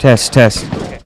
Test, test. Okay.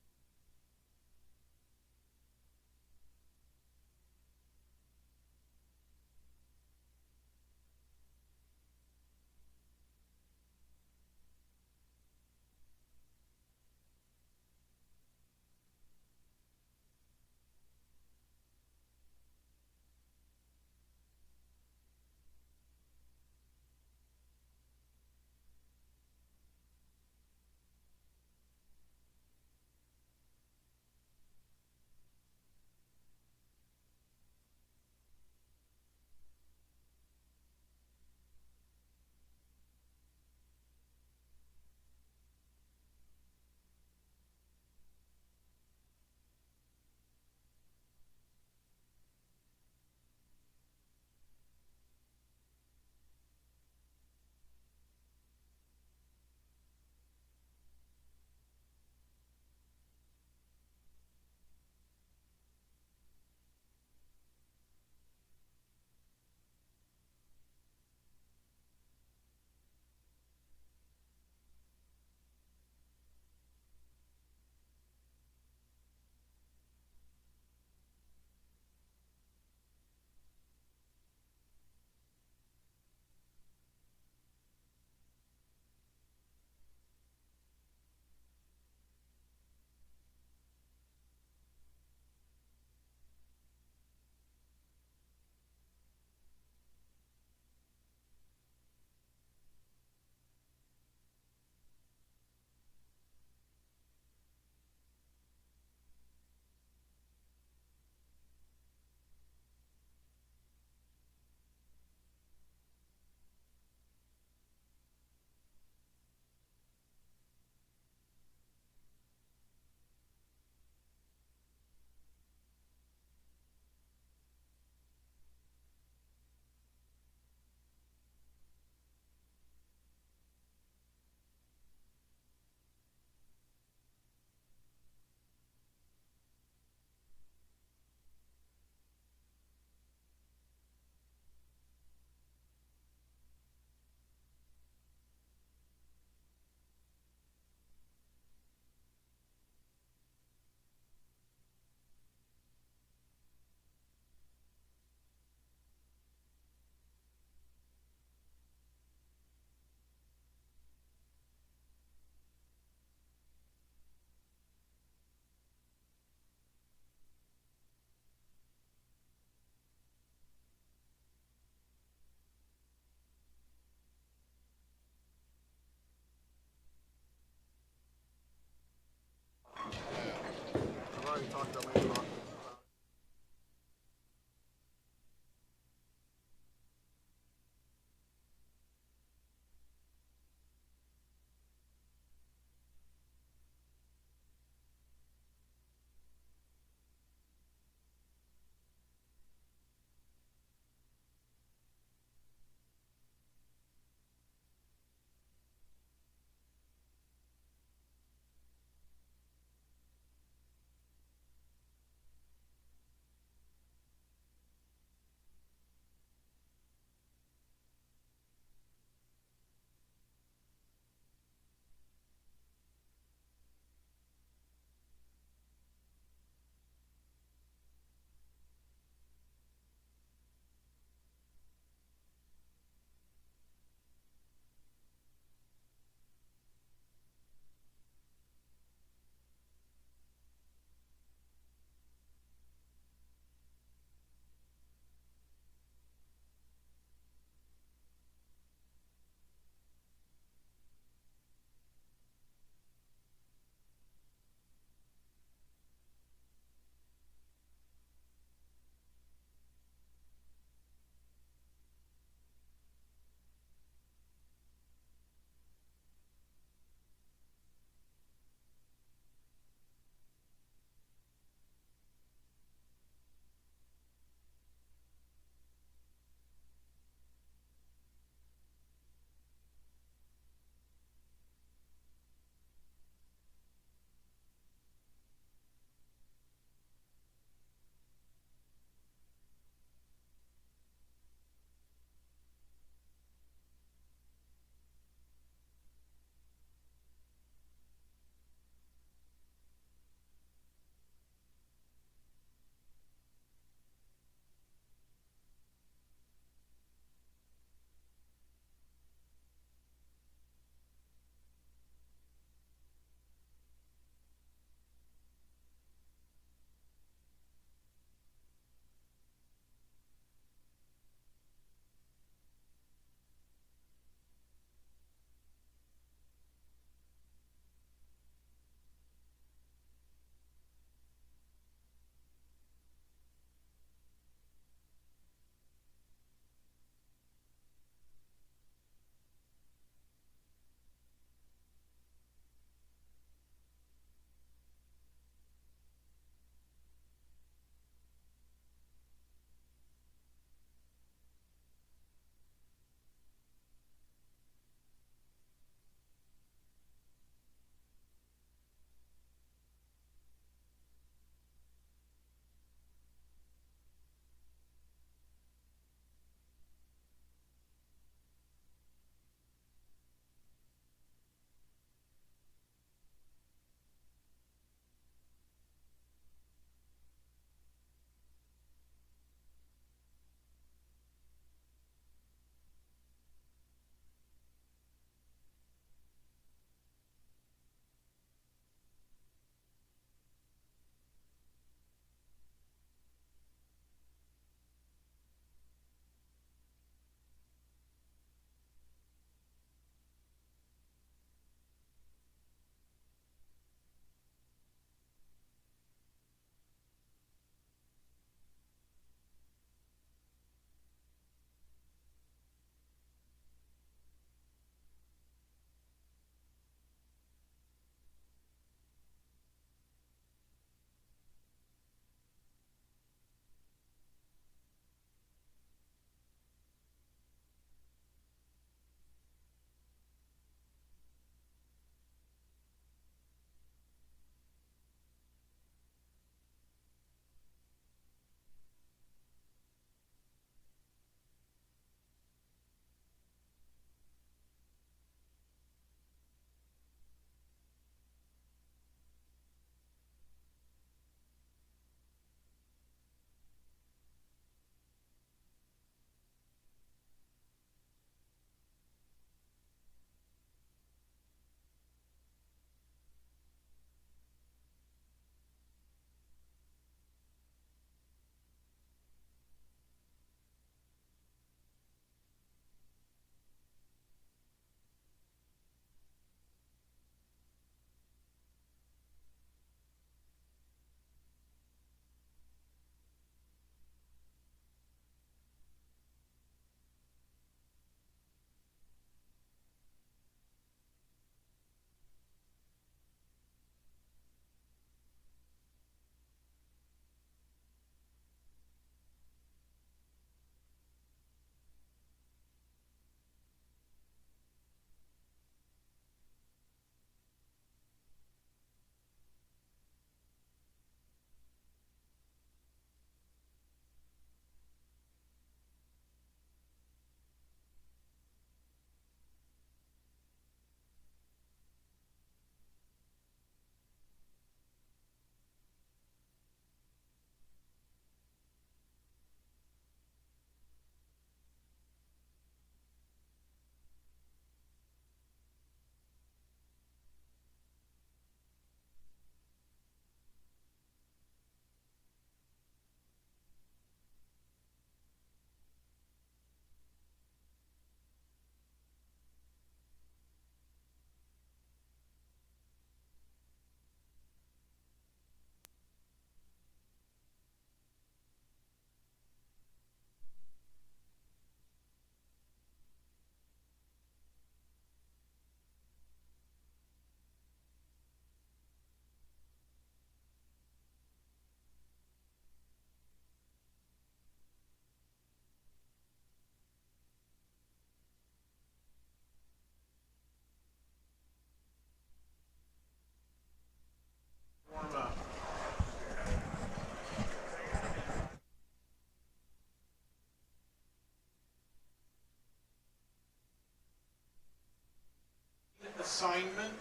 assignment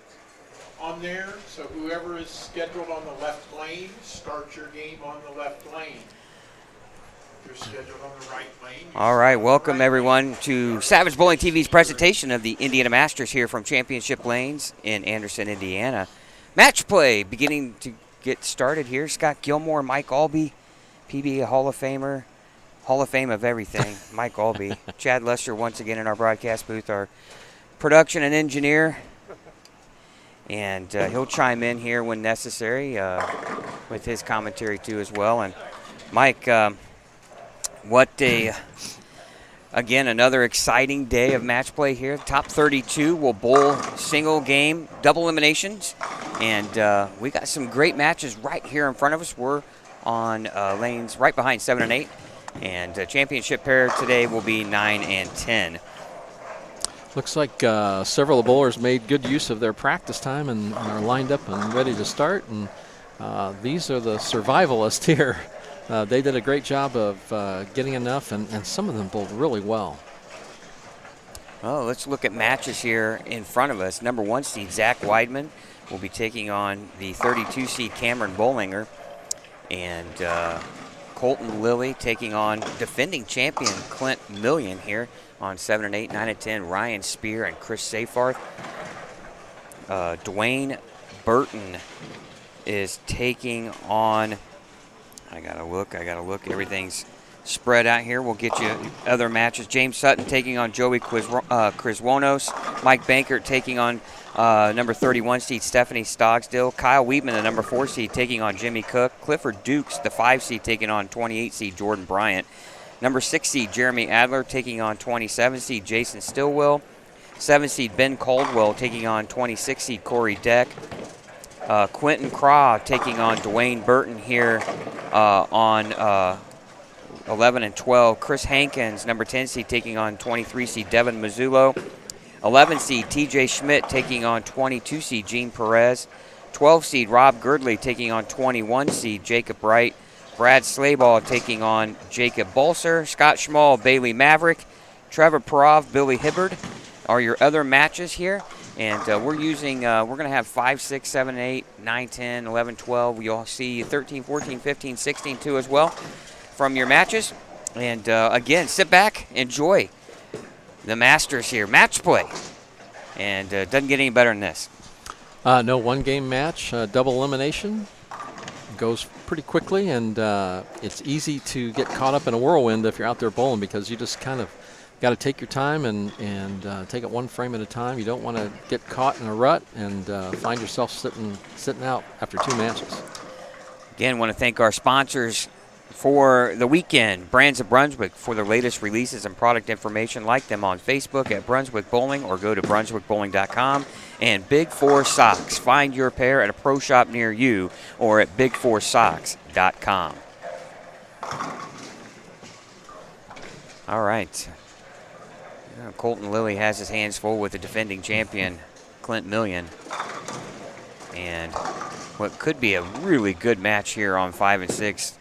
on there. So whoever is scheduled on the left lane, start your game on the left lane. If you're scheduled on the right lane. All right, welcome everyone to Savage Bowling TV's presentation of the Indiana Masters here from Championship Lanes in Anderson, Indiana. Match play beginning to get started here. Scott Gilmore, Mike Albee, PBA Hall of Famer, Hall of Fame of everything, Mike Albee. Chad Lester once again in our broadcast booth, our production and engineer. And he'll chime in here when necessary with his commentary too as well. And Mike, again, another exciting day of match play here. Top 32 will bowl single game, double eliminations. And we got some great matches right here in front of us. We're on lanes right behind 7 and 8. And championship pair today will be 9 and 10. Looks like several of the bowlers made good use of their practice time and are lined up and ready to start. And these are the survivalists here. They did a great job of getting enough, and some of them bowled really well. Well, let's look at matches here in front of us. Number 1 seed Zach Weidman will be taking on the 32 seed Cameron Bollinger. And Colton Lilly taking on defending champion Clint Millian here on 7 and 8, 9 and 10. Ryan Spear and Chris Safarth. Dwayne Burton is taking on, I gotta look. Everything's spread out here. We'll get you other matches. James Sutton taking on Joey Criswonos. Mike Bankert taking on number 31 seed Stephanie Stogsdill. Kyle Weedman, the number 4 seed, taking on Jimmy Cook. Clifford Dukes, the 5 seed, taking on 28 seed Jordan Bryant. Number 6 seed Jeremy Adler taking on 27 seed Jason Stillwell. 7 seed Ben Caldwell taking on 26 seed Corey Deck. Quentin Craw taking on Dwayne Burton here on 11 and 12. Chris Hankins, number 10 seed, taking on 23 seed Devin Mazzullo. 11 seed TJ Schmidt taking on 22 seed Gene Perez. 12 seed Rob Girdley taking on 21 seed Jacob Wright. Brad Slayball taking on Jacob Bolser. Scott Schmall, Bailey Maverick. Trevor Parov, Billy Hibbard are your other matches here. And we're going to have 5, 6, 7, 8, 9, 10, 11, 12. You'll see 13, 14, 15, 16 too as well from your matches. And again, sit back, enjoy the Masters here. Match play. And doesn't get any better than this. No one-game match, double elimination. Goes pretty quickly, and it's easy to get caught up in a whirlwind if you're out there bowling, because you just kind of got to take your time and take it one frame at a time. You don't want to get caught in a rut and find yourself sitting out after 2 matches. Again, want to thank our sponsors for the weekend, Brands of Brunswick. For their latest releases and product information, like them on Facebook at Brunswick Bowling or go to brunswickbowling.com. And Big 4 Socks. Find your pair at a pro shop near you or at big4socks.com. All right. Colton Lilly has his hands full with the defending champion, Clint Millian. And what could be a really good match here on 5 and 6.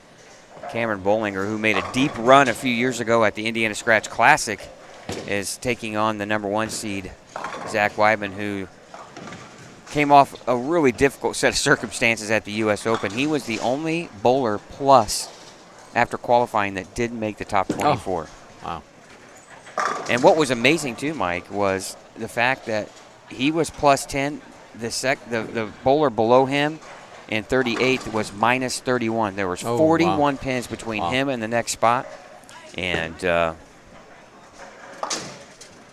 Cameron Bollinger, who made a deep run a few years ago at the Indiana Scratch Classic, is taking on the number 1 seed, Zach Weidman, who came off a really difficult set of circumstances at the U.S. Open. He was the only bowler plus after qualifying that didn't make the top 24. Oh, wow. And what was amazing too, Mike, was the fact that he was plus 10. The bowler below him in 38th was minus 31. There was 41 pins between him and the next spot. And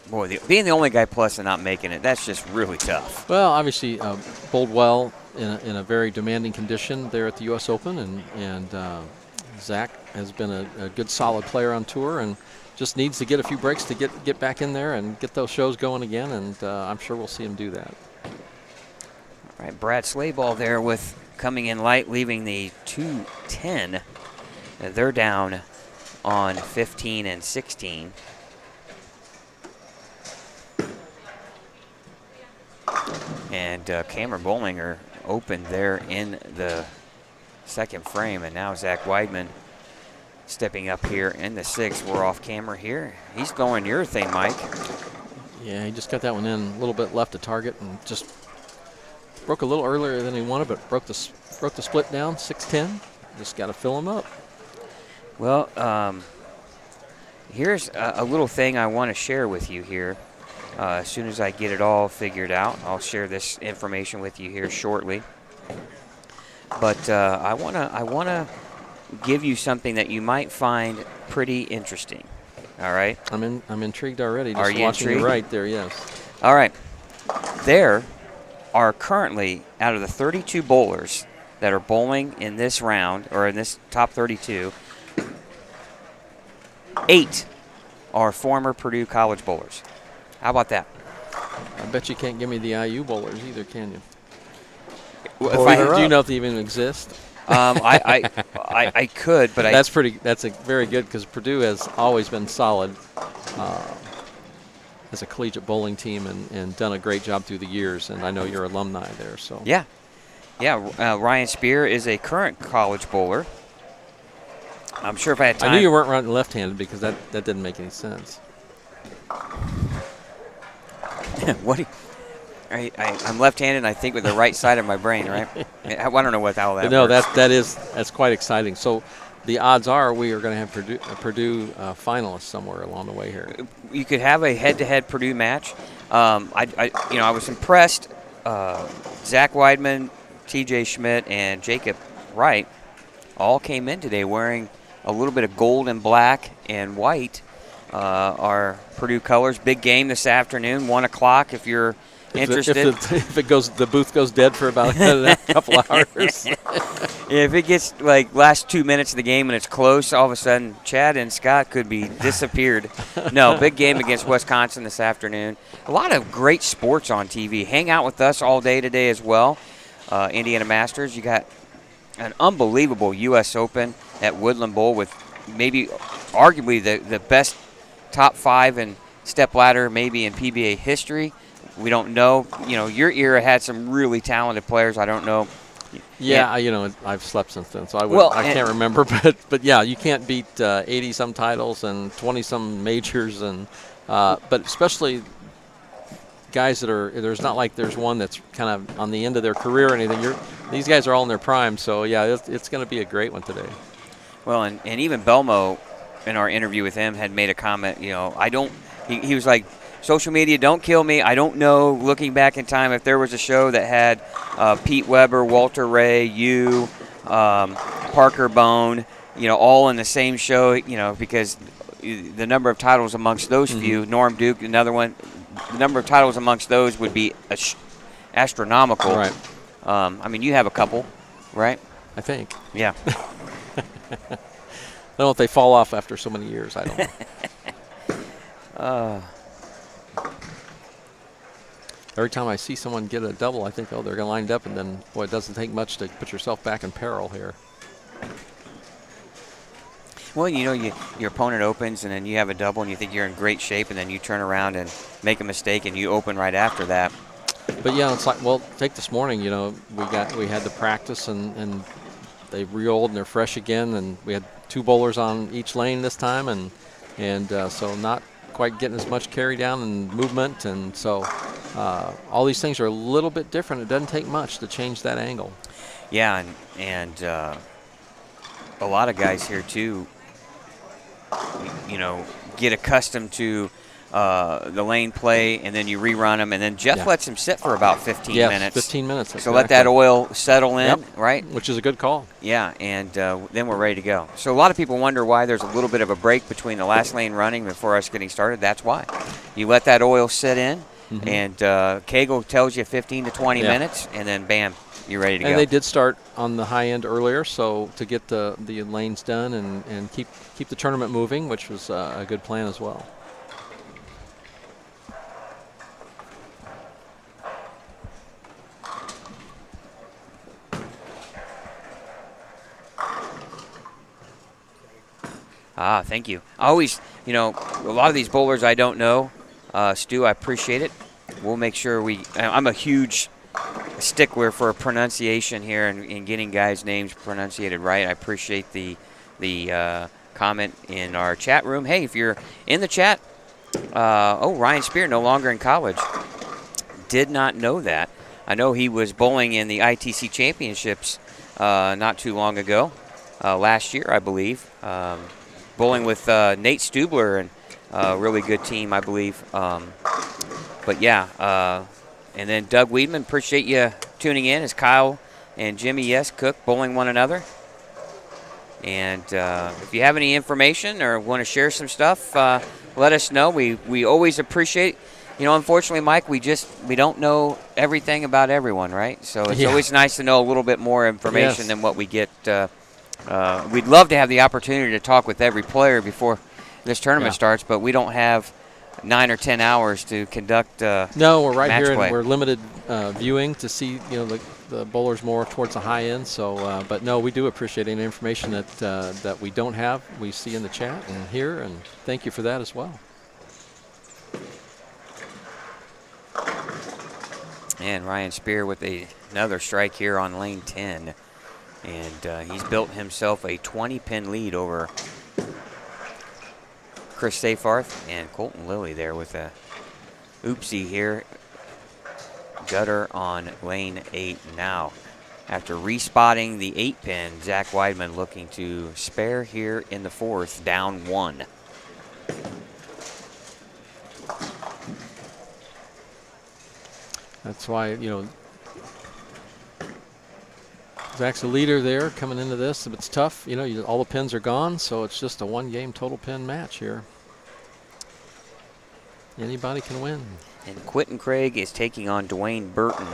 boy, being the only guy plus and not making it, that's just really tough. Well, obviously bowled well in a very demanding condition there at the U.S. Open, and Zach has been a good solid player on tour and just needs to get a few breaks to get back in there and get those shows going again, and I'm sure we'll see him do that. All right, Brad Slayball there with coming in light, leaving the 2-10. They're down on 15 and 16. And Cameron Bollinger opened there in the second frame, and now Zach Weidman stepping up here in the 6th. We're off camera here. He's going urethane, Mike. Yeah, he just got that one in a little bit left to target and just broke a little earlier than he wanted, but broke the split down, 6-10. Just got to fill him up. Well, here's a little thing I want to share with you here. As soon as I get it all figured out, I'll share this information with you here shortly. But I wanna give you something that you might find pretty interesting. All right. I'm intrigued already. Just Are you watching intrigued? you right there. Yes. All right. There are currently, out of the 32 bowlers that are bowling in this round, or in this top 32, 8 are former Purdue College bowlers. How about that? I bet you can't give me the IU bowlers either, can you? Well, Do you know if they even exist? I could, but That's a very good, because Purdue has always been solid as a collegiate bowling team and done a great job through the years. And I know you're alumni there, so yeah. Ryan Spear is a current college bowler. I'm sure if I had time. I knew you weren't running left-handed, because that didn't make any sense. What? I'm left-handed, and I think with the right side of my brain, right? I don't know what the hell that. No, works. that's quite exciting. So, the odds are we are going to have Purdue finalists somewhere along the way here. You could have a head-to-head Purdue match. I was impressed. Zach Weidman, T.J. Schmidt, and Jacob Wright all came in today wearing a little bit of gold and black and white. Our Purdue colors. Big game this afternoon, 1 o'clock. If you're interested, if the booth goes dead for about a couple hours. If it gets like last 2 minutes of the game and it's close, all of a sudden Chad and Scott could be disappeared. No, big game against Wisconsin this afternoon. A lot of great sports on TV. Hang out with us all day today as well. Indiana Masters. You got an unbelievable U.S. Open at Woodland Bowl with maybe arguably the best top 5 in stepladder maybe in PBA history. We don't know. Your era had some really talented players. I don't know. Yeah, I've slept since then, so I can't remember. But yeah, you can't beat 80-some titles and 20-some majors, and but especially guys that are, there's not like there's one that's kind of on the end of their career or anything. These guys are all in their prime, so yeah, it's going to be a great one today. Well, and even Belmo, in our interview with him, had made a comment. He was like, social media, don't kill me. I don't know, looking back in time, if there was a show that had Pete Weber, Walter Ray, you, Parker Bone, all in the same show, because the number of titles amongst those few, Norm Duke, another one, the number of titles amongst those would be astronomical. Right. You have a couple, right? I think. Yeah. I don't know if they fall off after so many years. I don't know. Every time I see someone get a double, I think, oh, they're going to line up, and then, boy, it doesn't take much to put yourself back in peril here. Well, your opponent opens, and then you have a double, and you think you're in great shape, and then you turn around and make a mistake, and you open right after that. But yeah, it's like, well, take this morning. We had the practice, and they re-rolled and they're fresh again, and we had 2 bowlers on each lane this time, and so not quite getting as much carry down and movement, and so all these things are a little bit different. It doesn't take much to change that angle. Yeah, and a lot of guys here too, get accustomed to the lane play, and then you rerun them, and then Jeff lets him sit for about 15 minutes. 15 minutes. So exactly. let that oil settle in, right? Which is a good call. Yeah, and then we're ready to go. So a lot of people wonder why there's a little bit of a break between the last lane running before us getting started. That's why. You let that oil sit in, and Kegel tells you 15 to 20 minutes, and then bam, you're ready to go. And they did start on the high end earlier, so to get the lanes done and keep the tournament moving, which was a good plan as well. Thank you. I always, a lot of these bowlers I don't know. Stu, I appreciate it. We'll make sure I'm a huge stickler for pronunciation here and getting guys' names pronunciated right. I appreciate the comment in our chat room. Hey, if you're in the chat, Ryan Spear no longer in college. Did not know that. I know he was bowling in the ITC Championships not too long ago, last year, I believe. Bowling with Nate Stubler and a really good team, I believe. But yeah, and then Doug Weedman, appreciate you tuning in as Kyle and Jimmy Cook bowling one another. And if you have any information or want to share some stuff, let us know. We always appreciate. Unfortunately, Mike, we don't know everything about everyone, right? So it's always nice to know a little bit more information than what we get. We'd love to have the opportunity to talk with every player before this tournament starts, but we don't have 9 or 10 hours to conduct No, we're right match here, play. and we're limited viewing to see the bowlers more towards the high end. So, but no, we do appreciate any information that we don't have. We see in the chat and here, and thank you for that as well. And Ryan Spear with another strike here on lane 10. And he's built himself a 20-pin lead over Chris Seyfarth and Colton Lilly there with a oopsie here. Gutter on lane 8 now. After respotting the 8-pin, Zach Weidman looking to spare here in the 4th, down 1. That's why, Zach's the leader there coming into this. It's tough. All the pins are gone, so it's just a one-game total pin match here. Anybody can win. And Quentin Craig is taking on Dwayne Burton.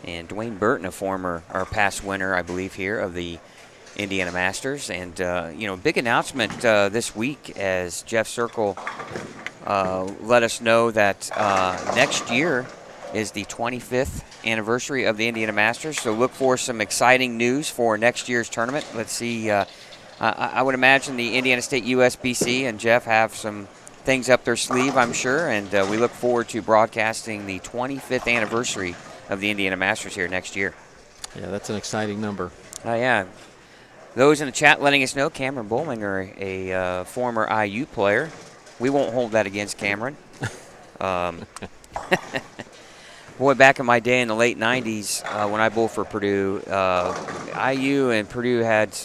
And Dwayne Burton, a former or past winner, I believe, here of the Indiana Masters. And, big announcement this week as Jeff Circle let us know that next year is the 25th anniversary of the Indiana Masters. So look for some exciting news for next year's tournament. Let's see. I would imagine the Indiana State USBC and Jeff have some things up their sleeve, I'm sure. And we look forward to broadcasting the 25th anniversary of the Indiana Masters here next year. Yeah, that's an exciting number. Yeah. Those in the chat letting us know Cameron Bollinger, a former IU player. We won't hold that against Cameron. Boy, back in my day in the late 90s when I bowled for Purdue, IU and Purdue had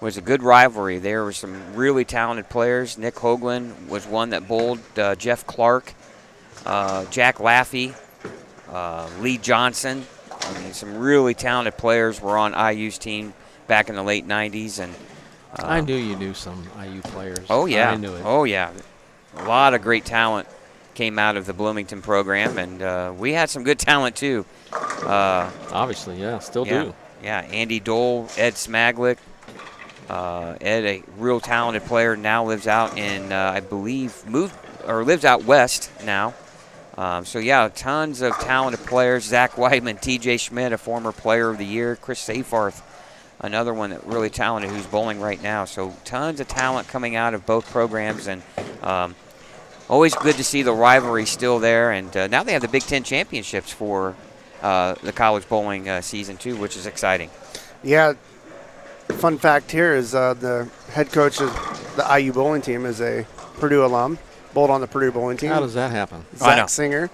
was a good rivalry. There were some really talented players. Nick Hoagland was one that bowled, Jeff Clark, Jack Laffey, Lee Johnson. I mean, some really talented players were on IU's team back in the late 90s. And I knew you knew some IU players. Oh, yeah. I knew it. Oh, yeah. A lot of great talent came out of the Bloomington program, and we had some good talent too. Obviously, yeah, still do. Yeah, Andy Dole, Ed Smaglick. Ed, a real talented player, now lives out in, I believe, lives out west now. So, yeah, tons of talented players. Zach Weidman, TJ Schmidt, a former player of the year. Chris Seyfarth, another one that really talented who's bowling right now. So tons of talent coming out of both programs, and always good to see the rivalry still there. And now they have the Big Ten championships for the college bowling season too, which is exciting. Yeah. Fun fact here is the head coach of the IU bowling team is a Purdue alum, bowled on the Purdue bowling team. How does that happen? Zach Singer.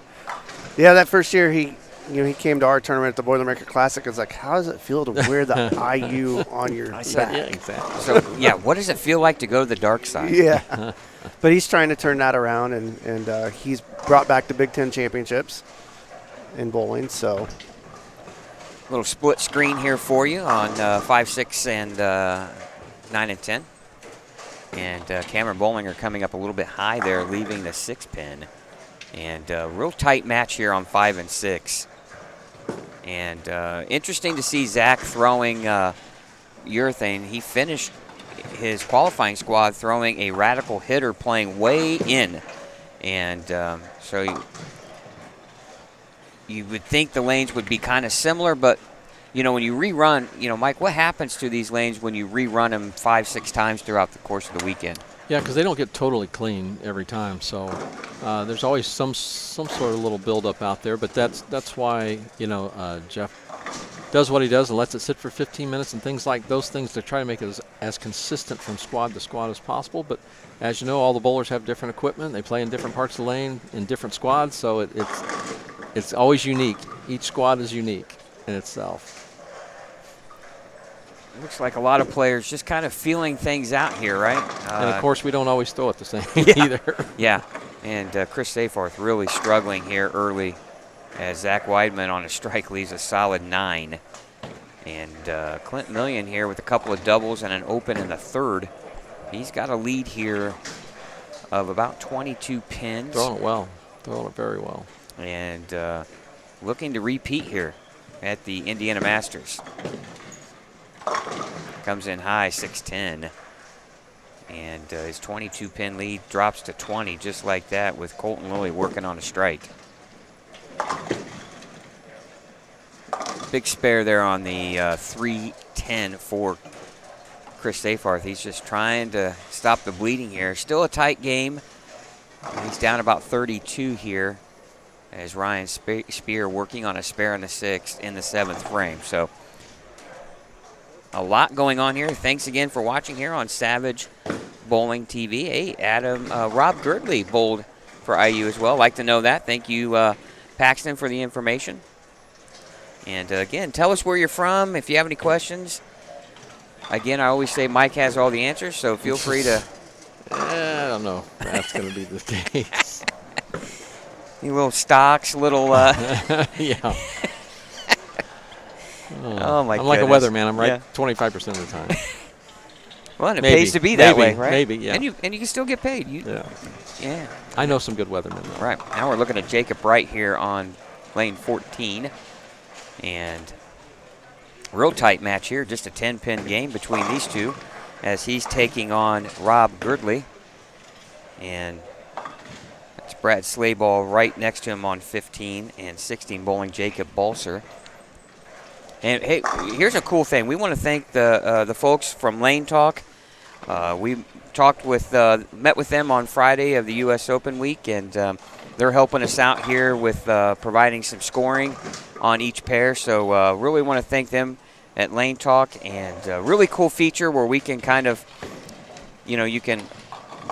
Yeah, that first year he came to our tournament at the Boilermaker Classic. It's like, how does it feel to wear the IU on your back? Yeah, exactly. So, yeah, what does it feel like to go to the dark side? Yeah. But he's trying to turn that around, and he's brought back the Big Ten championships in bowling. So, little split screen here for you on 5, 6, and 9 and 10. And Cameron Bollinger coming up a little bit high there, leaving the 6-pin. And real tight match here on 5 and 6. And interesting to see Zach throwing urethane. He finished his qualifying squad throwing a radical hitter playing way in. And so you would think the lanes would be kind of similar, but, when you rerun, Mike, what happens to these lanes when you rerun them 5, 6 times throughout the course of the weekend? Yeah, because they don't get totally clean every time. So there's always some sort of little buildup out there. But that's why Jeff does what he does and lets it sit for 15 minutes and things like those things to try to make it as consistent from squad to squad as possible. But as you know, all the bowlers have different equipment. They play in different parts of the lane in different squads, so it's always unique. Each squad is unique in itself. Looks like a lot of players just kind of feeling things out here, right? And, of course, we don't always throw it the same yeah. either. Yeah, and Chris Safarth really struggling here early as Zach Weidman on a strike leaves a solid 9. And Clint Million here with a couple of doubles and an open in the third. He's got a lead here of about 22 pins. Throwing it well. Throwing it very well. And looking to repeat here at the Indiana Masters. Comes in high, 6-10. And his 22-pin lead drops to 20 just like that with Colton Lilly working on a strike. Big spare there on the 3-10 for Chris Safarth. He's just trying to stop the bleeding here. Still a tight game. He's down about 32 here as Ryan Spear working on a spare in the 6th in the 7th frame. So a lot going on here. Thanks again for watching here on Savage Bowling TV. Hey, Rob Girdley bowled for IU as well. Like to know that. Thank you, Paxton, for the information. And again, tell us where you're from if you have any questions. Again, I always say Mike has all the answers, so feel free to. I don't know if that's going to be the case. Any little stocks, little. Yeah. Oh, my I'm goodness. like a weatherman. I'm right Yeah. 25% of the time. Well, and it Maybe. pays to be that way, Maybe. right? Maybe, yeah. And you can still get paid. Yeah. Yeah. I know some good weathermen, though. Right. Now we're looking at Jacob Wright here on lane 14. And real tight match here. Just a 10-pin game between these two as he's taking on Rob Girdley. And that's Brad Slayball right next to him on 15 and 16 bowling Jacob Balser. And hey, here's a cool thing. We want to thank the folks from Lane Talk. We met with them on Friday of the U.S. Open week, and they're helping us out here with providing some scoring on each pair. So really want to thank them at Lane Talk, and a really cool feature where we can kind of, you can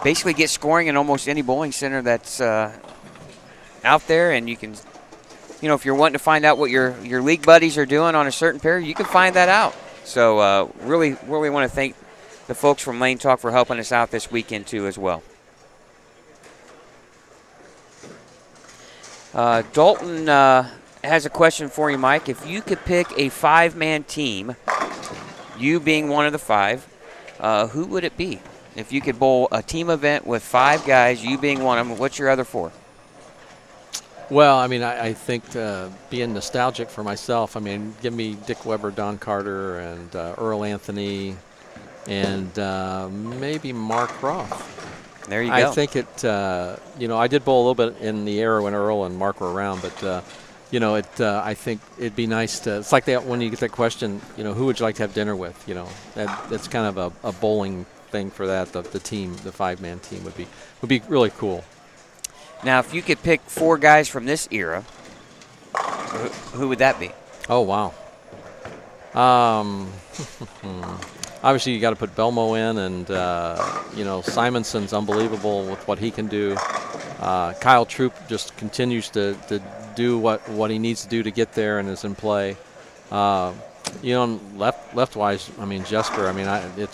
basically get scoring in almost any bowling center that's out there, and you can. If you're wanting to find out what your league buddies are doing on a certain pair, you can find that out. So really want to thank the folks from Lane Talk for helping us out this weekend too as well. Dalton has a question for you, Mike. If you could pick a 5-man team, you being one of the 5, who would it be? If you could bowl a team event with 5 guys, you being one of them, what's your other 4? Well, I mean, I think being nostalgic for myself, I mean, give me Dick Weber, Don Carter, and Earl Anthony, and maybe Mark Roth. There you go. I think I did bowl a little bit in the era when Earl and Mark were around, but, I think it'd be nice to, it's like that when you get that question, who would you like to have dinner with? That's kind of a bowling thing for that. The team, the 5-man team would be really cool. Now, if you could pick 4 guys from this era, who would that be? Oh, wow. Obviously, you got to put Belmo in, and, Simonson's unbelievable with what he can do. Kyle Troop just continues to do what he needs to do to get there and is in play. Left-wise, I mean, Jesper, I mean,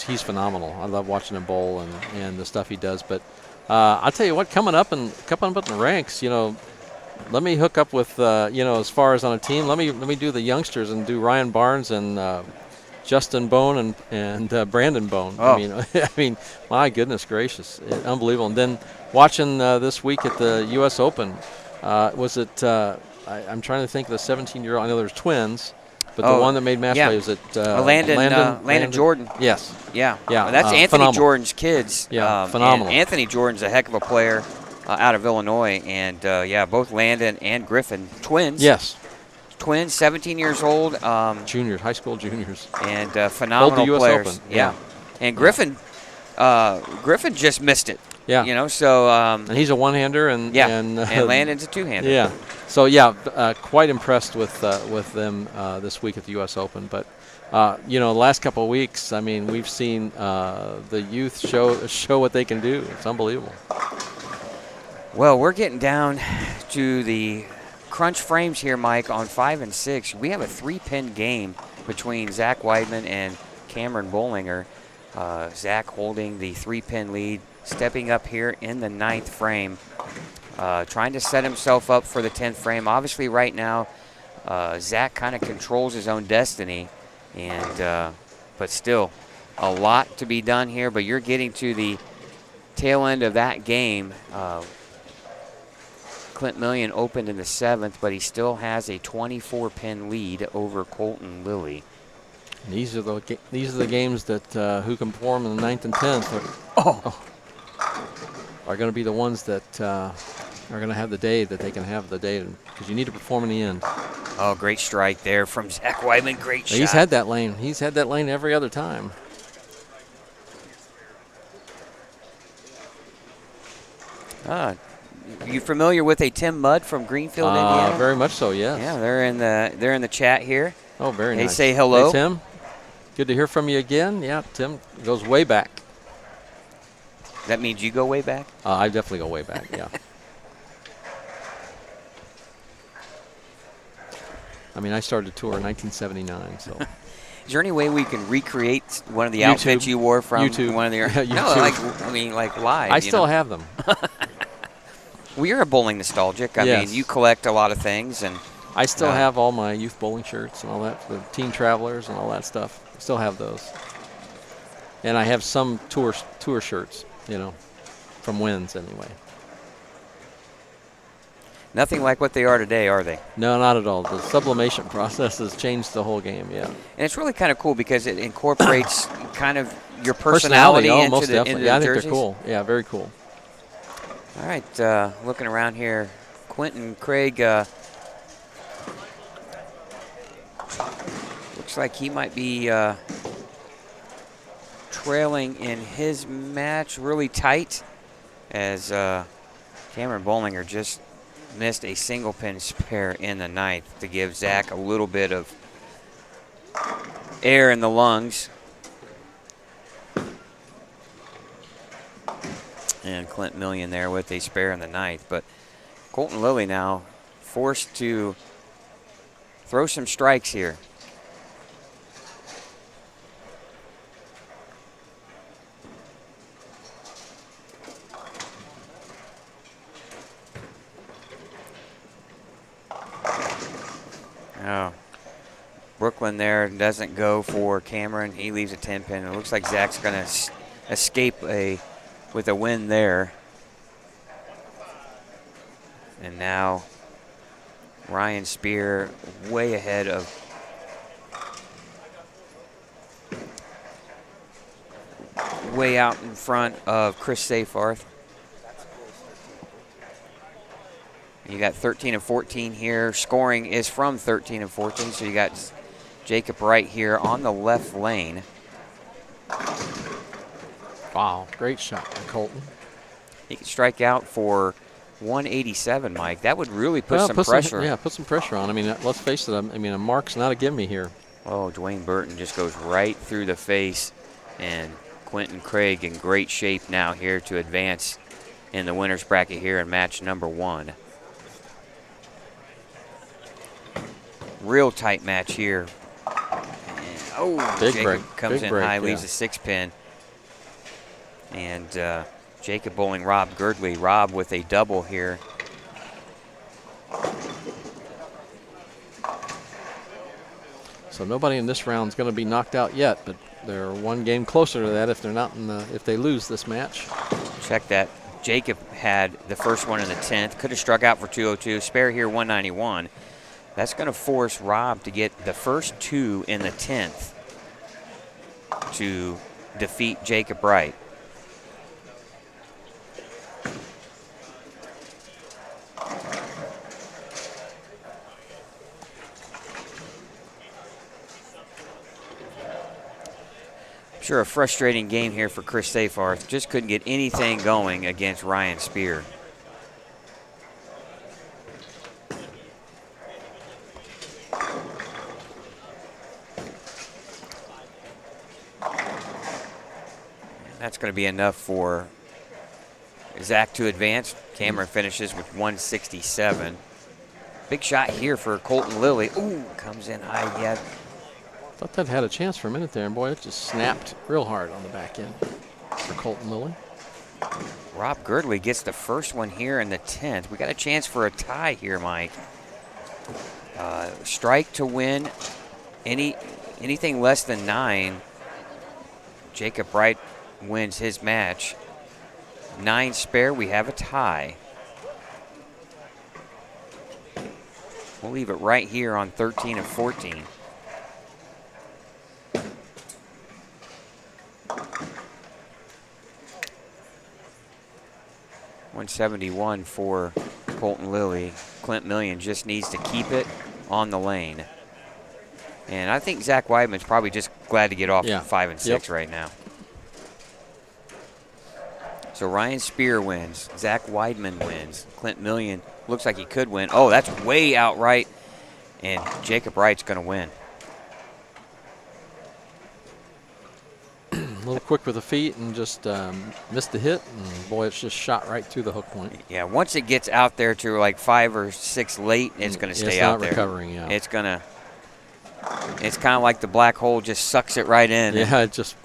he's phenomenal. I love watching him bowl and the stuff he does, but I'll tell you what, coming up in the ranks, let me hook up with, as far as on a team, let me do the youngsters and do Ryan Barnes and Justin Bone and Brandon Bone. Oh. I mean, my goodness gracious, unbelievable. And then watching this week at the U.S. Open, I'm trying to think of the 17-year-old. I know there's twins. But the one that made match play was at Landon Jordan. Yes. Yeah. Yeah. That's Anthony phenomenal. Jordan's kids. Yeah, phenomenal. And Anthony Jordan's a heck of a player out of Illinois. And, both Landon and Griffin, twins. Yes. Twins, 17 years old. Juniors, high school juniors. And phenomenal the US players. Open. Yeah. And Griffin just missed it. Yeah. You know, so And he's a one-hander, and yeah, and, and Landon's a two-hander. Yeah. So yeah, quite impressed with them this week at the U.S. Open. But you know, the last couple of weeks, I mean, we've seen the youth show what they can do. It's unbelievable. Well, we're getting down to the crunch frames here, Mike, on 5 and 6. We have a 3-pin game between Zach Weidman and Cameron Bollinger. Zach holding the 3-pin lead, stepping up here in the 9th frame, trying to set himself up for the 10th frame. Obviously, right now, Zach kind of controls his own destiny, and but still, a lot to be done here. But you're getting to the tail end of that game. Clint Millian opened in the 7th, but he still has a 24-pin lead over Colton Lilly. These are the games that who can perform in the 9th and 10th are going to be the ones that are going to have the day that they can have the day, because you need to perform in the end. Oh, great strike there from Zach Weidman. Great shot. He's had that lane. He's had that lane every other time. You familiar with a Tim Mudd from Greenfield, Indiana? Very much so, yes. Yeah, they're in the chat here. Oh, very They nice. say hello. Hey, Tim. Good to hear from you again. Yeah, Tim goes way back. That means you go way back? I definitely go way back, yeah. I mean, I started tour in 1979, so. Is there any way we can recreate one of the YouTube. outfits you wore from YouTube. one of the? Yeah, no, YouTube. like live. I still have them. Well, you're a bowling nostalgic. I Yes. mean, you collect a lot of things, and I still have all my youth bowling shirts and all that, the Teen Travelers and all that stuff. I still have those. And I have some tour shirts, you know, from wins anyway. nothing like what they are today, are they? No, not at all. The sublimation process has changed the whole game, yeah. And it's really kind of cool because it incorporates kind of your personality oh, into most the definitely. Yeah, I think jerseys. they're cool. Yeah, very cool. All right, looking around here, Quentin Craig looks like he might be trailing in his match really tight, as Cameron Bollinger just missed a single pin spare in the 9th to give Zach a little bit of air in the lungs. And Clint Millian there with a spare in the 9th. But Colton Lilly now forced to throw some strikes here. Oh, Brooklyn there doesn't go for Cameron. He leaves a 10-pin. It looks like Zach's going to escape with a win there. And now Ryan Spear way ahead of way out in front of Chris Seyfarth. You got 13 and 14 here. Scoring is from 13 and 14, so you got Jacob Wright here on the left lane. Wow, great shot by Colton. He could strike out for 187, Mike. That would really put some put pressure. Yeah, put some pressure on. I mean, let's face it. I mean, a mark's not a gimme here. Oh, Dwayne Burton just goes right through the face, and Quentin Craig in great shape now here to advance in the winner's bracket here in match number 1. Real tight match here. And, oh, Big Jacob break. comes Big in break, high, yeah. leaves a 6-pin. And Jacob bowling Rob Girdley. Rob with a double here. So nobody in this round is going to be knocked out yet, but they're one game closer to that if they're not if they lose this match. Check that. Jacob had the first one in the 10th. Could have struck out for 202. Spare here 191. That's going to force Rob to get the first 2 in the 10th to defeat Jacob Wright. Sure, a frustrating game here for Chris Safarth. Just couldn't get anything going against Ryan Spear. That's going to be enough for Zach to advance. Cameron finishes with 167. Big shot here for Colton Lilly. Ooh, comes in high yet. Thought that had a chance for a minute there, and boy, it just snapped real hard on the back end for Colton Lilly. Rob Girdley gets the first one here in the 10th. We got a chance for a tie here, Mike. Strike to win. Anything less than 9, Jacob Wright wins his match. 9 spare, we have a tie. We'll leave it right here on 13 and 14. .171 for Colton Lilly. Clint Millian just needs to keep it on the lane. And I think Zach Weidman's probably just glad to get off 5 and 6 right now. So Ryan Spear wins. Zach Weidman wins. Clint Millian looks like he could win. Oh, that's way outright. And Jacob Wright's going to win. A little quick with the feet and just missed the hit. And boy, it's just shot right through the hook point. Yeah, once it gets out there to like 5 or 6 late, it's going to stay out there. It's not recovering, yeah. It's kind of like the black hole just sucks it right in. Yeah, it just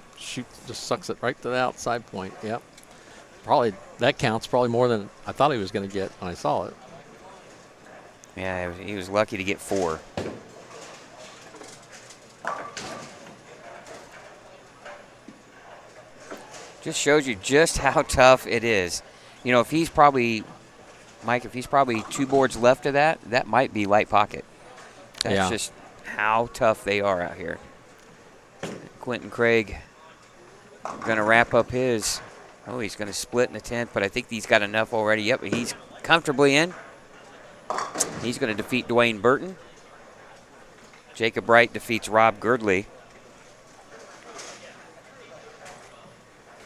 sucks it right to the outside point. Yep. Probably that counts probably more than I thought he was going to get when I saw it. Yeah, he was lucky to get 4. Just shows you just how tough it is. You know, if he's probably 2 boards left of that, that might be light pocket. That's just how tough they are out here. Quentin Craig going to wrap up his. Oh, he's going to split in the 10th, but I think he's got enough already. Yep, he's comfortably in. He's going to defeat Dwayne Burton. Jacob Wright defeats Rob Girdley.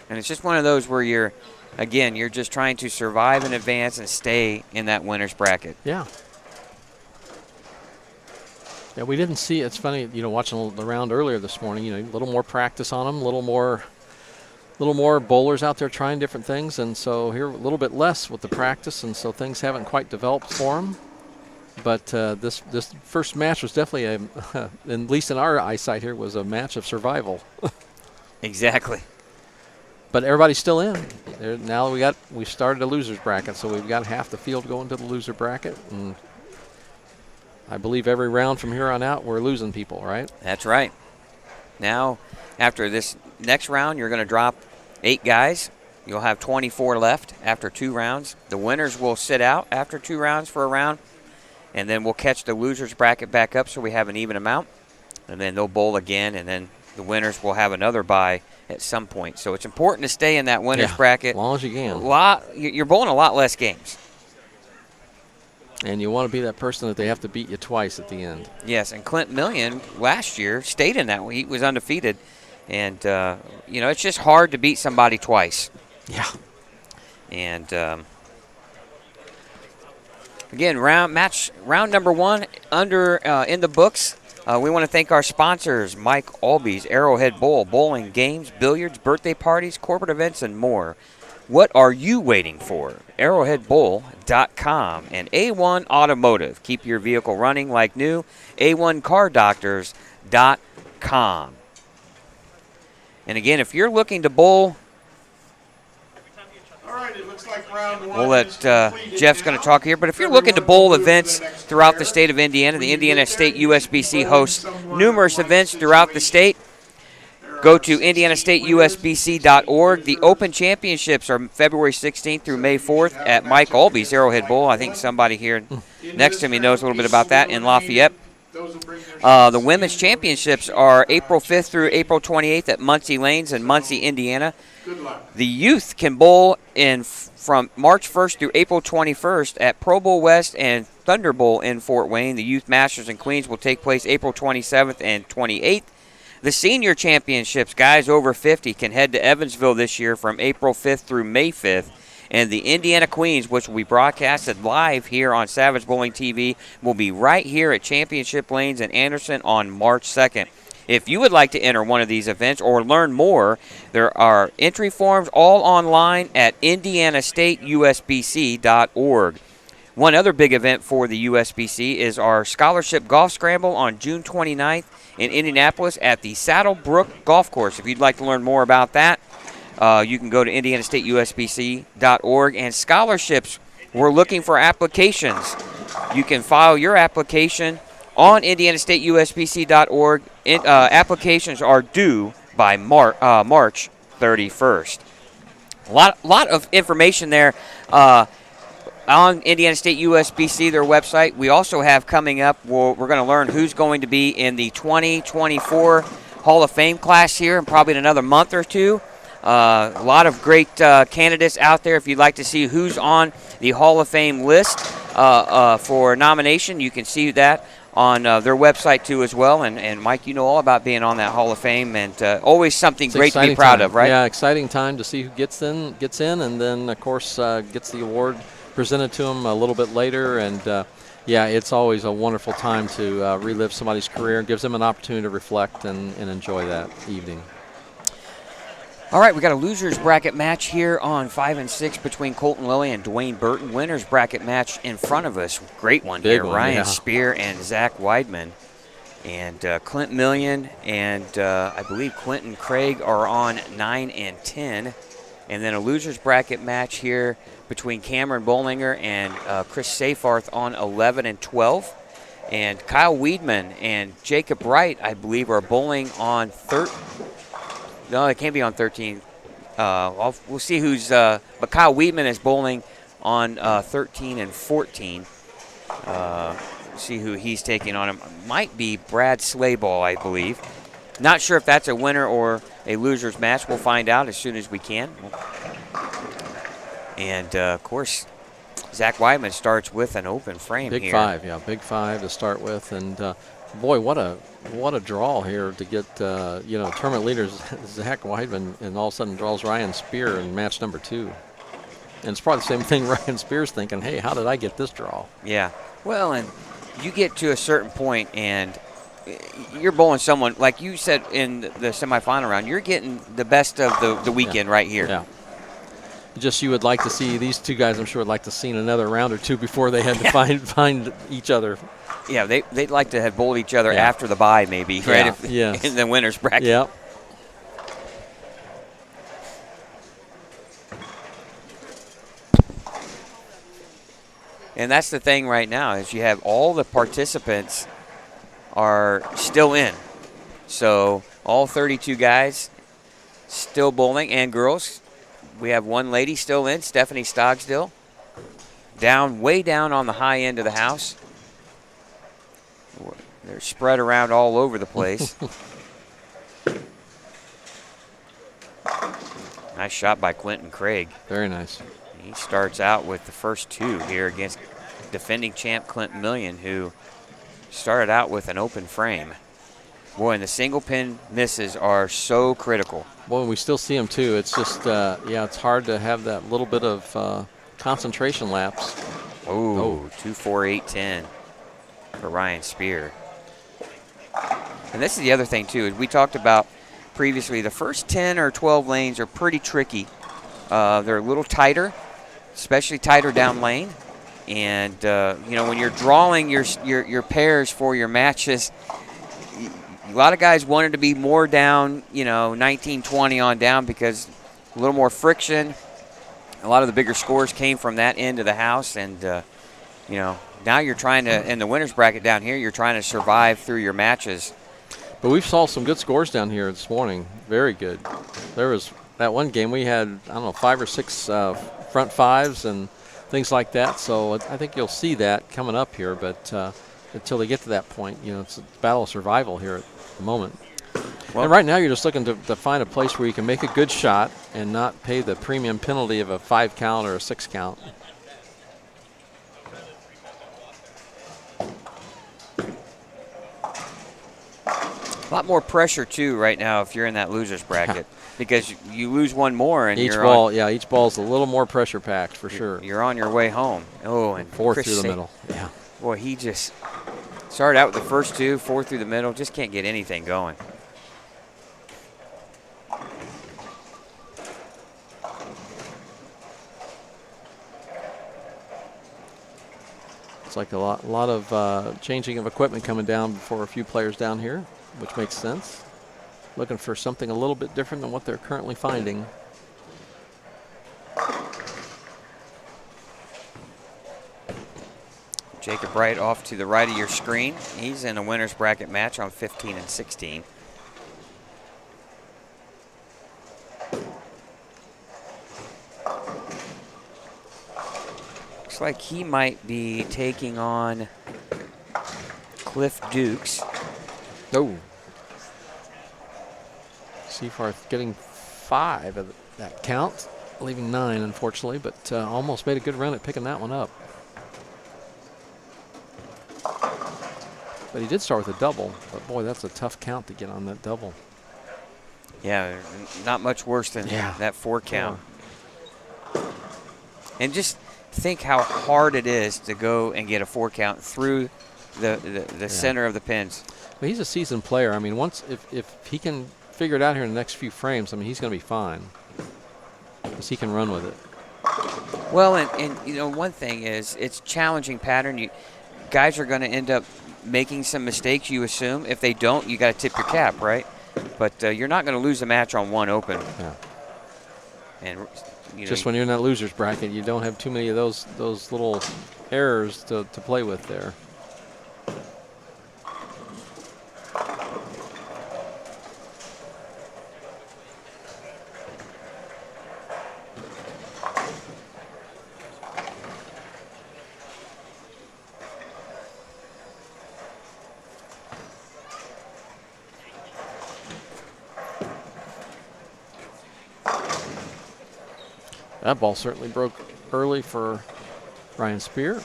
And it's just one of those where you're just trying to survive in advance and stay in that winner's bracket. Yeah. Yeah, we didn't see, it's funny, watching the round earlier this morning, a little more practice on them, a little more bowlers out there trying different things, and so here a little bit less with the practice, and so things haven't quite developed for them. But this first match was definitely, at least in our eyesight here, was a match of survival. Exactly. But everybody's still in. Now we started a loser's bracket, so we've got half the field going to the loser bracket, and I believe every round from here on out we're losing people, right? That's right. Now, after this next round, you're going to drop 8 guys. You'll have 24 left after 2 rounds. The winners will sit out after 2 rounds for a round, and then we'll catch the losers bracket back up so we have an even amount, and then they'll bowl again, and then the winners will have another bye at some point. So it's important to stay in that winners bracket. As long as you can. You're bowling a lot less games. And you want to be that person that they have to beat you twice at the end. Yes, and Clint Millian last year stayed in that. He was undefeated. And, it's just hard to beat somebody twice. Yeah. And, again, round number 1 in the books. We want to thank our sponsors, Mike Alby's Arrowhead Bowl, bowling, games, billiards, birthday parties, corporate events, and more. What are you waiting for? Arrowheadbowl.com and A1 Automotive. Keep your vehicle running like new. A1CarDoctors.com. And again, if you're looking to bowl, All right, it looks like round 1 we'll let is completed Jeff's going now. to talk here. But if you're looking to bowl events throughout the state of Indiana, the Indiana State USBC hosts numerous events throughout the state. Go to indianastateusbc.org. The Open Championships are February 16th through May 4th at Mike Alby's Arrowhead Bowl. I think somebody here next to me knows a little bit about that in Lafayette. The Women's Championships are April 5th through April 28th at Muncie Lanes in Muncie, Indiana. The youth can bowl from March 1st through April 21st at Pro Bowl West and Thunder Bowl in Fort Wayne. The Youth Masters in Queens will take place April 27th and 28th. The senior championships, guys over 50, can head to Evansville this year from April 5th through May 5th. And the Indiana Queens, which will be broadcasted live here on Savage Bowling TV, will be right here at Championship Lanes in Anderson on March 2nd. If you would like to enter one of these events or learn more, there are entry forms all online at indianastateusbc.org. One other big event for the USBC is our Scholarship Golf Scramble on June 29th in Indianapolis at the Saddlebrook Golf Course. If you'd like to learn more about that, you can go to indianastateusbc.org. And scholarships, we're looking for applications. You can file your application on indianastateusbc.org. Applications are due by March 31st. A lot of information there on Indiana State USBC, their website. We also have coming up, we're going to learn who's going to be in the 2024 Hall of Fame class here in probably another month or two. A lot of great candidates out there. If you'd like to see who's on the Hall of Fame list for nomination, you can see that on their website too as well. And Mike, you know all about being on that Hall of Fame, and always something It's great to be proud of, right? Yeah, exciting time to see who gets in, and then of course gets the award presented to them a little bit later. And yeah, it's always a wonderful time to relive somebody's career. It gives them an opportunity to reflect and enjoy that evening. All right, we got a losers bracket match here on 5 and 6 between Colton Lilly and Dwayne Burton. Winners bracket match in front of us. Great one Big here. one, Ryan yeah. Spear and Zach Weidman. And Clint Million and I believe Quentin Craig are on 9 and 10. And then a losers bracket match here between Cameron Bollinger and Chris Seyfarth on 11 and 12. And Kyle Weidman and Jacob Wright, I believe, are bowling on 13. No, it can't be on 13. We'll see who's. But Kyle Weidman is bowling on 13 and 14. See who he's taking on him. Might be Brad Slayball, I believe. Not sure if that's a winner or a loser's match. We'll find out as soon as we can. And of course, Zach Weidman starts with an open frame Big here. five, yeah, big five to start with. And boy, what a draw here to get tournament leaders Zach Weidman, and all of a sudden draws Ryan Spear in match number 2. And it's probably the same thing Ryan Spear's thinking, hey, how did I get this draw? Yeah. Well, and you get to a certain point and you're bowling someone, like you said in the semifinal round, you're getting the best of the weekend right here. Yeah. Just you would like to see these two guys, I'm sure, would like to see in another round or two before they had to find each other. Yeah, they'd like to have bowled each other after the bye, maybe, right? Yes. In the winner's bracket. Yep. And that's the thing right now is you have all the participants are still in. So all 32 guys still bowling, and girls. We have one lady still in, Stephanie Stogsdill. Way down on the high end of the house. They're spread around all over the place. Nice shot by Quentin Craig. Very nice. He starts out with the first 2 here against defending champ Clint Million, who started out with an open frame. Boy, and the single pin misses are so critical. Boy, we still see them too. It's just, it's hard to have that little bit of concentration lapse. Oh, 2-4-8-10 for Ryan Spear. And this is the other thing too, is we talked about previously, the first 10 or 12 lanes are pretty tricky. They're a little tighter, especially tighter down lane. And when you're drawing your pairs for your matches, a lot of guys wanted to be more down, 19-20 on down, because a little more friction. A lot of the bigger scores came from that end of the house, and now you're trying to, in the winner's bracket down here, you're trying to survive through your matches. But we've saw some good scores down here this morning. Very good. There was that one game we had, 5 or 6 front fives and things like that. So I think you'll see that coming up here. But until they get to that point, it's a battle of survival here at the moment. Well, and right now you're just looking to find a place where you can make a good shot and not pay the premium penalty of a 5 count or a 6 count. A lot more pressure too right now if you're in that losers bracket because you lose one more and Each you're ball, on, each ball's a little more pressure packed for sure. You're on your way home. Oh, and 4 Chris through the Sa- middle. Yeah. Boy, he just started out with the first 2, 4 through the middle. Just can't get anything going. It's like a lot of changing of equipment coming down for a few players down here, which makes sense. Looking for something a little bit different than what they're currently finding. Jacob Wright off to the right of your screen. He's in a winner's bracket match on 15 and 16. Looks like he might be taking on Cliff Dukes. Oh. Seafarth getting 5 of that count, leaving 9 unfortunately, but almost made a good run at picking that one up. But he did start with a double, but boy, that's a tough count to get on that double. Yeah, not much worse than that 4 count. And just think how hard it is to go and get a 4 count through the center of the pins. But he's a seasoned player. I mean, once if he can figure it out here in the next few frames, I mean, he's going to be fine because he can run with it. Well, and you know, one thing is it's challenging pattern. Guys are going to end up making some mistakes, you assume. If they don't, you got to tip your cap, right? But you're not going to lose a match on 1 open. Yeah. And you know, just when you're in that losers bracket, you don't have too many of those little errors to play with there. That ball certainly broke early for Ryan Spear.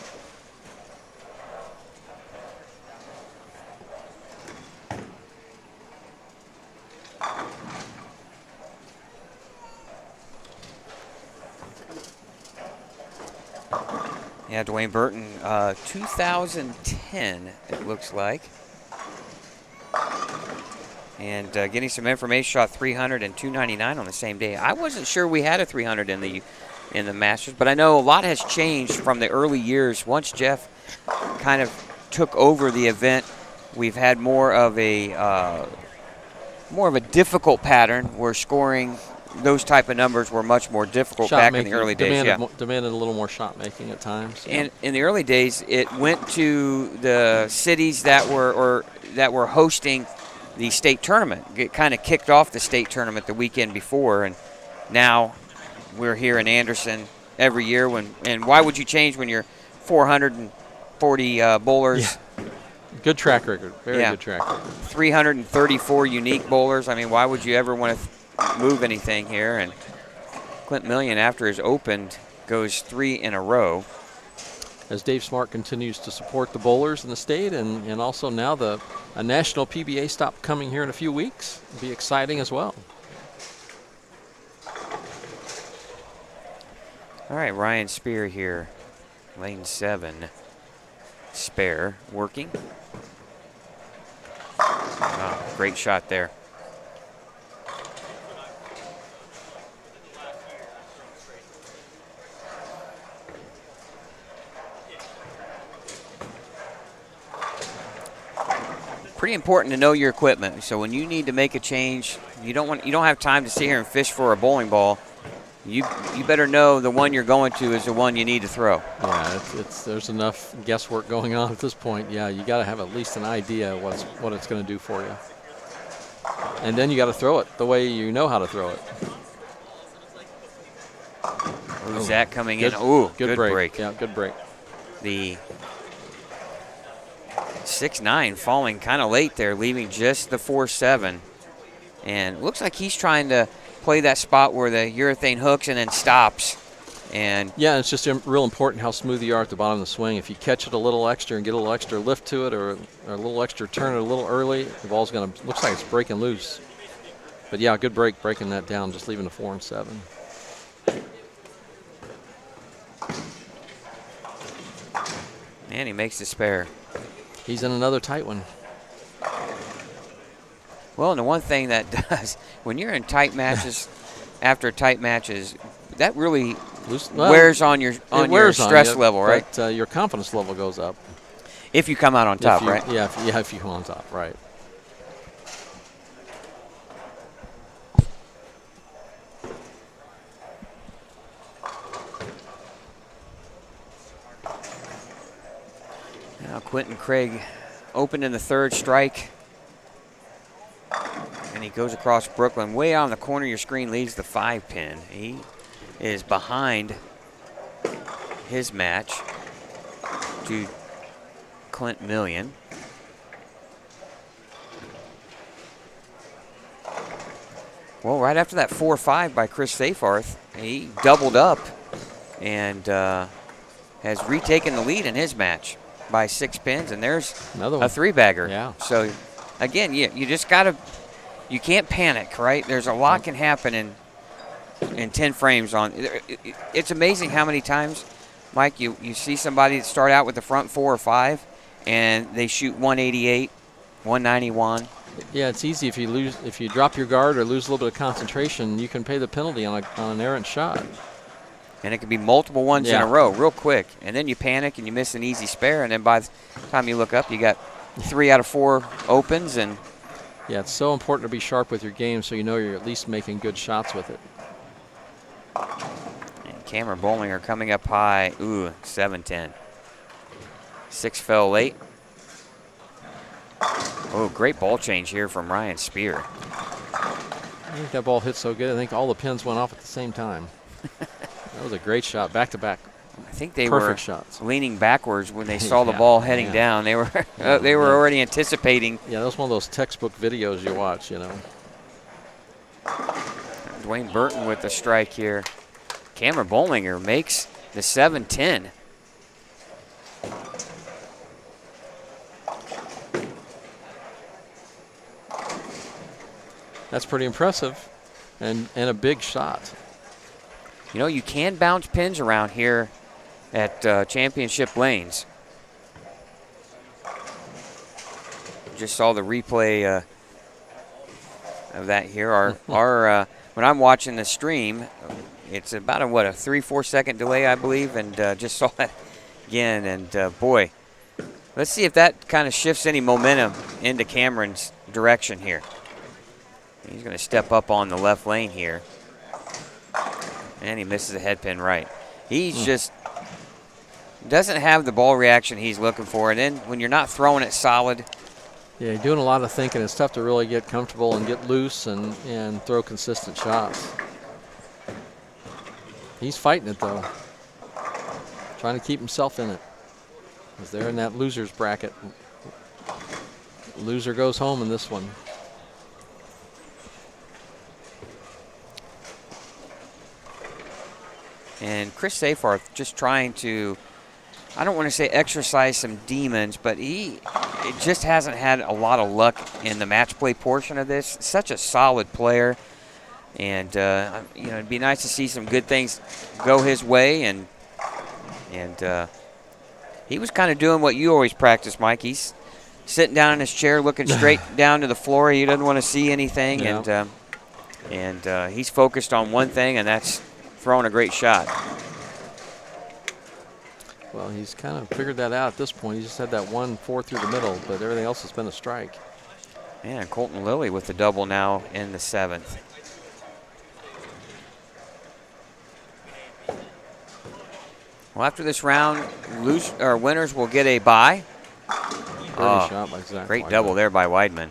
yeah, Dwayne Burton, 2010, it looks like. And getting some information, shot 300 and 299 on the same day. I wasn't sure we had a 300 in the Masters, but I know a lot has changed from the early years. Once Jeff kind of took over the event, we've had more of a difficult pattern where scoring those type of numbers were much more difficult back in the early days. Demanded a little more shot making at times. And in the early days, it went to the cities that were hosting the state tournament. It kind of kicked off the state tournament the weekend before, and now we're here in Anderson every year. And why would you change when you're 440 bowlers? Yeah. Good track record, very good track record. 334 unique bowlers. I mean, why would you ever want to move anything here? And Clint Millian, after his opened, goes 3 in a row. As Dave Smart continues to support the bowlers in the state, and also now a national PBA stop coming here in a few weeks. It'll be exciting as well. All right, Ryan Spear here, lane 7, spare, working. Wow, great shot there. Pretty important to know your equipment. So when you need to make a change, you don't have time to sit here and fish for a bowling ball. You better know the one you're going to is the one you need to throw. Yeah, there's enough guesswork going on at this point. Yeah, you got to have at least an idea what it's going to do for you, and then you got to throw it the way you know how to throw it. Who's that coming in? Ooh, good break. Yeah, good break. The 6-9 falling kind of late there, leaving just the 4-7. And looks like he's trying to play that spot where the urethane hooks and then stops. And yeah, it's just real important how smooth you are at the bottom of the swing. If you catch it a little extra and get a little extra lift to it, or a little extra turn it a little early, the ball's going to looks like it's breaking loose. But yeah, good break breaking that down, just leaving the 4 and 7. And he makes the spare. He's in another tight one. Well, and the one thing that does, when you're in tight matches, after tight matches, that really wears on your stress level, right? But your confidence level goes up. If you come out on top, right? Yeah, if you come on top, right. Now Quentin Craig opened in the 3rd strike. And he goes across Brooklyn. Way out in the corner of your screen leads the 5-pin. He is behind his match to Clint Million. Well, right after that 4-5 by Chris Seyfarth, he doubled up and has retaken the lead in his match by 6 pins, and there's another one. A 3-bagger. Yeah. So, again, you just got to, you can't panic, right? There's a lot can happen in 10 frames on. It's amazing how many times, Mike, you see somebody start out with the front 4 or 5, and they shoot 188, 191. Yeah, it's easy if you drop your guard or lose a little bit of concentration, you can pay the penalty on an errant shot. And it can be multiple ones in a row real quick. And then you panic and you miss an easy spare, and then by the time you look up, you got 3 out of 4 opens. And yeah, it's so important to be sharp with your game so you know you're at least making good shots with it. And Cameron Bollinger coming up high. Ooh, 7-10. 6 fell late. Oh, great ball change here from Ryan Spear. I think that ball hit so good, I think all the pins went off at the same time. That was a great shot, back to back. I think they Perfect were shots. Leaning backwards when they saw the ball heading down. They were already anticipating. Yeah, that was one of those textbook videos you watch, you know. Dwayne Burton with the strike here. Cameron Bollinger makes the 7-10. That's pretty impressive and a big shot. You know, you can bounce pins around here at championship lanes. Just saw the replay of that here. Our when I'm watching the stream, it's about a 3-4 second delay, I believe, and just saw that again. And boy, let's see if that kind of shifts any momentum into Cameron's direction here. He's going to step up on the left lane here. And he misses a head pin right. He's just doesn't have the ball reaction he's looking for. And then when you're not throwing it solid. Yeah, you're doing a lot of thinking. It's tough to really get comfortable and get loose and throw consistent shots. He's fighting it, though. Trying to keep himself in it. Because they're in that loser's bracket. Loser goes home in this one. And Chris Seyfarth just trying to, I don't want to say exercise some demons, but it just hasn't had a lot of luck in the match play portion of this. Such a solid player. And, you know, it'd be nice to see some good things go his way. And he was kind of doing what you always practice, Mike. He's sitting down in his chair looking straight down to the floor. He doesn't want to see anything. Yeah. And he's focused on one thing, and that's throwing a great shot. Well, he's kind of figured that out at this point. He just had that 1-4 through the middle, but everything else has been a strike. Yeah, and Colton Lilly with the double now in the 7th. Well, after this round, winners will get a bye. Shot by Zach great Weidman. double there by Weidman.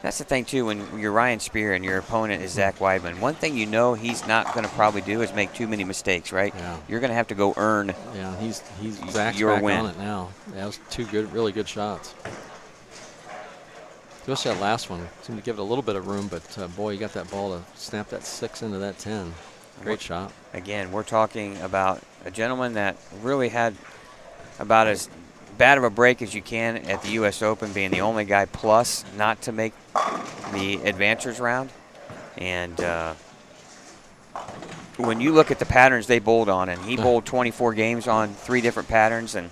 That's the thing, too, when you're Ryan Spear and your opponent is Zach Weidman. One thing you know he's not going to probably do is make too many mistakes, right? Yeah. You're going to have to go earn Zach's your back win. on it now. That was 2 really good shots. Especially that last one. Seemed to give it a little bit of room, but boy, you got that ball to snap that 6 into that 10. Great shot. Again, we're talking about a gentleman that really had about as bad of a break as you can at the U.S. Open, being the only guy plus not to make the advancers round. And when you look at the patterns they bowled on, and he bowled 24 games on 3 different patterns and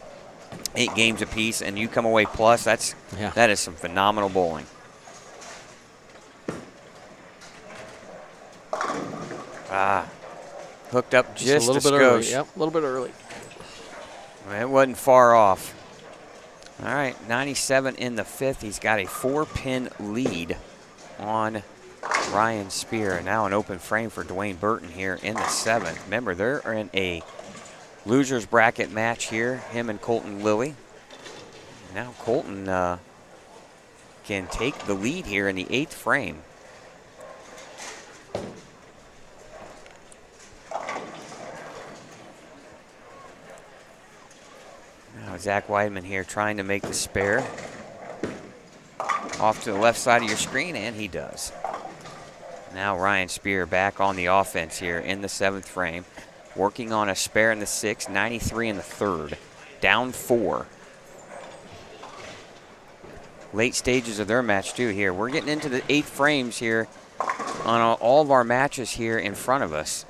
8 games apiece, and you come away plus, that is some phenomenal bowling. Hooked up just a little bit early. Yep, a little bit early. It wasn't far off. All right, 97 in the 5th. He's got a 4-pin lead on Ryan Spear. Now an open frame for Dwayne Burton here in the 7th. Remember, they're in a loser's bracket match here, him and Colton Lilly. Now Colton can take the lead here in the 8th frame. Now Zach Weidman here trying to make the spare. Off to the left side of your screen, and he does. Now Ryan Spear back on the offense here in the 7th frame. Working on a spare in the 6th, 93 in the 3rd. Down 4. Late stages of their match too here. We're getting into the 8th frames here on all of our matches here in front of us.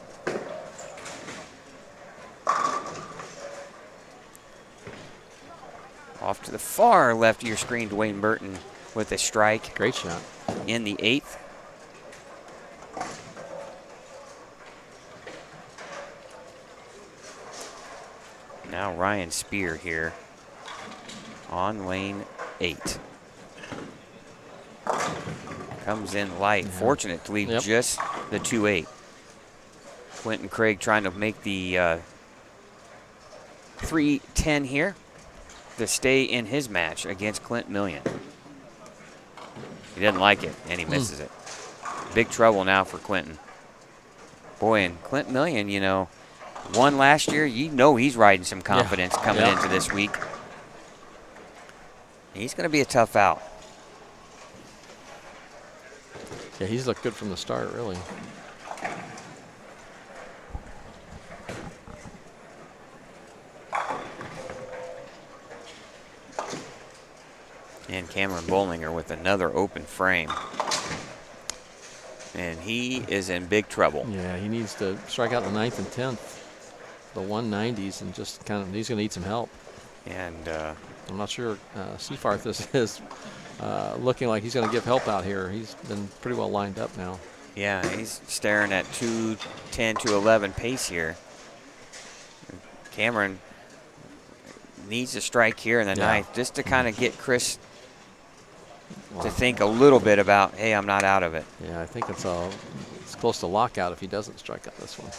Off to the far left of your screen, Dwayne Burton with a strike. Great shot. In the 8th. Now Ryan Spear here on lane 8. Comes in light. Fortunate to leave just the 2-8. Quentin Craig trying to make the 3-10 here to stay in his match against Clint Million. He doesn't like it, and he misses it. Big trouble now for Quentin. Boy, and Clint Million, you know, won last year. You know he's riding some confidence coming into this week. He's going to be a tough out. Yeah, he's looked good from the start, really. And Cameron Bollinger with another open frame. And he is in big trouble. Yeah, he needs to strike out in the 9th and 10th, the 190s, and just kind of, he's going to need some help. And I'm not sure Seafarth is looking like he's going to give help out here. He's been pretty well lined up now. yeah, he's staring at 2:10 to 11 pace here. Cameron needs a strike here in the 9th just to kind of get Chris to think a little bit about, hey, I'm not out of it. Yeah, I think it's close to lockout if he doesn't strike out this one.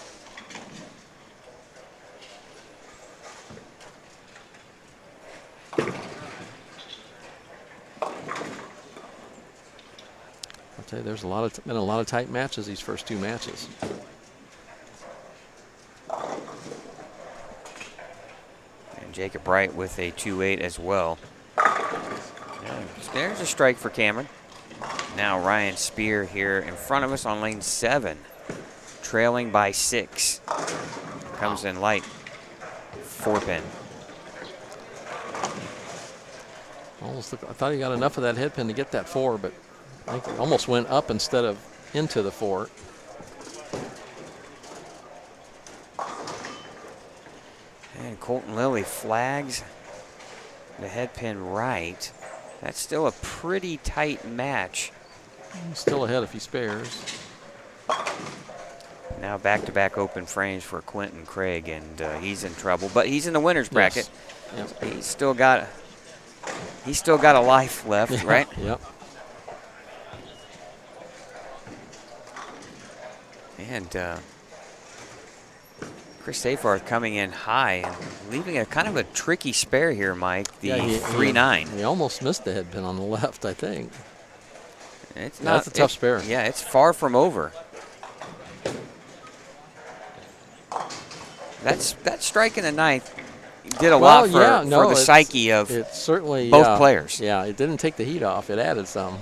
I'll tell you, there's been a lot of tight matches these first 2 matches. And Jacob Wright with a 2-8 as well. There's a strike for Cameron. Now Ryan Spear here in front of us on lane 7, trailing by 6. Comes in light, 4-pin. I thought he got enough of that head pin to get that 4, but I think it almost went up instead of into the 4. And Colton Lilly flags the head pin right. That's still a pretty tight match. He's still ahead if he spares. Now back-to-back open frames for Quentin Craig, and he's in trouble. But he's in the winner's bracket. Yep. He's still got a life left, right? Yep. And Chris Seafarth coming in high and leaving a kind of a tricky spare here, Mike. The 3-9. He almost missed the head pin on the left, I think. It's That's a tough spare. Yeah, it's far from over. That strike in the 9th did a lot for the psyche of certainly, both players. Yeah, it didn't take the heat off. It added some.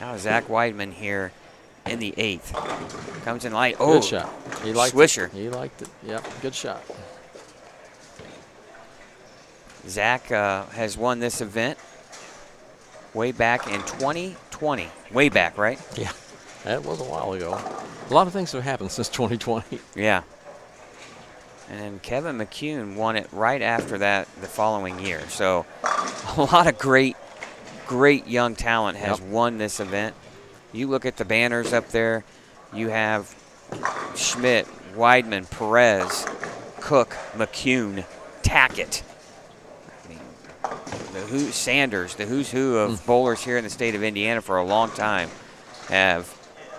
Now Zach Weidman here in the 8th. Comes in light. Oh, Good shot. He liked swisher. it. He liked it. Yep, good shot. Zach has won this event way back in 2020. Way back, right? Yeah, that was a while ago. A lot of things have happened since 2020. Yeah. And then Kevin McCune won it right after that the following year. So a lot of great young talent has won this event. You look at the banners up there, you have Schmidt, Weidman, Perez, Cook, McCune, Tackett. I mean, Sanders, the who's who of bowlers here in the state of Indiana for a long time have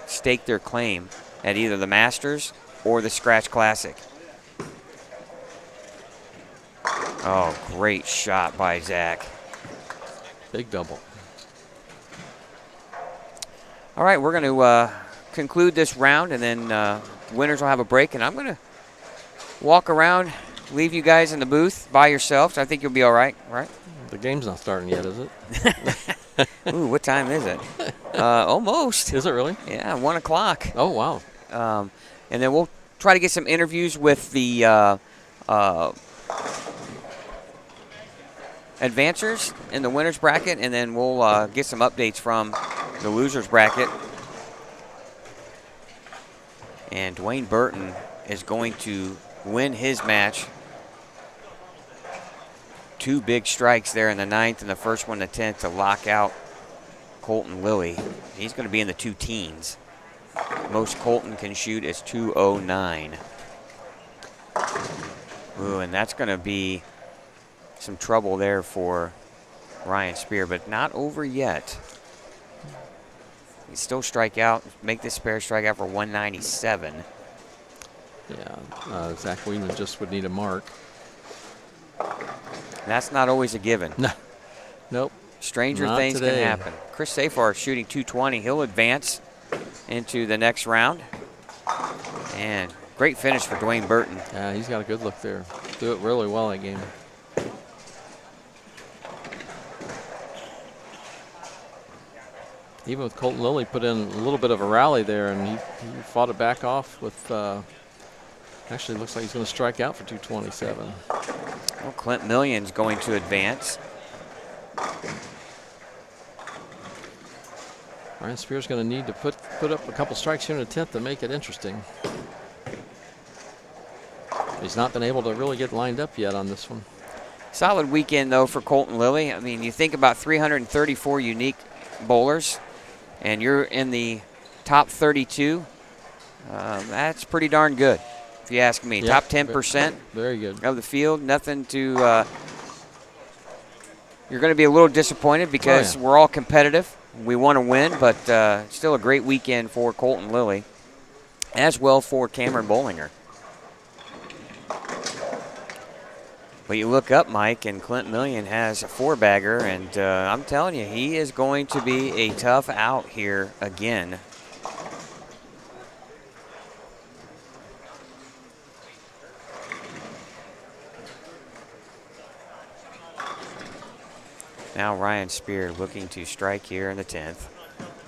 staked their claim at either the Masters or the Scratch Classic. Oh, great shot by Zach. Big double. All right, we're going to conclude this round, and then winners will have a break. And I'm going to walk around, leave you guys in the booth by yourselves. I think you'll be all right, right? The game's not starting yet, is it? Ooh, what time is it? Almost. Is it really? Yeah, 1 o'clock. Oh, wow. And then we'll try to get some interviews with the advancers in the winners bracket, and then we'll get some updates from the losers bracket. And Dwayne Burton is going to win his match. 2 big strikes there in the 9th and the first one, the 10th, to lock out Colton Lilly. He's going to be in the 2 teens. Most Colton can shoot is 209. Ooh, and that's going to be some trouble there for Ryan Spear, but not over yet. He still strike out, make this pair strike out for 197. Yeah, Zach Weidman just would need a mark. That's not always a given. No. Nope. Stranger Not things today. can happen. Chris Safar shooting 220. He'll advance into the next round. And great finish for Dwayne Burton. Yeah, he's got a good look there. Do it really well that game. Even with Colton Lilly put in a little bit of a rally there, and he fought it back off with, actually looks like he's going to strike out for 227. Well, Clint Million's going to advance. Ryan Spear's going to need to put up a couple strikes here in the 10th to make it interesting. He's not been able to really get lined up yet on this one. Solid weekend, though, for Colton Lilly. I mean, you think about 334 unique bowlers, and you're in the top 32. That's pretty darn good, if you ask me. Yep. Top 10% Very good. of the field. Nothing to you're going to be a little disappointed because we're all competitive. We want to win, but still a great weekend for Colton Lilly, as well for Cameron Bollinger. But you look up, Mike, and Clint Million has a 4-bagger, and I'm telling you, he is going to be a tough out here again. Now Ryan Spear looking to strike here in the 10th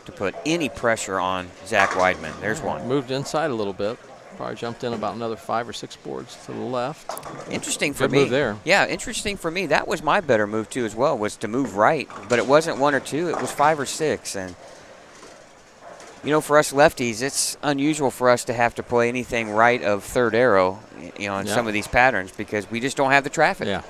to put any pressure on Zach Weidman. There's one. Moved inside a little bit. Probably jumped in about another 5 or 6 boards to the left. Interesting for Good me. move there. Yeah, interesting for me. That was my better move too as well, was to move right. But it wasn't 1 or 2, it was 5 or 6. And you know, for us lefties, it's unusual for us to have to play anything right of third arrow, you know, in some of these patterns because we just don't have the traffic. Yeah.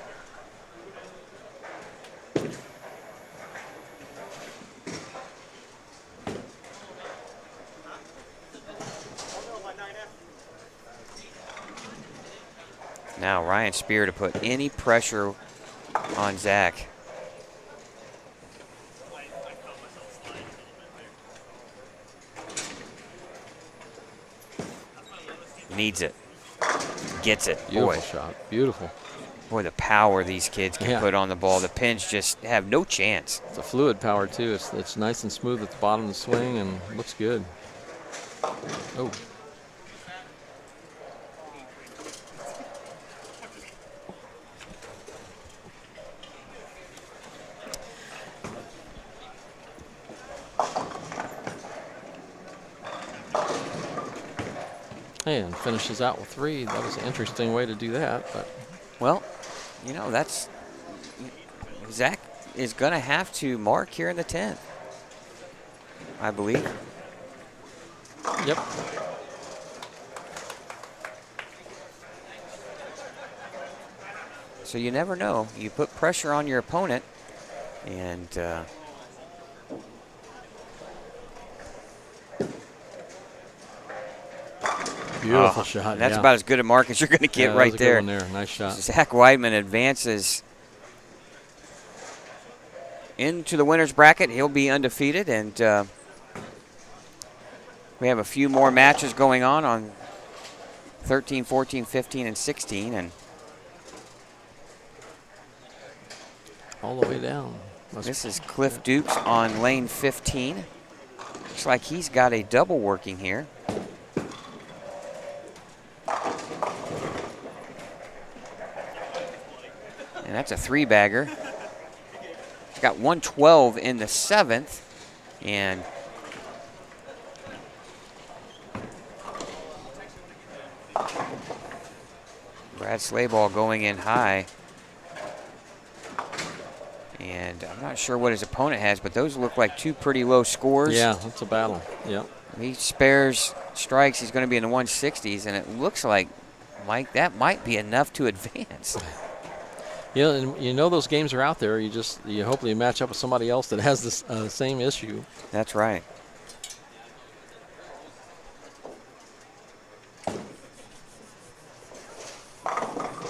Now Ryan Spear to put any pressure on Zach. Needs it. Gets it. Beautiful Boy. shot. Beautiful. Boy, the power these kids can put on the ball. The pins just have no chance. It's a fluid power, too. It's nice and smooth at the bottom of the swing and looks good. Oh. And finishes out with 3. That was an interesting way to do that, but Well, you know, that's Zach is going to have to mark here in the 10th, I believe. yep. So you never know. You put pressure on your opponent, and Beautiful shot. That's yeah. about as good a mark as you're going to Yeah, get that right was a good there. one there. Nice shot. Zach Weidman advances into the winner's bracket. He'll be undefeated, and we have a few more matches going on 13, 14, 15, and 16. And All the way down. this is Cliff Dukes on lane 15. Looks like he's got a double working here. And that's a 3-bagger. He's got 112 in the 7th. And Brad Slayball going in high. And I'm not sure what his opponent has, but those look like 2 pretty low scores. Yeah, that's a battle. Yep. He spares strikes. He's going to be in the 160s, and it looks like, Mike, that might be enough to advance. Yeah, and you know those games are out there. You hopefully match up with somebody else that has this same issue. That's right.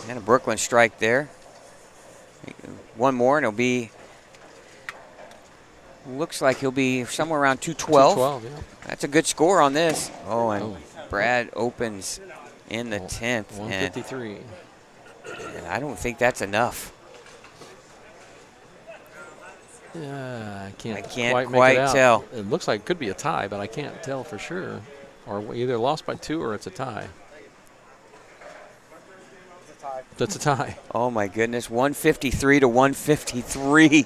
And a Brooklyn strike there. One more, and it'll be, looks like he'll be somewhere around 212. 212, yeah. That's a good score on this. Oh, and Brad opens in the 10th. 153. And I don't think that's enough. Yeah, I can't quite make it out. tell. It looks like it could be a tie, but I can't tell for sure. Or we either lost by 2 or it's a tie. That's a tie. Oh my goodness, 153 to 153.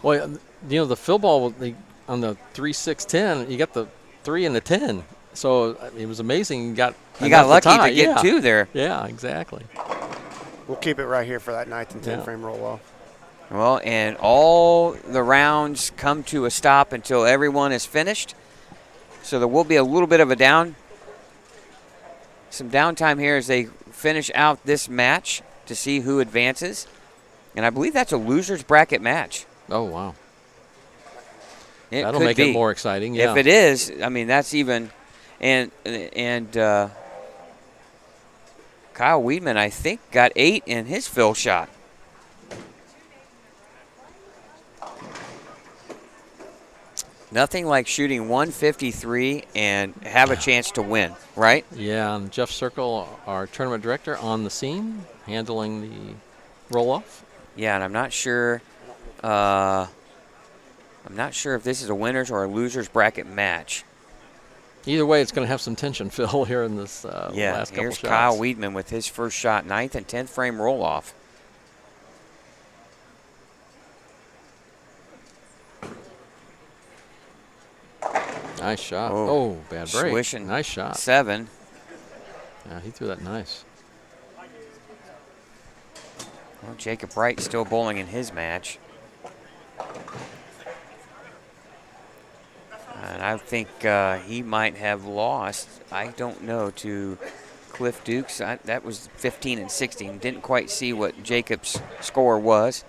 Well, you know, the fill ball on the 3, 6, 10, you got the 3 and the 10. So it was amazing. You got lucky tie. to get 2 there. Yeah, exactly. We'll keep it right here for that 9th and 10th frame roll off. Well, and all the rounds come to a stop until everyone is finished. So there will be a little bit of some downtime here as they finish out this match to see who advances. And I believe that's a loser's bracket match. Oh, wow. That'll make it more exciting, yeah. If it is, I mean, that's even, and Kyle Weidman, I think, got 8 in his fill shot. Nothing like shooting 153 and have a chance to win, right? Yeah, and Jeff Circle, our tournament director, on the scene, handling the roll-off. Yeah, and I'm not sure if this is a winners or a losers bracket match. Either way, it's going to have some tension, Phil, here in this last couple here's shots. Kyle Weidman with his first shot, 9th and 10th frame roll-off. Nice shot. Oh, bad break. Swishing nice shot. 7. Yeah, he threw that nice. Well, Jacob Wright still bowling in his match. And I think he might have lost, I don't know, to Cliff Dukes. That was 15 and 16. Didn't quite see what Jacob's score was.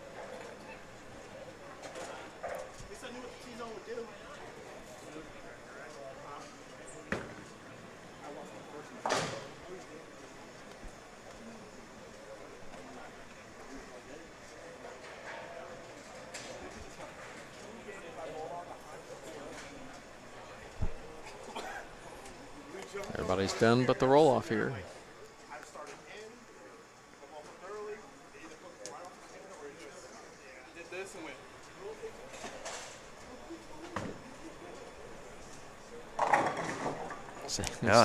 Everybody's done but the roll-off here.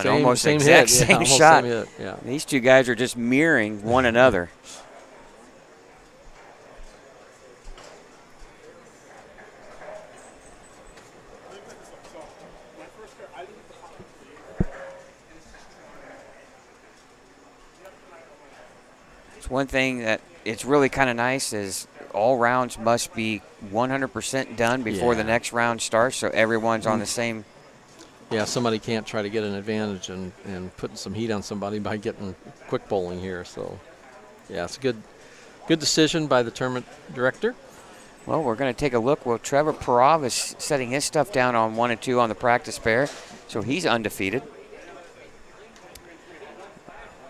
Almost same exact hit. same almost shot. Same hit. Yeah. These two guys are just mirroring one another. It's one thing that it's really kind of nice is all rounds must be 100% done before the Yeah. next round starts, so everyone's on the same. Yeah, somebody can't try to get an advantage and put some heat on somebody by getting quick bowling here. So, yeah, it's a good decision by the tournament director. Well, we're going to take a look. Well, Trevor Parov is setting his stuff down on 1 and 2 on the practice pair, so he's undefeated.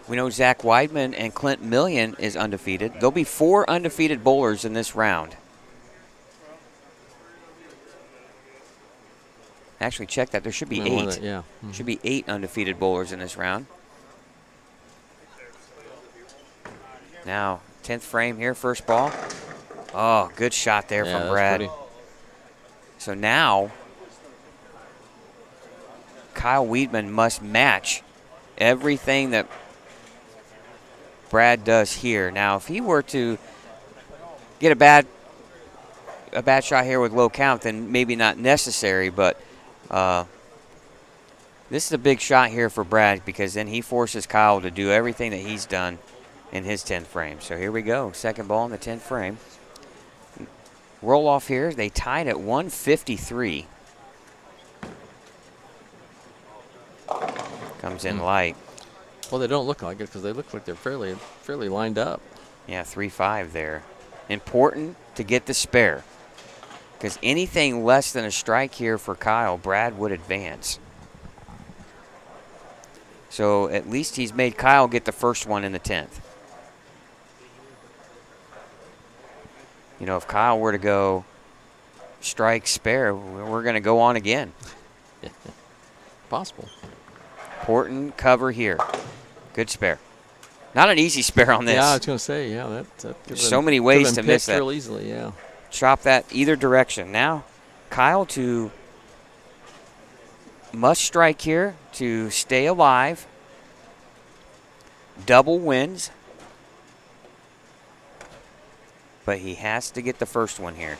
We know Zach Weidman and Clint Million is undefeated. There'll be 4 undefeated bowlers in this round. Actually, check that. There should be 8. Yeah. Should be 8 undefeated bowlers in this round. Now, 10th frame here, first ball. Oh, good shot there Yeah, from that's Brad. pretty. So now, Kyle Weidman must match everything that Brad does here. Now, if he were to get a bad shot here with low count, then maybe not necessary, but this is a big shot here for Brad because then he forces Kyle to do everything that he's done in his 10th frame. So here we go, second ball in the 10th frame. Roll off here, they tied at 153. Comes in light. Well, they don't look like it because they look like they're fairly lined up. Yeah, 3-5 there. Important to get the spare because anything less than a strike here for Kyle, Brad would advance. So at least he's made Kyle get the first one in the 10th. You know, if Kyle were to go strike spare, we're going to go on again. Possible. Important cover here. Good spare. Not an easy spare on this. Yeah, I was going to say, yeah, that could There's so many ways to miss that. real easily, yeah. Chop that either direction. Now, Kyle must strike here to stay alive. Double wins. But he has to get the first one here.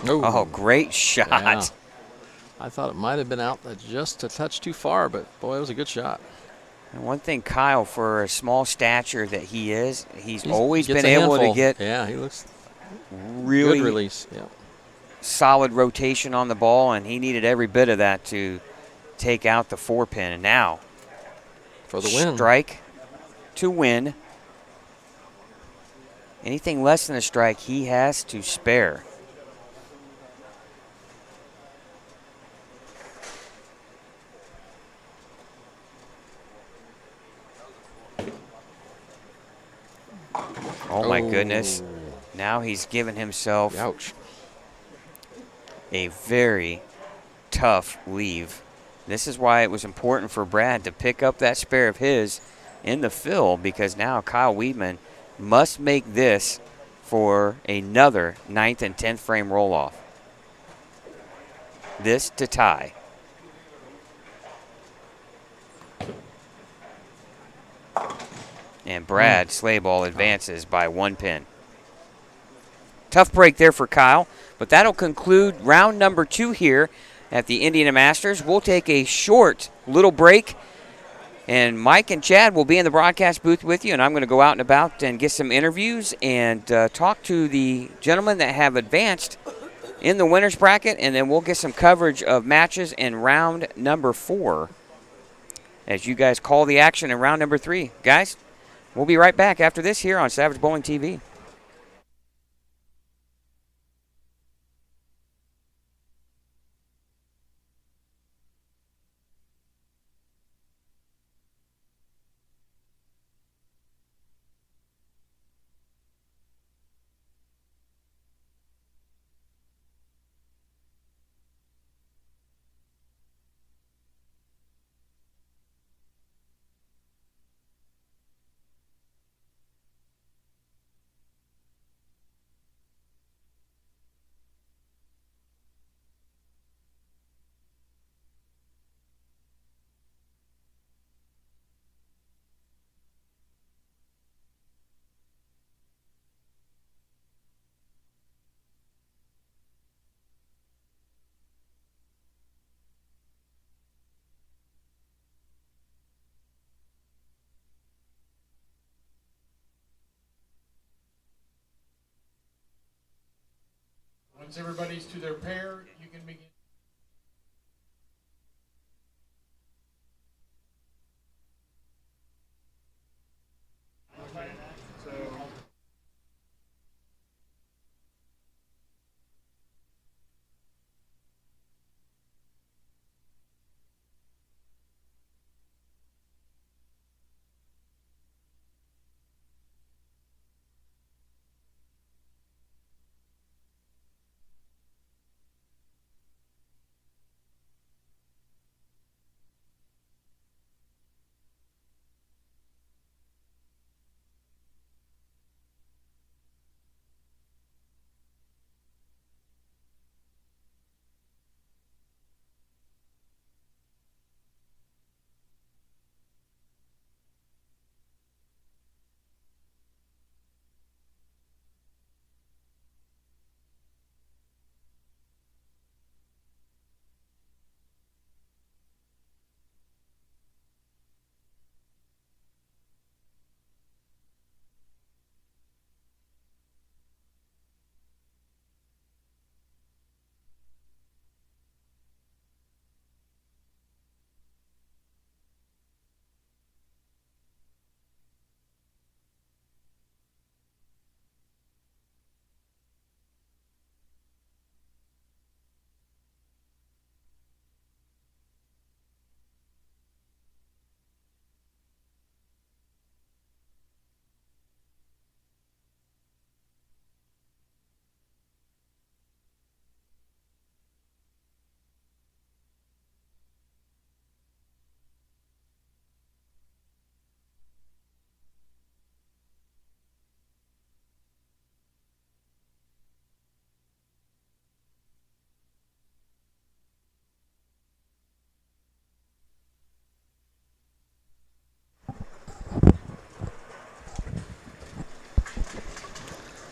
Oh, great shot. Yeah. I thought it might have been out just a touch too far, but boy, it was a good shot. And one thing, Kyle, for a small stature that he is, he's always gets been a able to handful. get Yeah, he looks really good release. Yeah. solid rotation on the ball, and he needed every bit of that to take out the 4-pin. And now, For the win. strike to win. Anything less than a strike, he has to spare. Oh my goodness. Now he's given himself Ouch. a very tough leave. This is why it was important for Brad to pick up that spare of his in the fill, because now Kyle Weidman must make this for another 9th and 10th frame roll-off. This to tie. And Brad Slayball advances by 1 pin. Tough break there for Kyle, but that'll conclude round number 2 here at the Indiana Masters. We'll take a short little break, and Mike and Chad will be in the broadcast booth with you, and I'm going to go out and about and get some interviews and talk to the gentlemen that have advanced in the winner's bracket, and then we'll get some coverage of matches in round number 4 as you guys call the action in round number 3. Guys, we'll be right back after this here on Savage Bowling TV. Once everybody's to their pair, you can begin.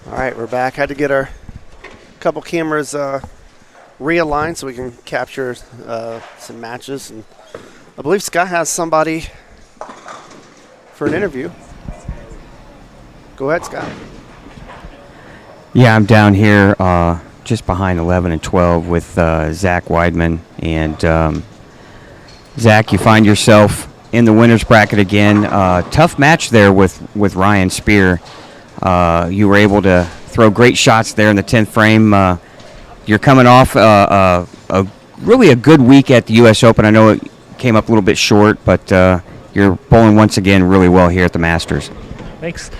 All right, we're back. Had to get our couple cameras realigned so we can capture some matches. And I believe Scott has somebody for an interview. Go ahead, Scott. Yeah, I'm down here just behind 11 and 12 with Zach Weidman. And Zach, you find yourself in the winner's bracket again. Tough match there with Ryan Spear. You were able to throw great shots there in the 10th frame. You're coming off really a good week at the U.S. Open. I know it came up a little bit short, but you're bowling once again really well here at the Masters. Thanks.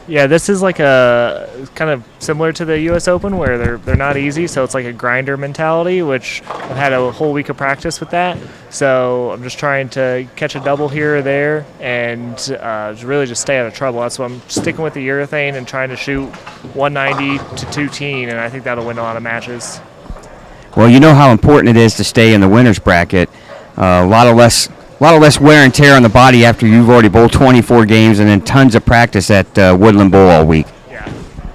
Yeah, this is like a kind of similar to the U.S. Open where they're not easy, so it's like a grinder mentality, which I've had a whole week of practice with that. So I'm just trying to catch a double here or there and really just stay out of trouble. That's why I'm sticking with the urethane and trying to shoot 190 to 210, and I think that'll win a lot of matches. Well, you know how important it is to stay in the winner's bracket. A lot of less wear and tear on the body after you've already bowled 24 games and then tons of practice at Woodland Bowl all week.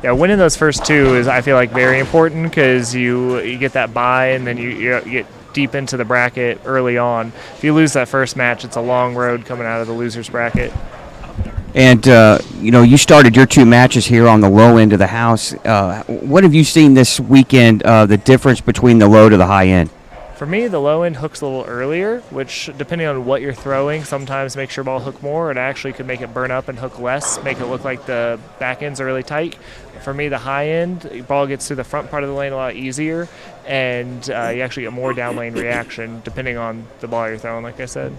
Yeah, winning those first two is, I feel like, very important because you get that bye and then you get deep into the bracket early on. If you lose that first match, it's a long road coming out of the loser's bracket. And, you started your two matches here on the low end of the house. What have you seen this weekend, the difference between the low to the high end? For me, the low end hooks a little earlier, which, depending on what you're throwing, sometimes makes your ball hook more. It actually could make it burn up and hook less, make it look like the back ends are really tight. For me, the high end, the ball gets through the front part of the lane a lot easier, and you actually get more down lane reaction, depending on the ball you're throwing, like I said.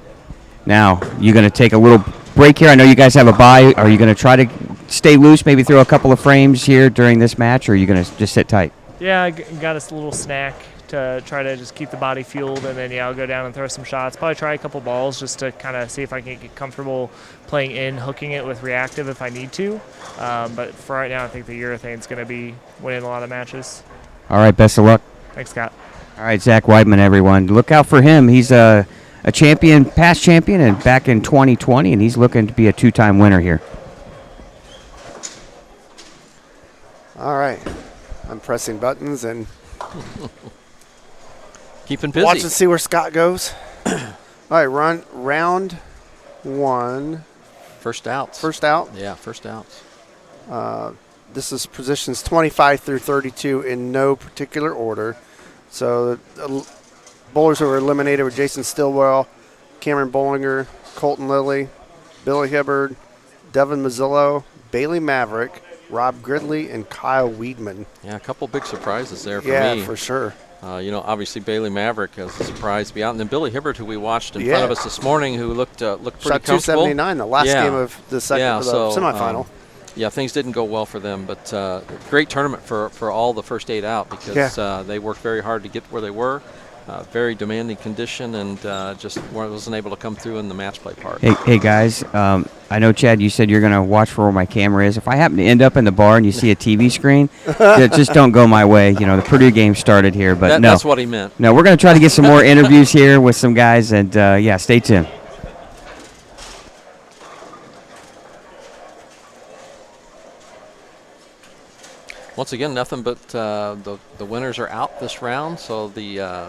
Now, you're going to take a little break here. I know you guys have a bye. Are you going to try to stay loose, maybe throw a couple of frames here during this match, or are you going to just sit tight? Yeah, I got us a little snack to try to just keep the body fueled, and then I'll go down and throw some shots. Probably try a couple balls just to kind of see if I can get comfortable playing in, hooking it with reactive if I need to. But for right now, I think the urethane's going to be winning a lot of matches. All right, best of luck. Thanks, Scott. All right, Zach Weidman, everyone. Look out for him. He's a champion, past champion, and back in 2020, and he's looking to be a two-time winner here. All right. I'm pressing buttons and Keeping busy. watch and see where Scott goes. All right, round one. First outs. First out. Yeah, first outs. this is positions 25 through 32 in no particular order. So the bowlers who were eliminated were Jason Stillwell, Cameron Bollinger, Colton Lilly, Billy Hibbard, Devin Mazzillo, Bailey Maverick, Rob Gridley, and Kyle Weedman. Yeah, a couple big surprises there for Yeah, me. for sure. Obviously Bailey Maverick is a surprise to be out, and then Billy Hibbert, who we watched in front of us this morning, who looked pretty Shot comfortable. 279, the last game of the second semifinal. Yeah, things didn't go well for them, but great tournament for all the first 8 out because they worked very hard to get where they were. Very demanding condition, and just wasn't able to come through in the match play part. Hey guys, I know, Chad, you said you're going to watch for where my camera is. If I happen to end up in the bar and you see a TV screen, just don't go my way. The Purdue game started here, but no. That's what he meant. No, we're going to try to get some more interviews here with some guys, and stay tuned. Once again, nothing but the winners are out this round, so the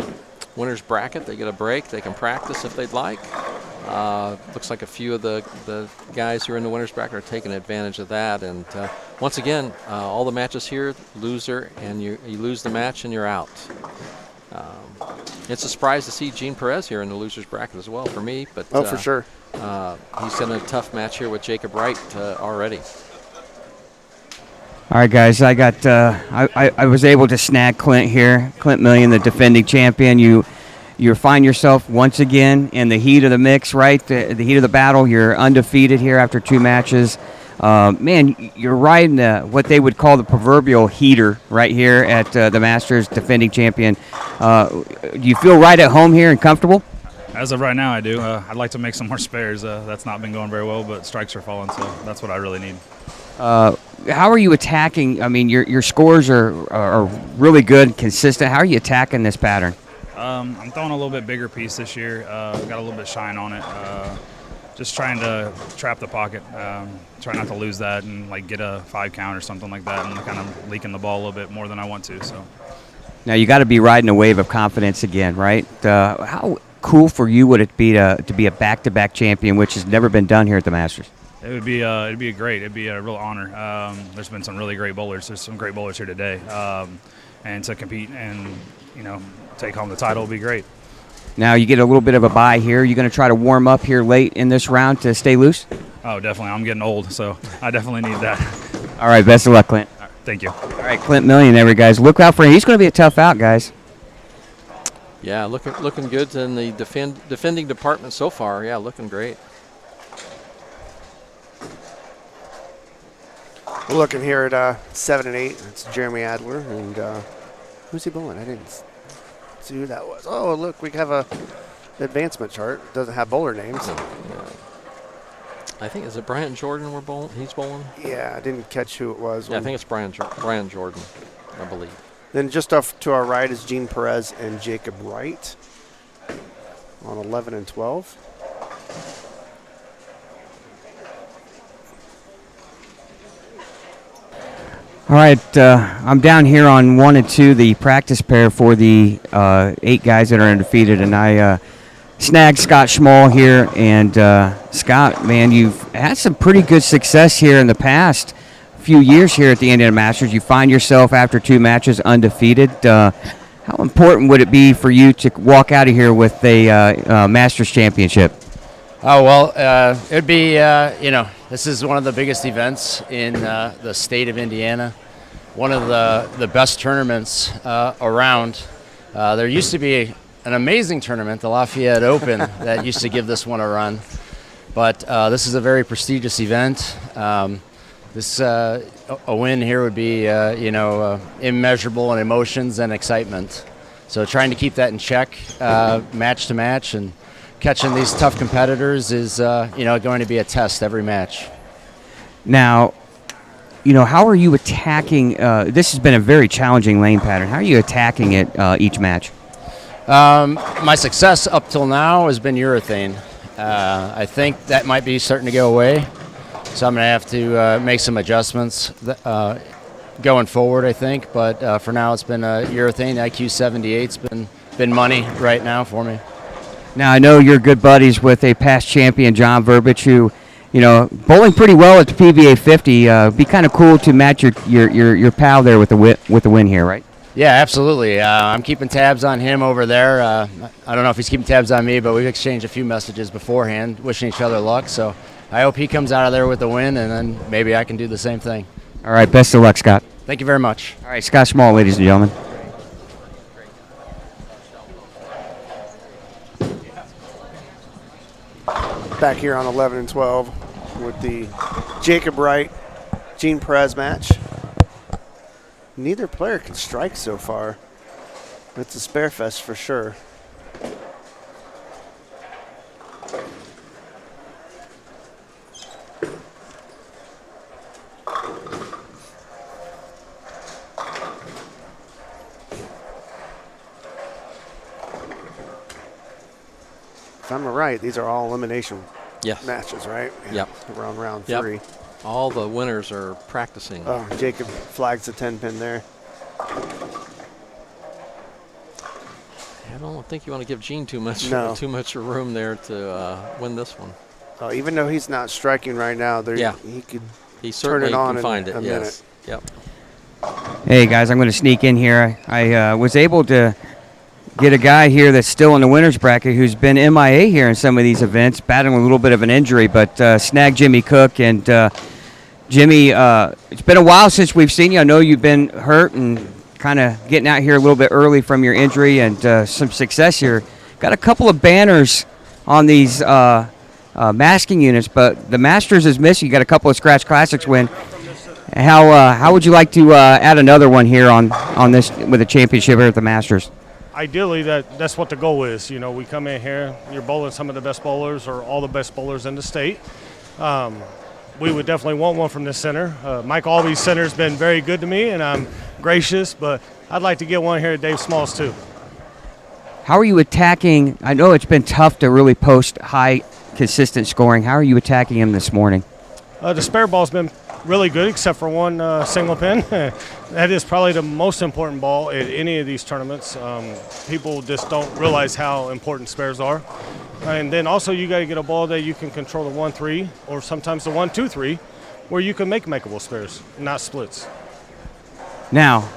winners bracket, they get a break. They can practice if they'd like. Looks like a few of the guys who are in the winners bracket are taking advantage of that. And once again, all the matches here, loser, and you lose the match and you're out. It's a surprise to see Gene Perez here in the losers bracket as well for me. But for sure. He's in a tough match here with Jacob Wright already. All right, guys, I got I was able to snag Clint here. Clint Million, the defending champion. You find yourself once again in the heat of the mix, right? The heat of the battle. You're undefeated here after 2 matches. Man, you're riding what they would call the proverbial heater right here at the Masters, defending champion. Do you feel right at home here and comfortable? As of right now, I do. I'd like to make some more spares. That's not been going very well, but strikes are falling, so that's what I really need. How are you attacking? I mean, your scores are really good, consistent. How are you attacking this pattern? I'm throwing a little bit bigger piece this year. Got a little bit shine on it. Just trying to trap the pocket. Try not to lose that and get a 5 count or something like that, and kind of leaking the ball a little bit more than I want to. So now you got to be riding a wave of confidence again, right? How cool for you would it be to be a back-to-back champion, which has never been done here at the Masters? It'd be great. It'd be a real honor. There's been some really great bowlers. There's some great bowlers here today, and to compete and take home the title would be great. Now you get a little bit of a bye here. You're going to try to warm up here late in this round to stay loose? Oh, definitely. I'm getting old, so I definitely need that. All right, best of luck, Clint. All right, thank you. All right, Clint Million, there, guys. Look out for him. He's going to be a tough out, guys. Yeah, looking good in the defending department so far. Yeah, looking great. We're looking here at 7 and 8. It's Jeremy Adler, and who's he bowling? I didn't see who that was. Oh, look, we have a advancement chart. Doesn't have bowler names. I think, is it Bryant Jordan we're bowling? He's bowling? Yeah, I didn't catch who it was. Yeah, I think it's Brian Jordan, I believe. Then just off to our right is Gene Perez and Jacob Wright on 11 and 12. All right, I'm down here on 1 and 2, the practice pair for the 8 guys that are undefeated, and I snagged Scott Schmall here. And Scott, man, you've had some pretty good success here in the past few years here at the Indiana Masters. You find yourself after 2 matches undefeated. How important would it be for you to walk out of here with a Masters championship? Oh, well, it'd be, this is one of the biggest events in the state of Indiana, one of the best tournaments around. There used to be an amazing tournament, the Lafayette Open, that used to give this one a run. But this is a very prestigious event. A win here would be, immeasurable in emotions and excitement. So trying to keep that in check match to match and catching these tough competitors is, going to be a test every match. Now, how are you attacking? This has been a very challenging lane pattern. How are you attacking it each match? My success up till now has been urethane. I think that might be starting to go away, so I'm going to have to make some adjustments going forward, I think. But for now, it's been urethane. IQ 78's been money right now for me. Now, I know you're good buddies with a past champion, John Verbic, who bowling pretty well at the PBA 50. Be kind of cool to match your pal there with the win here, right? Yeah, absolutely. I'm keeping tabs on him over there. I don't know if he's keeping tabs on me, but we've exchanged a few messages beforehand, wishing each other luck. So I hope he comes out of there with the win, and then maybe I can do the same thing. All right, best of luck, Scott. Thank you very much. All right, Scott Small, ladies and gentlemen. Back here on 11 and 12 with the Jacob Wright, Gene Perez match. Neither player can strike so far. It's a spare fest for sure. If I'm right, these are all elimination matches, right? Yep. We're on round Yep. 3. All the winners are practicing. Oh, Jacob flags the 10-pin there. I don't think you want to give Gene too much room there to win this one. Even though he's not striking right now, he could He turn certainly it on can find in it. a Yes. minute. Yep. Hey, guys, I'm going to sneak in here. I was able to get a guy here that's still in the winner's bracket who's been MIA here in some of these events, battling a little bit of an injury, but snagged Jimmy Cook. And Jimmy, it's been a while since we've seen you. I know you've been hurt and kind of getting out here a little bit early from your injury and some success here. Got a couple of banners on these masking units, but the Masters is missing. You got a couple of Scratch Classics win. How would you like to add another one here on this with a championship here at the Masters? Ideally, that's what the goal is. We come in here, you're bowling some of the best bowlers or all the best bowlers in the state. We would definitely want one from this center. Mike Alby's center's been very good to me, and I'm gracious, but I'd like to get one here at Dave Smalls too. How are you attacking? I know it's been tough to really post high, consistent scoring. How are you attacking him this morning? The spare ball's been really good, except for one single pin. That is probably the most important ball at any of these tournaments. People just don't realize how important spares are. And then also you got to get a ball that you can control the 1-3 or sometimes the 1-2-3, where you can make makeable spares, not splits. Now,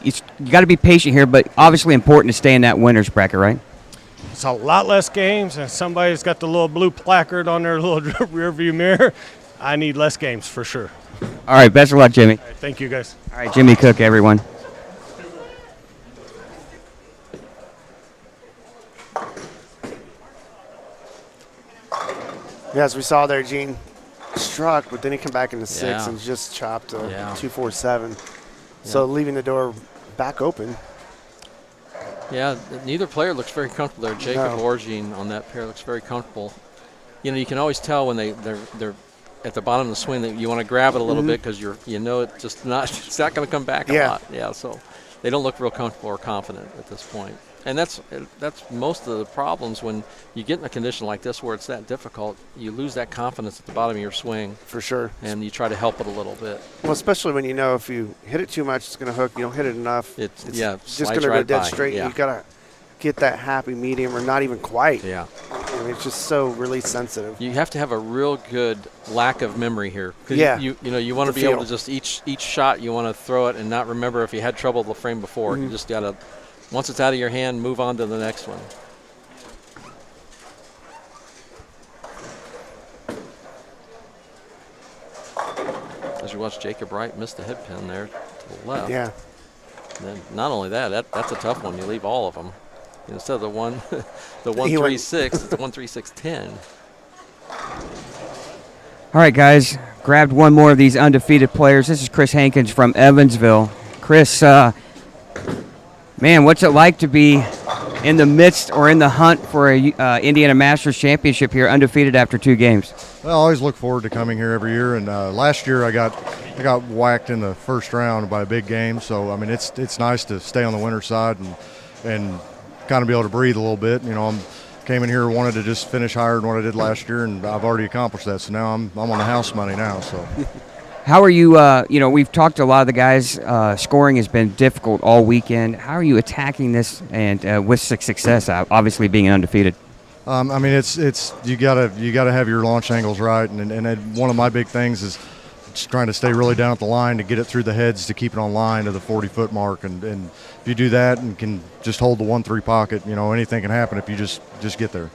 you got to be patient here, but obviously important to stay in that winner's bracket, right? It's a lot less games, and somebody's got the little blue placard on their little rear view mirror. I need less games for sure. All right, best of luck, Jimmy. All right, thank you, guys. All right, Jimmy Cook, everyone. Yeah, as we saw there, Gene struck, but then he come back into 6 Yeah. and just chopped a Yeah. 2-4-7. So leaving the door back open. Yeah, neither player looks very comfortable there. Jacob No. or Gene on that pair looks very comfortable. You can always tell when they're at the bottom of the swing that you want to grab it a little bit because it's not going to come back a lot. Yeah, so they don't look real comfortable or confident at this point. And that's most of the problems when you get in a condition like this where it's that difficult. You lose that confidence at the bottom of your swing. For sure. And you try to help it a little bit. Well, especially when you know if you hit it too much, it's going to hook. You don't hit it enough. It's just slides going to go right dead by. straight. Yeah. You got to get that happy medium or not even quite. Yeah. I mean, it's just so release sensitive. You have to have a real good lack of memory here. 'Cause Yeah. You want to be able to just each shot you want to throw it and not remember if you had trouble the frame before. You just got to, once it's out of your hand, move on to the next one. As you watch Jacob Wright miss the head pin there to the left. Yeah. And then not only that's a tough one. You leave all of them. Instead of the 1-3-6, it's the 1-3-6-10. All right, guys, grabbed one more of these undefeated players. This is Chris Hankins from Evansville. Chris, man, what's it like to be in the midst or in the hunt for a Indiana Masters Championship here, undefeated after 2 games? Well, I always look forward to coming here every year, and last year I got whacked in the first round by a big game. So I mean, it's nice to stay on the winner's side and kind of be able to breathe a little bit. I came in here, wanted to just finish higher than what I did last year, and I've already accomplished that. So now I'm on the house money now. So. How are you, we've talked to a lot of the guys, scoring has been difficult all weekend. How are you attacking this and with success, obviously being undefeated? I mean, it's you gotta have your launch angles right, and one of my big things is just trying to stay really down at the line to get it through the heads to keep it on line to the 40-foot mark, and if you do that and can just hold the 1-3 pocket, anything can happen if you just get there.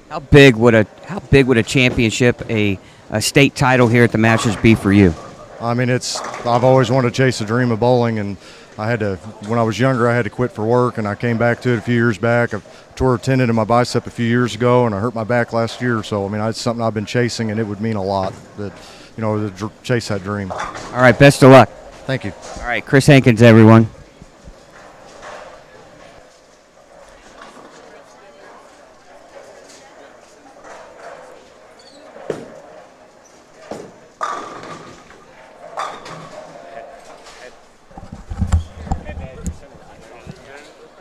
How big would a championship, a state title here at the Masters be for you? I mean, I've always wanted to chase the dream of bowling, and when I was younger, I had to quit for work, and I came back to it a few years back. I tore a tendon in my bicep a few years ago, and I hurt my back last year. So, I mean, it's something I've been chasing, and it would mean a lot to chase that dream. All right, best of luck. Thank you. All right, Chris Hankins, everyone.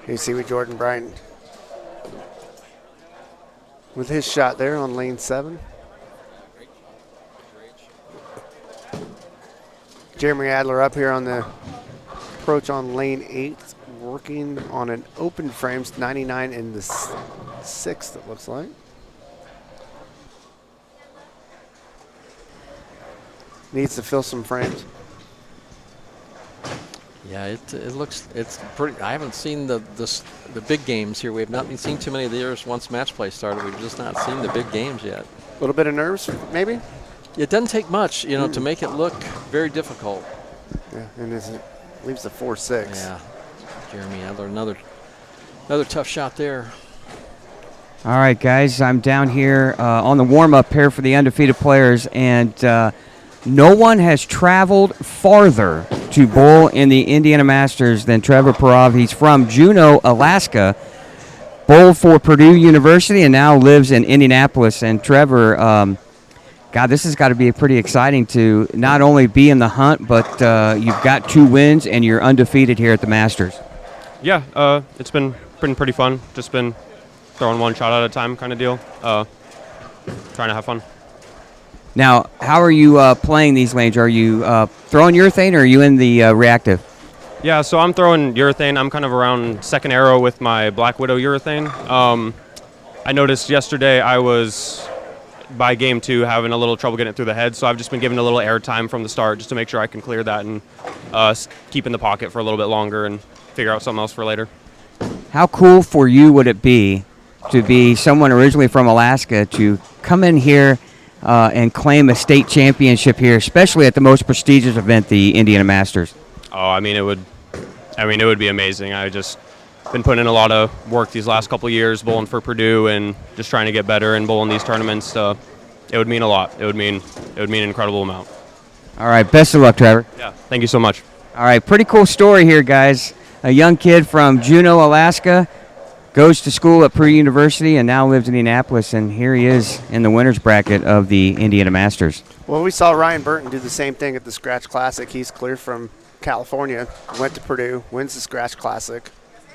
Here you see with Jordan Bryant with his shot there on lane 7. Jeremy Adler up here on the approach on lane 8, working on an open frames 99 in the 6th, it looks like. Needs to fill some frames. Yeah, it's pretty. I haven't seen the big games here. We have not been seeing too many of theirs once match play started. We've just not seen the big games yet. A little bit of nerves, maybe. It doesn't take much, to make it look very difficult. Yeah, and it leaves the 4-6. Yeah, Jeremy Adler, another tough shot there. All right, guys, I'm down here on the warm-up here for the undefeated players, and no one has traveled farther to bowl in the Indiana Masters than Trevor Parov. He's from Juneau, Alaska, bowled for Purdue University, and now lives in Indianapolis. And Trevor, God, this has got to be pretty exciting to not only be in the hunt, but you've got 2 wins and you're undefeated here at the Masters. Yeah, it's been pretty fun. Just been throwing one shot at a time kind of deal. Trying to have fun. Now, how are you playing these lanes? Are you throwing urethane, or are you in the reactive? Yeah, so I'm throwing urethane. I'm kind of around second arrow with my Black Widow urethane. I noticed yesterday I was, by game 2, having a little trouble getting it through the head, so I've just been giving a little air time from the start just to make sure I can clear that and keep in the pocket for a little bit longer and figure out something else for later. How cool for you would it be to be someone originally from Alaska to come in here and claim a state championship here, especially at the most prestigious event, the Indiana Masters? Oh, I mean, it would be amazing. I just been putting in a lot of work these last couple of years, bowling for Purdue and just trying to get better and bowling these tournaments. It would mean a lot. It would mean an incredible amount. All right, best of luck, Trevor. Yeah, thank you so much. All right, pretty cool story here, guys. A young kid from Juneau, Alaska, goes to school at Purdue University and now lives in Indianapolis, and here he is in the winner's bracket of the Indiana Masters. Well, we saw Ryan Burton do the same thing at the Scratch Classic. He's clear from California, went to Purdue, wins the Scratch Classic,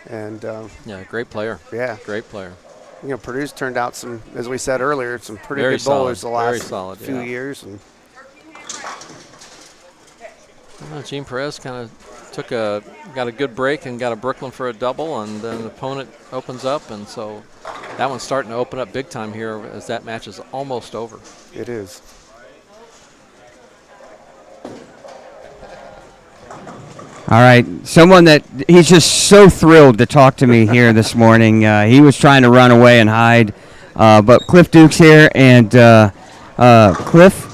and yeah, great player. Yeah, great player. Purdue's turned out some, as we said earlier, some pretty very good bowlers solid, the last few years. And Gene Perez kind of got a good break and got a Brooklyn for a double, and then the opponent opens up, and so that one's starting to open up big time here as that match is almost over. It is. All right, someone that he's just so thrilled to talk to me here this morning. He was trying to run away and hide, but Cliff Duke's here, and Cliff,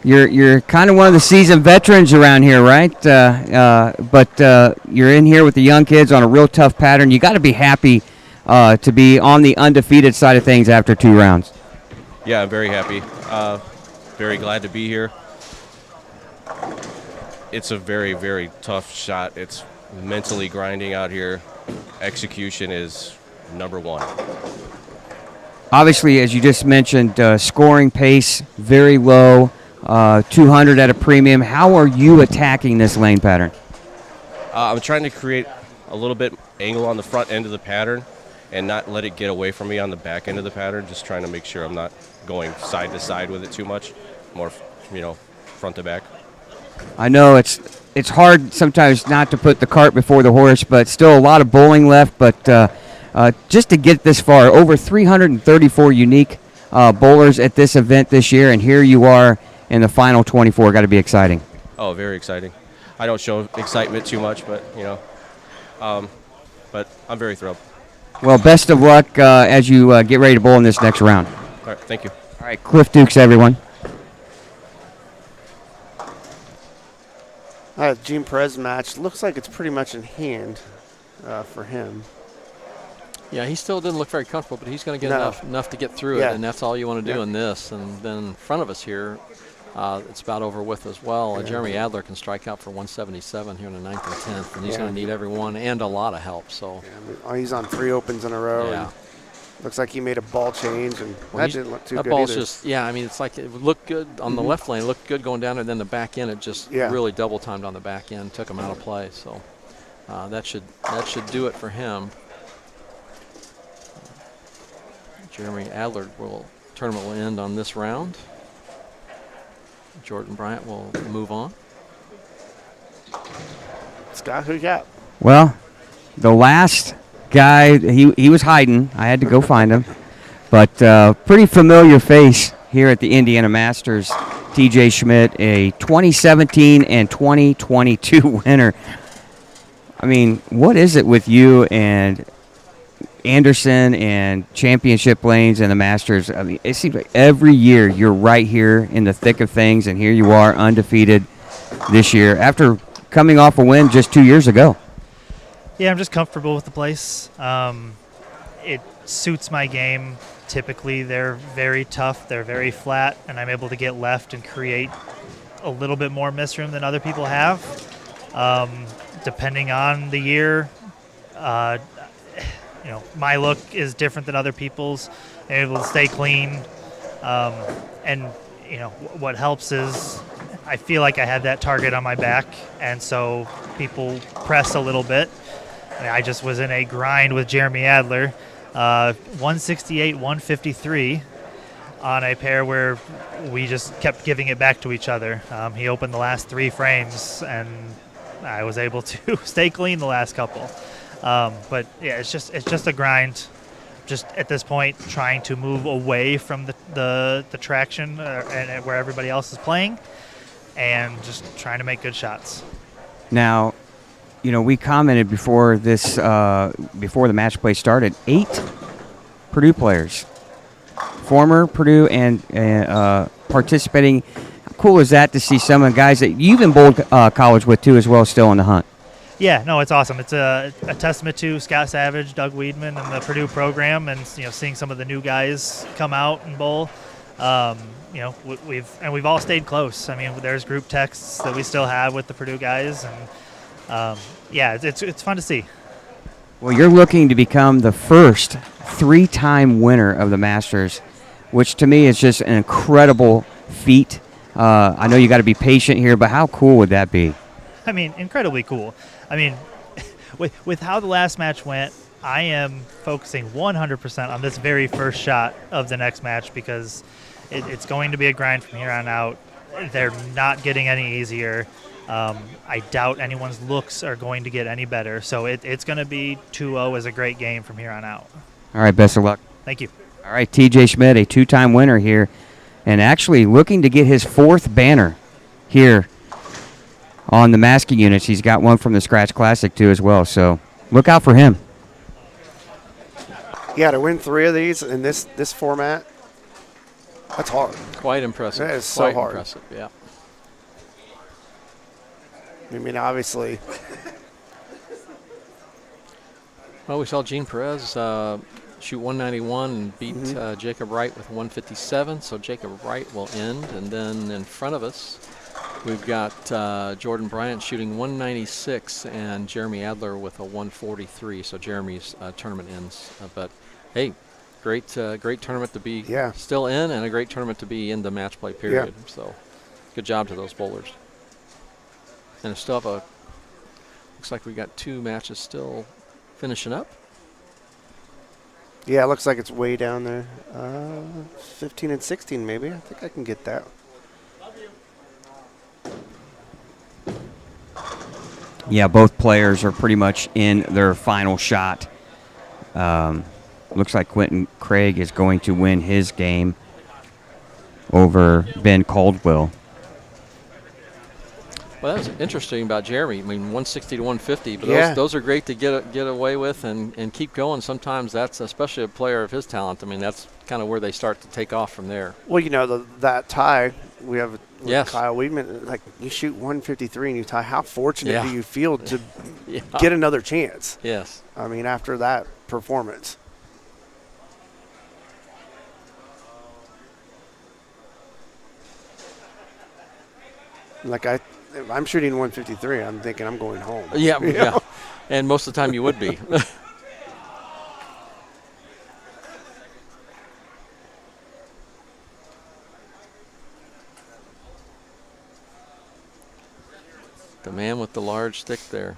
you're kind of one of the seasoned veterans around here, right? But you're in here with the young kids on a real tough pattern. You got to be happy to be on the undefeated side of things after 2 rounds. Yeah, I'm very happy. Very glad to be here. It's a very, very tough shot. It's mentally grinding out here. Execution is number 1. Obviously, as you just mentioned, scoring pace very low, 200 at a premium. How are you attacking this lane pattern? I'm trying to create a little bit angle on the front end of the pattern and not let it get away from me on the back end of the pattern, just trying to make sure I'm not going side to side with it too much, more, front to back. I know it's hard sometimes not to put the cart before the horse, but still a lot of bowling left. But just to get this far. Over 334 unique bowlers at this event this year, and here you are in the final 24. Got to be exciting. Oh, very exciting. I don't show excitement too much, but but I'm very thrilled. Well, best of luck as you get ready to bowl in this next round. All right, thank you. All right, Cliff Dukes, everyone. Gene Perez match looks like it's pretty much in hand for him. Yeah, he still didn't look very comfortable, but he's going to get enough to get through Yeah. it, and that's all you want to do in this. And then in front of us here, it's about over with as well. Jeremy Adler can strike out for 177 here in the 9th and 10th, and he's going to need everyone and a lot of help. So he's on 3 opens in a row. Yeah. And looks like he made a ball change, and that didn't look too good ball's either. just, I mean, it's like it looked good on the left lane, looked good going down there, and then the back end, it just really double timed on the back end, took him out of play. So that should do it for him. Jeremy Adler tournament will end on this round. Jordan Bryant will move on. Scott, who you got? Well, the last guy, he was hiding. I had to go find him. But pretty familiar face here at the Indiana Masters. TJ Schmidt, a 2017 and 2022 winner. I mean, what is it with you and Anderson and championship lanes and the Masters? I mean, it seems like every year you're right here in the thick of things, and here you are undefeated this year after coming off a win just 2 years ago. Yeah, I'm just comfortable with the place. It suits my game. Typically, they're very tough. They're very flat, and I'm able to get left and create a little bit more miss room than other people have. Depending on the year, my look is different than other people's. I'm able to stay clean, and what helps is I feel like I have that target on my back, and so people press a little bit. I just was in a grind with Jeremy Adler, 168, 153 on a pair where we just kept giving it back to each other. He opened the last 3 frames, and I was able to stay clean the last couple. But yeah, it's just a grind. Just at this point, trying to move away from the traction and where everybody else is playing, and just trying to make good shots. Now, we commented before this, before the match play started, 8 Purdue players, former Purdue and participating. How cool is that to see some of the guys that you even bowled college with too, as well, still in the hunt? Yeah, no, it's awesome. It's a testament to Scott Savage, Doug Weedman, and the Purdue program, and seeing some of the new guys come out and bowl. We've all stayed close. I mean, there's group texts that we still have with the Purdue guys, and it's fun to see. Well, you're looking to become the first 3-time winner of the Masters, which to me is just an incredible feat. I know you got to be patient here, but how cool would that be? I mean, incredibly cool. I mean, with how the last match went, I am focusing 100% on this very first shot of the next match, because it's going to be a grind from here on out. They're not getting any easier. I doubt anyone's looks are going to get any better. So it's going to be 2-0 as a great game from here on out. All right, best of luck. Thank you. All right, TJ Schmidt, a 2-time winner here, and actually looking to get his 4th banner here on the masking units. He's got one from the Scratch Classic too as well, so look out for him. Yeah, to win 3 of these in this format, that's hard. Quite impressive. That is so Quite hard. impressive, yeah. I mean, obviously. Well, we saw Gene Perez shoot 191 and beat Jacob Wright with 157, so Jacob Wright will end. And then in front of us, we've got Jordan Bryant shooting 196 and Jeremy Adler with a 143, so Jeremy's tournament ends. But, hey, great tournament to be still in, and a great tournament to be in the match play period. Yeah. So good job to those bowlers. And still have looks like we got 2 matches still finishing up. Yeah, it looks like it's way down there. 15 and 16 maybe. I think I can get that. Yeah, both players are pretty much in their final shot. Looks like Quentin Craig is going to win his game over Ben Caldwell. Well, that was interesting about Jeremy. I mean, 160 to 150, but Yeah. those are great to get away with and keep going. Sometimes that's, especially a player of his talent, I mean, that's kind of where they start to take off from there. Well, that tie we have with Yes. Kyle Weedman, like you shoot 153 and you tie. How fortunate Yeah. do you feel to Yeah. get another chance? Yes. I mean, after that performance. Like if I'm shooting 153, I'm thinking I'm going home. Yeah, You yeah. know? And most of the time you would be. The man with the large stick there.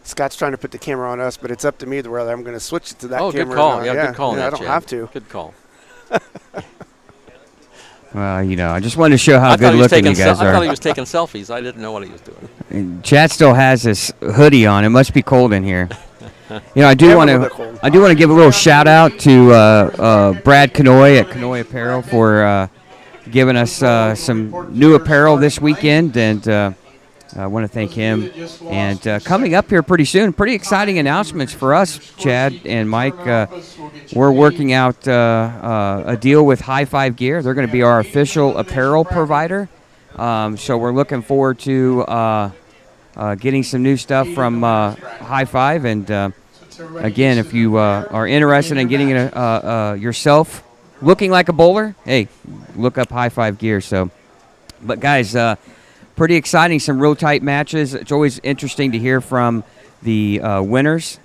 Scott's trying to put the camera on us, but it's up to me whether I'm going to switch it to that Oh, camera. good call. or not. Yeah, good call. on I that, don't Chad. have to. Good call. Well, you know, I just wanted to show how I thought good he was looking taking you guys I thought he are. was taking selfies. I didn't know what he was doing. And Chad still has this hoodie on. It must be cold in here. You know, I do Yeah, want a little bit cold. to give a little shout out to Brad Canoy at Canoy Apparel for giving us some new apparel this weekend, and I want to thank him. And coming up here pretty soon, pretty exciting announcements for us, Chad and Mike. We're working out a deal with High Five Gear. They're going to be our official apparel provider. So we're looking forward to getting some new stuff from High Five. And again, if you are interested in getting yourself looking like a bowler, hey, look up High Five Gear. So, but guys, pretty exciting, some real tight matches. It's always interesting to hear from the winners.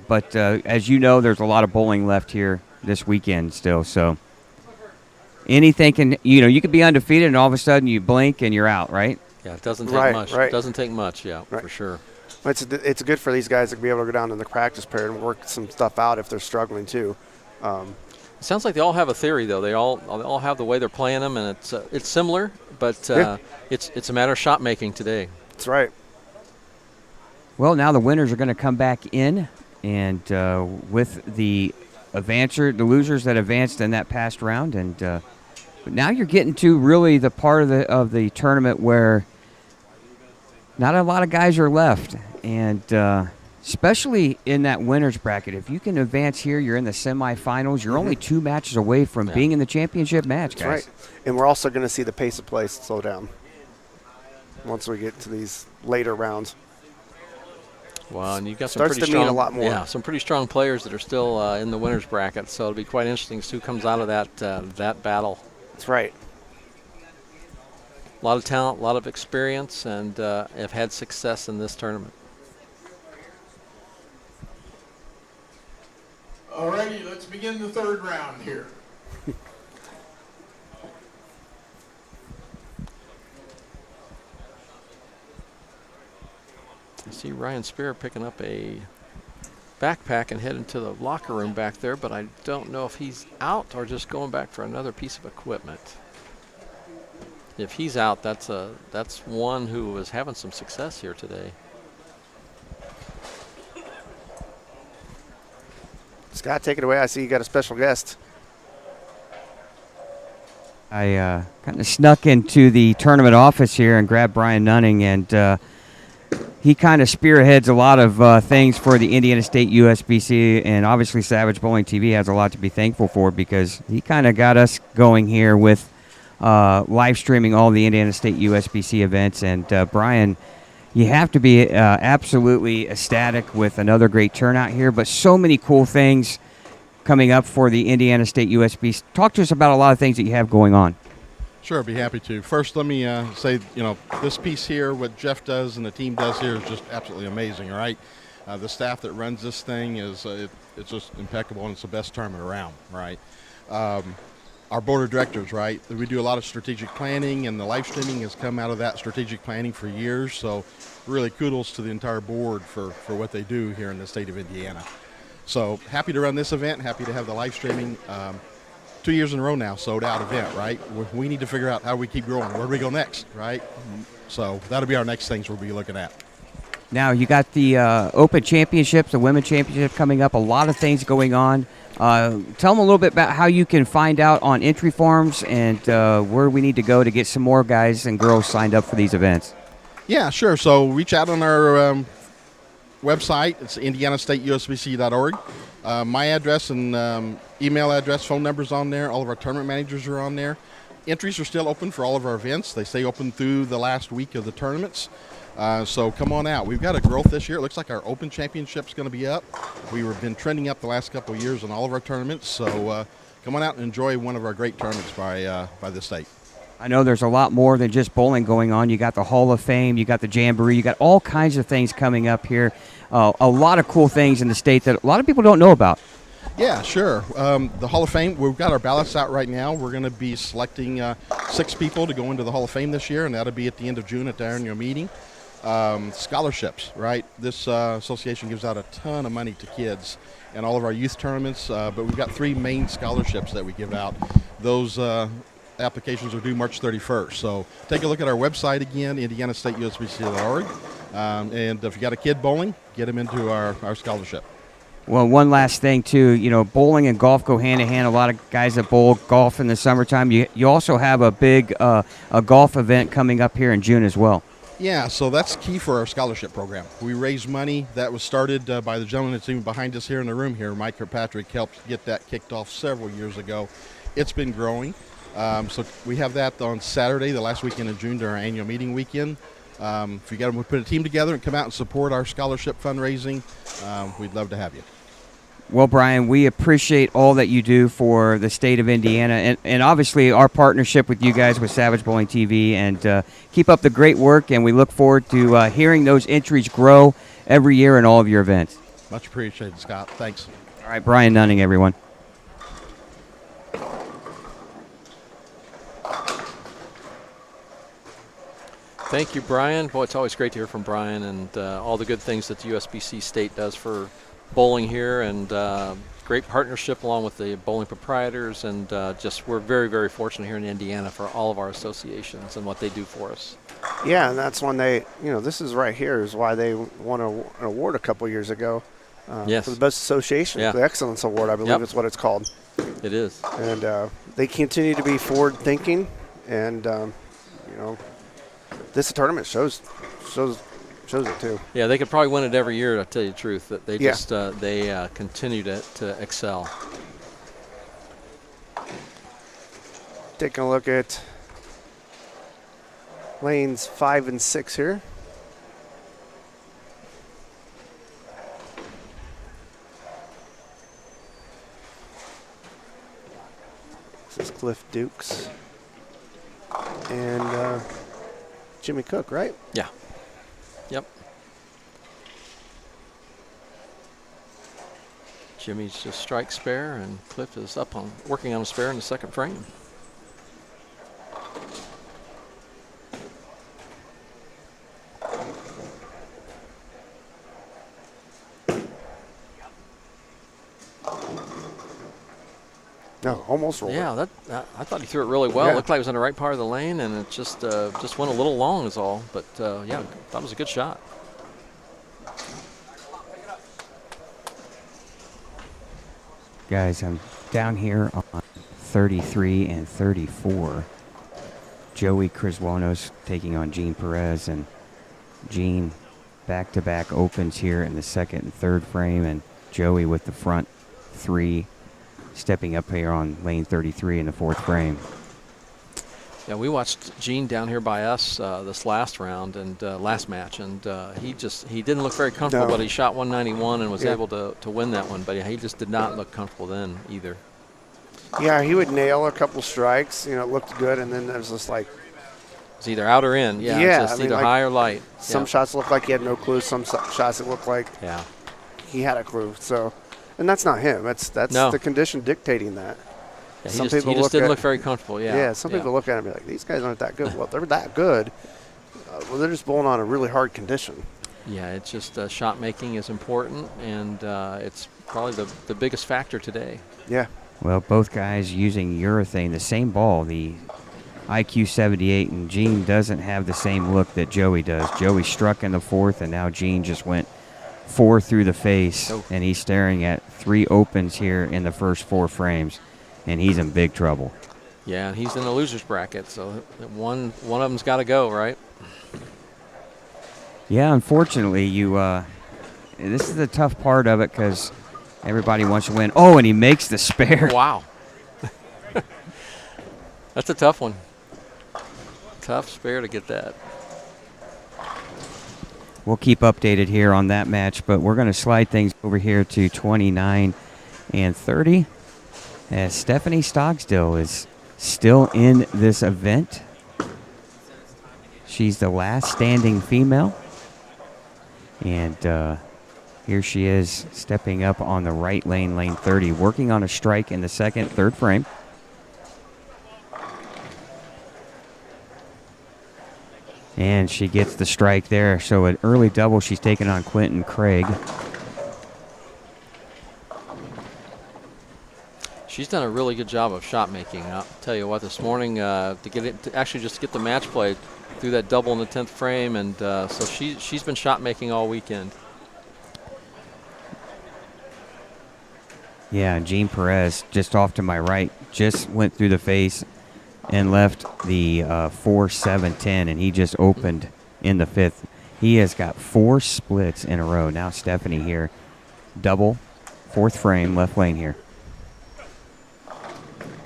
But as you know, there's a lot of bowling left here this weekend still. So anything can, you could be undefeated and all of a sudden you blink and you're out, right? Yeah, it doesn't take Right, much. right. It doesn't take much, yeah, Right. for sure. It's good for these guys to be able to go down in the practice period and work some stuff out if they're struggling too. It sounds like they all have a theory, though. They all have the way they're playing them, and it's similar, but Yeah. it's a matter of shot making today. That's right. Well, now the winners are going to come back in, and with the losers that advanced in that past round, and but now you're getting to really the part of the tournament where not a lot of guys are left, and especially in that winners bracket. If you can advance here, you're in the semifinals. You're only 2 matches away from being in the championship match, guys. That's right. And we're also going to see the pace of play slow down once we get to these later rounds. Wow, and you've got some Starts pretty to mean strong, a lot more. Yeah, some pretty strong players that are still in the winners bracket. So it'll be quite interesting to see who comes out of that battle. That's right. A lot of talent, a lot of experience, and have had success in this tournament. Alrighty, let's begin the third round here. I see Ryan Spear picking up a backpack and heading to the locker room back there, but I don't know if he's out or just going back for another piece of equipment. If he's out, that's one who was having some success here today. Scott, take it away. I see you got a special guest. I kind of snuck into the tournament office here and grabbed Brian Nunning, and he kind of spearheads a lot of things for the Indiana State USBC, and obviously Savage Bowling TV has a lot to be thankful for because he kind of got us going here with live streaming all the Indiana State USBC events. And Brian, you have to be absolutely ecstatic with another great turnout here, but so many cool things coming up for the Indiana State USBC. Talk to us about a lot of things that you have going on. Sure, I'd be happy to. First, let me say, this piece here, what Jeff does and the team does here is just absolutely amazing, all right? The staff that runs this thing is it's just impeccable, and it's the best tournament around, right? Our board of directors, right? We do a lot of strategic planning, and the live streaming has come out of that strategic planning for years, so really kudos to the entire board for what they do here in the state of Indiana. So happy to run this event, happy to have the live streaming. 2 years in a row now sold out event, right? We need to figure out how we keep growing. Where do we go next, right? So that'll be our next things we'll be looking at. Now you got the Open Championships, the Women's Championship coming up. A lot of things going on. Tell them a little bit about how you can find out on entry forms and where we need to go to get some more guys and girls signed up for these events. Yeah, sure. So reach out on our website. It's indianastateusbc.org. My address and email address, phone numbers on there. All of our tournament managers are on there. Entries are still open for all of our events. They stay open through the last week of the tournaments. So come on out. We've got a growth this year. It looks like our Open Championship's going to be up. We've been trending up the last couple of years in all of our tournaments. So come on out and enjoy one of our great tournaments by the state. I know there's a lot more than just bowling going on. You got the Hall of Fame, you got the Jamboree, you got all kinds of things coming up here. A lot of cool things in the state that a lot of people don't know about. Yeah, sure. The Hall of Fame, we've got our ballots out right now. We're going to be selecting 6 people to go into the Hall of Fame this year, and that'll be at the end of June at the annual meeting. Scholarships, right? This association gives out a ton of money to kids and all of our youth tournaments, but we've got 3 main scholarships that we give out. Those applications are due March 31st. So take a look at our website again, indianastateusbc.org, and if you got a kid bowling, get them into our scholarship. Well, one last thing, too. You know, bowling and golf go hand in hand. A lot of guys that bowl golf in the summertime. You also have a big a golf event coming up here in June as well. Yeah, so that's key for our scholarship program. We raise money. That was started by the gentleman that's even behind us here in the room here. Mike Kirkpatrick helped get that kicked off several years ago. It's been growing. So we have that on Saturday, the last weekend of June, during our annual meeting weekend. If you got to put a team together and come out and support our scholarship fundraising, we'd love to have you. Well, Brian, we appreciate all that you do for the state of Indiana and obviously our partnership with you guys with Savage Bowling TV. And keep up the great work, and we look forward to hearing those entries grow every year in all of your events. Much appreciated, Scott. Thanks. All right, Brian Nunning, everyone. Thank you, Brian. Boy, it's always great to hear from Brian and all the good things that the USBC state does for bowling here, and great partnership along with the bowling proprietors, and just we're very, very fortunate here in Indiana for all of our associations and what they do for us. Yeah, and that's when they, this is right here is why they won an award a couple years ago yes. for the Best Association, the Excellence Award, I believe is what it's called. It is. And they continue to be forward-thinking, and, this tournament shows it too. Yeah, they could probably win it every year, to tell you the truth. That they just they continue to excel. Taking a look at lanes 5 and 6 here. This is Cliff Dukes and Jimmy Cook, right? Yeah. Yep. Jimmy's just strike spare, and Cliff is working on a spare in the second frame. No, almost rolled. Yeah, I thought he threw it really well. Yeah. It looked like it was in the right part of the lane, and it just went a little long is all. But, yeah, that was a good shot. Guys, I'm down here on 33 and 34. Joey Criswano's taking on Gene Perez, and Gene back-to-back opens here in the second and third frame, and Joey with the front 3 stepping up here on lane 33 in the fourth frame. Yeah, we watched Gene down here by us this last round and last match, and he didn't look very comfortable, but he shot 191 and was able to win that one, but he just did not look comfortable then either. Yeah, he would nail a couple strikes, it looked good, and then there's just like it's either out or in. Yeah, it's just either high or light. Some shots looked like he had no clue, some shots it looked like he had a clue. So, and that's not him. That's the condition dictating that. Yeah, he just didn't look very comfortable. Yeah. Some people look at him and be like, these guys aren't that good. Well, they're that good. Well, they're just bowling on a really hard condition. Yeah, it's just shot making is important, and it's probably the biggest factor today. Yeah. Well, both guys using urethane, the same ball, the IQ 78, and Gene doesn't have the same look that Joey does. Joey struck in the fourth, and now Gene just went 4 through the face, and he's staring at 3 opens here in the first 4 frames, and he's in big trouble. Yeah, and he's in the loser's bracket, so one of them's got to go, right? Yeah, unfortunately, this is the tough part of it because everybody wants to win. Oh, and he makes the spare. Wow. That's a tough one. Tough spare to get that. We'll keep updated here on that match, but we're going to slide things over here to 29 and 30 as Stephanie Stogsdill is still in this event. She's the last standing female. And here she is stepping up on the right lane, lane 30, working on a strike in the second, third frame. And she gets the strike there. So an early double, she's taking on Quentin Craig. She's done a really good job of shot making. I'll tell you what, this morning to actually just get the match play through that double in the 10th frame, and so she's been shot making all weekend. Yeah, Jean Perez, just off to my right, just went through the face and left the 4-7-10, and he just opened in the 5th. He has got 4 splits in a row. Now Stephanie here, double, 4th frame, left lane here.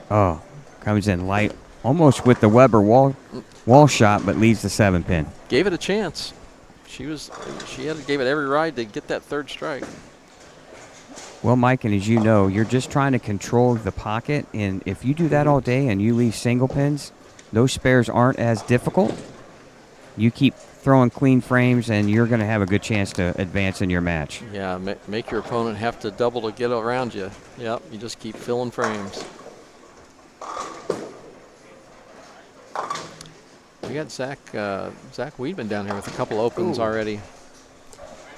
Oh, comes in light, almost with the Weber wall shot, but leaves the 7-pin. Gave it a chance. She gave it every ride to get that 3rd strike. Well, Mike, and as you know, you're just trying to control the pocket, and if you do that all day and you leave single pins, those spares aren't as difficult. You keep throwing clean frames, and you're going to have a good chance to advance in your match. Yeah, make your opponent have to double to get around you. Yep, you just keep filling frames. We got Zach Weedman down here with a couple opens already.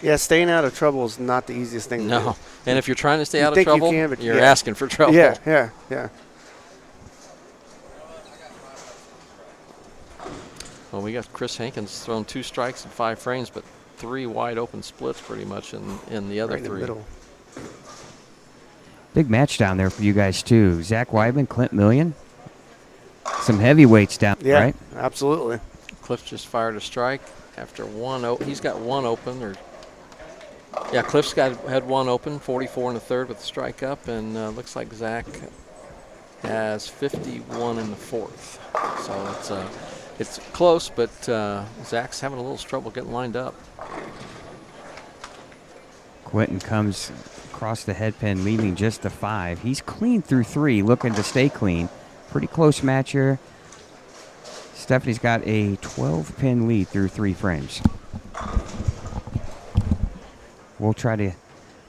Yeah, staying out of trouble is not the easiest thing to do. No, and if you're trying to stay You out of think you trouble, can, but you're yeah. asking for trouble. Yeah. Well, we got Chris Hankins throwing 2 strikes in 5 frames, but 3 wide open splits pretty much in the other Right in 3. the middle. Big match down there for you guys, too. Zach Weidman, Clint Millian. Some heavyweights down there, right? Absolutely. Cliff just fired a strike after he's got 1 open. Yeah, Cliff's had 1 open, 44 in the 3rd with the strike up, and looks like Zach has 51 in the 4th. So it's close, but Zach's having a little trouble getting lined up. Quentin comes across the head pin, leaving just the 5. He's clean through 3, looking to stay clean. Pretty close match here. Stephanie's got a 12-pin lead through 3 frames. We'll try to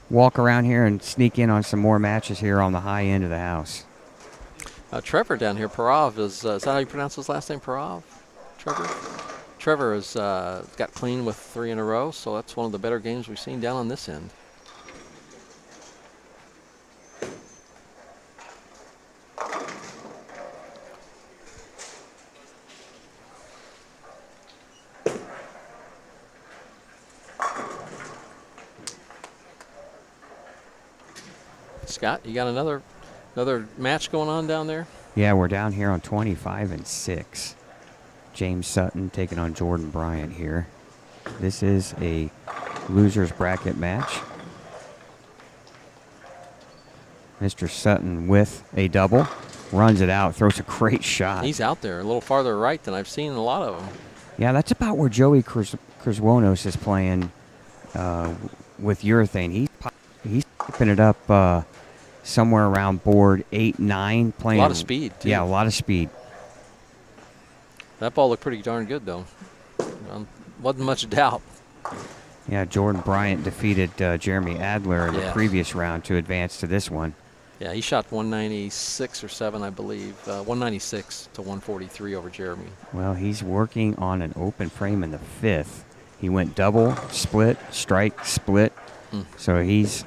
walk around here and sneak in on some more matches here on the high end of the house. Trevor down here, Parov, is that how you pronounce his last name, Parov? Trevor has got clean with 3 in a row, so that's one of the better games we've seen down on this end. Scott, you got another match going on down there? Yeah, we're down here on 25 and 6. James Sutton taking on Jordan Bryant here. This is a loser's bracket match. Mr. Sutton with a double, runs it out, throws a great shot. He's out there a little farther right than I've seen a lot of them. Yeah, that's about where Joey Krzywonos is playing with urethane. He's keeping it up somewhere around board 8, 9. Playing A lot of speed, too. Yeah, a lot of speed. That ball looked pretty darn good, though. Wasn't much doubt. Yeah, Jordan Bryant defeated Jeremy Adler in the previous round to advance to this one. Yeah, he shot 196 or 7, I believe. 196 to 143 over Jeremy. Well, he's working on an open frame in the 5th. He went double, split, strike, split. So he's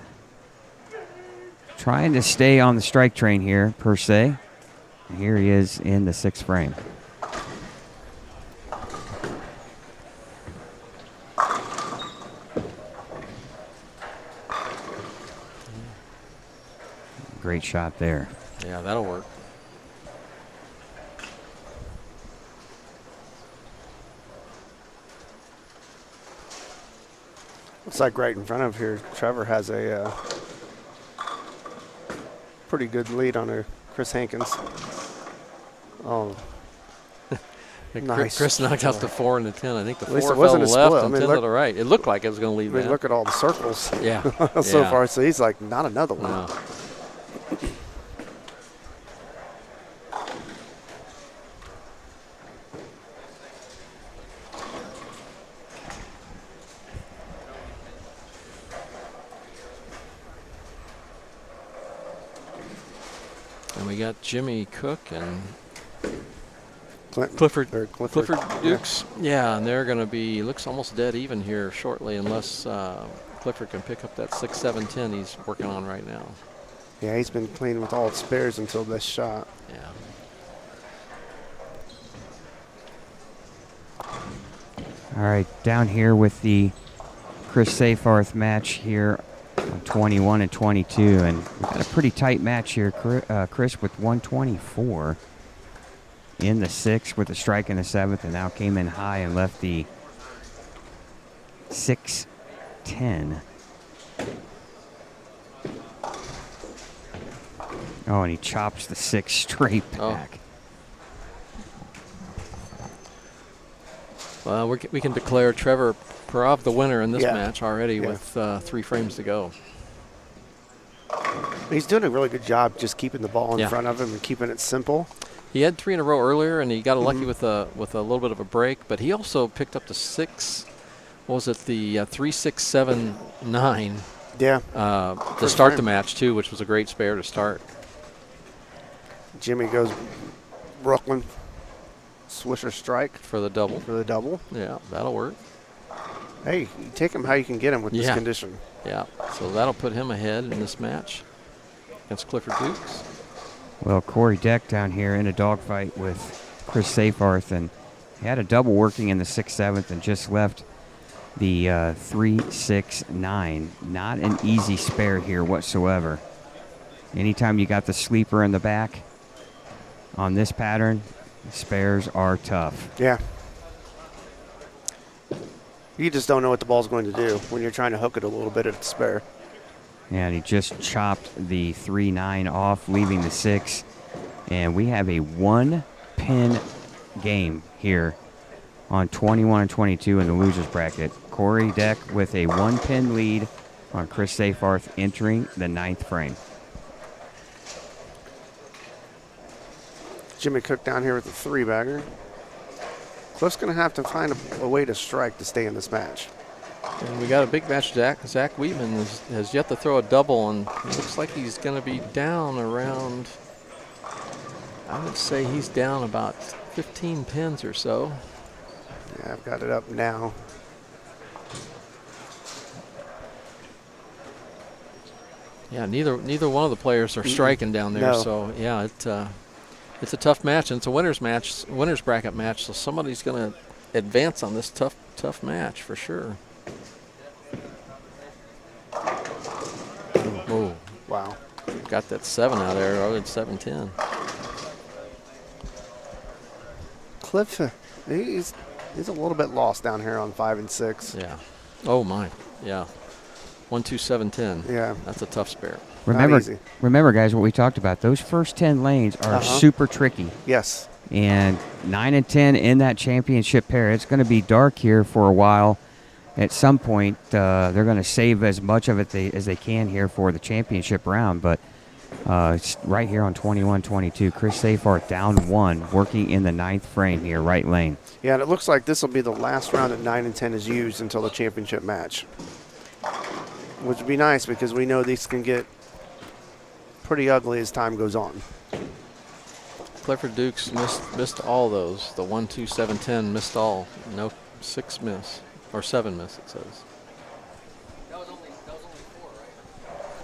trying to stay on the strike train here, per se. And here he is in the 6th frame. Great shot there. Yeah, that'll work. Looks like right in front of here, Trevor has a pretty good lead on her, Chris Hankins. Oh, nice. Chris knocked out the 4 and the 10. I think the 4 least it fell wasn't a left split. and I mean, 10 look- to the right. It looked like it was going to leave I mean, that. look at all the circles Yeah. so Yeah. far. So he's like, not another one. No. And we got Jimmy Cook and Clifford Dukes. Yeah, and they're going to be, looks almost dead even here shortly unless Clifford can pick up that 6-7-10 he's working on right now. Yeah, he's been clean with all spares until this shot. Yeah. All right, down here with the Chris Seyfarth match here on 21 and 22, and we've got a pretty tight match here. Chris with 124 in the 6th with a strike in the 7th, and now came in high and left the 6-10. Oh, and he chops the 6 straight back. Well, we can declare Trevor Parov the winner in this Yeah. match already Yeah. with 3 frames to go. He's doing a really good job just keeping the ball in Yeah. front of him and keeping it simple. He had 3 in a row earlier, and he got lucky with a little bit of a break. But he also picked up the 6. What was it? The 3-6-7-9. Yeah. To First start frame. the match too, which was a great spare to start. Jimmy goes Brooklyn. Swisher strike for the double. For the double. Yeah, that'll work. Hey, you take him how you can get him with this condition. Yeah, so that'll put him ahead in this match against Clifford Dukes. Well, Corey Deck down here in a dogfight with Chris Seyfarth, and he had a double working in the 6-7 and just left the 3-6-9. Not an easy spare here whatsoever. Anytime you got the sleeper in the back on this pattern, spares are tough. Yeah. You just don't know what the ball's going to do when you're trying to hook it a little bit at the spare. And he just chopped the 3-9 off, leaving the 6. And we have a 1-pin game here on 21 and 22 in the losers bracket. Corey Deck with a 1-pin lead on Chris Seyfarth entering the 9th frame. Jimmy Cook down here with a 3-bagger. Cliff's going to have to find a way to strike to stay in this match. And we got a big match. Zach Weedman has yet to throw a double, and it looks like he's going to be down around, I would say he's down about 15 pins or so. Yeah, I've got it up now. Yeah, neither one of the players are striking down there, No. so yeah, it's a tough match, and it's a winners bracket match, so somebody's going to advance on this tough match for sure. Oh, wow! Got that 7 out of there, other than 7-10. Cliff, he's a little bit lost down here on 5 and 6. Yeah. Oh my. Yeah. 1-2-7-10. Yeah. That's a tough spare. Remember, guys, what we talked about. Those first 10 lanes are super tricky. Yes. And 9 and 10 in that championship pair. It's going to be dark here for a while. At some point, they're going to save as much of it as they can here for the championship round. But it's right here on 21-22. Chris Seyfarth down 1, working in the 9th frame here, right lane. Yeah, and it looks like this will be the last round that 9 and 10 is used until the championship match, which would be nice because we know these can get pretty ugly as time goes on. Clifford Dukes missed all those. The 1-2-7-10 missed all. No 6 miss. Or 7 miss, it says.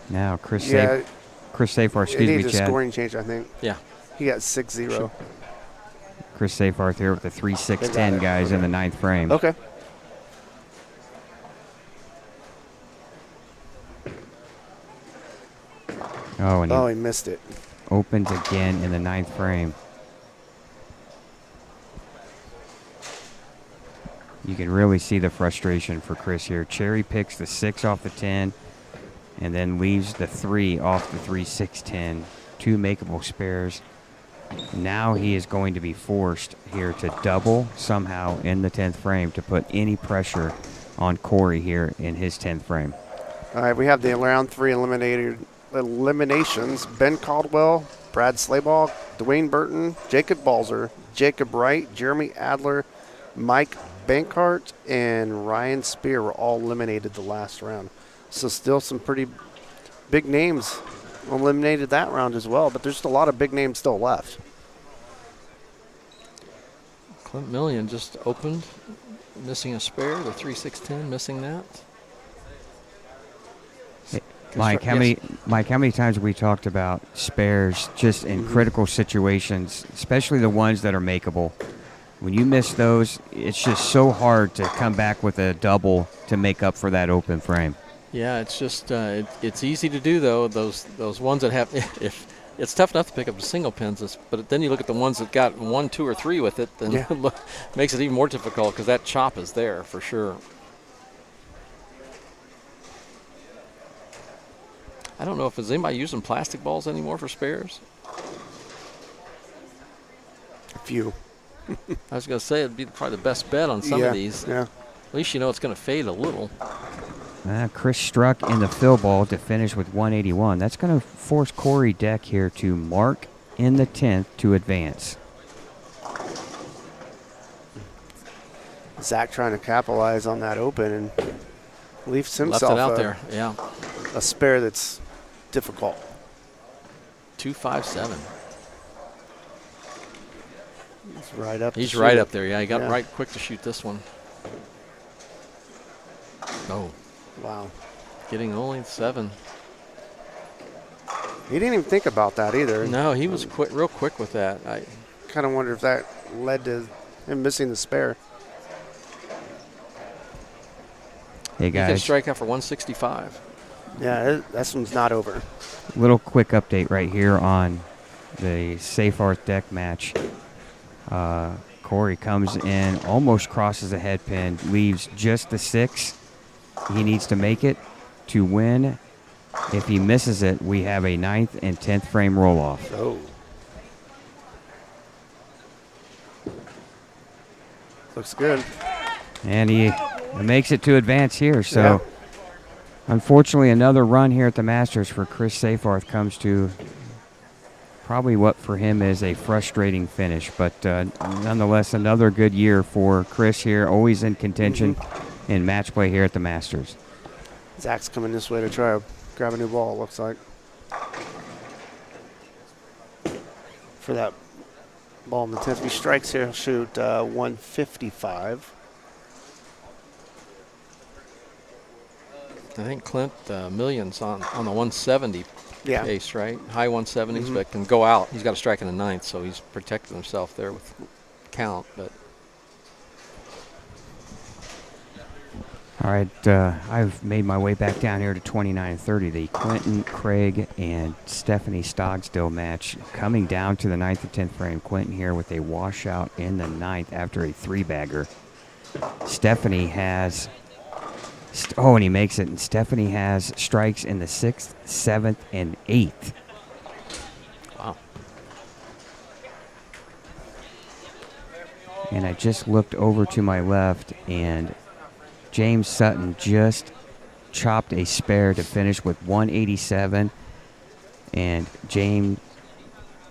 Now, Chris Yeah, Chris Safarth, It excuse me, needs a Chad. scoring change, I think. Yeah. He got 6-0. Chris Safarth here with the 3-6-10 guys in the 9th frame. Okay. Oh, and Oh, he missed it. opens again in the 9th frame. You can really see the frustration for Chris here. Cherry picks the 6 off the 10 and then leaves the 3 off the 3-6-10. 2 makeable spares. Now he is going to be forced here to double somehow in the 10th frame to put any pressure on Corey here in his 10th frame. All right, we have the round 3 eliminations. Ben Caldwell, Brad Slayball, Dwayne Burton, Jacob Balzer, Jacob Wright, Jeremy Adler, Mike Bankart, and Ryan Spear were all eliminated the last round. So still some pretty big names eliminated that round as well, but there's a lot of big names still left. Clint Millian just opened, missing a spare. The 3-6-10, missing that. Mike, how many times have we talked about spares just in critical situations, especially the ones that are makeable? When you miss those, it's just so hard to come back with a double to make up for that open frame. Yeah, it's just it's easy to do though. Those ones that have if it's tough enough to pick up the single pins, but then you look at the ones that got 1, 2, or 3 with it, then it makes it even more difficult because that chop is there for sure. I don't know if is anybody using plastic balls anymore for spares. A few. I was going to say it'd be probably the best bet on some of these. Yeah. At least you know it's going to fade a little. Chris struck in the fill ball to finish with 181. That's going to force Corey Deck here to mark in the 10th to advance. Zach trying to capitalize on that open and leaves himself left it out there. Yeah. A spare that's difficult. 257. He's right up. He's right up there. Yeah, he got right quick to shoot this one. Oh. Wow. Getting only 7. He didn't even think about that either. No, he was real quick with that. I kind of wonder if that led to him missing the spare. Hey, guys. He can strike out for 165. Yeah, this one's not over. Little quick update right here on the Safarth Deck match. Corey comes in, almost crosses the head pin, leaves just the 6. He needs to make it to win. If he misses it, we have a 9th and 10th frame roll-off. Oh. Looks good. And he makes it to advance here. So, unfortunately, another run here at the Masters for Chris Safarth comes to probably what for him is a frustrating finish. But nonetheless, another good year for Chris here, always in contention in match play here at the Masters. Zach's coming this way to try to grab a new ball, it looks like. For that ball in the 10th. If he strikes here, he'll shoot 155. I think Clint Millian's on the 170 pace, right? High 170s, but can go out. He's got a strike in the 9th, so he's protecting himself there with count. But all right, I've made my way back down here to 29-30. The Quentin, Craig, and Stephanie Stogstill match coming down to the 9th and 10th frame. Quentin here with a washout in the 9th after a 3-bagger. Stephanie has, and he makes it. And Stephanie has strikes in the 6th, 7th, and 8th. Wow. And I just looked over to my left, and James Sutton just chopped a spare to finish with 187. And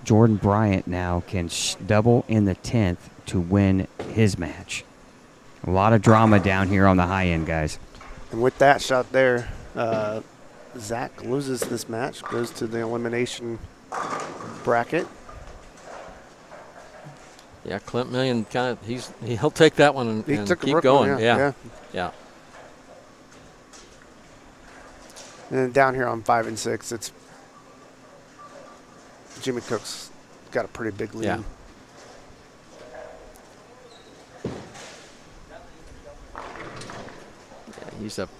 Jordan Bryant now can double in the 10th to win his match. A lot of drama down here on the high end, guys. And with that shot there, Zach loses this match, goes to the elimination bracket. yeah, Clint Millian he'll take that one and keep going. Yeah. And then down here on 5 and 6, it's Jimmy Cook's got a pretty big lead. Yeah.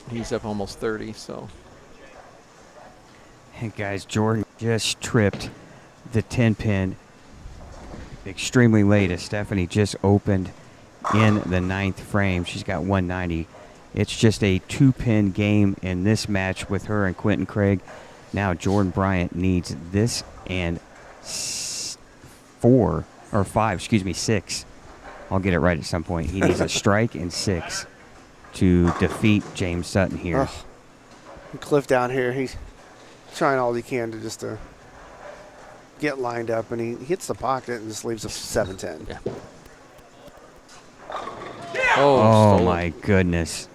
He's up almost 30, so. Hey guys, Jordan just tripped the 10-pin extremely late as Stephanie just opened in the 9th frame. She's got 190. It's just a 2-pin game in this match with her and Quentin Craig. Now Jordan Bryant needs this and 6. I'll get it right at some point. He needs a strike and 6 to defeat James Sutton here. Oh. Cliff down here, he's trying all he can to just get lined up, and he hits the pocket and just leaves a 7-10. Yeah. Oh my goodness.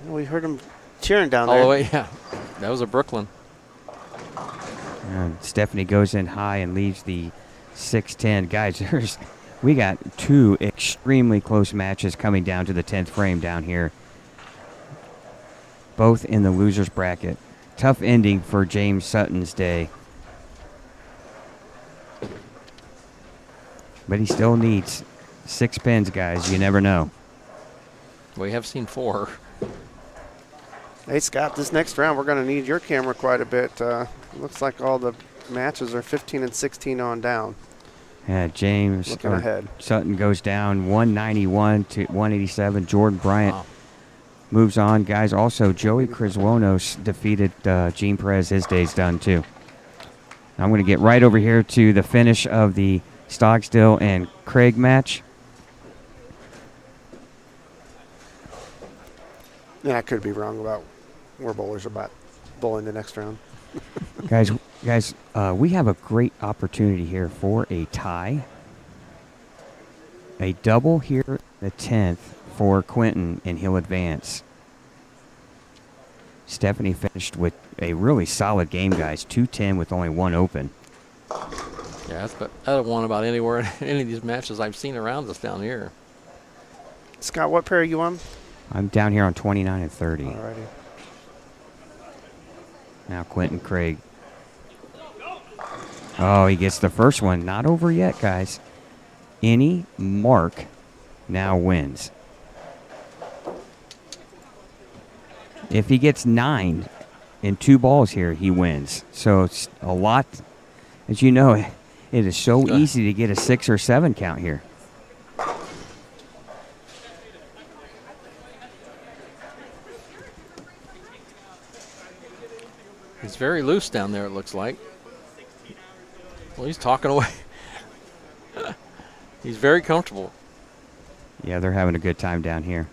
We heard him cheering down all there. the way, yeah. That was a Brooklyn. And Stephanie goes in high and leaves the 6-10. Guys, we got 2 extremely close matches coming down to the 10th frame down here. Both in the losers bracket. Tough ending for James Sutton's day. But he still needs 6 pins, guys. You never know. We have seen 4. Hey, Scott, this next round we're going to need your camera quite a bit. Looks like all the matches are 15 and 16 on down. Yeah, James Looking ahead. Sutton goes down 191 to 187. Jordan Bryant moves on. Guys, also Joey Criswonos defeated Gene Perez. His day's done too. I'm going to get right over here to the finish of the Stogsdill and Craig match. Yeah, I could be wrong about where bowlers are about bowling the next round. guys, we have a great opportunity here for a tie. A double here, the 10th for Quentin, and he'll advance. Stephanie finished with a really solid game, guys. 210 with only 1 open. Yeah, but I don't want about anywhere in any of these matches I've seen around us down here. Scott, what pair are you on? I'm down here on 29 and 30. Alrighty. Now Quentin Craig. Oh, he gets the first one. Not over yet, guys. Any mark now wins. If he gets 9 in 2 balls here, he wins. So it's a lot. As you know, it is so easy to get a 6 or 7 count here. He's very loose down there, it looks like. Well, he's talking away. He's very comfortable. Yeah, they're having a good time down here.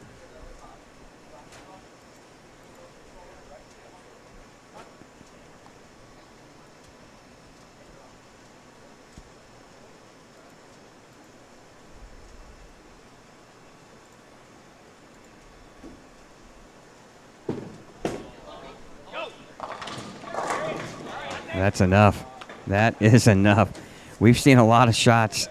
That's enough. That is enough. We've seen a lot of shots,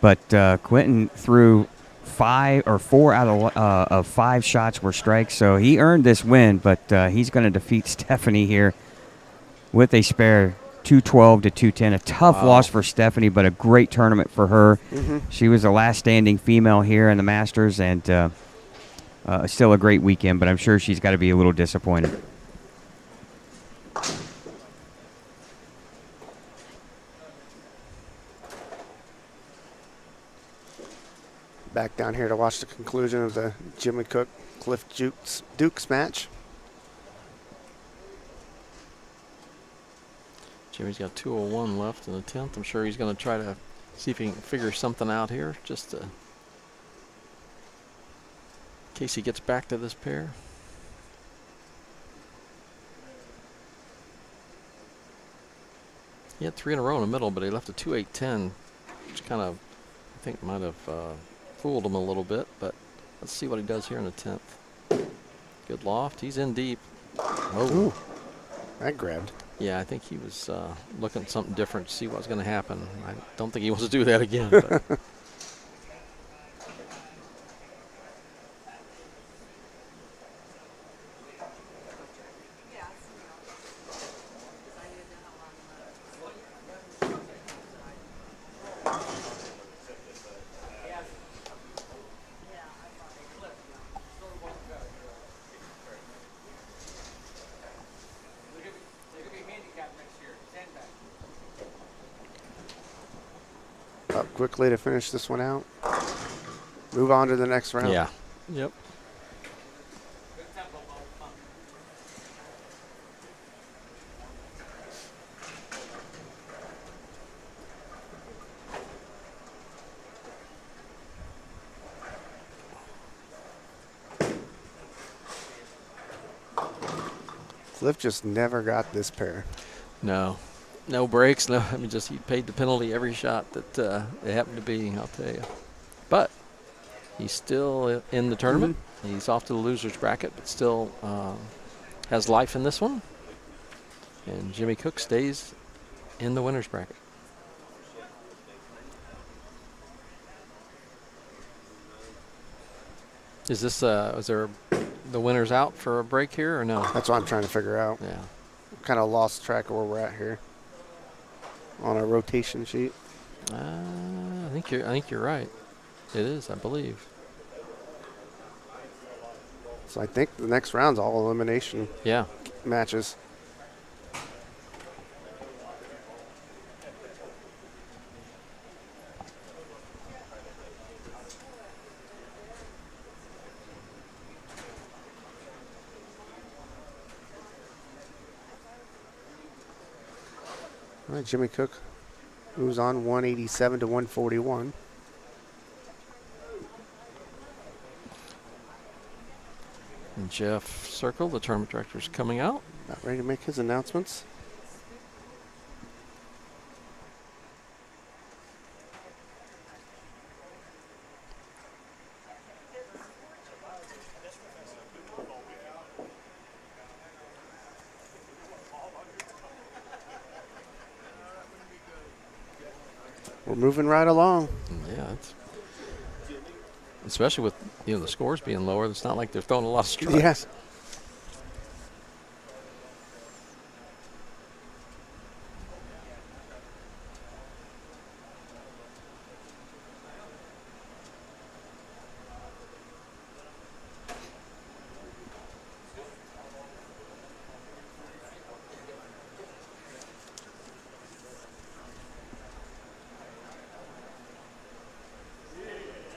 but Quentin threw 4 out of 5 shots were strikes, so he earned this win, but he's going to defeat Stephanie here with a spare 212 to 210. A tough loss for Stephanie, but a great tournament for her. She was the last standing female here in the Masters, and still a great weekend, but I'm sure she's got to be a little disappointed. Back down here to watch the conclusion of the Jimmy Cook Cliff Dukes match. Jimmy's got 201 left in the 10th. I'm sure he's going to try to see if he can figure something out here, just in case he gets back to this pair. He had 3 in a row in the middle, but he left a 2-8-10, which kind of, I think, might have fooled him a little bit, but let's see what he does here in the 10th. Good loft. He's in deep. Oh. Ooh, that grabbed. Yeah, I think he was looking at something different to see what was going to happen. I don't think he wants to do that again. But. Up quickly to finish this one out. Move on to the next round. Yeah. Yep. Cliff just never got this pair. No. No breaks. No. I mean, just he paid the penalty every shot that it happened to be, I'll tell you. But he's still in the tournament. He's off to the loser's bracket, but still has life in this one. And Jimmy Cook stays in the winner's bracket. Is this, is there the winner's out for a break here or no? That's what I'm trying to figure out. Yeah. Kind of lost track of where we're at here on our rotation sheet. I think you're right. It is, I believe. So I think the next round's all elimination matches. All right, Jimmy Cook moves on 187 to 141. And Jeff Circle, the tournament director, is coming out. About ready to make his announcements. We're moving right along. Yeah, it's especially with the scores being lower. It's not like they're throwing a lot of strikes. Yes.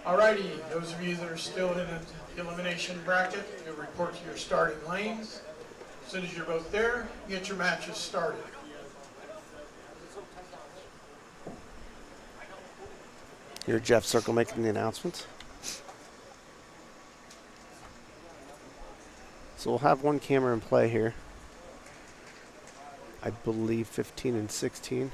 Alrighty, those of you that are still in the elimination bracket, you'll report to your starting lanes. As soon as you're both there, get your matches started. Here's Jeff Circle making the announcements. So we'll have one camera in play here. I believe 15 and 16.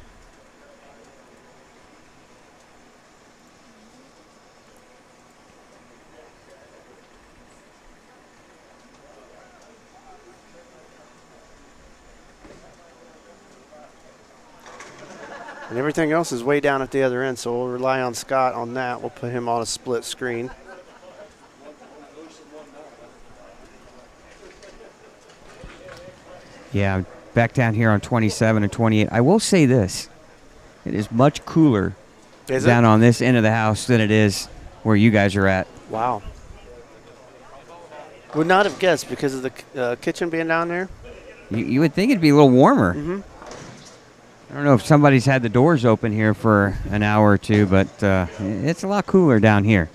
And everything else is way down at the other end, so we'll rely on Scott on that. We'll put him on a split screen. Yeah, back down here on 27 and 28. I will say this. It is much cooler down on this end of the house than it is where you guys are at. Wow. Would not have guessed because of the kitchen being down there. You would think it'd be a little warmer. I don't know if somebody's had the doors open here for an hour or two, but it's a lot cooler down here.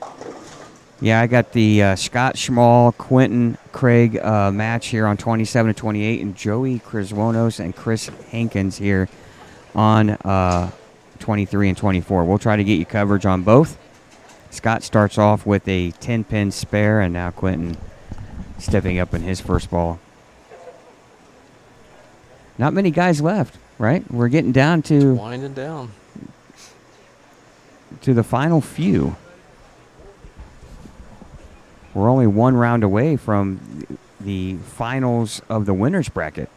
Yeah, I got the Scott Schmall, Quentin Craig match here on 27 and 28, and Joey Criswonos and Chris Hankins here on 23 and 24. We'll try to get you coverage on both. Scott starts off with a 10-pin spare, and now Quentin stepping up in his first ball. Not many guys left, right? We're getting down to winding down to the final few. We're only one round away from the finals of the winner's bracket.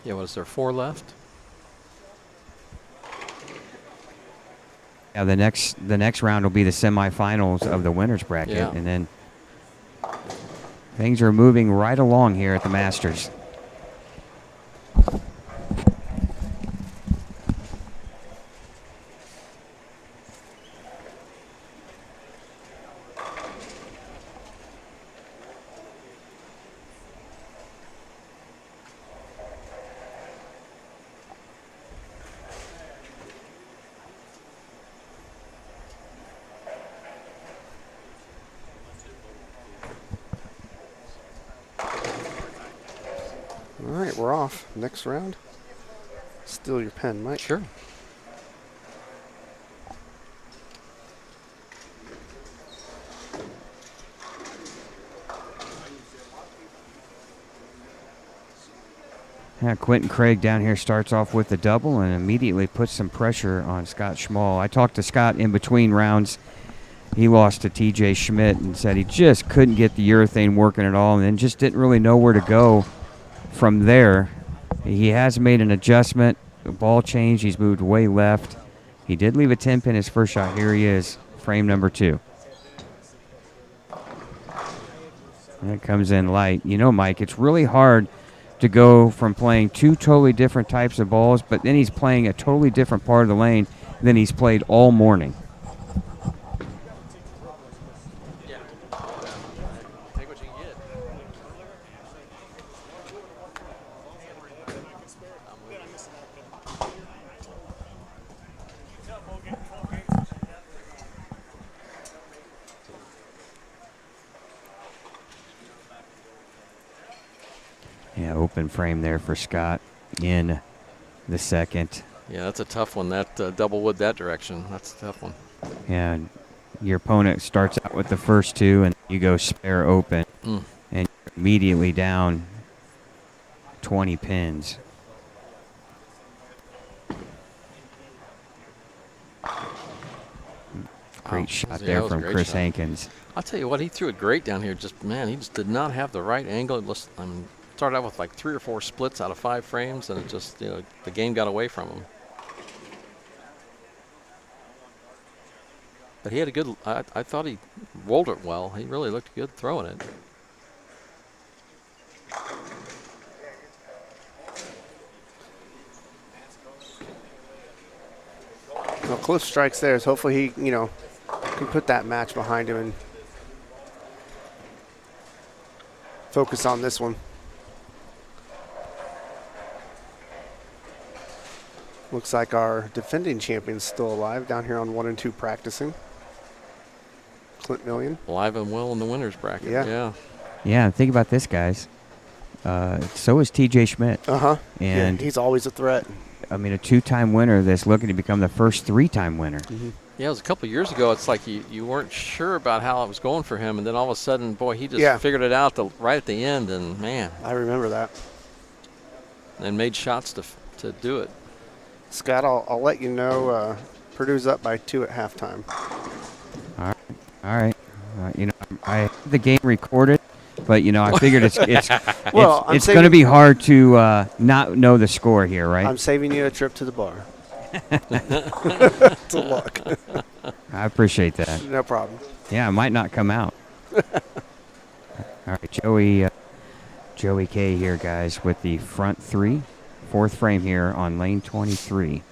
Yeah, what is there, 4 left? Yeah, the next round will be the semifinals of the winner's bracket, Yeah. and then things are moving right along here at the Masters. we're off. Next round. Steal your pen, Mike. Sure. Yeah, Quentin Craig down here starts off with a double and immediately puts some pressure on Scott Schmall. I talked to Scott in between rounds. He lost to TJ Schmidt and said he just couldn't get the urethane working at all and then just didn't really know where to go from there. He has made an adjustment, a ball change. He's moved way left. He did leave a 10-pin his first shot. Here he is, frame number 2. And it comes in light. You know, Mike, it's really hard to go from playing 2 totally different types of balls, but then he's playing a totally different part of the lane than he's played all morning. Take what you can get. Yeah, open frame there for Scott in the second. Yeah, that's a tough one. That double wood that direction. That's a tough one. Yeah, your opponent starts out with the first 2, and you go spare open, and you're immediately down 20 pins. Great shot there from Chris Hankins. I'll tell you what, he threw it great down here. Man, he just did not have the right angle. Started out with like 3 or 4 splits out of 5 frames, and it just, the game got away from him. But he had a good, I thought he rolled it well. He really looked good throwing it. Well, Cliff strikes there, so hopefully he, can put that match behind him and focus on this one. Looks like our defending champion's still alive down here on 1 and 2 practicing. Clint Million. Alive and well in the winner's bracket. Yeah. Yeah, think about this, guys. So is TJ Schmidt. And yeah, he's always a threat. I mean, a 2-time winner that's looking to become the first 3-time winner. Yeah, it was a couple of years ago. It's like you weren't sure about how it was going for him, and then all of a sudden, boy, he just figured it out right at the end, and man. I remember that. And made shots to do it. Scott, I'll let you know. Purdue's up by 2 at halftime. All right. I have the game recorded, but I figured it's Well, it's going to be hard to not know the score here, right? I'm saving you a trip to the bar. It's a look. I appreciate that. No problem. Yeah, it might not come out. All right, Joey K here, guys, with the front 3. 4th frame here on lane 23.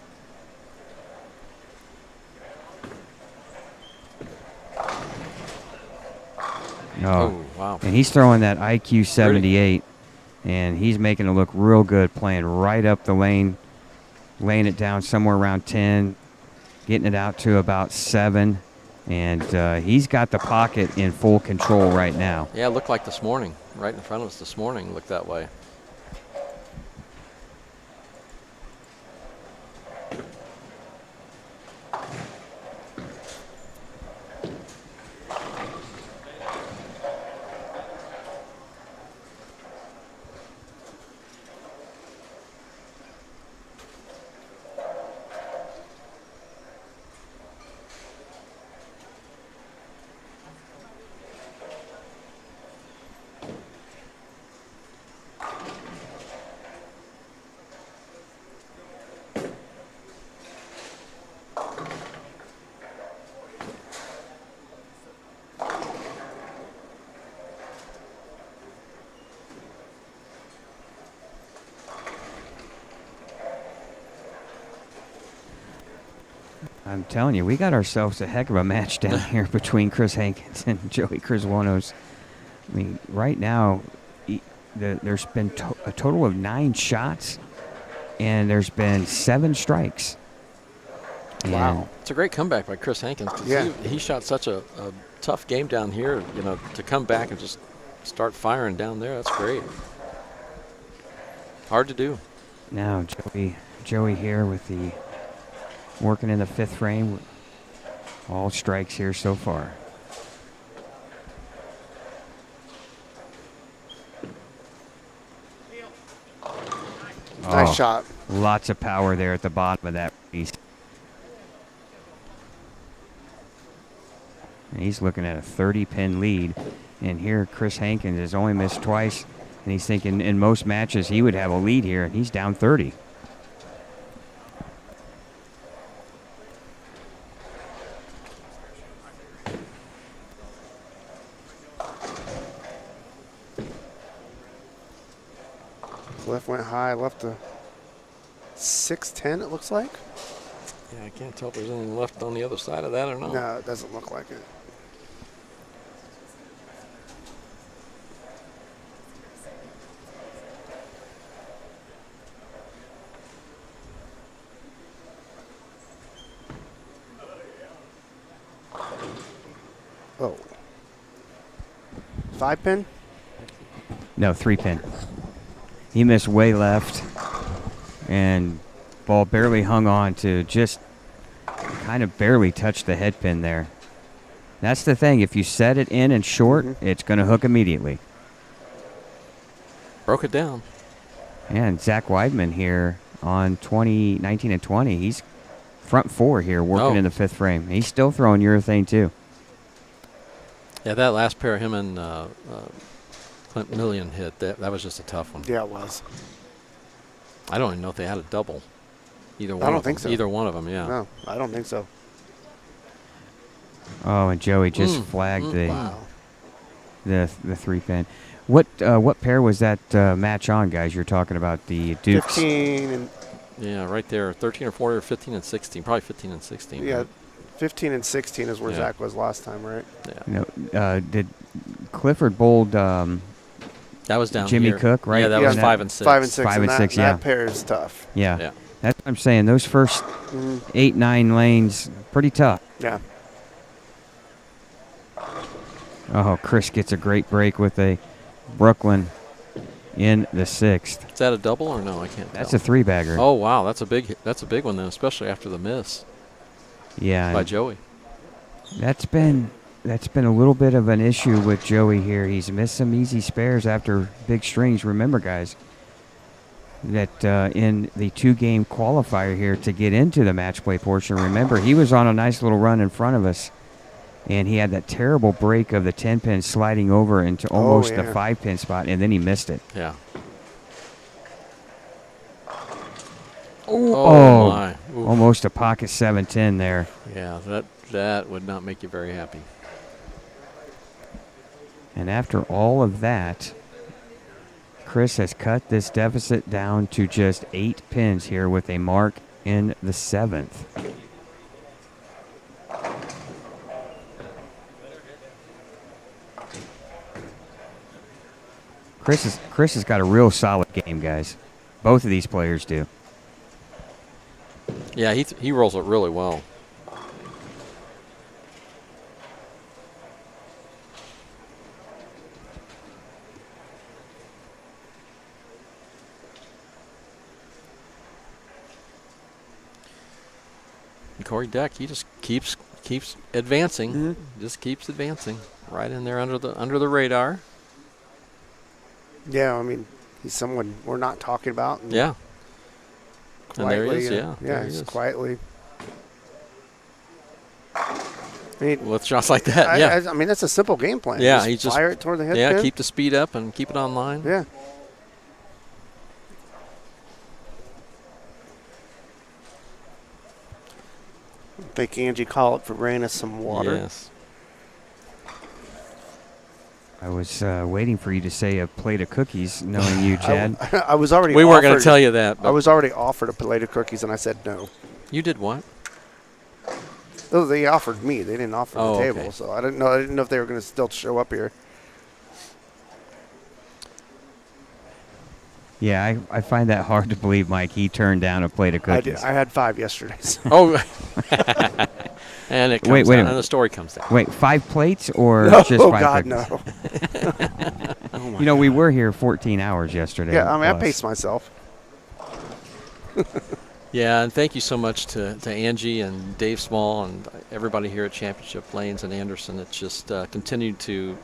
Oh, wow. And he's throwing that IQ 78, and he's making it look real good, playing right up the lane, laying it down somewhere around 10, getting it out to about 7, and he's got the pocket in full control right now. Yeah, it looked like this morning. Right in front of us this morning looked that way. I'm telling you, we got ourselves a heck of a match down here between Chris Hankins and Joey Criswanos. I mean, right now, there's been a total of 9 shots, and there's been 7 strikes. Wow. It's a great comeback by Chris Hankins, because he shot such a tough game down here, to come back and just start firing down there. That's great. Hard to do. Now Joey here with the working in the 5th frame. All strikes here so far. Nice shot. Lots of power there at the bottom of that piece. And he's looking at a 30-pin lead. And here Chris Hankins has only missed twice. And he's thinking in most matches he would have a lead here. And he's down 30. Cliff went high, left a 610, it looks like. Yeah, I can't tell if there's anything left on the other side of that or not. No, it doesn't look like it. Oh. 5-pin? No, 3-pin. He missed way left, and ball barely hung on to just kind of barely touch the head pin there. That's the thing. If you set it in and short, it's going to hook immediately. Broke it down. And Zach Weidman here on 19 and 20. He's front 4 here working in the 5th frame. He's still throwing urethane too. Yeah, that last pair him and Clint Millian hit, that was just a tough one. Yeah, it was. I don't even know if they had a double. Either one. I don't of think them. so. Either one of them, yeah. No, I don't think so. Oh, and Joey just flagged the Wow. the 3-pin. What pair was that match on, guys? You're talking about the Dukes. 15 and Yeah, right there. 13 or 14 or 15 and 16. Probably 15 and 16. yeah, Right? 15 and 16 is where Yeah. Zach was last time, right? Yeah. No, did Clifford bowled That was down Jimmy here. Cook, right? Yeah, that Yeah, was 5 and 6. 5 and 6. 5 and that, 6, yeah. That pair is tough. Yeah. Yeah. That's what I'm saying. Those first 8, 9 lanes, pretty tough. Yeah. Oh, Chris gets a great break with a Brooklyn in the 6th. Is that a double or no? I can't tell. That's a 3-bagger. Oh, wow. That's a big one then, especially after the miss Yeah. by Joey. That's been a little bit of an issue with Joey here. He's missed some easy spares after big strings. Remember, guys, that in the 2-game qualifier here to get into the match play portion, remember, he was on a nice little run in front of us, and he had that terrible break of the 10-pin sliding over into almost the 5-pin spot, and then he missed it. Yeah. Oh, my. Oof. almost a pocket 710 there. Yeah, that would not make you very happy. And after all of that, Chris has cut this deficit down to just 8 pins here with a mark in the 7th. Chris has got a real solid game, guys. Both of these players do. Yeah, he rolls it really well. And Corey Deck, he just keeps advancing. Just keeps advancing. Right in there under the radar. Yeah, I mean, he's someone we're not talking about. And Yeah. And there quietly, he is, yeah. Yeah, There he he's is. quietly. I mean, With shots like that, yeah. I mean, that's a simple game plan. Yeah, just he just fire it toward the head Yeah, pin. keep the speed up and keep it on line. Yeah. I think Angie called for bringing us some water. Yes. I was waiting for you to say a plate of cookies, knowing you, Chad. I was already. We weren't going to offered- tell you that. I But was already offered a plate of cookies, and I said no. you did what? Oh, they offered me. They didn't offer Oh, the table, okay. so I didn't know. I didn't know if they were going to still show up here. Yeah, I find that hard to believe, Mike. He turned down a plate of I cookies. did. I had 5 yesterday. So. Oh. And it comes Wait a down, minute. and the story comes down. Wait, 5 plates or No, just 5 God, cookies? no. Oh my You know, we God. were here 14 hours yesterday. Yeah, I mean, I plus. paced myself. Yeah, and thank you so much to Angie and Dave Small and everybody here at Championship Lanes and Anderson. It's just continued to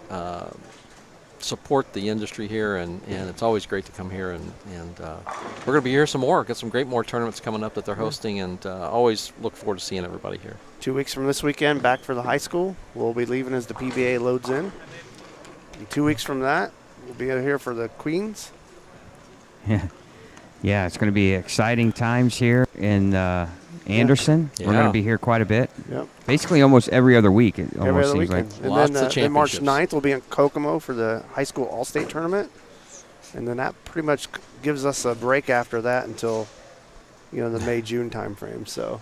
support the industry here, and it's always great to come here. And we're going to be here some more. Got some great more tournaments coming up that they're hosting, and always look forward to seeing everybody here. 2 weeks from this weekend, back for the high school. We'll be leaving as the PBA loads in. And 2 weeks from that, we'll be here for the Queens. Yeah. Yeah, it's going to be exciting times here in Anderson. Yeah. We're going to be here quite a bit. Yep. Basically almost every other week. It Every almost other seems weekend. like. And Lots then, of then March championships. 9th, we'll be in Kokomo for the high school all-state tournament. And then that pretty much gives us a break after that until, the May-June time frame. So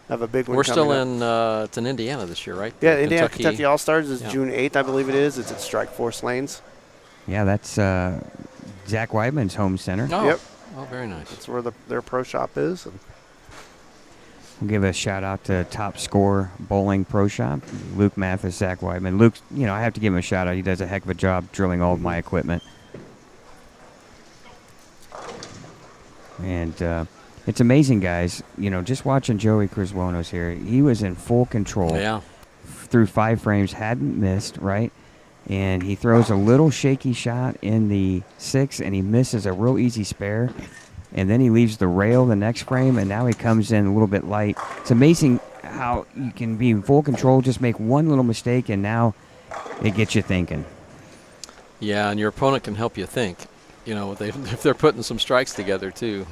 have a big one We're coming still up. in it's in Indiana this year, right? Yeah, The Indiana Kentucky All-Stars is Yeah. June 8th, I believe it is. It's at Strike Force Lanes. Yeah, that's Zach Weidman's home center. Oh. Yep. Oh, very nice. That's where their pro shop is. And We'll give a shout out to Top Score Bowling Pro Shop, Luke Mathis, Zach Weidman. Luke, I have to give him a shout out. He does a heck of a job drilling all of my equipment. And it's amazing, guys. Just watching Joey Criswonos here, he was in full control. Yeah. Through 5 frames, hadn't missed, right? And he throws a little shaky shot in the 6, and he misses a real easy spare. And then he leaves the rail the next frame, and now he comes in a little bit light. It's amazing how you can be in full control, just make one little mistake, and now it gets you thinking. Yeah, and your opponent can help you think. If they're putting some strikes together too.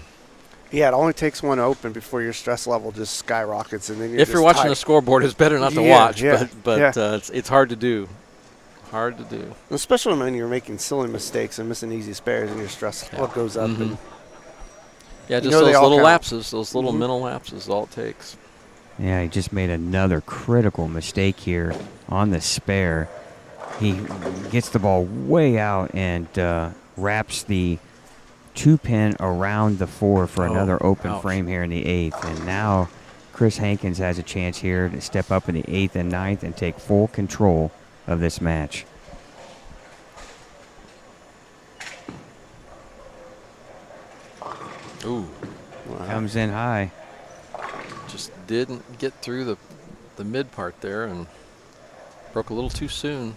yeah, it only takes one open before your stress level just skyrockets, and then If you're watching the scoreboard, it's better not to watch. But it's hard to do. Hard to do. Especially when you're making silly mistakes and missing easy spares, and your stress level goes up. Mhm. And Yeah, just they those all little count. lapses, those little Mhm. mental lapses, is all it takes. Yeah, he just made another critical mistake here on the spare. He gets the ball way out and wraps the 2-pin around the 4 for another open ouch. frame here in the 8th. And now Chris Hankins has a chance here to step up in the 8th and 9th and take full control of this match. Ooh. Comes in high. Just didn't get through the mid part there and broke a little too soon.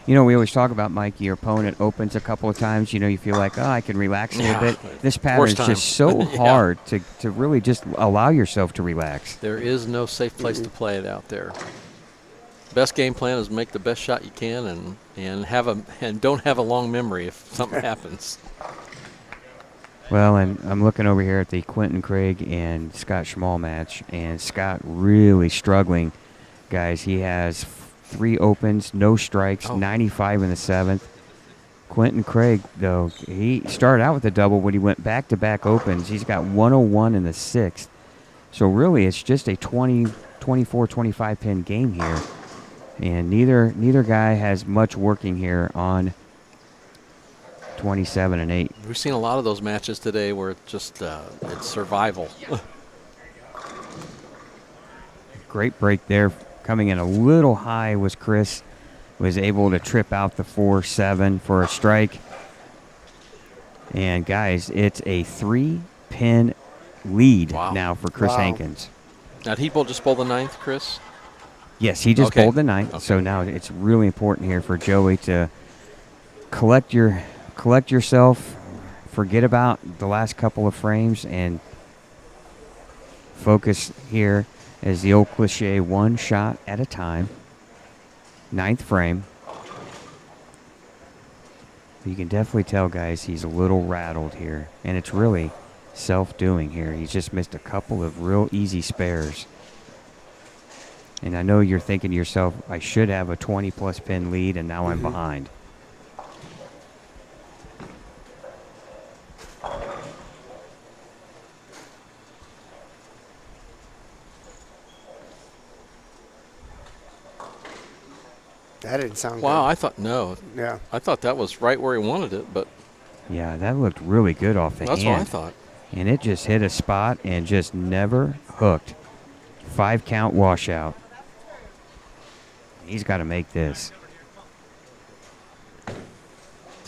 We always talk about, Mike, your opponent opens a couple of times, you feel like, I can relax a little bit. This pattern is just so hard to really just allow yourself to relax. There is no safe place to play it out there. Best game plan is make the best shot you can and don't have a long memory if something happens. Well, and I'm looking over here at the Quentin Craig and Scott Schmall match, and Scott really struggling. Guys, he has 3 opens, no strikes, 95 in the 7th. Quentin Craig, though, he started out with a double, but he went back-to-back opens. He's got 101 in the 6th. So really, it's just a 24, 25-pin game here. And neither guy has much working here on 27 and 8. We've seen a lot of those matches today where it's just it's survival. Great break there. Coming in a little high was Chris. Was able to trip out the 4-7 for a strike. And guys, it's a 3-pin lead now for Chris Hankins. Now, did he just bowl the 9th, Chris? Yes, he just bowled the 9th. So now it's really important here for Joey to collect yourself, forget about the last couple of frames, and focus here as the old cliche, one shot at a time. 9th frame. You can definitely tell, guys, he's a little rattled here, and it's really self-doing here. He's just missed a couple of real easy spares. And I know you're thinking to yourself, I should have a 20-plus pin lead, and now I'm behind. that didn't sound Wow, good. I thought no. Yeah. I thought that was right where he wanted it, but Yeah, that looked really good off the that's hand. what I thought. And it just hit a spot and just never hooked. 5-count washout. He's got to make this.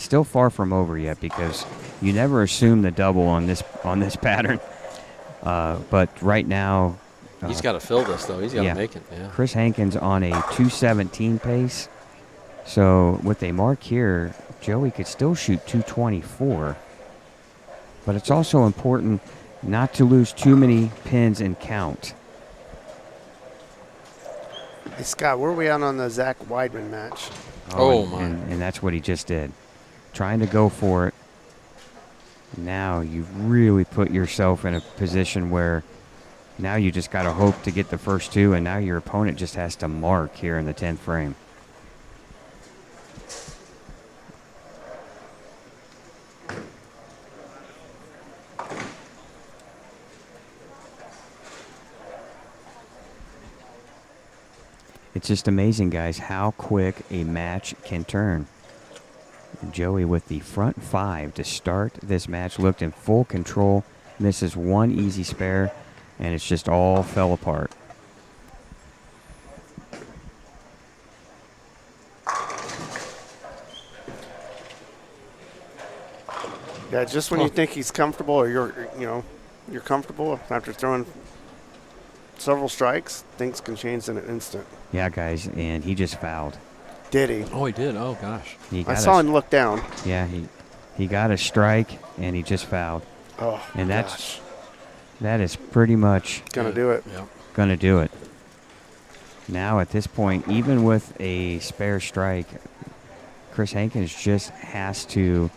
still far from over yet because you never assume the double on this pattern. But right now, He's got to fill this, though. He's got to yeah, make it. Yeah. Chris Hankins on a 217 pace. So with a mark here, Joey could still shoot 224. But it's also important not to lose too many pins and count. Hey, Scott, where are we on the Zach Weidman match? Oh, my. And that's what he just did. Trying to go for it. Now you've really put yourself in a position where now you just got to hope to get the first two, and now your opponent just has to mark here in the 10th frame. It's just amazing, guys, how quick a match can turn. Joey with the front 5 to start this match, looked in full control, misses one easy spare, and it's just all fell apart. Yeah, just when you think he's comfortable, or you're comfortable after throwing several strikes, things can change in an instant. Yeah, guys, and he just fouled. Did he? Oh, he did. Oh, gosh. I saw him look down. Yeah, he got a strike, and he just fouled. Oh, and gosh. That is pretty much gonna do it. Yeah. Gonna do it. Now at this point, even with a spare strike, Chris Hankins just has to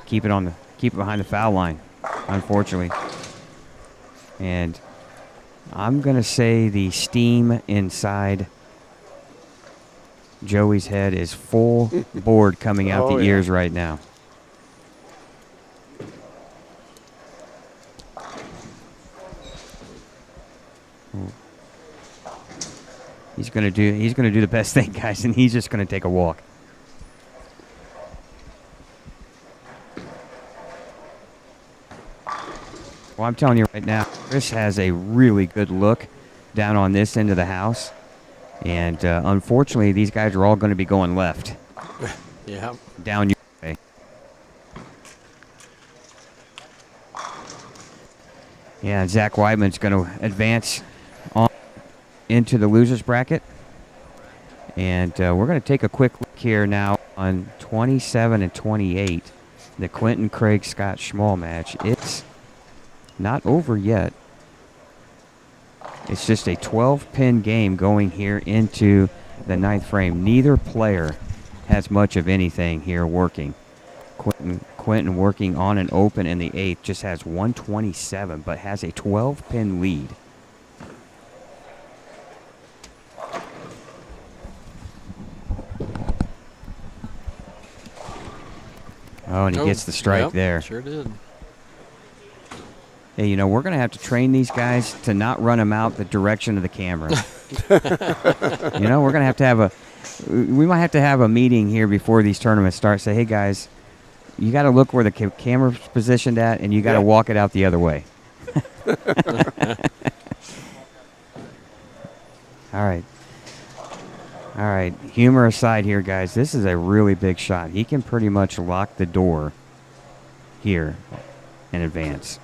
keep it behind the foul line, unfortunately. And I'm gonna say the steam inside Joey's head is full board coming out the ears right now. He's gonna do the best thing, guys, and he's just gonna take a walk. Well, I'm telling you right now, Chris has a really good look down on this end of the house. And unfortunately, these guys are all going to be going left. Yeah. Down your way. Yeah, Zach Weidman's going to advance on into the losers bracket. And we're going to take a quick look here now on 27 and 28, the Quentin Craig Scott Schmall match. It's not over yet. It's just a 12-pin game going here into the 9th frame. Neither player has much of anything here working. Quentin working on an open in the 8th, just has 127, but has a 12-pin lead. Oh, and he gets the strike there. Sure did. Hey, we're going to have to train these guys to not run them out the direction of the camera. We're going to have we might have to have a meeting here before these tournaments start. Say, hey, guys, you got to look where the camera's positioned at, and you got to walk it out the other way. All right. Humor aside here, guys, this is a really big shot. He can pretty much lock the door here in advance.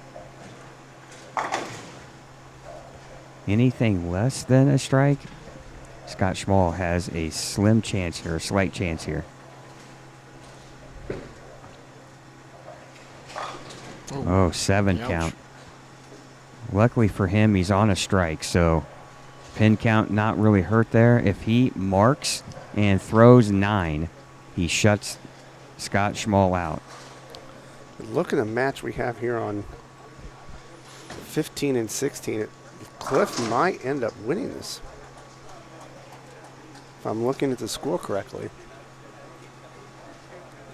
Anything less than a strike, Scott Schmall has a slim chance here, a slight chance here. Oh, 7 count. Luckily for him, he's on a strike, so pin count not really hurt there. If he marks and throws 9, he shuts Scott Schmall out. Look at the match we have here on 15 and 16. Cliff might end up winning this, if I'm looking at the score correctly.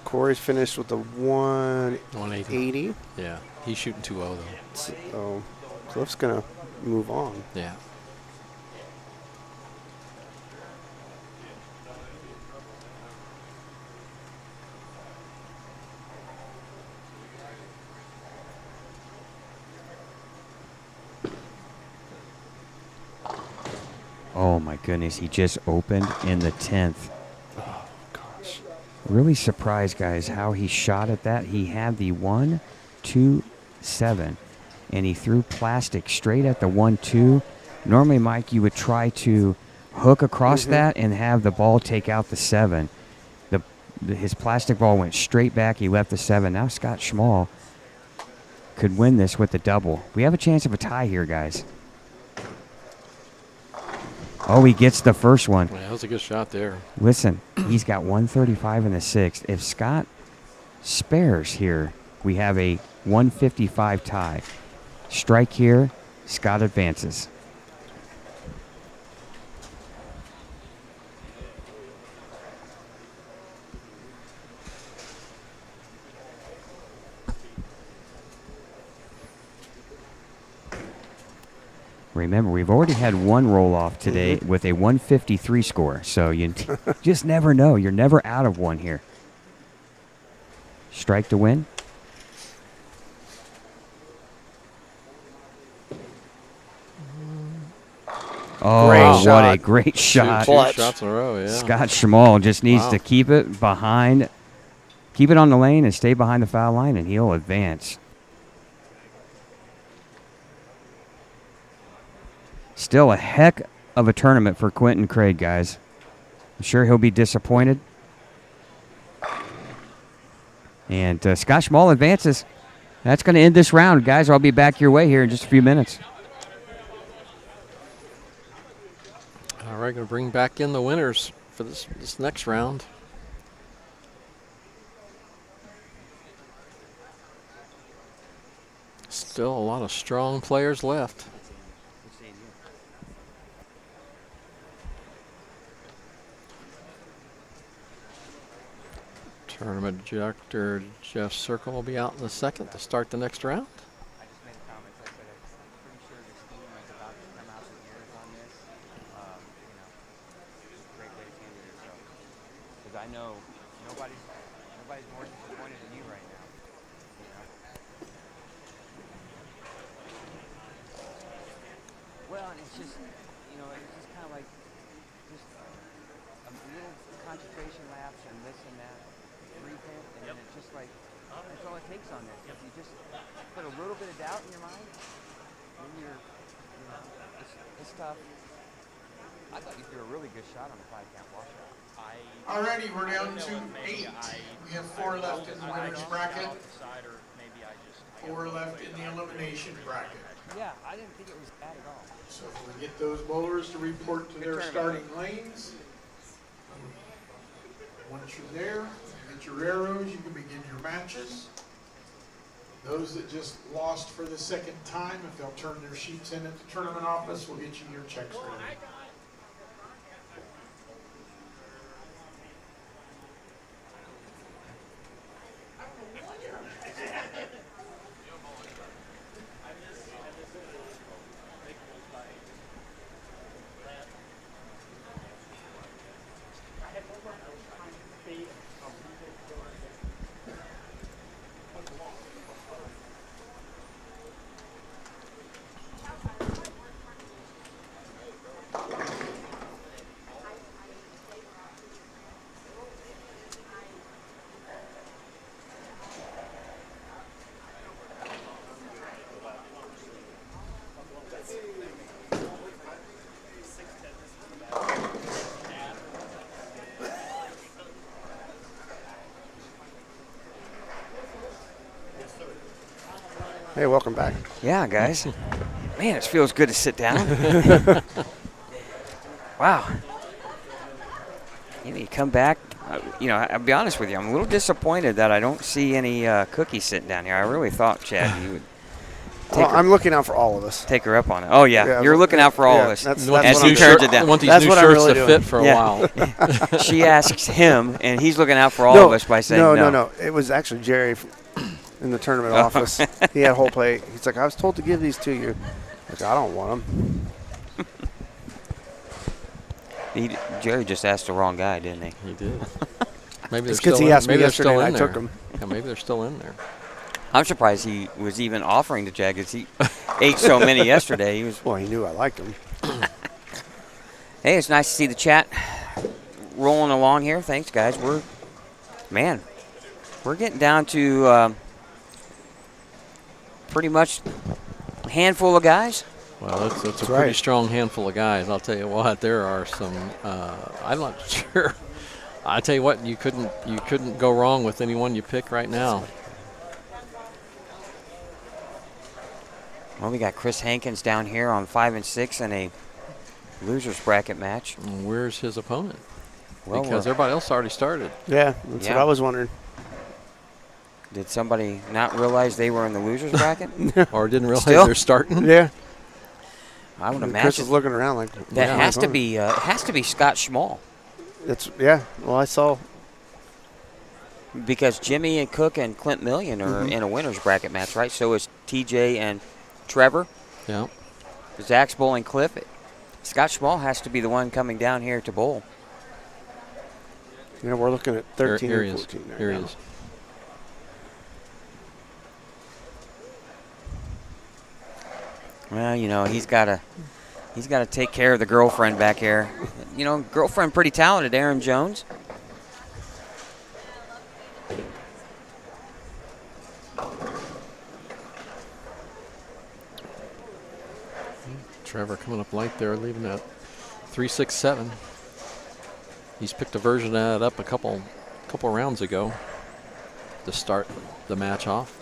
Corey's finished with the 180. Yeah, he's shooting 2-0 though. So Cliff's gonna move on. Yeah. Oh my goodness, he just opened in the 10th. Oh gosh. Really surprised, guys, how he shot at that. He had the 1-2-7, and he threw plastic straight at the 1-2. Normally, Mike, you would try to hook across that and have the ball take out the 7. His plastic ball went straight back. He left the 7. Now Scott Schmall could win this with the double. We have a chance of a tie here, guys. Oh, he gets the first one. Yeah, that was a good shot there. Listen, he's got 135 in the 6th. If Scott spares here, we have a 155 tie. Strike here, Scott advances. Remember, we've already had one roll-off today with a 153 score, so you just never know. You're never out of one here. Strike to win. Oh, what a great shot. Two shots in a row, yeah. Scott Schmall just needs to keep it behind, keep it on the lane and stay behind the foul line, and he'll advance. Still a heck of a tournament for Quentin Craig, guys. I'm sure he'll be disappointed. And Scott Schmall advances. That's going to end this round, guys. I'll be back your way here in just a few minutes. All right, going to bring back in the winners for this next round. Still a lot of strong players left. Tournament director Jeff Circle will be out in a second to start the next round. I know nobody's more disappointed than you right now. Well, and it's just, it's just kind of like just a little concentration lapse and this and that, revamp, and then it's just like, that's all it takes on this. If you just put a little bit of doubt in your mind, then it's tough. I thought you threw a really good shot on the 5-count washout. Alrighty, we're down to 8. We have 4 left in the winners bracket. 4 left in the elimination bracket. Yeah, I didn't think it was bad at all. So if we get those bowlers to report to their starting lanes. Once you're there, get your arrows, you can begin your matches. Those that just lost for the second time, if they'll turn their sheets in at the tournament office, we'll get you your checks ready. Hey, welcome back. Yeah, guys. Man, it feels good to sit down. Wow. You come back. I'll be honest with you. I'm a little disappointed that I don't see any cookies sitting down here. I really thought, Chad, you would. I'm looking out for all of us. Take her up on it. Oh, yeah. You're looking out for all of us. That's as he turns it down. I want these new shirts to fit for a while. She asks him, and he's looking out for all of us by saying no. No. It was actually Jerry in the tournament office. He had a whole plate. He's like, I was told to give these to you. Like, I don't want them. Jerry just asked the wrong guy, didn't he? He did. Maybe it's because he asked me yesterday and I took them. Yeah, maybe they're still in there. I'm surprised he was even offering to Chad because he ate so many yesterday. Well, he knew I liked them. Hey, it's nice to see the chat rolling along here. Thanks, guys. We're Man, we're getting down to pretty much a handful of guys. Well, it's a pretty strong handful of guys. I'll tell you what, there are some. I'm not sure. I tell you what, you couldn't go wrong with anyone you pick right now. Well, we got Chris Hankins down here on 5 and 6 in a losers bracket match. And where's his opponent? Well, because everybody else already started. Yeah, that's what I was wondering. Did somebody not realize they were in the losers bracket? Or didn't realize they're starting? Yeah. I would imagine. Chris is looking around like that has to be Scott Schmall. Well, I saw because Jimmy and Cook and Clint Million are in a winners bracket match, right? So is TJ and Trevor. Yeah. Zach's bowling Cliff. Scott Schmall has to be the one coming down here to bowl. Yeah, we're looking at 13 here and 14 Here now. he is. Well, you know, he's got to take care of the girlfriend back here. You know, girlfriend pretty talented, Aaron Jones. Trevor coming up light there, leaving at 3.67. He's picked a version of that up a couple rounds ago to start the match off.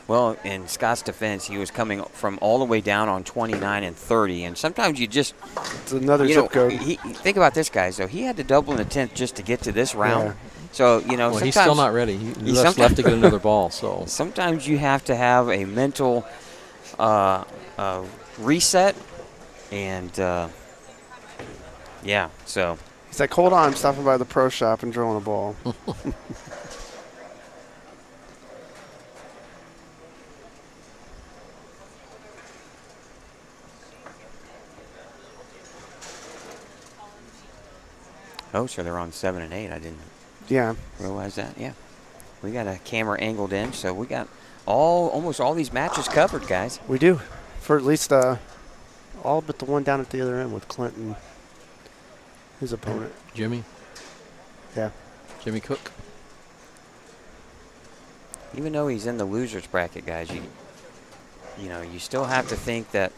Well, in Scott's defense, he was coming from all the way down on 29 and 30, and sometimes you just it's another zip code. Think about this, guys. Though he had to double in the 10th just to get to this round. Yeah. So you know, well, he's still not ready. He's left to get another ball. So sometimes you have to have a mental reset, and yeah. So he's like, hold on, I'm stopping by the pro shop and drilling a ball. Oh, so they're on 7 and 8. I didn't realize that. Yeah. We got a camera angled in, so we got almost all these matches covered, guys. We do. For at least all but the one down at the other end with Clinton, his opponent. Jimmy. Yeah. Jimmy Cook. Even though he's in the losers bracket, guys, you know, you still have to think that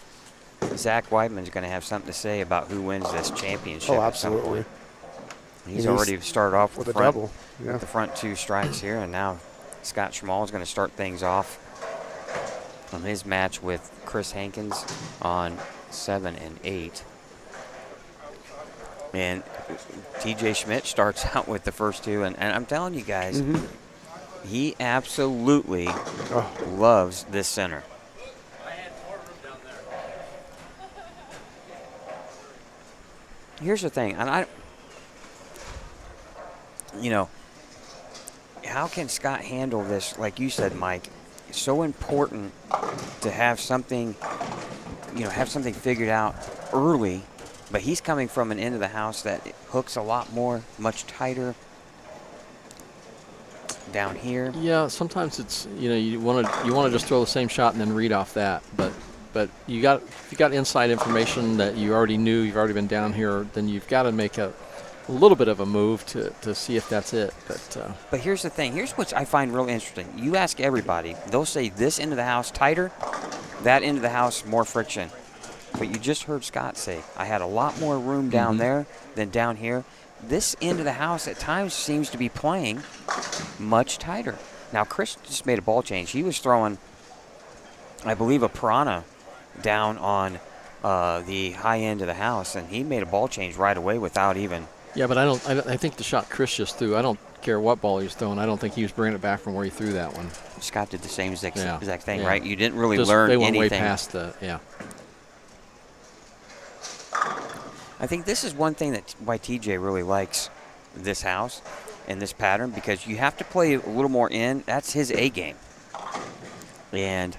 Zach Weidman's going to have something to say about who wins this championship. Oh, absolutely. He's already started off with the front, double. Yeah. with the front two strikes here, and now Scott Schmall is going to start things off on his match with Chris Hankins on 7 and 8. And TJ Schmidt starts out with the first two, and I'm telling you guys, he absolutely loves this center. Here's the thing, and you know, how can Scott handle this? Like you said, Mike, it's so important to have something, you know, have something figured out early, but he's coming from an end of the house that hooks a lot more, much tighter down here. Yeah, sometimes it's, you know, you want to just throw the same shot and then read off that, but if you got inside information that you already knew, you've already been down here, then you've got to make a little bit of a move to see if that's it. But here's the thing. Here's what I find real interesting. You ask everybody, they'll say this end of the house tighter, that end of the house more friction. But you just heard Scott say, I had a lot more room down there than down here. This end of the house at times seems to be playing much tighter. Now, Chris just made a ball change. He was throwing, I believe, a piranha down on the high end of the house, and he made a ball change right away without even. Yeah, but I think the shot Chris just threw, I don't care what ball he was throwing. I don't think he was bringing it back from where he threw that one. Scott did the same exact thing, right? You didn't really learn they went anything. Way past the, yeah. I think this is one thing why TJ really likes this house and this pattern, because you have to play a little more in. That's his A game. And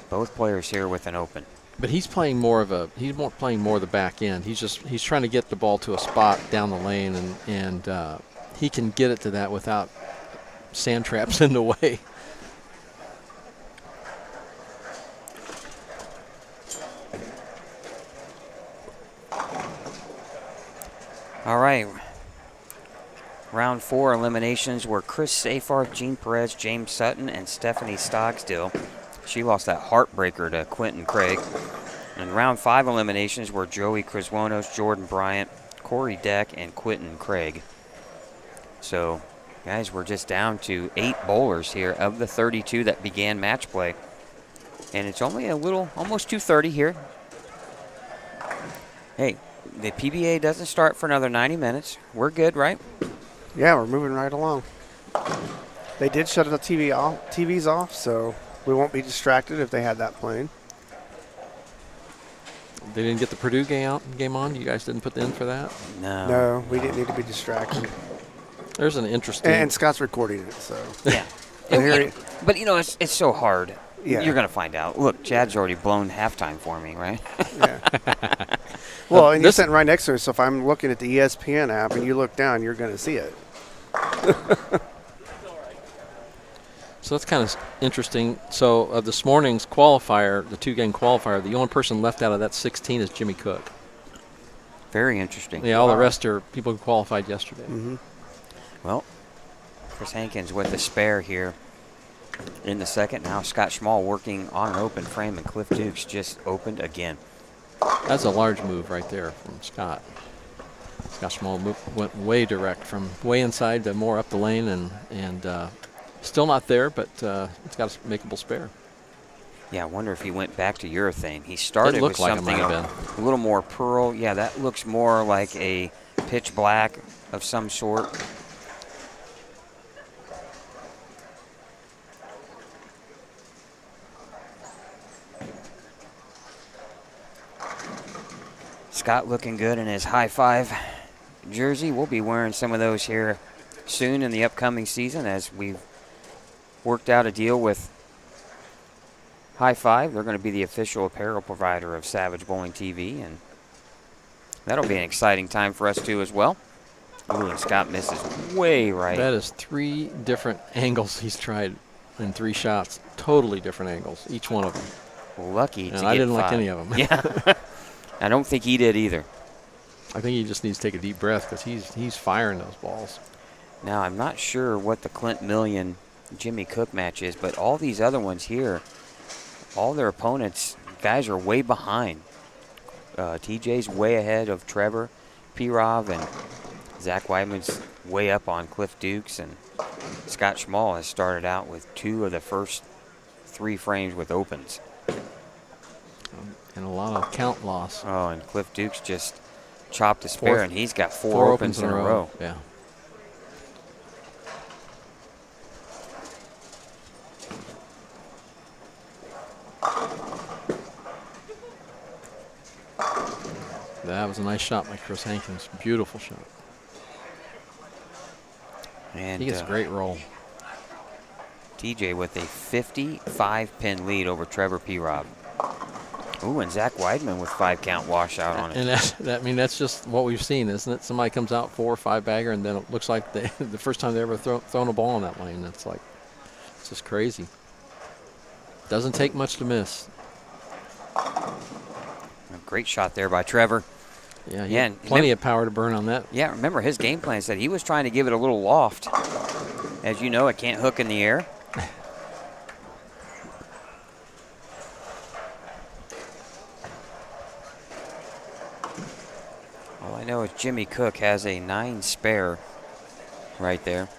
both players here with an open. But he's playing more of the back end. He's trying to get the ball to a spot down the lane, and he can get it to that without sand traps in the way. All right. Round 4 eliminations were Chris Safarth, Gene Perez, James Sutton, and Stephanie Stogsdill. She lost that heartbreaker to Quentin Craig. And round 5 eliminations were Joey Criswonos, Jordan Bryant, Corey Deck, and Quentin Craig. So, guys, we're just down to 8 bowlers here of the 32 that began match play. And it's only almost 2:30 here. Hey, the PBA doesn't start for another 90 minutes. We're good, right? Yeah, we're moving right along. They did shut the TVs off, so we won't be distracted if they had that playing. They didn't get the Purdue game on? You guys didn't put in for that? No. No, we didn't need to be distracted. There's an interesting... And Scott's recording it, so... Yeah. But, it's so hard. Yeah. You're going to find out. Look, Chad's already blown halftime for me, right? Yeah. Well, and you're sitting right next to her, so if I'm looking at the ESPN app and you look down, you're going to see it. So that's kind of interesting. So of this morning's qualifier, the 2-game qualifier, the only person left out of that 16 is Jimmy Cook. Very interesting. Yeah, all the rest are people who qualified yesterday. Mm-hmm. Well, Chris Hankins with the spare here in the second. Now Scott Schmall working on an open frame, and Cliff Dukes just opened again. That's a large move right there from Scott. Scott Schmall went way direct, from way inside to more up the lane, and still not there, but it's got a makeable spare. Yeah, I wonder if he went back to urethane. He started with like something a little more pearl. Yeah, that looks more like a pitch black of some sort. Scott looking good in his high five jersey. We'll be wearing some of those here soon in the upcoming season, as we've worked out a deal with High Five. They're going to be the official apparel provider of Savage Bowling TV, and that'll be an exciting time for us too as well. Ooh, and Scott misses way right. That is 3 different angles he's tried in 3 shots. Totally different angles, each one of them. Lucky to get I didn't 5. like any of them. Yeah. I don't think he did either. I think he just needs to take a deep breath, because he's firing those balls. Now, I'm not sure what the Clint Million Jimmy Cook match is, but all these other ones here, all their opponents, guys are way behind. TJ's way ahead of Trevor Pirov, and Zach Weidman's way up on Cliff Dukes, and Scott Schmall has started out with 2 of the first 3 frames with opens. And a lot of count loss. Oh, and Cliff Dukes just chopped a spare, and he's got 4 opens in a row. Yeah. That was a nice shot by Chris Hankins. Beautiful shot. And he gets a great roll. TJ with a 55-pin lead over Trevor Pirov. Ooh, and Zach Weidman with 5-count washout on it. And that's just what we've seen, isn't it? Somebody comes out 4 or 5 bagger, and then it looks like the first time they ever thrown a ball in that lane. It's just crazy. Doesn't take much to miss. A great shot there by Trevor. Yeah, he had plenty of power to burn on that. Yeah, remember his game plan said he was trying to give it a little loft. As you know, it can't hook in the air. All I know is Jimmy Cook has a 9 spare right there.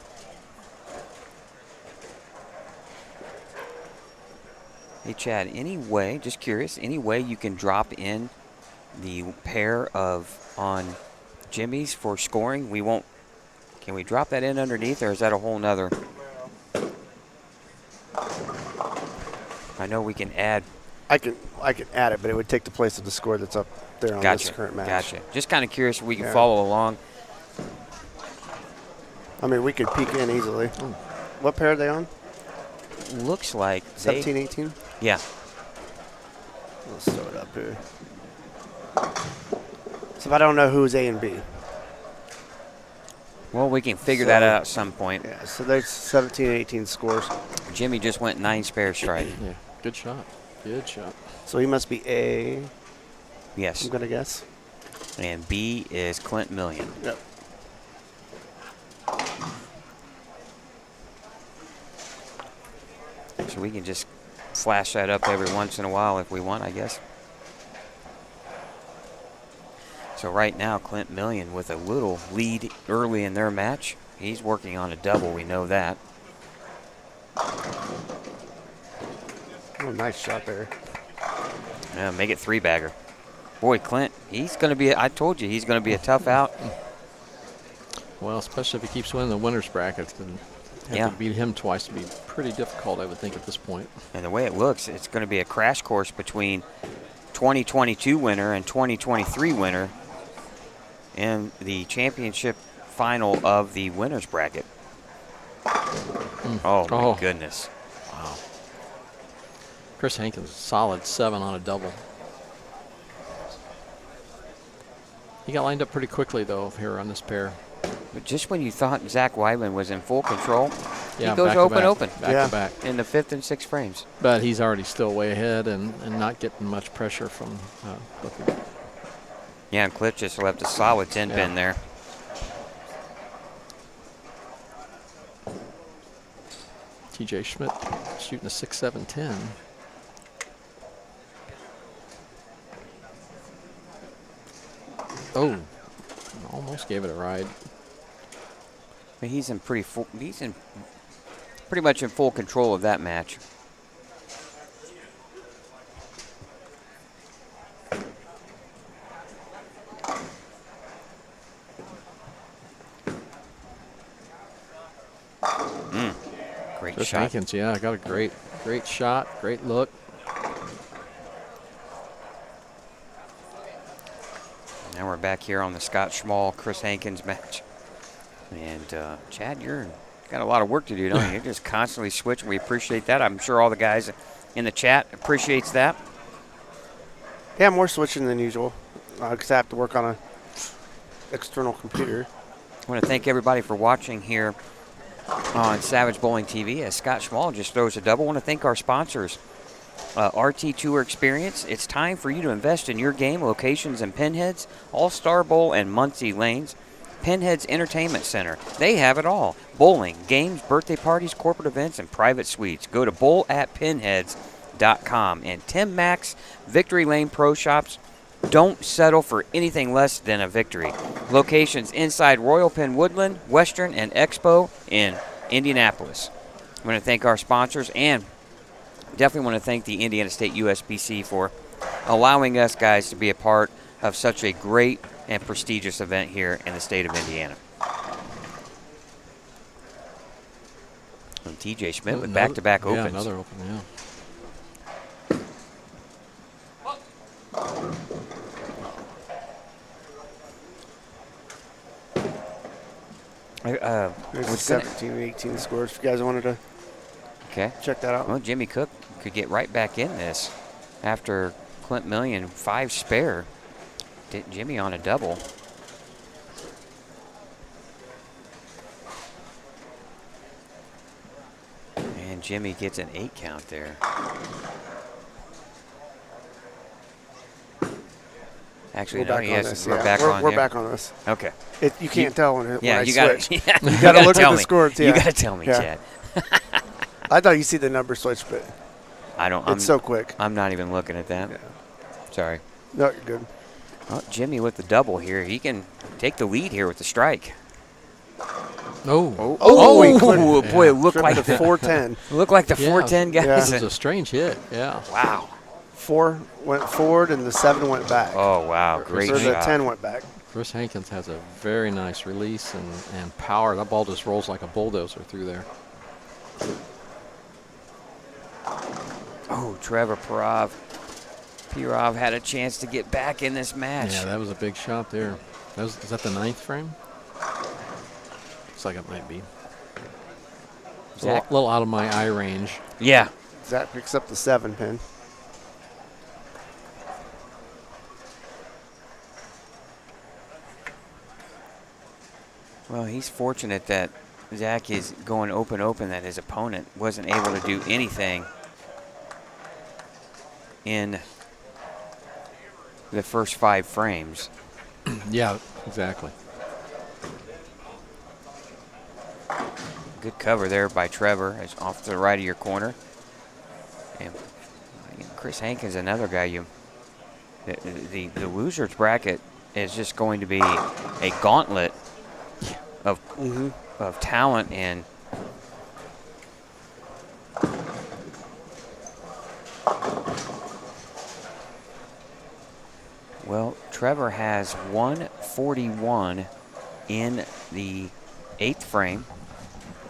Hey, Chad, any way, just curious, any way you can drop in the pair on Jimmy's for scoring? Can we drop that in underneath, or is that a whole nother? I know we can add. I can add it, but it would take the place of the score that's up there on this current match. Gotcha. Just kind of curious if we can follow along. I mean, we could peek in easily. What pair are they on? Looks like 17, 18? Yeah. Let's throw it up here. So if I don't know who's A and B. Well, we can figure that out at some point. Yeah, so there's 17, 18 scores. Jimmy just went 9 spare strike. Yeah, good shot. Good shot. So he must be A. Yes. I'm going to guess. And B is Clint Million. Yep. So we can just flash that up every once in a while if we want, I guess. So right now, Clint Million with a little lead early in their match. He's working on a double, we know that. Oh, nice shot there. Yeah, make it 3-bagger. Boy, Clint, he's going to be, I told you, he's going to be a tough out. Well, especially if he keeps winning the winner's bracket, then have to beat him twice to be pretty difficult, I would think, at this point. And the way it looks, it's going to be a crash course between 2022 winner and 2023 winner in the championship final of the winner's bracket. Oh, my goodness. Wow. Chris Hankins, solid 7 on a double. He got lined up pretty quickly, though, here on this pair. But just when you thought Zach Weidman was in full control, yeah, he goes open. Back to back. In the 5th and 6th frames. But he's already still way ahead and not getting much pressure from looking. Yeah, and Cliff just left a solid 10 pin there. TJ Schmidt shooting a 6-7-10. Oh, almost gave it a ride. He's in pretty much in full control of that match. Great Chris shot. Hankins, yeah, got a great shot, great look. Now we're back here on the Scott Schmall, Chris Hankins match. And Chad, you're got a lot of work to do, don't you? You're just constantly switching. We appreciate that. I'm sure all the guys in the chat appreciates that. Yeah, more switching than usual because I have to work on an external computer. I want to thank everybody for watching here on Savage Bowling TV as Scott Schmall just throws a double. I want to thank our sponsors. RT Tour Experience. It's time for you to invest in your game. Locations in Pinheads, All-Star Bowl, and Muncie Lanes. Pinheads Entertainment Center. They have it all. Bowling, games, birthday parties, corporate events, and private suites. Go to bowlatpinheads.com. And Tim Mack's Victory Lane Pro Shops. Don't settle for anything less than a victory. Locations inside Royal Penn Woodland, Western, and Expo in Indianapolis. I want to thank our sponsors and definitely want to thank the Indiana State USBC for allowing us guys to be a part of such a great and prestigious event here in the state of Indiana. And TJ Schmidt with back-to-back opens. Yeah, another open, yeah. There's 17 and 18 scores if you guys wanted to check that out. Well, Jimmy Cook could get right back in this after Clint Million 5 spare. Jimmy on a double. And Jimmy gets an 8 count there. Actually, we're back on this. Yeah. We're back on this. Okay. You can't tell when I gotta, switch. Yeah, you got to look at the scores. Yeah. You got to tell me, Chad. I thought you see the number switch, but I don't. It's so quick. I'm not even looking at that. Yeah. Sorry. No, you're good. Well, Jimmy with the double here. He can take the lead here with the strike. Oh, boy, it looked like the 410. Looked like the 410 guys. Yeah, it was a strange hit. Yeah. Wow. 4 went forward and the 7 went back. Oh wow, great shot. The 10 went back. Chris Hankins has a very nice release and power. That ball just rolls like a bulldozer through there. Oh, Trevor Pirov had a chance to get back in this match. Yeah, that was a big shot there. Is that the 9th frame? Looks like it might be. It's a little out of my eye range. Yeah. Zach picks up the 7 pin. Well, he's fortunate that Zach is going open, that his opponent wasn't able to do anything in the first 5 frames. Yeah, exactly. Good cover there by Trevor. It's off to the right of your corner. And Chris Hankins, another guy the losers bracket is just going to be a gauntlet of talent and well, Trevor has 141 in the 8th frame.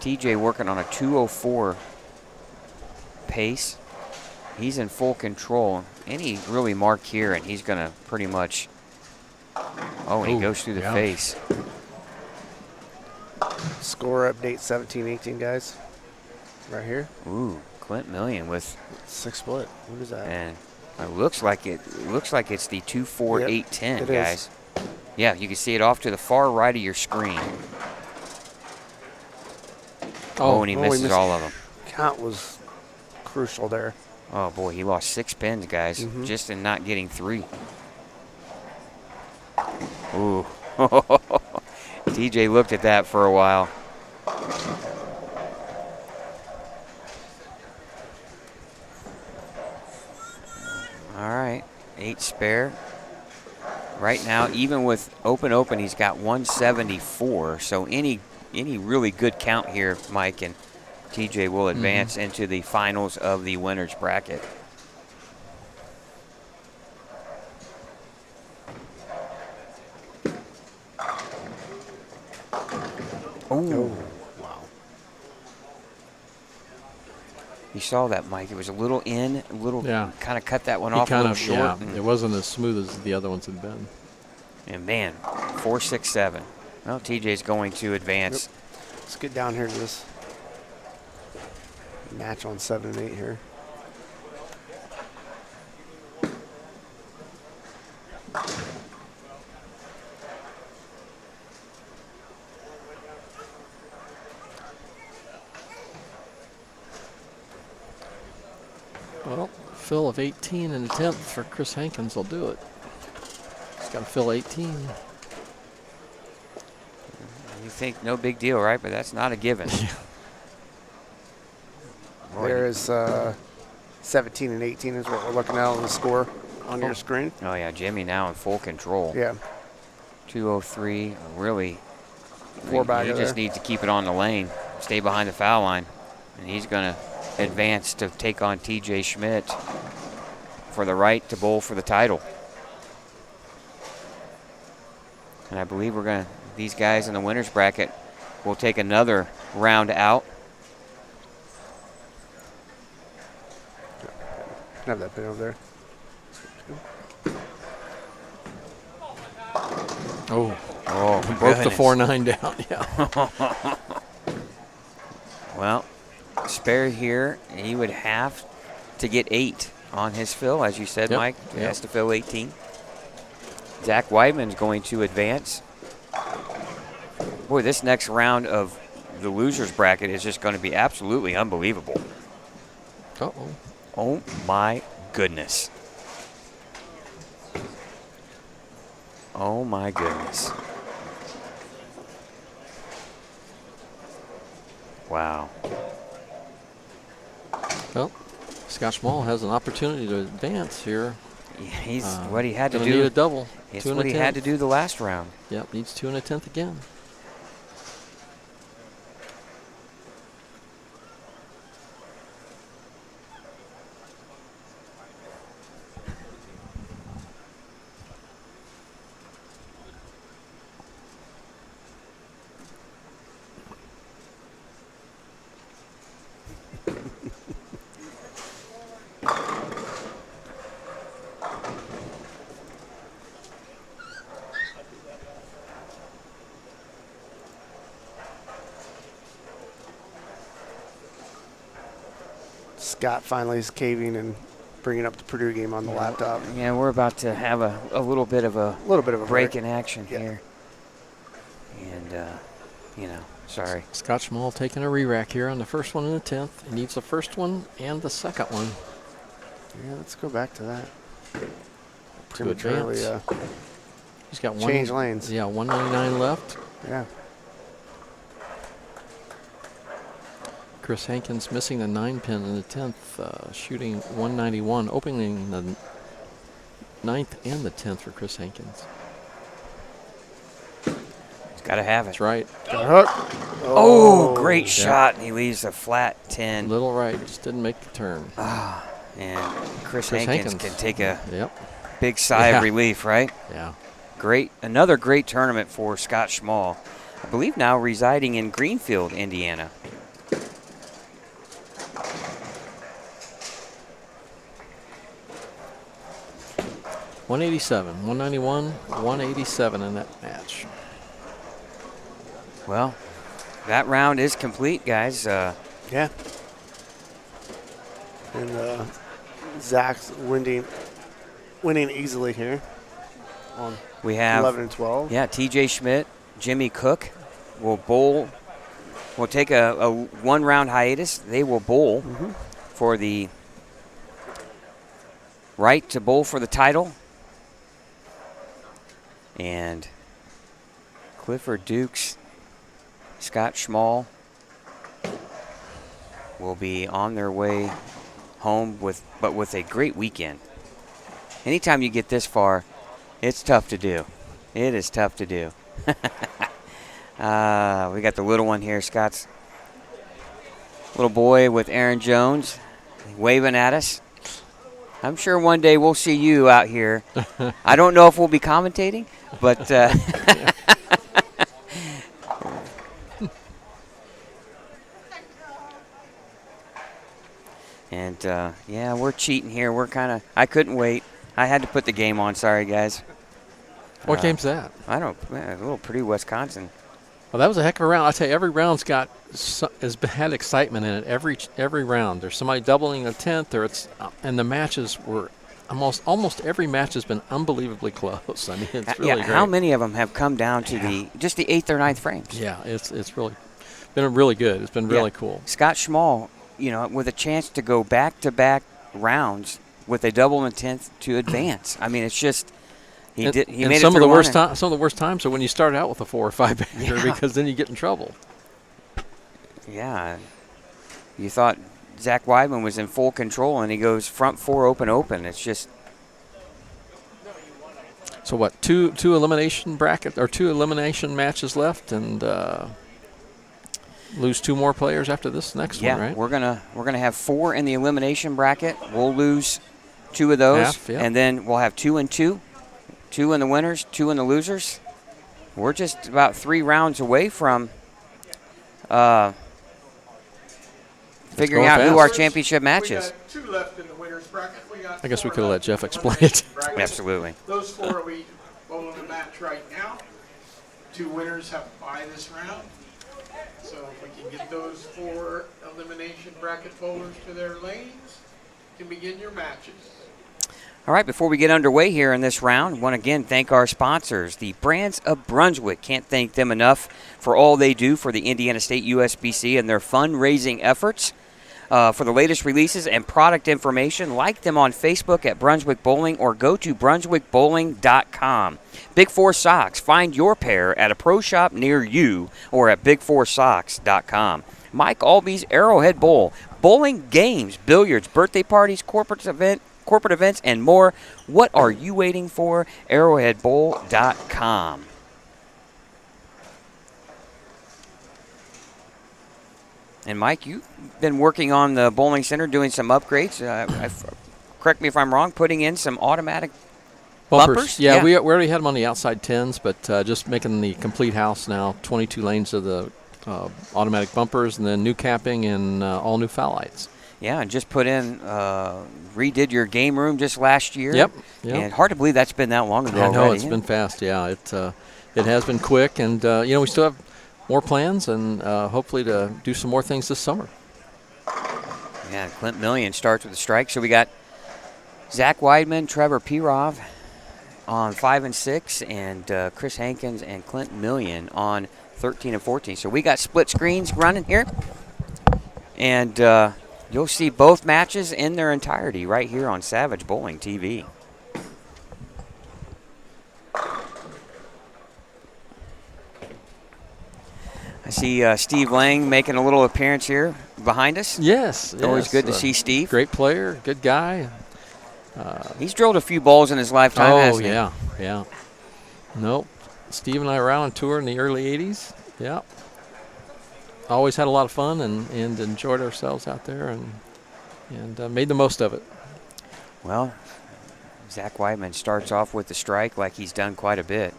TJ working on a 204 pace. He's in full control. Any really mark here, and he's going to pretty much. Oh, and he goes through the face. Score update 17-18, guys. Right here. Ooh, Clint Million with 6 split. What is that? And it looks like it's the 2-4-8-10, guys. Yeah, you can see it off to the far right of your screen. Oh, and he misses all of them. Count was crucial there. Oh boy, he lost 6 pins, guys, just in not getting 3. Ooh. TJ looked at that for a while. All right, 8 spare. Right now, even with open, he's got 174. So any really good count here, Mike, and TJ will advance into the finals of the winners bracket. Oh, wow. You saw that, Mike. It was a little kind of cut that one off a little short. Yeah, it wasn't as smooth as the other ones had been. And man, 4-6-7. Well, TJ's going to advance. Yep. Let's get down here to this match on 7 and 8 here. Well, fill of 18 in the 10th for Chris Hankins will do it. He's got to fill 18. You think no big deal, right? But that's not a given. There is 17 and 18 is what we're looking at on the score on your screen. Oh, yeah, Jimmy now in full control. Yeah. 203, really. Four-bagger He just needs to keep it on the lane, stay behind the foul line, and he's going to advance to take on TJ Schmidt for the right to bowl for the title. And I believe these guys in the winners bracket will take another round out. Have that pin over there. Oh, broke the 4-9 down. Yeah. Well, spare here, he would have to get 8 on his fill, as you said, Mike. He has to fill 18. Zach Weidman's going to advance. Boy, this next round of the losers bracket is just going to be absolutely unbelievable. Uh-oh. Oh, my goodness. Oh, my goodness. Wow. Well, Scott Small has an opportunity to advance here. Yeah, he's what he had to do. Need a double. It's what he had to do the last round. Yep, needs 2 1/10 again. Scott finally is caving and bringing up the Purdue game on the laptop. Yeah, we're about to have a little bit of a break in action here. And, sorry. Scott Small taking a re-rack here on the first one in the 10th. He needs the first one and the second one. Yeah, let's go back to that. To advance. He's got change lanes. Yeah, 199 left. Yeah. Chris Hankins missing the 9-pin in the 10th, shooting 191, opening the 9th and the 10th for Chris Hankins. He's got to have it. That's right. Oh, great shot. He leaves a flat 10. Little right, just didn't make the turn. And Chris Hankins can take a big sigh Yeah. of relief, right? Yeah. Great. Another great tournament for Scott Schmall. I believe now residing in Greenfield, Indiana. $187, 191, 187 in that match. Well, that round is complete, guys. Yeah. And Zach's winning easily here on We have 11 and 12. Yeah, TJ Schmidt, Jimmy Cook will bowl. We'll take a one-round hiatus. They will bowl for the right to bowl for the title. And Clifford Dukes, Scott Schmall will be on their way home with a great weekend. Anytime you get this far, it's tough to do. It is tough to do. We got the little one here, Scott's little boy with Aaron Jones waving at us. I'm sure one day we'll see you out here. I don't know if we'll be commentating, but and yeah, we're cheating here. We're I couldn't wait. I had to put the game on. Sorry, guys. What game's that? I don't. A little Purdue, Wisconsin. Well, that was a heck of a round. I tell you, every round's got has had excitement in it. Every round, there's somebody doubling a 10th, and the matches were almost every match has been unbelievably close. I mean, it's really great. How many of them have come down to just the 8th or 9th frames? Yeah, it's really been really good. It's been really cool. Scott Schmall, with a chance to go back-to-back rounds with a double and 10th to advance. I mean, it's just. He made it some of the worst time. Some of the worst times are when you start out with a 4 or 5 bagger because then you get in trouble. Yeah, you thought Zach Weidman was in full control, and he goes front 4 open. It's just. So what? Two elimination bracket or 2 elimination matches left, and lose 2 more players after this next one, right? We're gonna have 4 in the elimination bracket. We'll lose 2 of those, and then we'll have 2 and 2. 2 in the winners, 2 in the losers. We're just about 3 rounds away from figuring out who our championship match is. We got 2 left in the winners bracket. I guess we could have let Jeff explain it. Absolutely. Those 4 are we bowling a match right now. 2 winners have to buy this round. So if we can get those 4 elimination bracket bowlers to their lanes, you can begin your matches. All right, before we get underway here in this round, I want to again thank our sponsors, the Brands of Brunswick. Can't thank them enough for all they do for the Indiana State USBC and their fundraising efforts. For the latest releases and product information, like them on Facebook at Brunswick Bowling or go to brunswickbowling.com. Big 4 Socks. Find your pair at a pro shop near you or at big4socks.com. Mike Albee's Arrowhead Bowl. Bowling games, billiards, birthday parties, corporate events, and more. What are you waiting for? Arrowheadbowl.com. And Mike, you've been working on the bowling center, doing some upgrades. Correct me if I'm wrong, putting in some automatic bumpers? Yeah, we already had them on the outside 10s, but just making the complete house now. 22 lanes of the automatic bumpers, and then new capping and all new foul lights. Yeah, and just put in, redid your game room just last year. Yep. And hard to believe that's been that long ago. I know, already. it's been fast, yeah. It has been quick, and, we still have more plans and hopefully to do some more things this summer. Yeah, Clint Million starts with a strike. So we got Zach Weidman, Trevor Pirov on 5 and 6, and Chris Hankins and Clint Million on 13 and 14. So we got split screens running here. And you'll see both matches in their entirety right here on Savage Bowling TV. I see Steve Lang making a little appearance here behind us. Yes. Always yes, good to see Steve. Great player, good guy. He's drilled a few balls in his lifetime, Oh, hasn't he? yeah. Nope. Steve and I were out on tour in the early 80s. Yeah. Always had a lot of fun and enjoyed ourselves out there and made the most of it. Well, Zach Whiteman starts off with the strike like he's done quite a bit.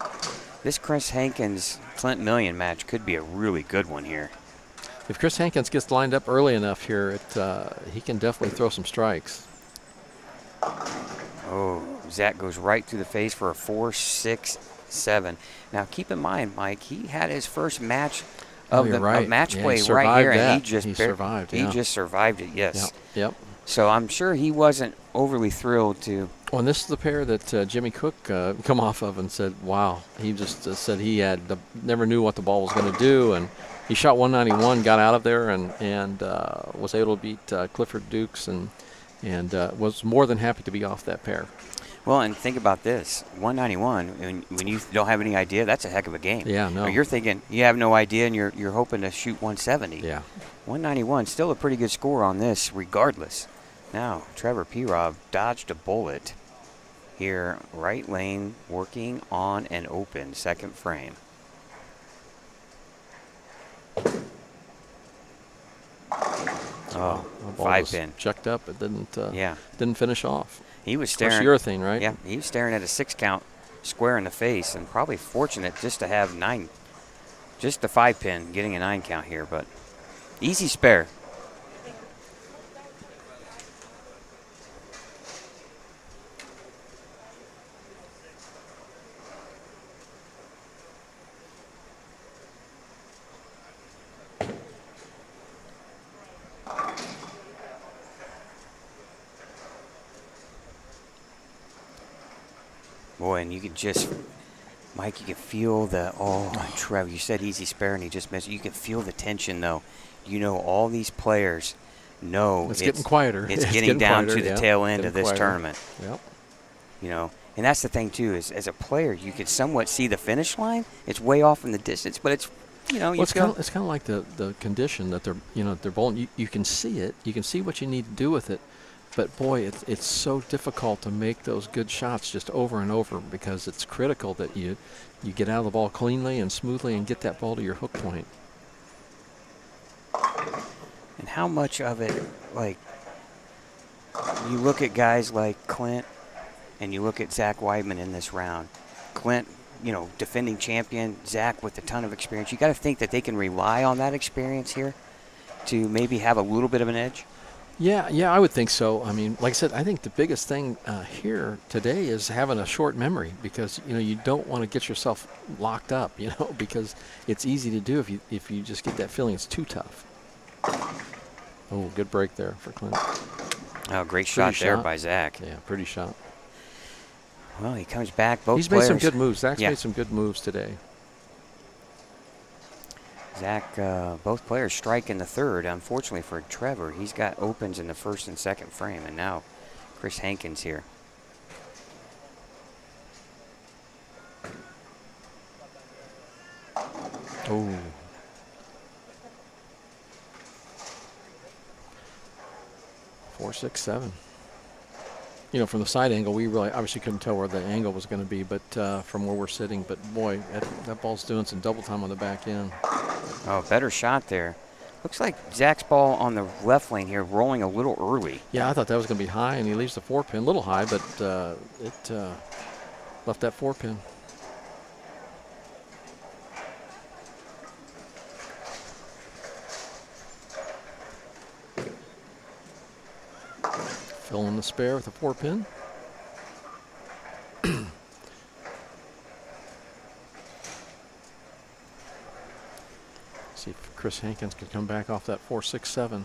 This Chris Hankins-Clint Million match could be a really good one here. If Chris Hankins gets lined up early enough here, he can definitely throw some strikes. Oh, Zach goes right through the face for a 4-6-7. Now, keep in mind, Mike, he had his first match of match play right here, and he survived it. Yes. Yep. So I'm sure he wasn't overly thrilled to. Well, and this is the pair that Jimmy Cook come off of and said, "Wow." He just said he had never knew what the ball was going to do, and he shot 191, got out of there, and was able to beat Clifford Dukes, and was more than happy to be off that pair. Well, and think about this: 191. When you don't have any idea, that's a heck of a game. Yeah, no. Or you're thinking you have no idea, and you're hoping to shoot 170. Yeah. 191, still a pretty good score on this, regardless. Now, Trevor P-Rob dodged a bullet here, right lane, working on an open second frame. Oh, 5-pin. Checked up. It yeah. Didn't finish off. He was staring. Urethane, right? Yeah, he was staring at a 6-count square in the face, and probably fortunate just to have 9, just the 5-pin, getting a 9-count here, but easy spare. Boy, and you could just, Mike, you can feel Trev, you said easy spare and he just missed. You can feel the tension, though. You know, all these players know it's getting quieter. It's getting down quieter, to the tail end of this tournament. Yep. You know, and that's the thing, too, is as a player, you can somewhat see the finish line. It's way off in the distance, but it's, you know, it's kind of like the condition that they're bowling. You can see it. You can see what you need to do with it. But, boy, it's so difficult to make those good shots just over and over because it's critical that you get out of the ball cleanly and smoothly and get that ball to your hook point. And how much of it, like, you look at guys like Clint and you look at Zach Weidman in this round. Clint, you know, defending champion, Zach with a ton of experience. You got to think that they can rely on that experience here to maybe have a little bit of an edge. Yeah, I would think so. I mean, like I said, I think the biggest thing here today is having a short memory because, you know, you don't want to get yourself locked up, you know, because it's easy to do if you just get that feeling it's too tough. Oh, good break there for Clint. Oh, great shot there by Zach. Yeah, pretty shot. Well, he comes back. He's made some good moves. Zach's made some good moves today. Zach, both players strike in the third. Unfortunately for Trevor, he's got opens in the first and second frame, and now Chris Hankins here. Oh. Four, 6, 7. You know, from the side angle, we really obviously couldn't tell where the angle was going to be, but from where we're sitting. But boy, that ball's doing some double time on the back end. Oh, better shot there. Looks like Zach's ball on the left lane here, rolling a little early. Yeah, I thought that was going to be high, and he leaves the 4-pin a little high, but it left that 4-pin. Fill in the spare with a 4-pin. See if Chris Hankins can come back off that 4-6-7.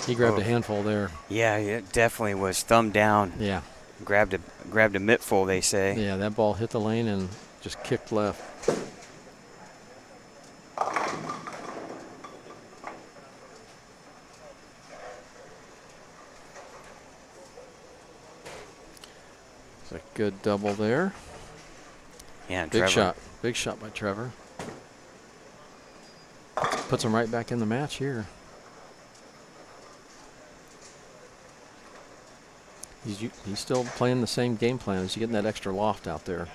He grabbed a handful there. Yeah, it definitely was thumb down. Yeah. Grabbed a mittful, they say. Yeah, that ball hit the lane and just kicked left. Good double there. Yeah, Big Trevor. shot. Big shot by Trevor. Puts him right back in the match here. He's still playing the same game plan. He's getting that extra loft out there.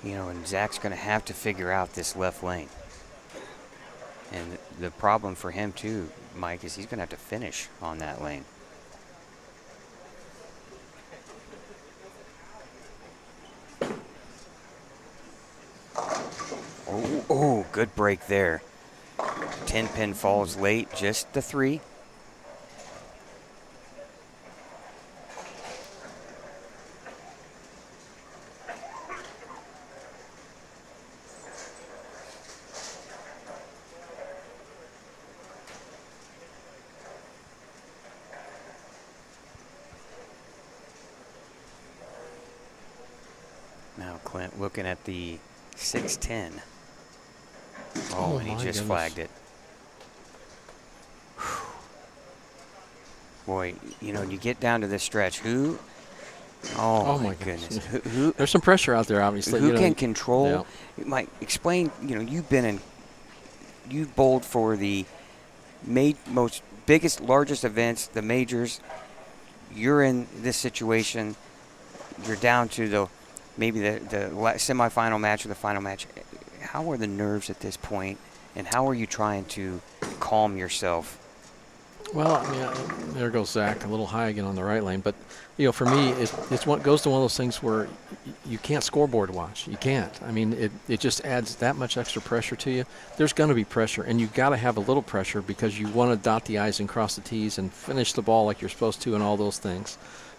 You know, and Zach's going to have to figure out this left lane. And the problem for him too, Mike, is he's going to have to finish on that lane. Oh, good break there. 10-pin falls late, just the 3. Now Clint looking at the 6-10. Oh, and he just flagged it. Boy, you know, you get down to this stretch. Who? Oh my goodness. Who? There's some pressure out there, obviously. Who can control? Mike, explain. You know, you bowled for the most biggest, largest events, the majors. You're in this situation. You're down to maybe the semifinal match or the final match. How are the nerves at this point, and how are you trying to calm yourself? Well, I mean, there goes Zach, a little high again on the right lane. But, you know, for me, it's what goes to one of those things where you can't scoreboard watch. You can't. I mean, it just adds that much extra pressure to you. There's going to be pressure, and you've got to have a little pressure because you want to dot the I's and cross the T's and finish the ball like you're supposed to and all those things.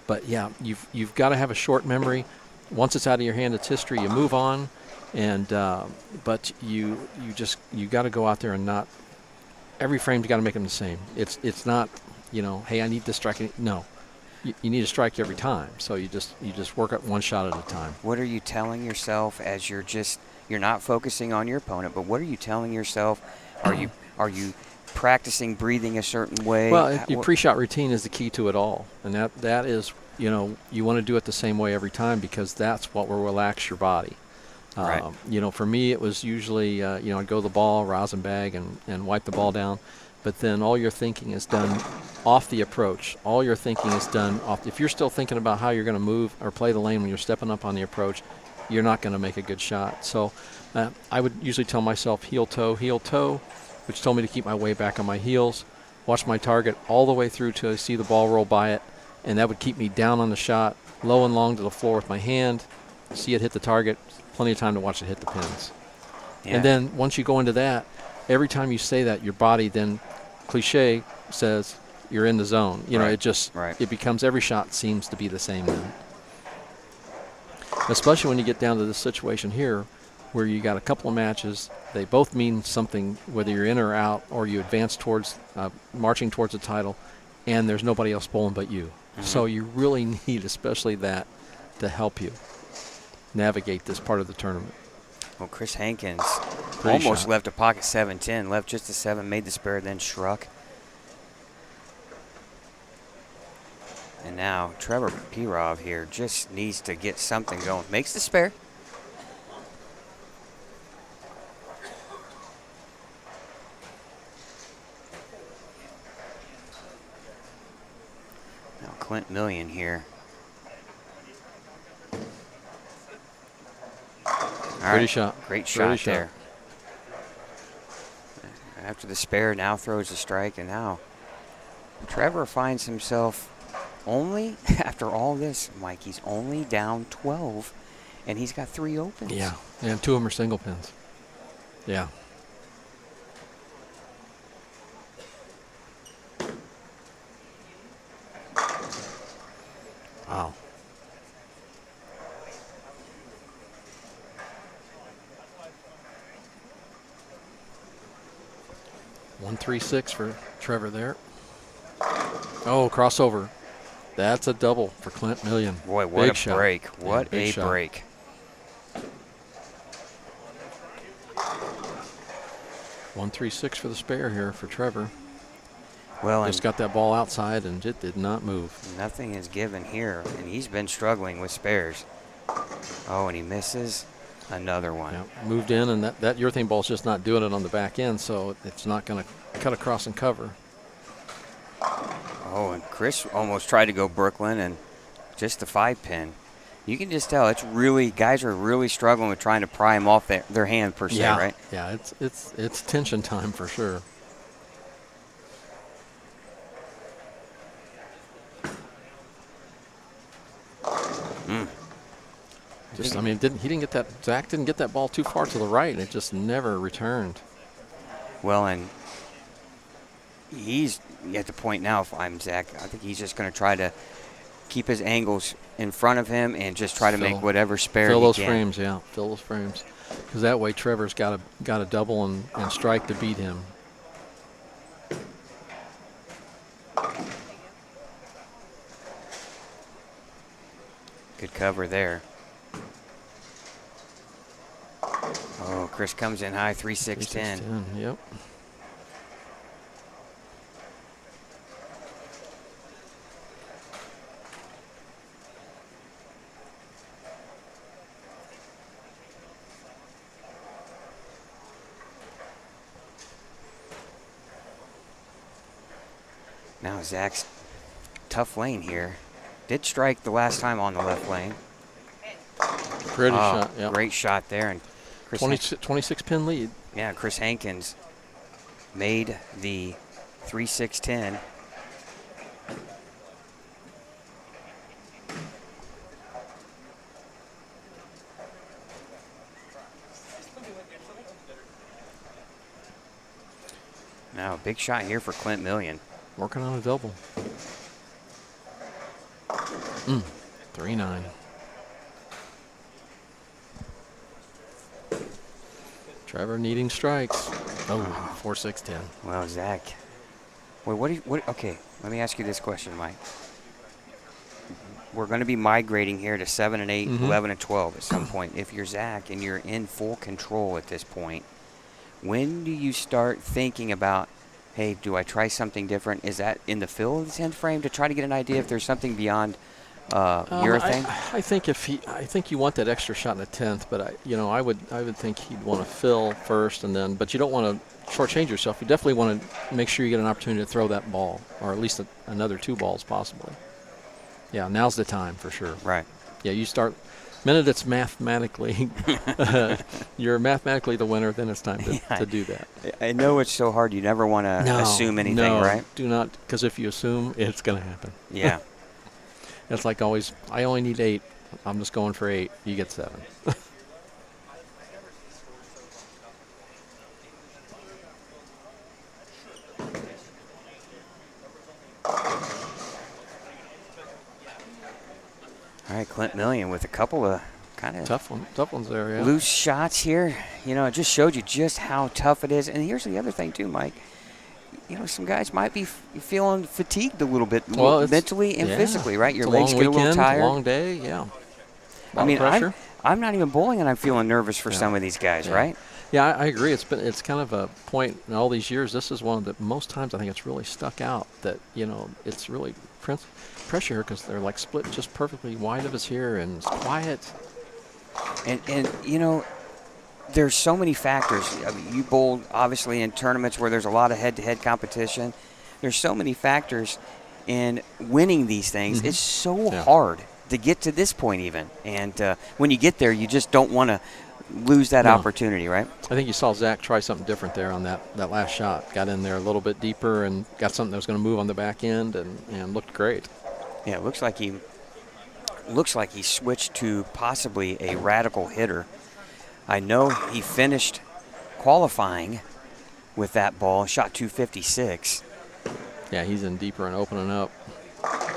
But, yeah, you've got to have a short memory. Once it's out of your hand, it's history. You move on. And but you got to go out there and not every frame's got to make them the same. It's not, you know, hey, I need this strike. No, you need a strike every time. So you just work at one shot at a time. What are you telling yourself as you're not focusing on your opponent, but what are you telling yourself? Are you practicing breathing a certain way? Well, your pre-shot routine is the key to it all, and that is, you know, you want to do it the same way every time because that's what will relax your body. Right. You know, for me, it was usually, you know, I'd go to the ball, rosin bag, and wipe the ball down. But then all your thinking is done off the approach. All your thinking is done off. If you're still thinking about how you're going to move or play the lane when you're stepping up on the approach, you're not going to make a good shot. So I would usually tell myself heel, toe, which told me to keep my weight back on my heels, watch my target all the way through till I see the ball roll by it, and that would keep me down on the shot, low and long to the floor with my hand, see it hit the target. Plenty of time to watch it hit the pins. Yeah. And then once you go into that, every time you say that, your body then, cliche, says you're in the zone. You know, it becomes every shot seems to be the same then. Especially when you get down to this situation here where you got a couple of matches, they both mean something, whether you're in or out or you advance towards, marching towards the title, and there's nobody else bowling but you. Mm-hmm. So you really need especially that to help you navigate this part of the tournament. Well, Chris Hankins almost left a pocket 7-10, left just a 7, made the spare, then struck. And now Trevor Pirov here just needs to get something going. Makes the spare. Now Clint Million here. Pretty shot. Great shot there. After the spare, now throws the strike, and now Trevor finds himself only, after all this, Mike, he's only down 12, and he's got 3 opens. Yeah, and 2 of them are single pins. Yeah. Wow. 1-3-6 for Trevor there. Oh, crossover. That's a double for Clint Million. Boy, what a break. What a break. One 3-6 for the spare here for Trevor. Well, just got that ball outside, and it did not move. Nothing is given here, and he's been struggling with spares. Oh, and he misses another one. Yeah, moved in, and that urethane ball's just not doing it on the back end, so it's not going to cut across and cover. Oh, and Chris almost tried to go Brooklyn, and just the 5-pin. You can just tell guys are really struggling with trying to pry him off their hand per se, right? Yeah, it's tension time for sure. Just, I mean, Zach didn't get that ball too far to the right, and it just never returned. Well, and he's at the point now, if I'm Zach, I think he's just going to try to keep his angles in front of him and just try to make whatever spare fill he those can. frames, yeah, fill those frames, because that way Trevor's got a double and strike to beat him. Good cover there. Oh, Chris comes in high, 3-6-10. Yep. Now Zach's tough lane here. Did strike the last time on the left lane. Pretty shot, yeah. Great shot there. And Chris 26-pin lead. Yeah, Chris Hankins made the 3-6-10. Now, a big shot here for Clint Million. Working on a double. 3-9. Trevor needing strikes. Oh, 4-6-10. Well, Zach. Wait, okay, let me ask you this question, Mike. We're going to be migrating here to 7 and 8, 11 and 12 at some point. If you're Zach and you're in full control at this point, when do you start thinking about, hey, do I try something different? Is that in the fill of the 10th frame to try to get an idea if there's something beyond urethane? I think you want that extra shot in the 10th, but I would think he'd want to fill first, and then, but you don't want to shortchange yourself. You definitely want to make sure you get an opportunity to throw that ball, or at least another 2 balls possibly. Yeah, now's the time for sure. Right. Yeah, you start. Minute it's mathematically, you're mathematically the winner, then it's time to do that. I know it's so hard. You never want to assume anything, right? Do not, because if you assume, it's going to happen. Yeah. It's like always, I only need 8. I'm just going for 8. You get 7. All right, Clint Million with a couple of kind of tough ones there, yeah. Loose shots here. It just showed you just how tough it is. And here's the other thing too, Mike. Some guys might be feeling fatigued a little bit, mentally and physically, right? Your legs get a little tired. Long day, yeah. I mean, I'm not even bowling, and I'm feeling nervous for some of these guys, right? Yeah, I agree. It's kind of a point in all these years. This is one of the most times I think it's really stuck out that it's really pressure because they're like split just perfectly wide of us here, and it's quiet. And there's so many factors. I mean, you bowled obviously in tournaments where there's a lot of head-to-head competition. There's so many factors in winning these things. It's so hard to get to this point even. And when you get there, you just don't want to lose that opportunity, right? I think you saw Zach try something different there on that last shot. Got in there a little bit deeper and got something that was going to move on the back end and looked great. Yeah, it looks like he switched to possibly a radical hitter. I know he finished qualifying with that ball, shot 256. Yeah, he's in deeper and opening up.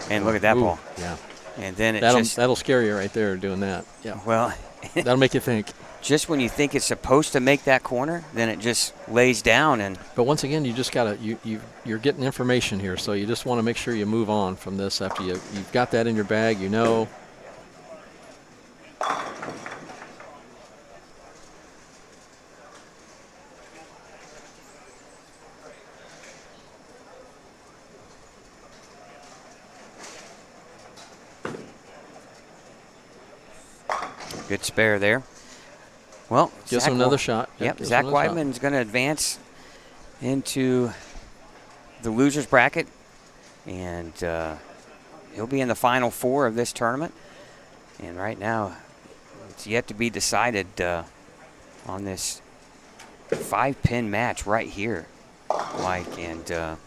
And look at that ball. Yeah. And then that'll scare you right there doing that. Yeah. Well, that'll make you think. Just when you think it's supposed to make that corner, then it just lays down. But once again, you just gotta you're getting information here, so you just want to make sure you move on from this after you've got that in your bag. Good spare there. Well, Gives him another shot. Yep, Zach Weidman's going to advance into the losers bracket, and he'll be in the final 4 of this tournament. And right now, it's yet to be decided on this 5-pin match right here, Mike. And it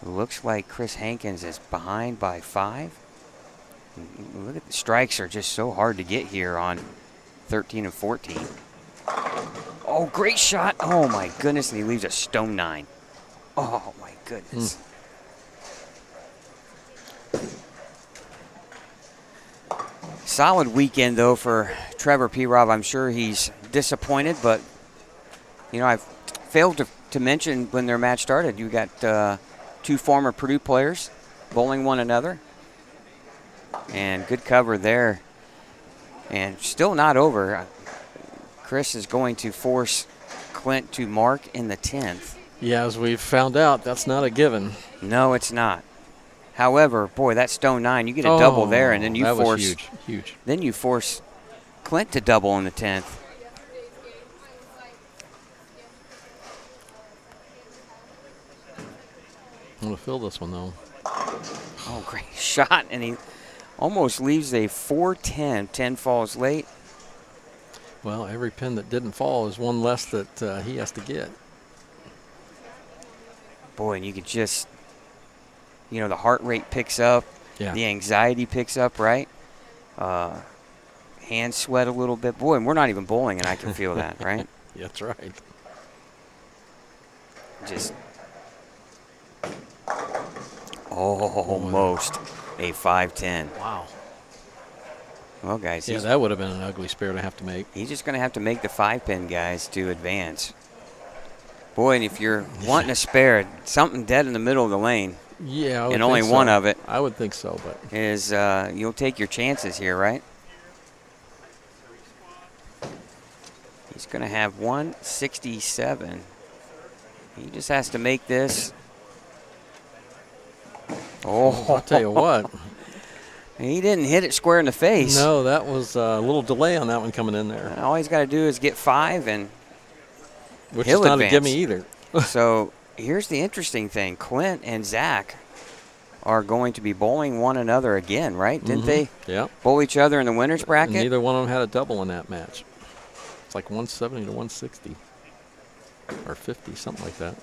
looks like Chris Hankins is behind by 5. And look at the strikes are just so hard to get here on 13 and 14. Oh, great shot. Oh, my goodness. And he leaves a stone 9. Oh, my goodness. Solid weekend, though, for Trevor Pirov. I'm sure he's disappointed, but, you know, I've failed to mention when their match started. You got 2 former Purdue players bowling one another. And good cover there. And still not over. Chris is going to force Clint to mark in the 10th. Yeah, as we've found out, that's not a given. No, it's not. However, boy, that stone 9, you get a double there, and then you that force was huge. Then you force Clint to double in the 10th. I'm going to fill this one, though. Oh, great shot, and he almost leaves a 4-10. 10 falls late. Well, every pin that didn't fall is one less that he has to get. Boy, and you could just, you know, the heart rate picks up. Yeah. The anxiety picks up, right? Hands sweat a little bit. Boy, and we're not even bowling, and I can feel that, right? Yeah, that's right. Just almost a 5-10. Wow. Well, guys. Yeah, that would have been an ugly spare to have to make. He's just going to have to make the 5-pin, guys, to advance. Boy, and if you're wanting a spare, something dead in the middle of the lane. Yeah, and only one of it. I would think so, but is you'll take your chances here, right? He's going to have 167. He just has to make this. Oh, I'll tell you what. He didn't hit it square in the face. No, that was a little delay on that one coming in there. All he's got to do is get 5, and which he'll is not advance. a gimme either. So here's the interesting thing. Clint and Zach are going to be bowling one another again, right? Didn't they bowl each other in the winner's bracket? And neither one of them had a double in that match. It's like 170 to 160 or 50, something like that.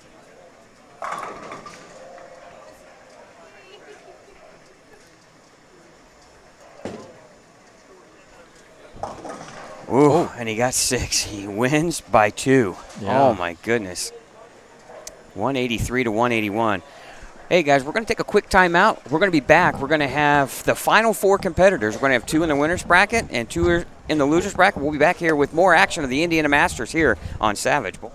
Ooh, and he got 6. He wins by 2. Yeah. Oh, my goodness. 183 to 181. Hey, guys, we're going to take a quick timeout. We're going to be back. We're going to have the final 4 competitors. We're going to have 2 in the winner's bracket and 2 in the loser's bracket. We'll be back here with more action of the Indiana Masters here on Savage Bowl.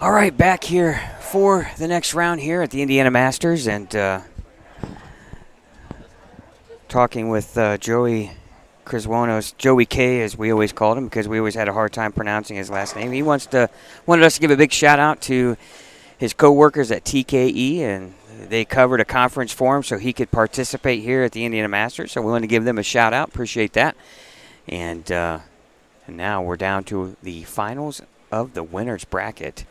All right, back here for the next round here at the Indiana Masters, and talking with Joey Criswonos, Joey K, as we always called him, because we always had a hard time pronouncing his last name. He wanted us to give a big shout out to his co-workers at TKE, and they covered a conference for him so he could participate here at the Indiana Masters. So we want to give them a shout out. Appreciate that. And now we're down to the finals of the winners bracket.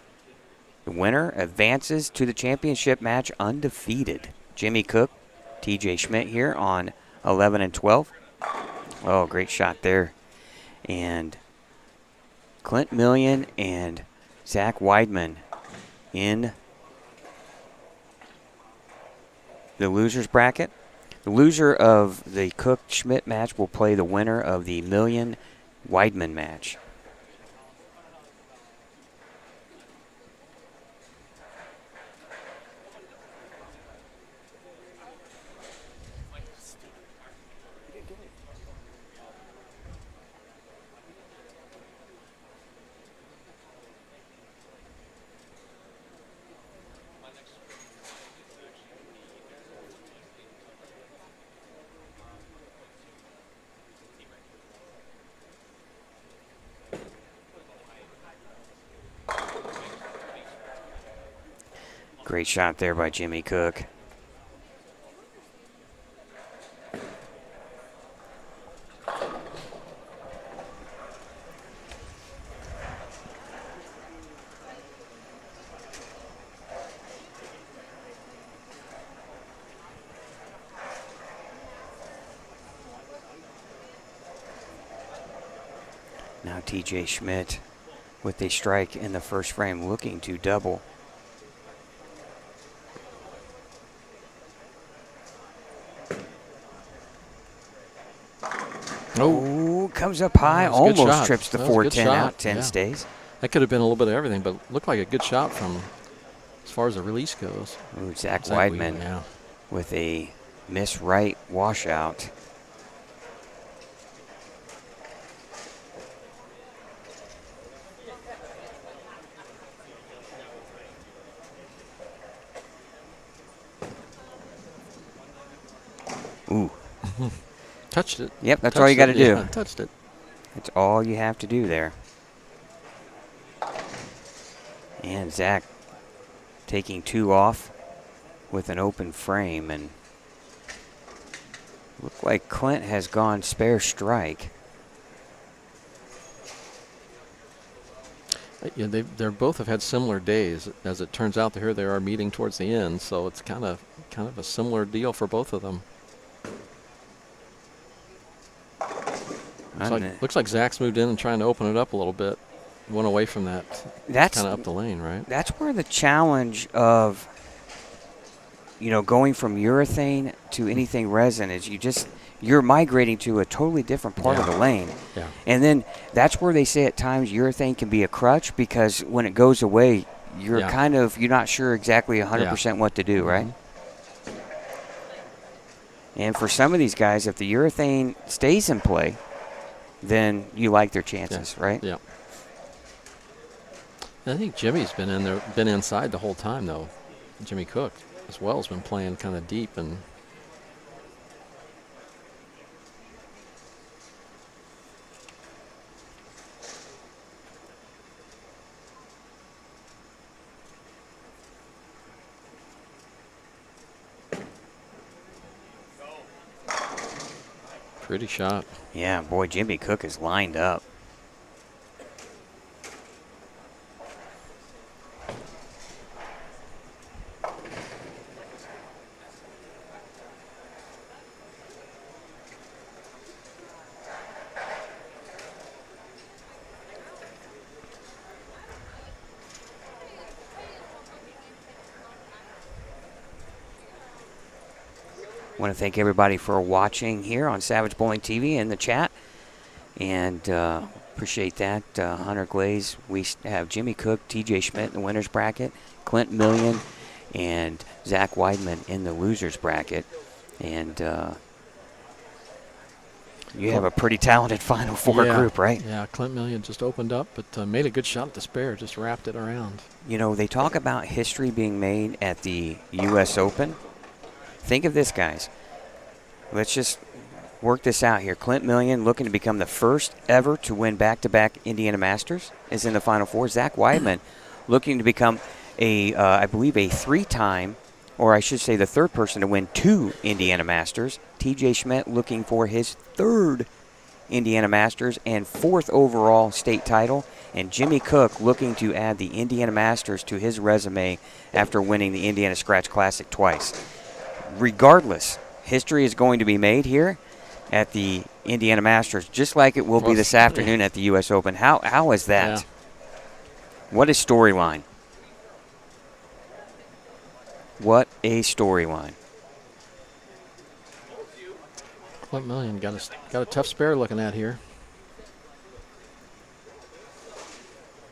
The winner advances to the championship match undefeated. Jimmy Cook, TJ Schmidt here on 11 and 12. Oh, great shot there. And Clint Million and Zach Weidman in the losers bracket. The loser of the Cook-Schmidt match will play the winner of the Million-Weidman match. Great shot there by Jimmy Cook. Now TJ Schmidt with a strike in the first frame, looking to double. Oh, comes up high, almost trips the 410 out, 10 stays. That could have been a little bit of everything, but looked like a good shot from as far as the release goes. Ooh, Zach Weidman with a miss right washout. Ooh. Touched it. Yep, that's all you got to do. Yeah, touched it. That's all you have to do there. And Zach taking 2 off with an open frame, and look like Clint has gone spare strike. Yeah, they both have had similar days. As it turns out, here they are meeting towards the end, so it's kind of a similar deal for both of them. Looks like Zach's moved in and trying to open it up a little bit. Went away from that. That's kind of up the lane, right? That's where the challenge of, going from urethane to anything resin is you're migrating to a totally different part of the lane. Yeah. And then that's where they say at times urethane can be a crutch, because when it goes away, you're you're not sure exactly 100% what to do, right? And for some of these guys, if the urethane stays in play, then you like their chances, right? Yeah. I think Jimmy's been inside the whole time, though. Jimmy Cook, as well, has been playing kind of deep and. Pretty shot. Yeah, boy, Jimmy Cook is lined up. I want to thank everybody for watching here on Savage Bowling TV in the chat, and appreciate that. Hunter Glaze, we have Jimmy Cook, TJ Schmidt in the winners bracket, Clint Million, and Zach Weidman in the losers bracket. And You have a pretty talented Final Four group, right? Yeah, Clint Million just opened up, but made a good shot at the spare, just wrapped it around. You know, they talk about history being made at the U.S. Open. Think of this, guys. Let's just work this out here. Clint Million looking to become the first ever to win back-to-back Indiana Masters is in the Final Four. Zach Weidman looking to become I believe a 3-time, or I should say the third person to win 2 Indiana Masters. TJ Schmidt looking for his 3rd Indiana Masters and 4th overall state title. And Jimmy Cook looking to add the Indiana Masters to his resume after winning the Indiana Scratch Classic twice. Regardless, history is going to be made here at the Indiana Masters, just like it will be this afternoon at the U.S. Open. How is that? Yeah. What a storyline. What a storyline. Clint Million got a tough spare looking at here.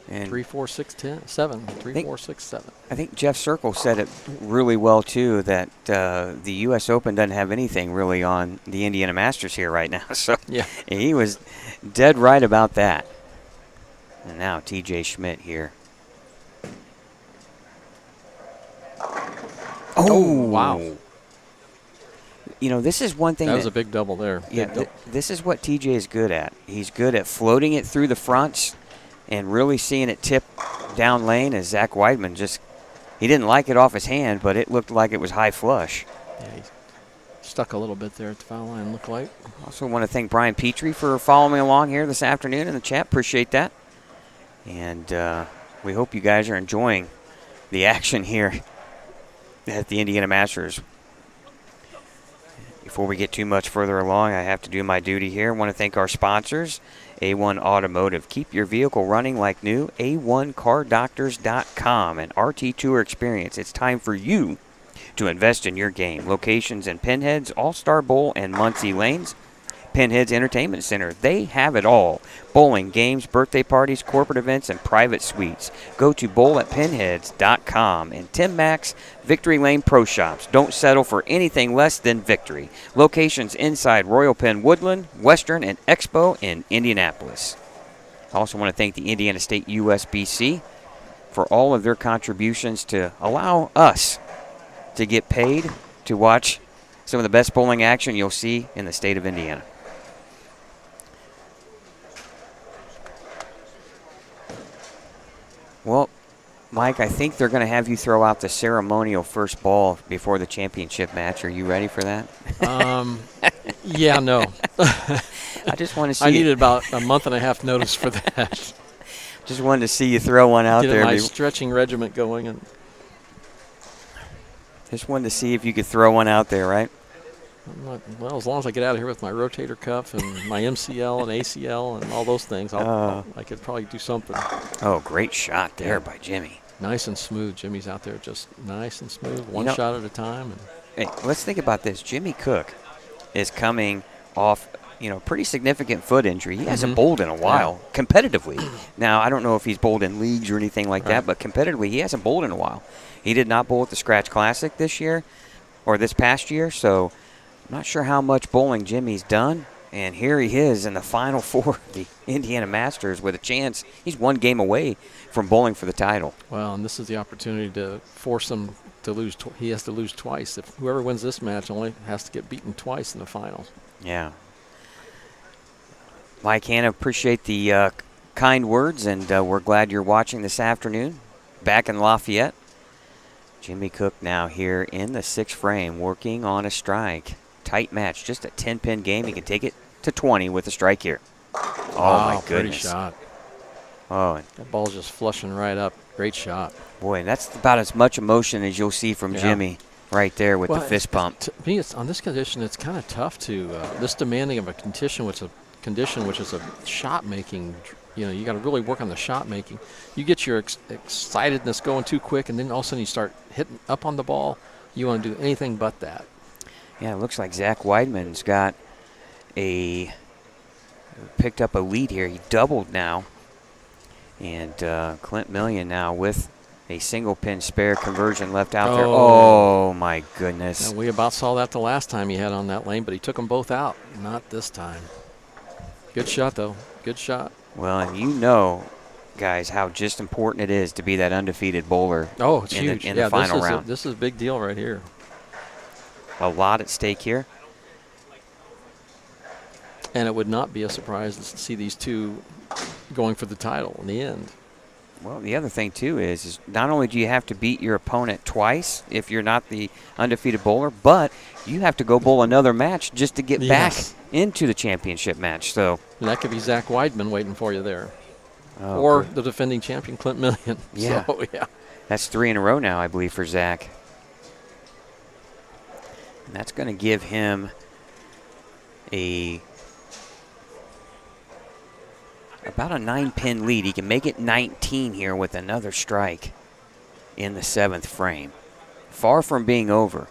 And 3, 4, 6, 10, 7. 3, 4, 6, 7. I think Jeff Circle said it really well, too, that the U.S. Open doesn't have anything really on the Indiana Masters here right now. So yeah, he was dead right about that. And now TJ Schmidt here. Oh, wow. You know, this is one thing that was a big double there. Yeah, this is what TJ is good at. He's good at floating it through the fronts and really seeing it tip down lane, as Zach Weidman he didn't like it off his hand, but it looked like it was high flush. Yeah, he stuck a little bit there at the foul line, looked like. Also want to thank Brian Petrie for following along here this afternoon in the chat. Appreciate that. And we hope you guys are enjoying the action here at the Indiana Masters. Before we get too much further along, I have to do my duty here. I want to thank our sponsors, A1 Automotive. Keep your vehicle running like new. A1CarDoctors.com and RT Tour Experience. It's time for you to invest in your game. Locations in Pinheads, All-Star Bowl, and Muncie Lanes. Pinheads Entertainment Center. They have it all. Bowling, games, birthday parties, corporate events, and private suites. Go to bowlatpinheads.com. And Tim Mack's Victory Lane Pro Shops. Don't settle for anything less than victory. Locations inside Royal Penn Woodland, Western, and Expo in Indianapolis. I also want to thank the Indiana State USBC for all of their contributions to allow us to get paid to watch some of the best bowling action you'll see in the state of Indiana. Well, Mike, I think they're going to have you throw out the ceremonial first ball before the championship match. Are you ready for that? Yeah, no. I just want to see. I needed about a month and a half notice for that. Just wanted to see you throw one out there. Get my stretching regiment going. And just wanted to see if you could throw one out there, right? Well, as long as I get out of here with my rotator cuff and my MCL and ACL and all those things, I could probably do something. Oh, great shot there by Jimmy. Nice and smooth. Jimmy's out there just nice and smooth, one shot at a time. Hey, let's think about this. Jimmy Cook is coming off, pretty significant foot injury. He hasn't bowled in a while, competitively. Now, I don't know if he's bowled in leagues or anything like that, but competitively, he hasn't bowled in a while. He did not bowl at the Scratch Classic this year, or this past year, so I'm not sure how much bowling Jimmy's done. And here he is in the Final Four of the Indiana Masters with a chance. He's one game away from bowling for the title. Well, and this is the opportunity to force him to lose. He has to lose twice. If whoever wins this match only has to get beaten twice in the final. Yeah. Mike Hanna, appreciate the kind words, and we're glad you're watching this afternoon back in Lafayette. Jimmy Cook now here in the sixth frame working on a strike. Tight match, just a 10-pin game. He can take it to 20 with a strike here. Oh, my goodness. Pretty shot. Oh, that ball's just flushing right up. Great shot. Boy, that's about as much emotion as you'll see from Jimmy right there with the fist pump. To me, on this condition, it's kind of tough to this demanding of a condition, which is a shot making. You got to really work on the shot making. You get your excitedness going too quick, and then all of a sudden you start hitting up on the ball. You want to do anything but that. Yeah, it looks like Zach Weidman's picked up a lead here. He doubled now. And Clint Million now with a single pin spare conversion left out there. Oh, my goodness. Yeah, we about saw that the last time he had on that lane, but he took them both out. Not this time. Good shot, though. Good shot. Well, and you know, guys, how just important it is to be that undefeated bowler. Oh, it's in huge. The final round. This is a big deal right here. A lot at stake here. And it would not be a surprise to see these two going for the title in the end. Well, the other thing, too, is not only do you have to beat your opponent twice if you're not the undefeated bowler, but you have to go bowl another match just to get back into the championship match. So and that could be Zach Weidman waiting for you there. Oh, or good. the defending champion, Clint Millian. Yeah. So, yeah. That's 3 in a row now, I believe, for Zach. And that's going to give him about a 9-pin lead. He can make it 19 here with another strike in the 7th frame. Far from being over.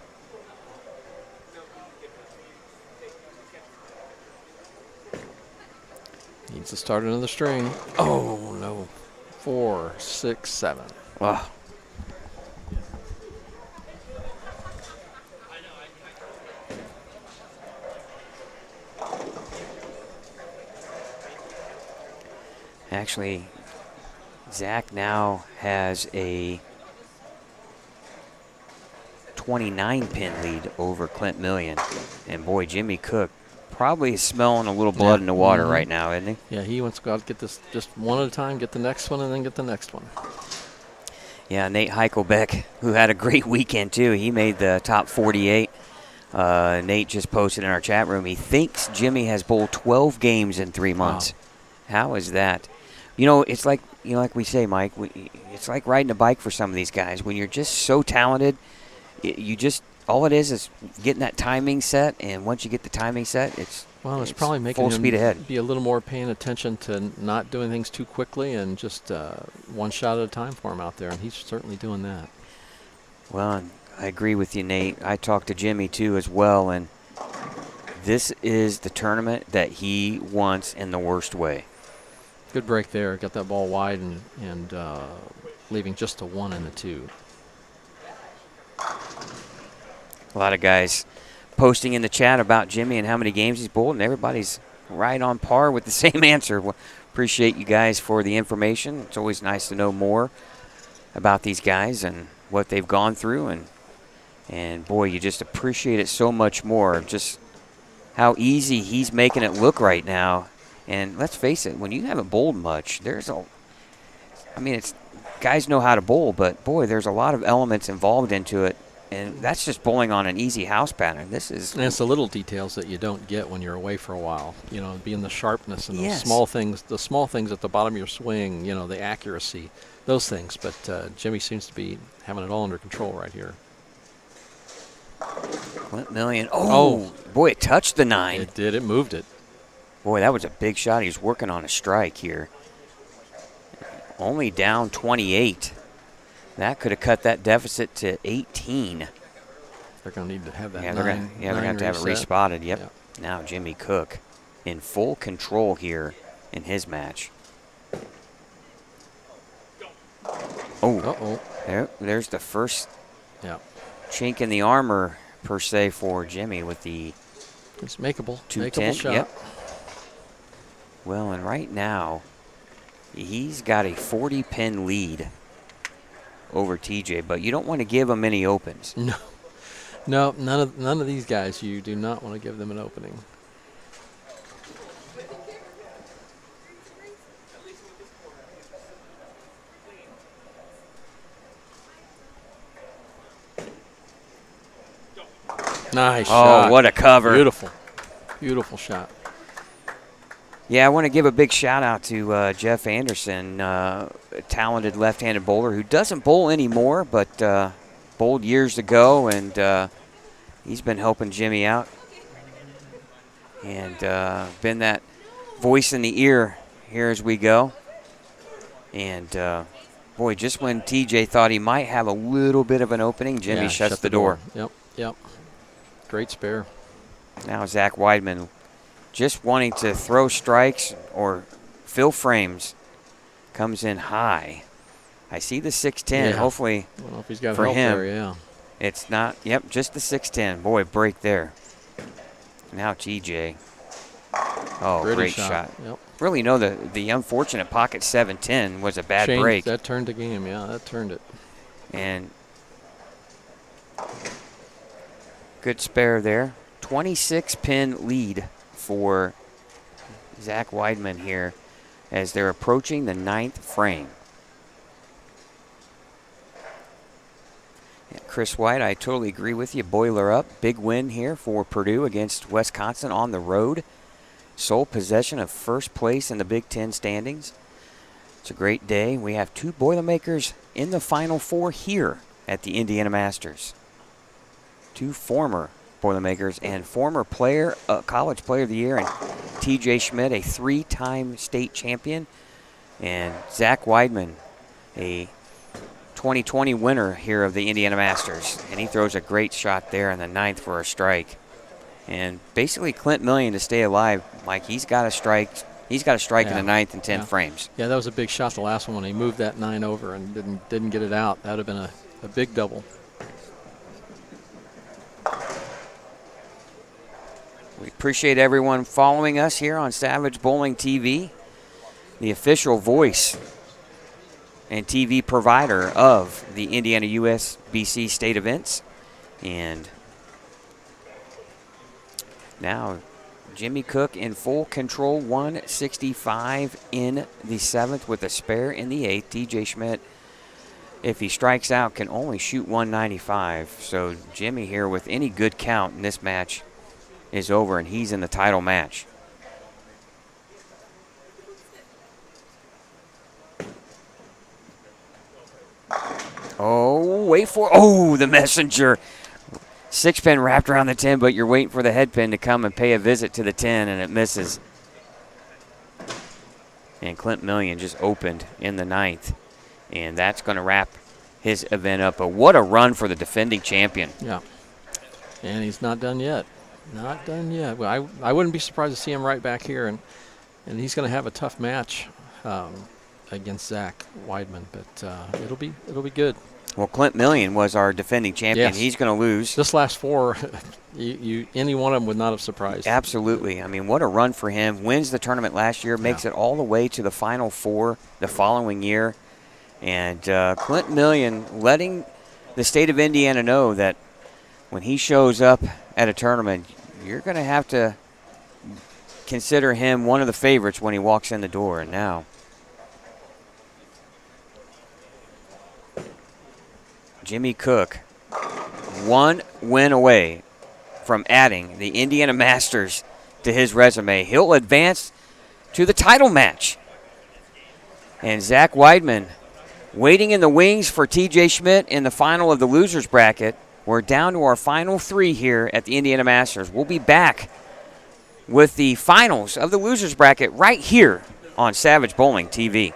Needs to start another string. Oh, no. 4, 6, 7. Wow. Actually, Zach now has a 29-pin lead over Clint Millian. And boy, Jimmy Cook probably is smelling a little blood in the water right now, isn't he? Yeah, he wants to go out and get this just one at a time, get the next one, and then get the next one. Yeah, Nate Heichelbeck, who had a great weekend too. He made the top 48. Nate just posted in our chat room. He thinks Jimmy has bowled 12 games in 3 months. Wow. How is that? You know, it's like like we say, Mike. It's like riding a bike for some of these guys. When you're just so talented, you just all it is getting that timing set. And once you get the timing set, it's probably making full speed ahead. Be a little more paying attention to not doing things too quickly and just one shot at a time for him out there. And he's certainly doing that. Well, I agree with you, Nate. I talked to Jimmy too as well, and this is the tournament that he wants in the worst way. Good break there. Got that ball wide and leaving just a 1 and a 2. A lot of guys posting in the chat about Jimmy and how many games he's bowled, and everybody's right on par with the same answer. Well, appreciate you guys for the information. It's always nice to know more about these guys and what they've gone through, and boy, you just appreciate it so much more. Just how easy he's making it look right now. And let's face it, when you haven't bowled much, it's guys know how to bowl, but boy, there's a lot of elements involved into it. And that's just bowling on an easy house pattern. And it's the little details that you don't get when you're away for a while. You know, being the sharpness and those small things, the small things at the bottom of your swing, you know, the accuracy, those things. But Jimmy seems to be having it all under control right here. Clint Millian. Oh, boy, it touched the 9. It did. It moved it. Boy, that was a big shot. He was working on a strike here. Only down 28. That could have cut that deficit to 18. They're going to need to have that. They're going to have to have it respotted. Yep. Now Jimmy Cook in full control here in his match. Oh, there's the first chink in the armor per se for Jimmy with the. It's makeable. 210. Makeable shot. Yep. Well, and right now, he's got a 40-pin lead over TJ, but you don't want to give him any opens. No, none of these guys. You do not want to give them an opening. Nice shot. Oh, what a cover. Beautiful shot. Yeah, I want to give a big shout out to Jeff Anderson, a talented left-handed bowler who doesn't bowl anymore, but bowled years ago, and he's been helping Jimmy out and been that voice in the ear here as we go. And boy, just when TJ thought he might have a little bit of an opening, Jimmy shuts the door. Yep. Great spare. Now Zach Weidman just wanting to throw strikes or fill frames comes in high. I see the 610. Hopefully I don't know if he's got for help him, there, it's not. Yep, just the 610. Boy, break there. Now TJ Oh, Pretty great shot. Yep. Really, no, the unfortunate pocket 7-10 was a bad Changed, break. That turned the game, yeah, that turned it. And good spare there. 26-pin lead for Zach Weidman here as they're approaching the 9th frame. Yeah, Chris White, I totally agree with you. Boiler up. Big win here for Purdue against Wisconsin on the road. Sole possession of first place in the Big Ten standings. It's a great day. We have 2 Boilermakers in the Final Four here at the Indiana Masters. 2 former Boilermakers and former college player of the year, and TJ Schmidt, a 3-time state champion, and Zach Weidman, a 2020 winner here of the Indiana Masters. And he throws a great shot there in the 9th for a strike. And basically Clint Millian to stay alive, Mike, he's got to strike. He's got to strike in the 9th and 10th frames. Yeah, that was a big shot, the last one, when he moved that 9 over and didn't get it out. That would have been a big double. We appreciate everyone following us here on Savage Bowling TV, the official voice and TV provider of the Indiana USBC state events. And now Jimmy Cook in full control, 165 in the 7th with a spare in the 8th. TJ Schmidt, if he strikes out, can only shoot 195. So Jimmy here with any good count in this match is over, and he's in the title match. Oh, wait for, the messenger. 6-pin wrapped around the 10, but you're waiting for the head pin to come and pay a visit to the 10, and it misses. And Clint Millian just opened in the 9th, and that's going to wrap his event up. But what a run for the defending champion. Yeah, and he's not done yet. Not done yet. Well, I wouldn't be surprised to see him right back here, and he's going to have a tough match against Zach Weidman, but it'll be good. Well, Clint Millian was our defending champion. Yes. He's going to lose. This last 4, any one of them would not have surprised. Absolutely. I mean, what a run for him. Wins the tournament last year, makes it all the way to the Final Four the following year. And Clint Millian letting the state of Indiana know that when he shows up at a tournament, you're going to have to consider him one of the favorites when he walks in the door. And now Jimmy Cook, 1 win away from adding the Indiana Masters to his resume. He'll advance to the title match. And Zach Weidman waiting in the wings for TJ Schmidt in the final of the losers bracket. We're down to our final 3 here at the Indiana Masters. We'll be back with the finals of the losers bracket right here on Savage Bowling TV.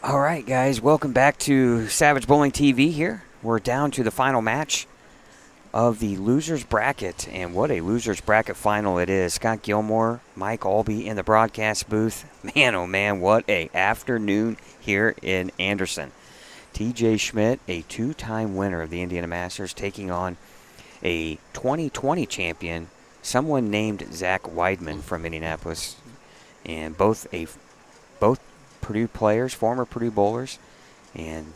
All right, guys, welcome back to Savage Bowling TV here. We're down to the final match of the losers bracket, and what a losers bracket final it is. Scott Gilmore, Mike Albee in the broadcast booth. Man, oh man, what a afternoon here in Anderson. TJ Schmidt, a two-time winner of the Indiana Masters, taking on a 2020 champion, someone named Zach Weidman from Indianapolis, and both Purdue players, former Purdue bowlers, and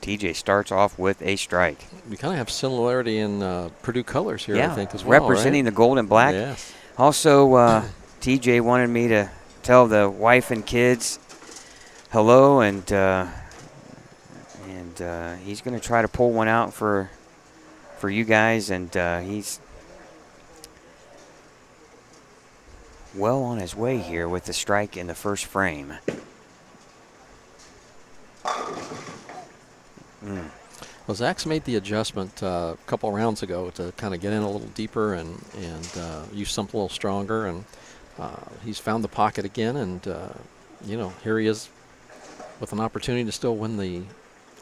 TJ starts off with a strike. We kind of have similarity in Purdue colors here, Yeah, I think, as well, representing right? the gold and black. Yes. Also, TJ wanted me to tell the wife and kids hello, and he's going to try to pull one out for you guys, and he's well on his way here with the strike in the first frame. Well, Zach's made the adjustment a couple rounds ago to kind of get in a little deeper and use something a little stronger, and he's found the pocket again, and here he is with an opportunity to still win the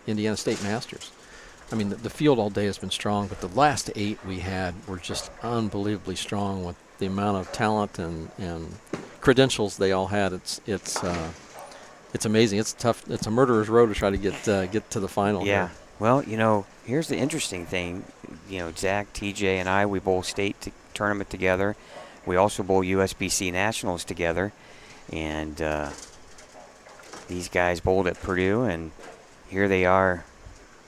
Indiana State Masters. I mean, the field all day has been strong, but the last 8 we had were just unbelievably strong with the amount of talent and credentials they all had. It's amazing. It's tough. It's a murderer's row to try to get to the final. Yeah. Here. Well, here's the interesting thing. Zach, TJ, and I, we bowl state tournament together. We also bowl USBC Nationals together. And these guys bowled at Purdue, and here they are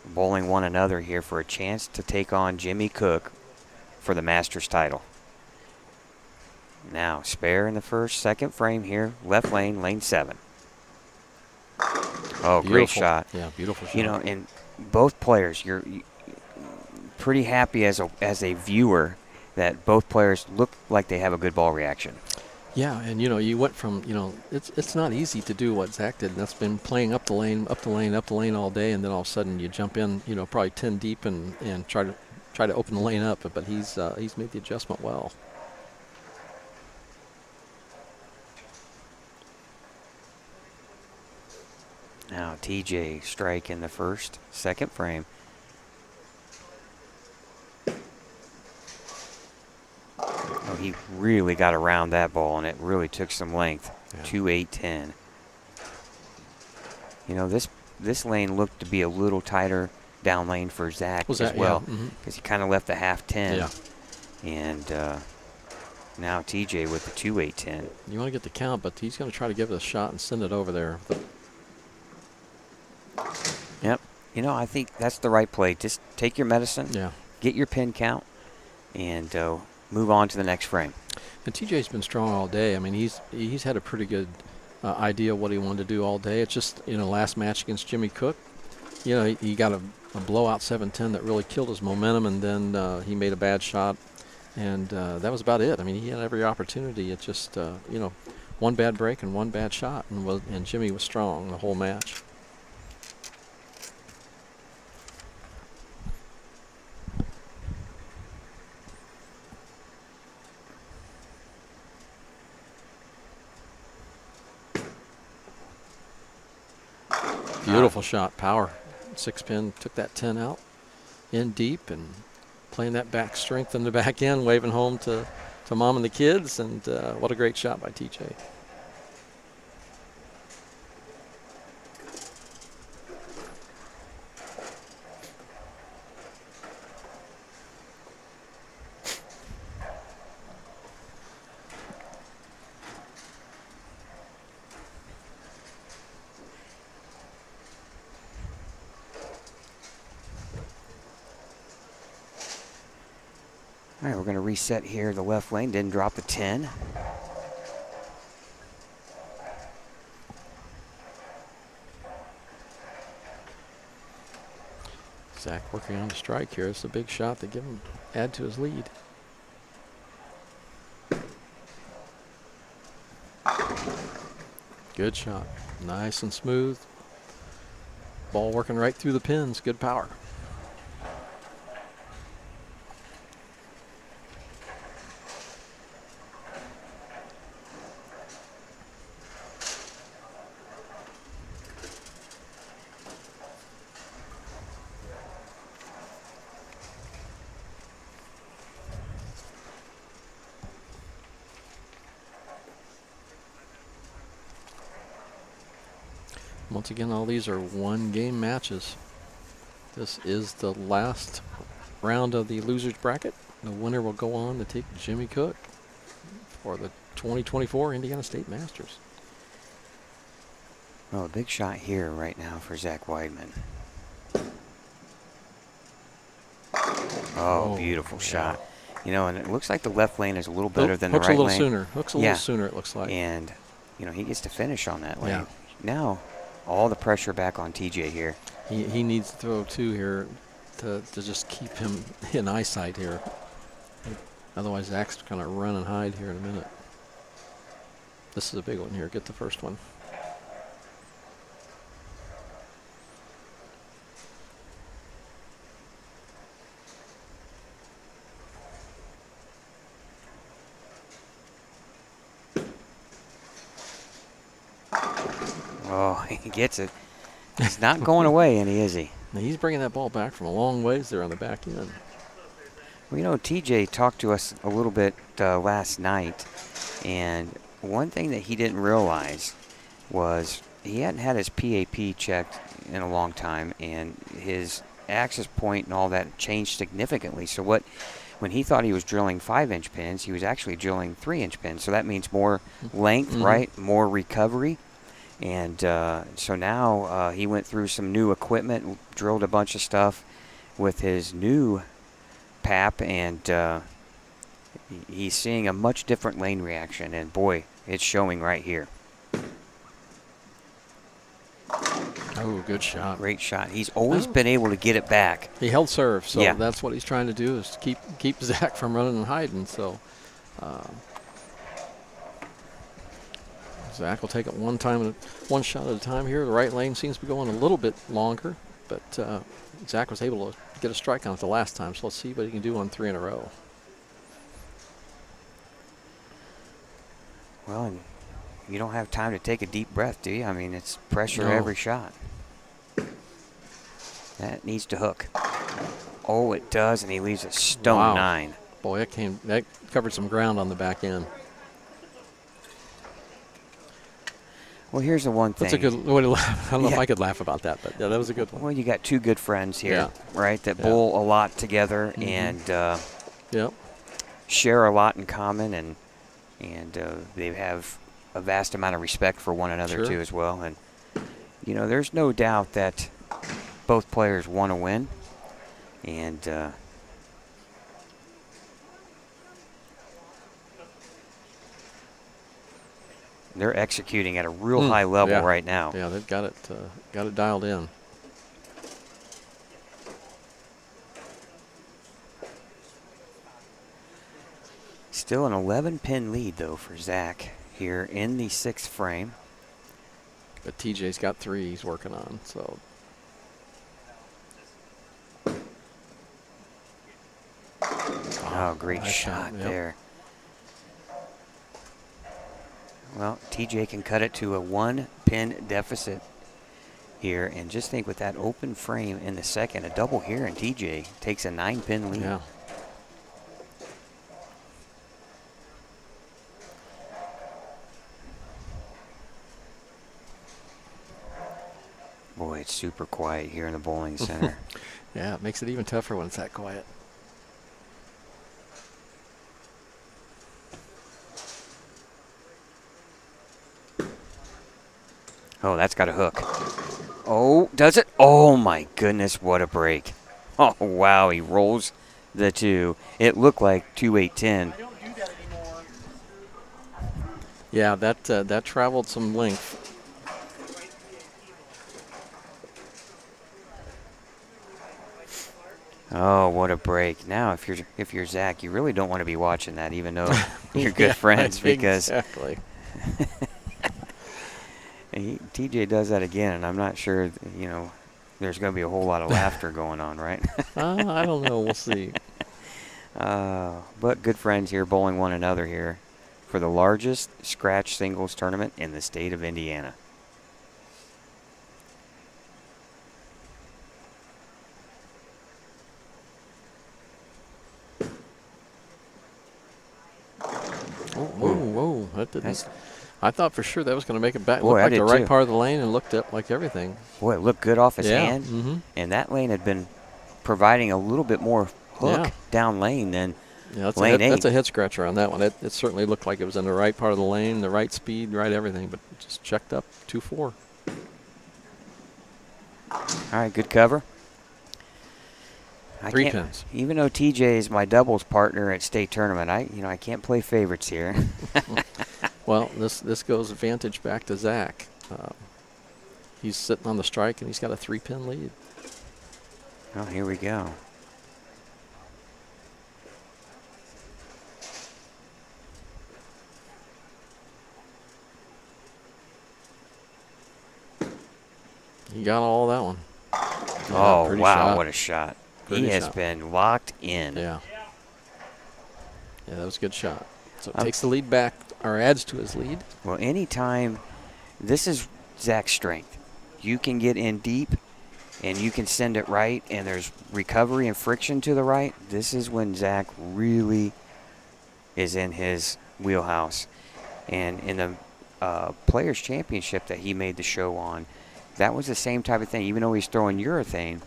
bowling one another here for a chance to take on Jimmy Cook for the Masters title. Now, spare in the second frame here, left lane, lane 7. Oh, Beautiful. Great shot. Yeah, beautiful shot. And both players, you're pretty happy as a viewer that both players look like they have a good ball reaction. Yeah, and you went from it's not easy to do what Zach did. And that's been playing up the lane all day, and then all of a sudden you jump in, probably 10 deep and try to open the lane up. But he's made the adjustment well. Now TJ strike in the second frame. Oh, he really got around that ball, and it really took some length. Yeah. 2-8-10. This lane looked to be a little tighter down lane for Zach as well, because he kind of left the half 10. Yeah. And now TJ with the 2-8-10. You want to get the count, but he's going to try to give it a shot and send it over there. Yep. I think that's the right play. Just take your medicine. Yeah. Get your pin count, and move on to the next frame. And TJ's been strong all day. I mean, he's had a pretty good idea of what he wanted to do all day. It's just, last match against Jimmy Cook, he got a blowout 7-10 that really killed his momentum, and then he made a bad shot, and that was about it. I mean, he had every opportunity. It just, one bad break and one bad shot, and Jimmy was strong the whole match. Beautiful shot, power. 6-pin, took that 10 out, in deep, and playing that back strength in the back end, waving home to mom and the kids, and what a great shot by TJ. All right, we're going to reset here. The left lane didn't drop the 10. Zach working on the strike here. It's a big shot to add to his lead. Good shot. Nice and smooth. Ball working right through the pins. Good power. Once again, all these are one-game matches. This is the last round of the losers bracket. The winner will go on to take Jimmy Cook for the 2024 Indiana State Masters. Oh, a big shot here right now for Zach Weidman. Oh, beautiful shot. You know, and it looks like the left lane is a little better than the right lane. Hooks a little sooner. Hooks a little sooner, it looks like. And, you know, he gets to finish on that lane. Yeah. Now, all the pressure back on TJ here. He needs to throw 2 here to just keep him in eyesight here. Otherwise, Zach's going to run and hide here in a minute. This is a big one here. Get the first one. Oh, he gets it. He's not going away, any is he? Now he's bringing that ball back from a long ways there on the back end. Well, you know, TJ talked to us a little bit last night, and one thing that he didn't realize was he hadn't had his PAP checked in a long time, and his access point and all that changed significantly. So when he thought he was drilling 5-inch pins, he was actually drilling 3-inch pins. So that means more length, right? More recovery. And so now he went through some new equipment, drilled a bunch of stuff with his new PAP, and he's seeing a much different lane reaction. And boy, it's showing right here. Oh, good shot. Great shot. He's always been able to get it back. He held serve, so yeah. That's what he's trying to do, is to keep Zach from running and hiding. So Zach will take it one shot at a time here. The right lane seems to be going a little bit longer, but Zach was able to get a strike on it the last time. So let's see what he can do on 3 in a row. Well, and you don't have time to take a deep breath, do you? I mean, it's pressure every shot. That needs to hook. Oh, it does, and he leaves a stone 9. Boy, that covered some ground on the back end. Well, here's the one thing. That's a good way to laugh. I don't know if I could laugh about that, but yeah, that was a good one. Well, you got 2 good friends here, right, that bowl a lot together and share a lot in common, and they have a vast amount of respect for one another too as well. And you know, there's no doubt that both players want to win, and they're executing at a real high level right now. Yeah, they've got it dialed in. Still an 11-pin lead though for Zach here in the 6th frame. But TJ's got 3 he's working on, so. Oh, great shot there. Well, TJ can cut it to a 1-pin deficit here, and just think with that open frame in the second, a double here, and TJ takes a 9-pin lead. Yeah. Boy, it's super quiet here in the bowling center. Yeah, it makes it even tougher when it's that quiet. Oh, that's got a hook. Oh, does it? Oh, my goodness, what a break. Oh, wow, he rolls the 2. It looked like 2-8-10. Yeah, that traveled some length. Oh, what a break. Now, if you're Zach, you really don't want to be watching that, even though you're good friends, because exactly. TJ does that again, and I'm not sure, you know, there's going to be a whole lot of laughter going on, right? I don't know. We'll see. But good friends here bowling one another here for the largest scratch singles tournament in the state of Indiana. Whoa. That didn't. I thought for sure that was going to make it back. Boy, Looked I like the did right too. part of the lane and looked up like everything. Boy, it looked good off his Yeah, hand. mhm. And that lane had been providing a little bit more hook Yeah. down lane than Yeah, lane 8. that's a head scratcher on that one. It certainly looked like it was in the right part of the lane, the right speed, right everything, but it just checked up 2-4. All right, good cover. 3 pins. Even though TJ is my doubles partner at state tournament, I can't play favorites here. Well, this goes advantage back to Zach. He's sitting on the strike, and he's got a 3-pin lead. Oh, here we go. He got all that one. Oh, pretty wow, shot. what a shot. Pretty He has shot. been locked in. Yeah. Yeah, that was a good shot. So it takes the lead back, or adds to his lead. Well, anytime, this is Zach's strength. You can get in deep, and you can send it right, and there's recovery and friction to the right. This is when Zach really is in his wheelhouse. And in the Players' Championship that he made the show on, that was the same type of thing. Even though he's throwing urethane,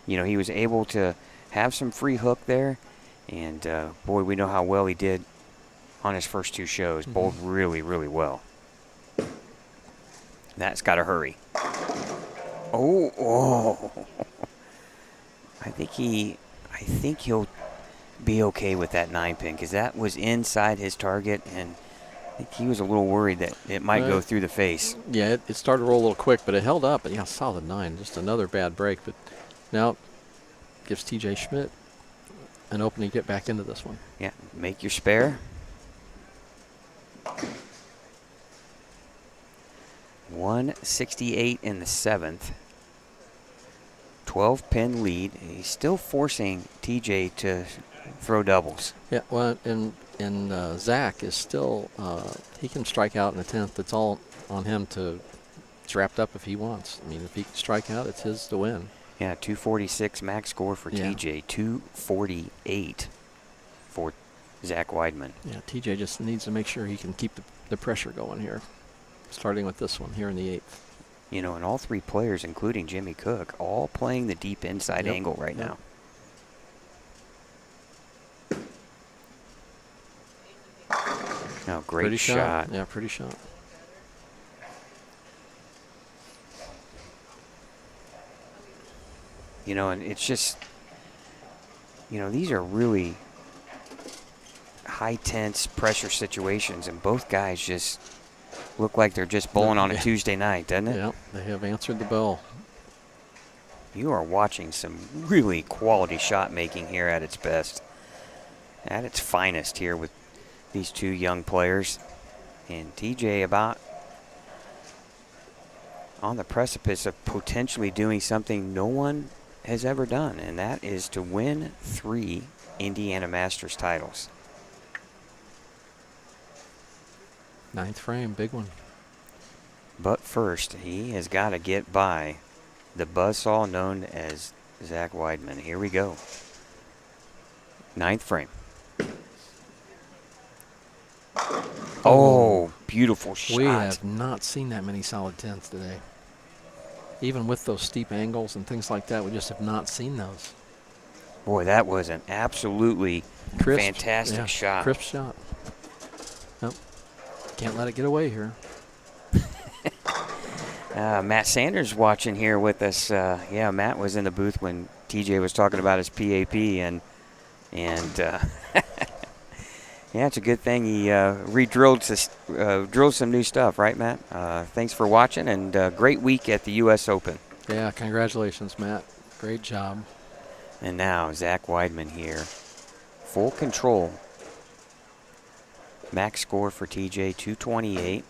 he was able to have some free hook there. And, boy, we know how well he did on his first 2 shows. Bowled really, really well. That's got to hurry. Oh. I think he'll be okay with that 9-pin because that was inside his target, and I think he was a little worried that it might go through the face. Yeah, it started to roll a little quick, but it held up. But yeah, solid 9. Just another bad break, but now it gives TJ Schmidt an opening to get back into this one. Yeah, make your spare. 168 in the 7th. 12-pin lead. He's still forcing TJ to throw doubles. Yeah, well, and Zach is still, he can strike out in the 10th. It's all on him to, it's wrapped up if he wants. I mean, if he can strike out, it's his to win. Yeah, 246 max score for TJ, 248 for Zach Weidman. Yeah, TJ just needs to make sure he can keep the pressure going here, starting with this one here in the 8th. And all 3 players, including Jimmy Cook, all playing the deep inside angle right now. Oh, great Pretty shot. Yeah, pretty shot. And it's just, these are really high tense pressure situations, and both guys just look like they're just bowling on a Tuesday night, doesn't it? Yeah, they have answered the bell. You are watching some really quality shot making here at its best, at its finest here with these 2 young players. And TJ about on the precipice of potentially doing something no one has ever done, and that is to win 3 Indiana Masters titles. 9th frame, big one. But first, he has got to get by the buzzsaw known as Zach Weidman. Here we go. 9th frame. Oh, beautiful shot. We have not seen that many solid 10s today. Even with those steep angles and things like that, we just have not seen those. Boy, that was an absolutely fantastic shot. Crisp shot. Nope. Can't let it get away here. Matt Sanders watching here with us. Yeah, Matt was in the booth when TJ was talking about his PAP, and yeah, it's a good thing he drilled some new stuff, right, Matt? Thanks for watching, and great week at the U.S. Open. Yeah, congratulations, Matt. Great job. And now Zach Weidman here, full control. Max score for TJ, 228.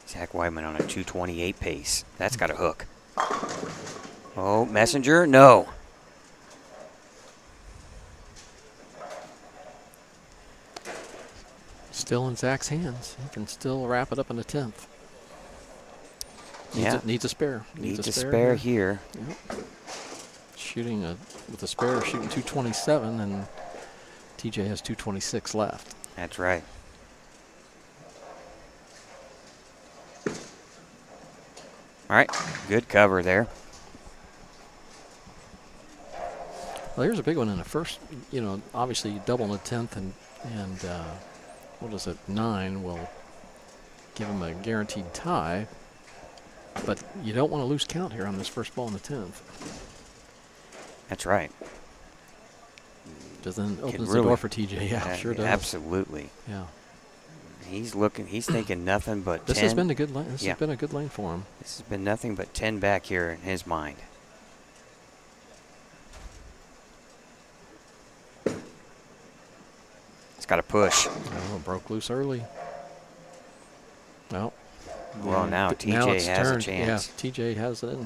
Zach Weidman on a 228 pace. That's got a hook. Oh, Messenger? No. Still in Zach's hands. He can still wrap it up in the 10th. Needs a spare. Needs a spare here. Yep. With a spare, shooting 227, and TJ has 226 left. That's right. All right, good cover there. Well, here's a big one in the first. Obviously you double in the 10th, and what is it? 9 will give him a guaranteed tie. But you don't want to lose count here on this first ball in the 10th. That's right. Does then opens the door for TJ. Yeah, sure does. Absolutely. Yeah. He's thinking nothing but 10. This has been a good lane. This has been a good lane for him. This has been nothing but 10 back here in his mind. It's got to push. Oh, broke loose early. Well, now TJ has a chance. Yeah, TJ has it.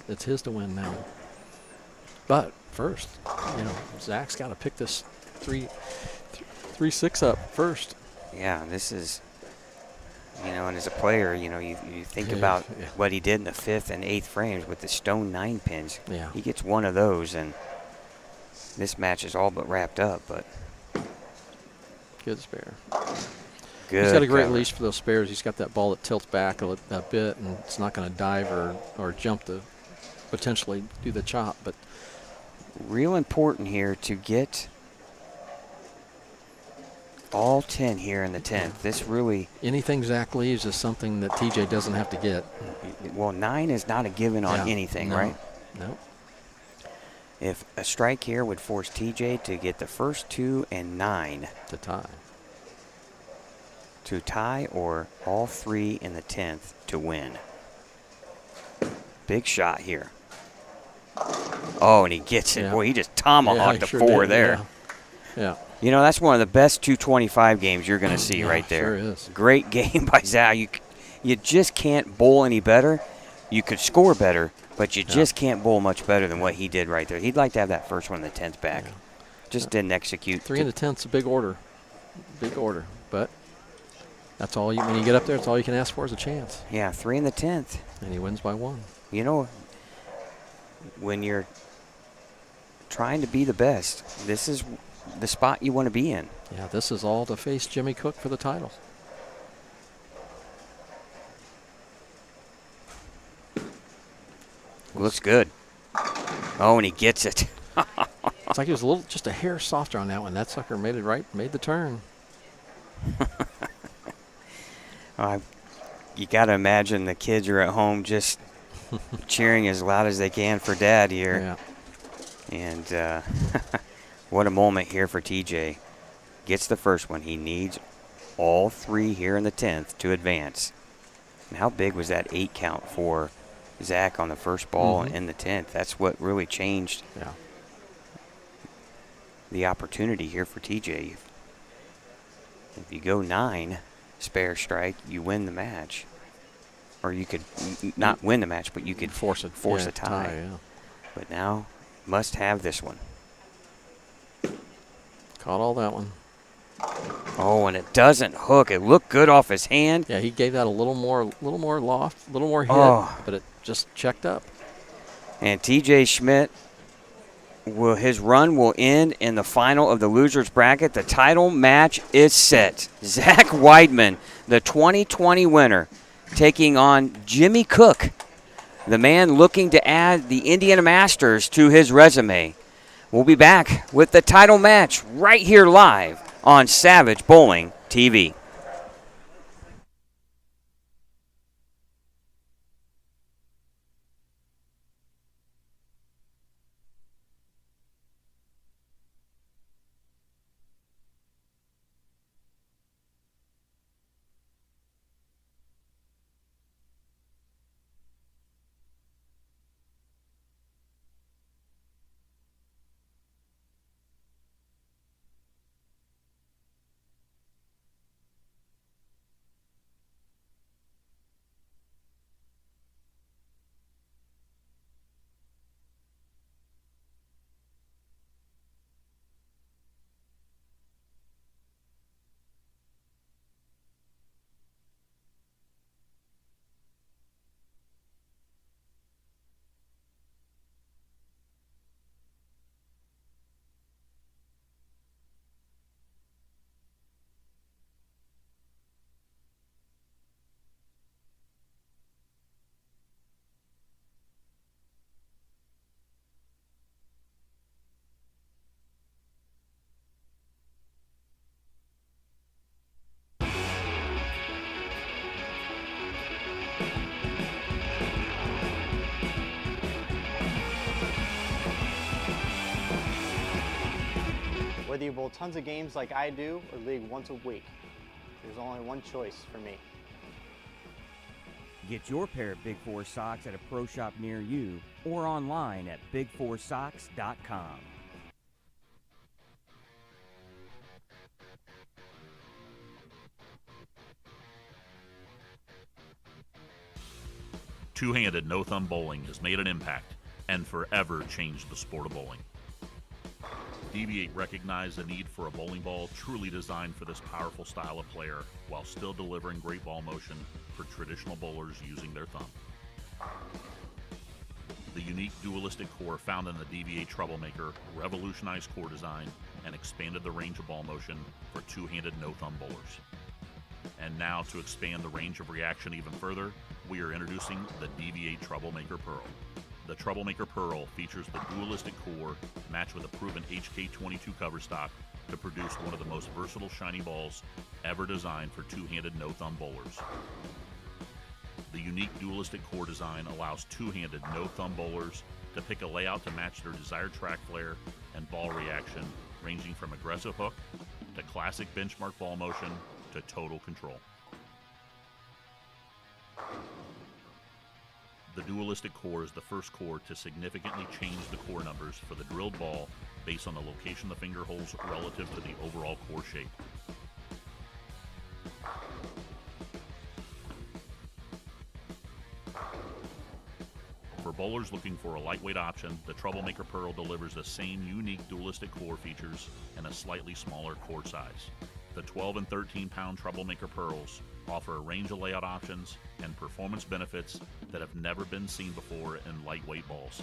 It's his to win now. But first, Zach's got to pick this 3-6 up first. Yeah, this is, and as a player, you think about what he did in the 5th and 8th frames with the stone 9 pins. Yeah. He gets one of those, and this match is all but wrapped up. But good spare. Good. He's got a great cover. leash for those spares. He's got that ball that tilts back a bit, and it's not going to dive or jump to potentially do the chop. But real important here to get all 10 here in the 10th. This really... anything Zach leaves is something that TJ doesn't have to get. Well, 9 is not a given on anything, right? No. If a strike here would force TJ to get the first 2 and 9. To tie. To tie, or all 3 in the 10th to win. Big shot here. Oh, and he gets it. Yeah. Boy, he just tomahawked he a sure 4 did, there. Yeah. That's one of the best 225 games you're going to see right there. Sure is. Great game by Zach. You just can't bowl any better. You could score better, but you just can't bowl much better than what he did right there. He'd like to have that first one in the 10th back. Just didn't execute. 3 in the 10th's a big order. Big order. But that's all when you get up there, it's all you can ask for is a chance. Yeah, 3 in the 10th. And he wins by 1. When you're trying to be the best, this is the spot you want to be in. Yeah, this is all to face Jimmy Cook for the title. Looks good. Oh, and he gets it. It's like he was just a hair softer on that one. That sucker made the turn. You got to imagine the kids are at home just cheering as loud as they can for Dad here. Yeah. And what a moment here for TJ. Gets the first one. He needs all 3 here in the 10th to advance. And how big was that 8 count for Zach on the first ball in the 10th? That's what really changed the opportunity here for TJ. If you go 9 spare strike, you win the match. Or you could not win the match, but you could force a tie. Yeah. But now, must have this one. Caught all that one. Oh, and it doesn't hook. It looked good off his hand. Yeah, he gave that a little more loft, a little more hit, but it just checked up. And TJ Schmidt, his run will end in the final of the losers bracket. The title match is set. Zach Weidman, the 2020 winner, taking on Jimmy Cook, the man looking to add the Indiana Masters to his resume. We'll be back with the title match right here live on Savage Bowling TV. Whether you bowl tons of games like I do or league once a week, there's only one choice for me. Get your pair of Big Four socks at a pro shop near you or online at big4socks.com. Two-handed no-thumb bowling has made an impact and forever changed the sport of bowling. DV8 recognized the need for a bowling ball truly designed for this powerful style of player while still delivering great ball motion for traditional bowlers using their thumb. The unique dualistic core found in the DV8 Troublemaker revolutionized core design and expanded the range of ball motion for two-handed no-thumb bowlers. And now, to expand the range of reaction even further, we are introducing the DV8 Troublemaker Pearl. The Troublemaker Pearl features the dualistic core matched with a proven HK22 cover stock to produce one of the most versatile shiny balls ever designed for two-handed no-thumb bowlers. The unique dualistic core design allows two-handed no-thumb bowlers to pick a layout to match their desired track flare and ball reaction, ranging from aggressive hook to classic benchmark ball motion to total control. The dualistic core is the first core to significantly change the core numbers for the drilled ball based on the location of the finger holes relative to the overall core shape. For bowlers looking for a lightweight option, the Troublemaker Pearl delivers the same unique dualistic core features in a slightly smaller core size. The 12 and 13 pound Troublemaker Pearls offer a range of layout options and performance benefits that have never been seen before in lightweight balls.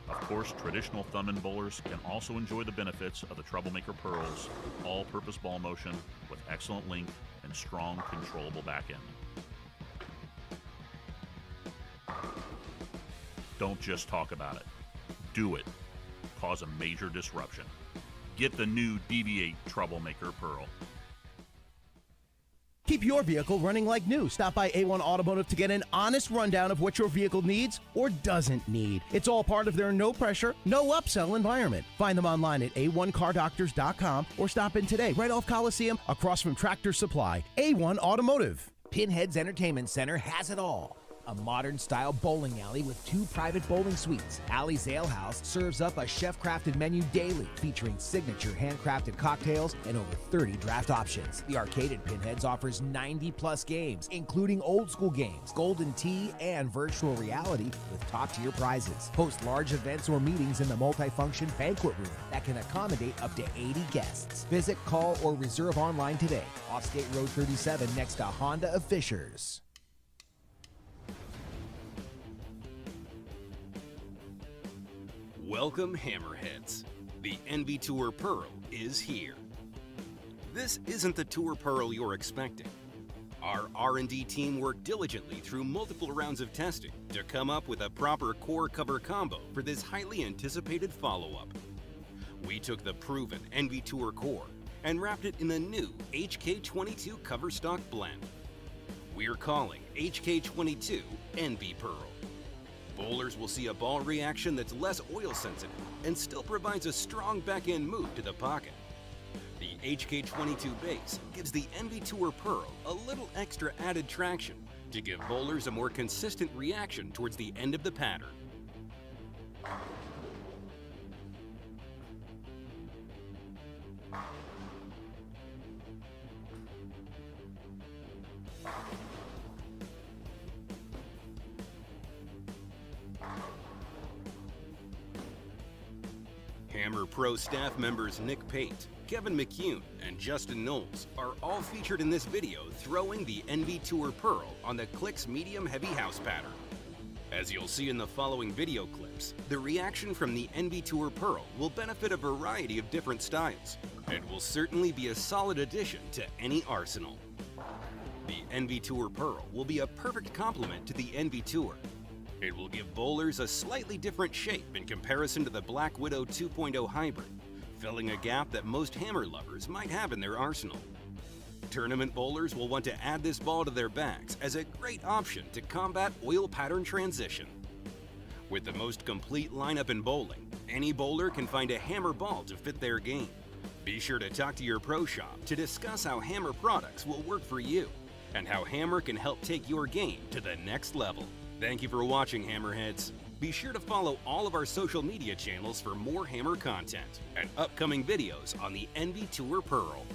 Of course, traditional thumb-in bowlers can also enjoy the benefits of the Troublemaker Pearl's all-purpose ball motion with excellent length and strong, controllable back end. Don't just talk about it. Do it. Cause a major disruption. Get the new DV8 Troublemaker Pearl. Keep your vehicle running like new. Stop by A1 Automotive to get an honest rundown of what your vehicle needs or doesn't need. It's all part of their no pressure, no upsell environment. Find them online at a1cardoctors.com or stop in today right off Coliseum across from Tractor Supply. A1 Automotive. Pinhead's Entertainment Center has it all. A modern-style bowling alley with 2 private bowling suites. Alley's Ale House serves up a chef-crafted menu daily, featuring signature handcrafted cocktails and over 30 draft options. The arcade at Pinhead's offers 90-plus games, including old-school games, Golden Tee, and virtual reality with top-tier prizes. Host large events or meetings in the multifunction banquet room that can accommodate up to 80 guests. Visit, call, or reserve online today. Off State Road 37 next to Honda of Fishers. Welcome, Hammerheads. The NV Tour Pearl is here. This isn't the Tour Pearl you're expecting. Our R&D team worked diligently through multiple rounds of testing to come up with a proper core cover combo for this highly anticipated follow-up. We took the proven NV Tour core and wrapped it in a new HK22 cover stock blend. We're calling HK22 NV Pearl. Bowlers will see a ball reaction that's less oil sensitive and still provides a strong back-end move to the pocket. The HK22 base gives the NV Tour Pearl a little extra added traction to give bowlers a more consistent reaction towards the end of the pattern. Hammer Pro staff members Nick Pate, Kevin McCune, and Justin Knowles are all featured in this video throwing the NV Tour Pearl on the Clicks medium heavy house pattern. As you'll see in the following video clips, the reaction from the NV Tour Pearl will benefit a variety of different styles and will certainly be a solid addition to any arsenal. The NV Tour Pearl will be a perfect complement to the NV Tour. It will give bowlers a slightly different shape in comparison to the Black Widow 2.0 hybrid, filling a gap that most hammer lovers might have in their arsenal. Tournament bowlers will want to add this ball to their bags as a great option to combat oil pattern transition. With the most complete lineup in bowling, any bowler can find a hammer ball to fit their game. Be sure to talk to your pro shop to discuss how Hammer products will work for you and how Hammer can help take your game to the next level. Thank you for watching, Hammerheads. Be sure to follow all of our social media channels for more Hammer content and upcoming videos on the NV Tour Pearl.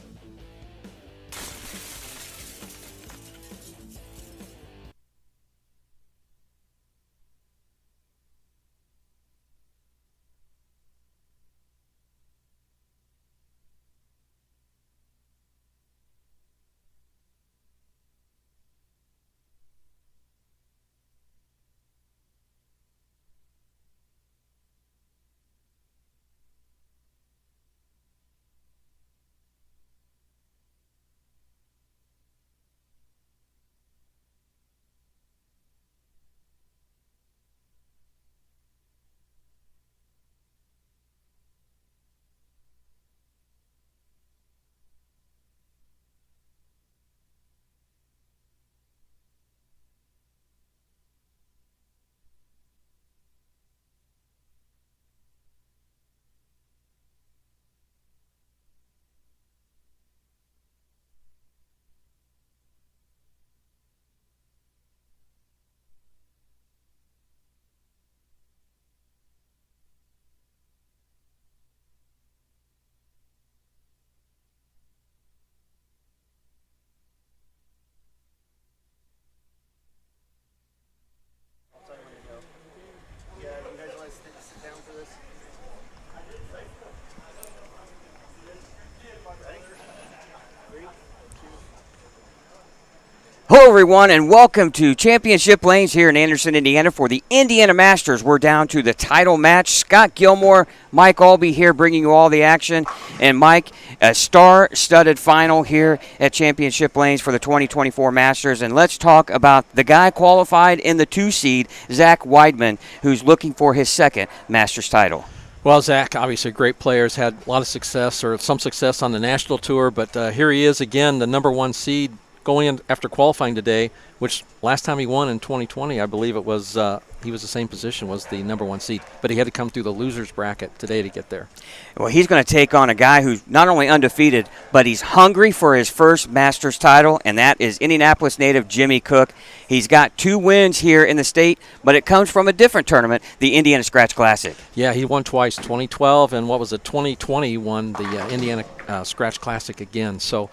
Hello, everyone, and welcome to Championship Lanes here in Anderson, Indiana for the Indiana Masters. We're down to the title match. Scott Gilmore, Mike Albee here bringing you all the action. And Mike, a star-studded final here at Championship Lanes for the 2024 Masters. And let's talk about the guy qualified in the 2 seed, Zach Weidman, who's looking for his second Masters title. Well, Zach, obviously a great player, has had a lot of success or some success on the national tour, but here he is again, the #1 seed, going in after qualifying today, which last time he won in 2020, I believe it was, he was the same position, was the #1 seed. But he had to come through the loser's bracket today to get there. Well, he's going to take on a guy who's not only undefeated, but he's hungry for his first Masters title, and that is Indianapolis native Jimmy Cook. He's got 2 wins here in the state, but it comes from a different tournament, the Indiana Scratch Classic. Yeah, he won twice, 2012 and what was it, 2020, he won the Indiana Scratch Classic again. So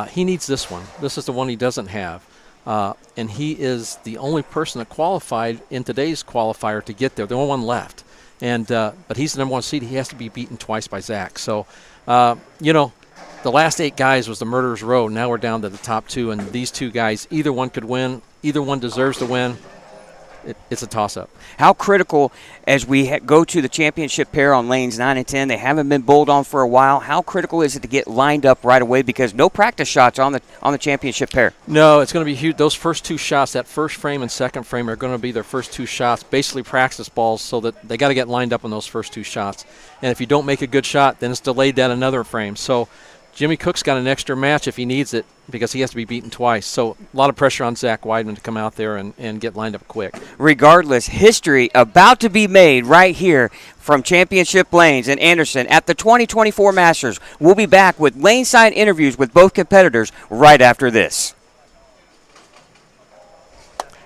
he needs this one. This is the one he doesn't have. And he is the only person that qualified in today's qualifier to get there, the only one left. And but he's the #1 seed. He has to be beaten twice by Zach. So, you know, the last 8 guys was the murderer's row. Now we're down to the top 2, and these 2 guys, either one could win. Either one deserves to win. It's a toss-up. How critical, as we go to the championship pair on lanes 9 and 10, they haven't been bowled on for a while. How critical is it to get lined up right away, because no practice shots on the championship pair? No, it's going to be huge. Those first 2 shots, that first frame and second frame, are going to be their first 2 shots, basically practice balls, so that they got to get lined up on those first 2 shots. And if you don't make a good shot, then it's delayed down another frame. So Jimmy Cook's got an extra match if he needs it, because he has to be beaten twice. So a lot of pressure on Zach Weidman to come out there and get lined up quick. Regardless, history about to be made right here from Championship Lanes in Anderson at the 2024 Masters. We'll be back with laneside interviews with both competitors right after this.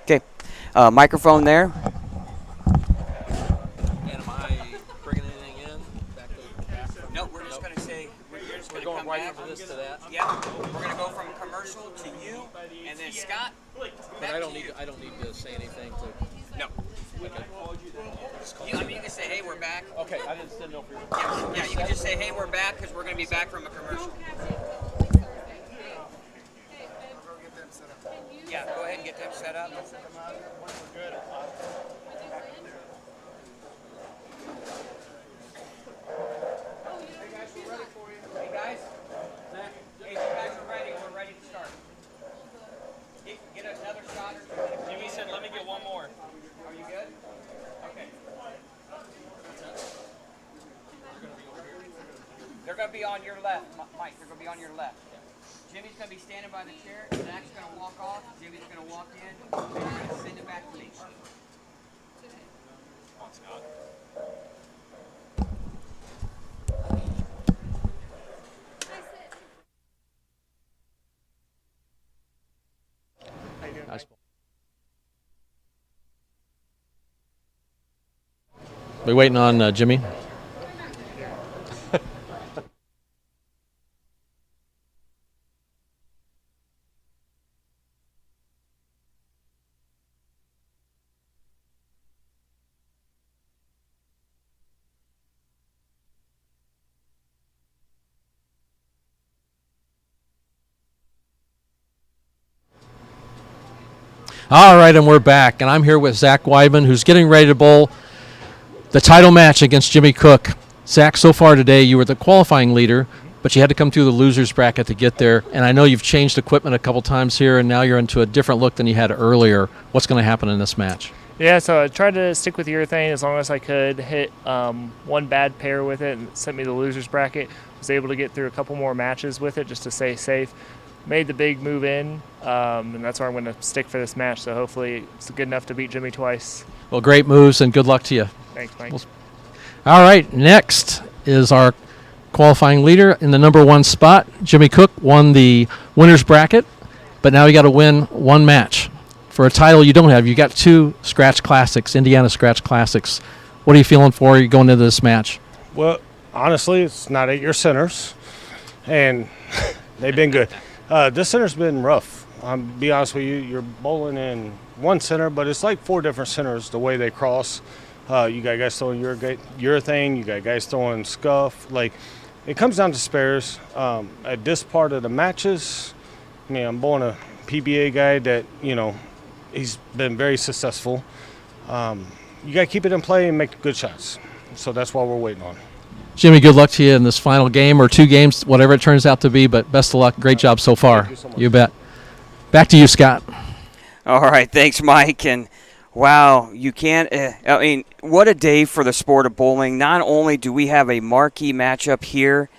Okay, microphone there. No, we're just going to say, you're just going to come right back. from this to that. Yeah, we're going to go from commercial to you, and then Scott. But I don't need to say anything to. No. Okay. I mean, you can say, hey, we're back. Okay, I didn't know if you were. Yeah, you can just say, hey, we're back, because we're going to be back from a commercial. Yeah, go ahead and get them set up. Hey, guys. Hey, you guys are ready. We're ready to start. Get another shot or something. Jimmy said, let me get one more. Are you good? Okay. They're going to be on your left, Mike. They're going to be on your left. Jimmy's going to be standing by the chair. Zach's going to walk off. Jimmy's going to walk in. And you're going to send it back to me. We waiting on Jimmy? All right, and we're back, and I'm here with Zach Weidman, who's getting ready to bowl the title match against Jimmy Cook. Zach, so far today, you were the qualifying leader, but you had to come through the losers bracket to get there, and I know you've changed equipment a couple times here, and now you're into a different look than you had earlier. What's going to happen in this match? Yeah, so I tried to stick with urethane as long as I could, hit one bad pair with it, and it sent me to the losers bracket. Was able to get through a couple more matches with it just to stay safe. Made the big move in, and that's where I'm going to stick for this match. So hopefully it's good enough to beat Jimmy twice. Well, great moves, and good luck to you. Thanks, Mike. All right, next is our qualifying leader in the number 1 spot. Jimmy Cook won the winner's bracket, but now you got to win one match. For a title you don't have, you got 2 Scratch Classics, Indiana Scratch Classics. What are you feeling for you going into this match? Well, honestly, it's not at your centers, and they've been good. This center's been rough. I'll be honest with you. You're bowling in one center, but it's like 4 different centers the way they cross. You got guys throwing urethane. You got guys throwing scuff. Like, it comes down to spares. At this part of the matches, I mean, I'm bowling a PBA guy that, he's been very successful. You got to keep it in play and make good shots. So that's what we're waiting on. Jimmy, good luck to you in this final game or 2 games, whatever it turns out to be, but best of luck. Great job so far. Thank you so much. You bet. Back to you, Scott. All right, thanks, Mike. And wow, you can't. I mean, what a day for the sport of bowling. Not only do we have a marquee matchup here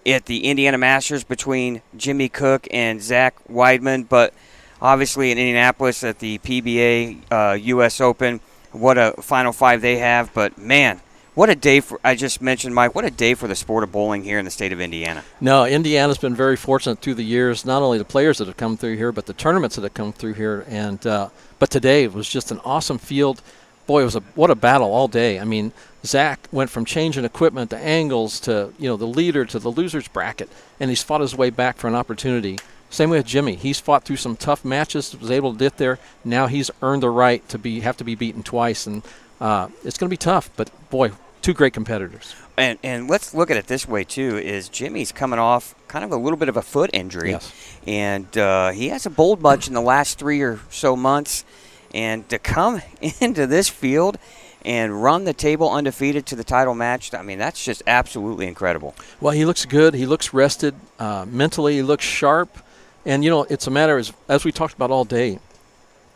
at the Indiana Masters between Jimmy Cook and Zach Weidman, but obviously in Indianapolis at the PBA U.S. Open, what a Final 5 they have. But man, what a day for, I just mentioned, Mike, what a day for the sport of bowling here in the state of Indiana. No, Indiana's been very fortunate through the years, not only the players that have come through here, but the tournaments that have come through here. And but today was just an awesome field. Boy, it was what a battle all day. I mean, Zach went from changing equipment to angles to, the leader to the loser's bracket, and he's fought his way back for an opportunity. Same way with Jimmy. He's fought through some tough matches, was able to get there. Now he's earned the right to have to be beaten twice, and it's going to be tough. But boy, 2 great competitors. And let's look at it this way, too, is Jimmy's coming off kind of a little bit of a foot injury. Yes. And he hasn't bowled much in the last 3 or so months. And to come into this field and run the table undefeated to the title match, I mean, that's just absolutely incredible. Well, he looks good. He looks rested. Mentally, he looks sharp. And, it's a matter, as we talked about all day,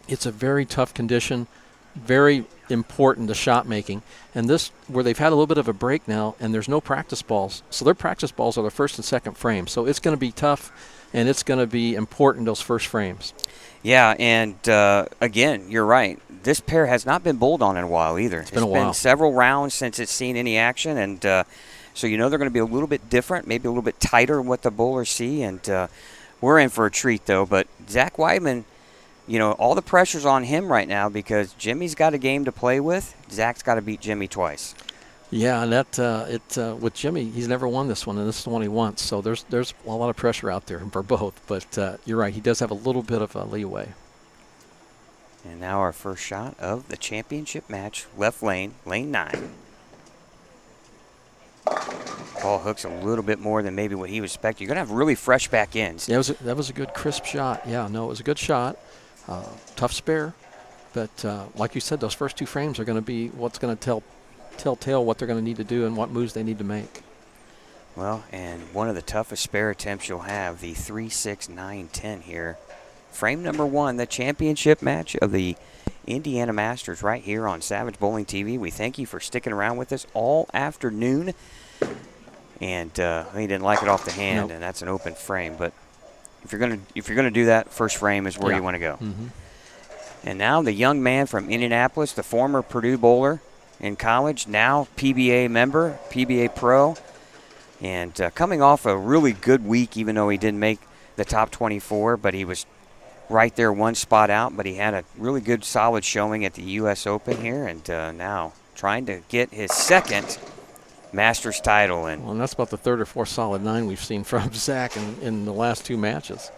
it's a very tough condition, very important to shot making. And this, where they've had a little bit of a break now, and there's no practice balls. So their practice balls are the first and second frames. So it's going to be tough, and it's going to be important, those first frames. Yeah, and again, you're right. This pair has not been bowled on in a while either. It's been a while. Been several rounds since it's seen any action, and so they're going to be a little bit different, maybe a little bit tighter in what the bowlers see, and we're in for a treat, though. But Zach Weidman, all the pressure's on him right now because Jimmy's got a game to play with. Zach's got to beat Jimmy twice. Yeah, and that with Jimmy, he's never won this one, and this is the one he wants. So there's a lot of pressure out there for both. But you're right, he does have a little bit of a leeway. And now our first shot of the championship match, left lane, lane 9. Ball hooks a little bit more than maybe what he was expecting. You're going to have really fresh back ends. Yeah, that was a good crisp shot. Yeah, no, it was a good shot. Tough spare. But like you said, those first 2 frames are going to be what's going to tell what they're going to need to do and what moves they need to make. Well, and one of the toughest spare attempts you'll have, the 3, 6, 9, 10 here. Frame number 1, the championship match of the Indiana Masters right here on Savage Bowling TV. We thank you for sticking around with us all afternoon. And he didn't like it off the hand, and that's an open frame. But if you're gonna do that, first frame is where you want to go. Mm-hmm. And now the young man from Indianapolis, the former Purdue bowler in college, now PBA member, PBA pro, and coming off a really good week, even though he didn't make the top 24, but he was right there 1 spot out, but he had a really good solid showing at the U.S. Open here, and now trying to get his second Masters title. And well, and that's about the third or fourth solid 9 we've seen from Zach in the last 2 matches.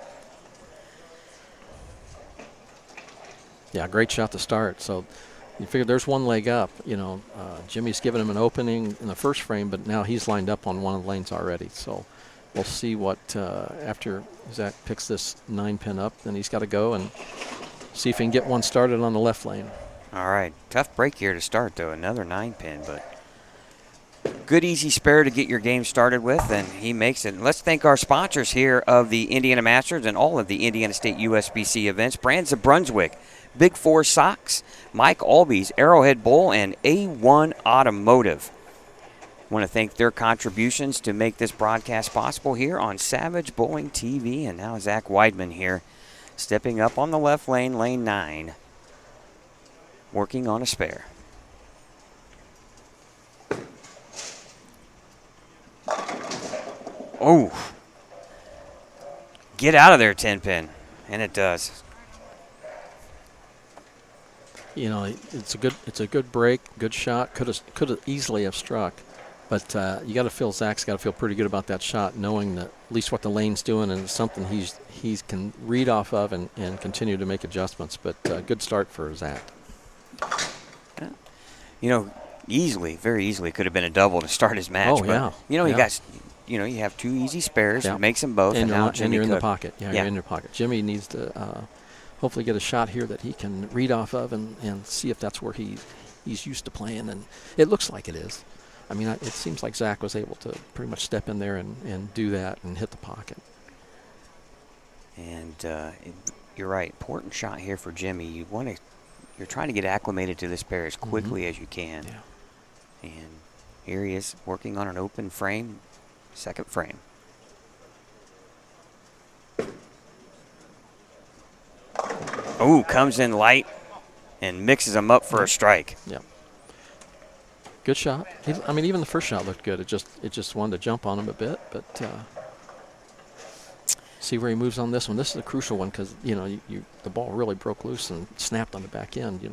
Yeah, great shot to start. So you figure there's one leg up. You know, Jimmy's given him an opening in the first frame, but now he's lined up on one of the lanes already. So we'll see what, after Zach picks this 9-pin up, then he's got to go and see if he can get one started on the left lane. All right, tough break here to start, though. Another 9-pin, but good easy spare to get your game started with, and he makes it. And let's thank our sponsors here of the Indiana Masters and all of the Indiana State USBC events. Brands of Brunswick, Big Four Socks, Mike Alby's Arrowhead Bowl, and A1 Automotive. Want to thank their contributions to make this broadcast possible here on Savage Bowling TV. And now Zach Weidman here, stepping up on the left lane, lane 9, working on a spare. Oh, get out of there, 10-pin, and it does. You know, it's a good break, good shot. Could have easily have struck, but you got to feel Zach's got to feel pretty good about that shot, knowing that at least what the lane's doing and it's something he can read off of and continue to make adjustments. But good start for Zach. You know, very easily could have been a double to start his match. Oh, but, yeah. You know, Yeah. you have 2 easy spares. Yeah. It makes them both. And now you're in the could. pocket. Yeah, you're in your pocket. Jimmy needs to hopefully get a shot here that he can read off of and see if that's where he's used to playing. And it looks like it is. I mean, it seems like Zach was able to pretty much step in there and do that and hit the pocket. And you're right. Important shot here for Jimmy. You're trying to get acclimated to this pair as quickly as you can. Yeah. And here he is working on an open frame, second frame. Oh, comes in light and mixes them up for a strike. Yeah. Good shot. I mean, even the first shot looked good. It just wanted to jump on him a bit, but see where he moves on this one. This is a crucial one because the ball really broke loose and snapped on the back end. You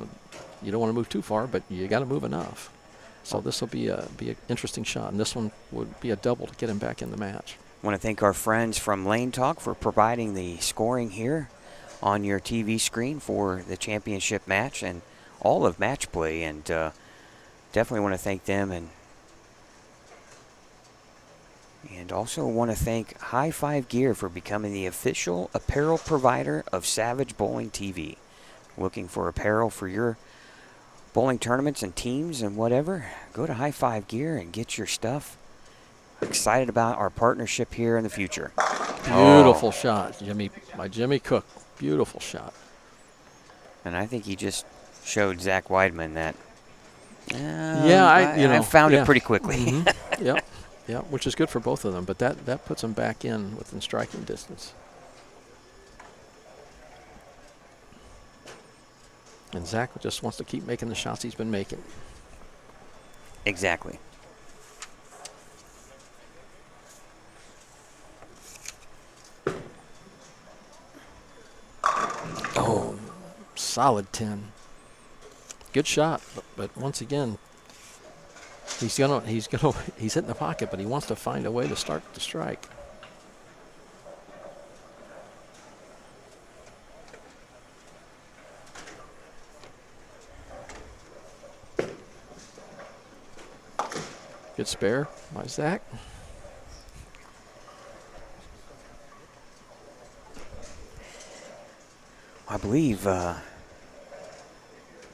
don't want to move too far, but you got to move enough. So this will be an interesting shot, and this one would be a double to get him back in the match. Want to thank our friends from Lane Talk for providing the scoring here on your TV screen for the championship match and all of match play, and definitely want to thank them, and also want to thank High Five Gear for becoming the official apparel provider of Savage Bowling TV. Looking for apparel for your bowling tournaments and teams and whatever, go to High Five Gear and get your stuff. Excited about our partnership here in the future. Beautiful shot, by Jimmy Cook. Beautiful shot. And I think he just showed Zach Weidman that. I found it pretty quickly. Mm-hmm. Yep, which is good for both of them. But that puts them back in within striking distance. And Zach just wants to keep making the shots he's been making. Exactly. Oh, solid 10. Good shot, but once again, he's hitting the pocket, but he wants to find a way to start the strike. Good spare by Zach. I believe,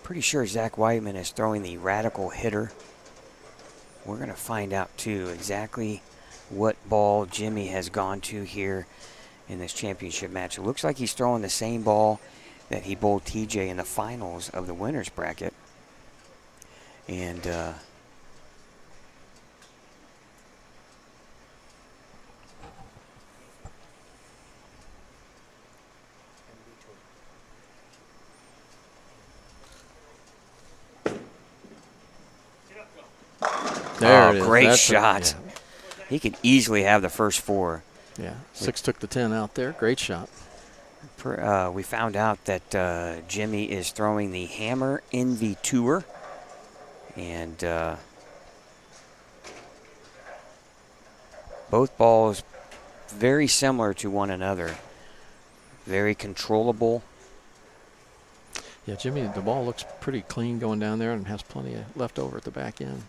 pretty sure Zach Weidman is throwing the radical hitter. We're going to find out, too, exactly what ball Jimmy has gone to here in this championship match. It looks like he's throwing the same ball that he bowled TJ in the finals of the winner's bracket. And there it is. Great That's shot. He could easily have the first 4. Yeah, 6 took the 10 out there. Great shot. We found out that Jimmy is throwing the Hammer Envy Tour. And both balls very similar to one another. Very controllable. Yeah, Jimmy, the ball looks pretty clean going down there and has plenty of left over at the back end.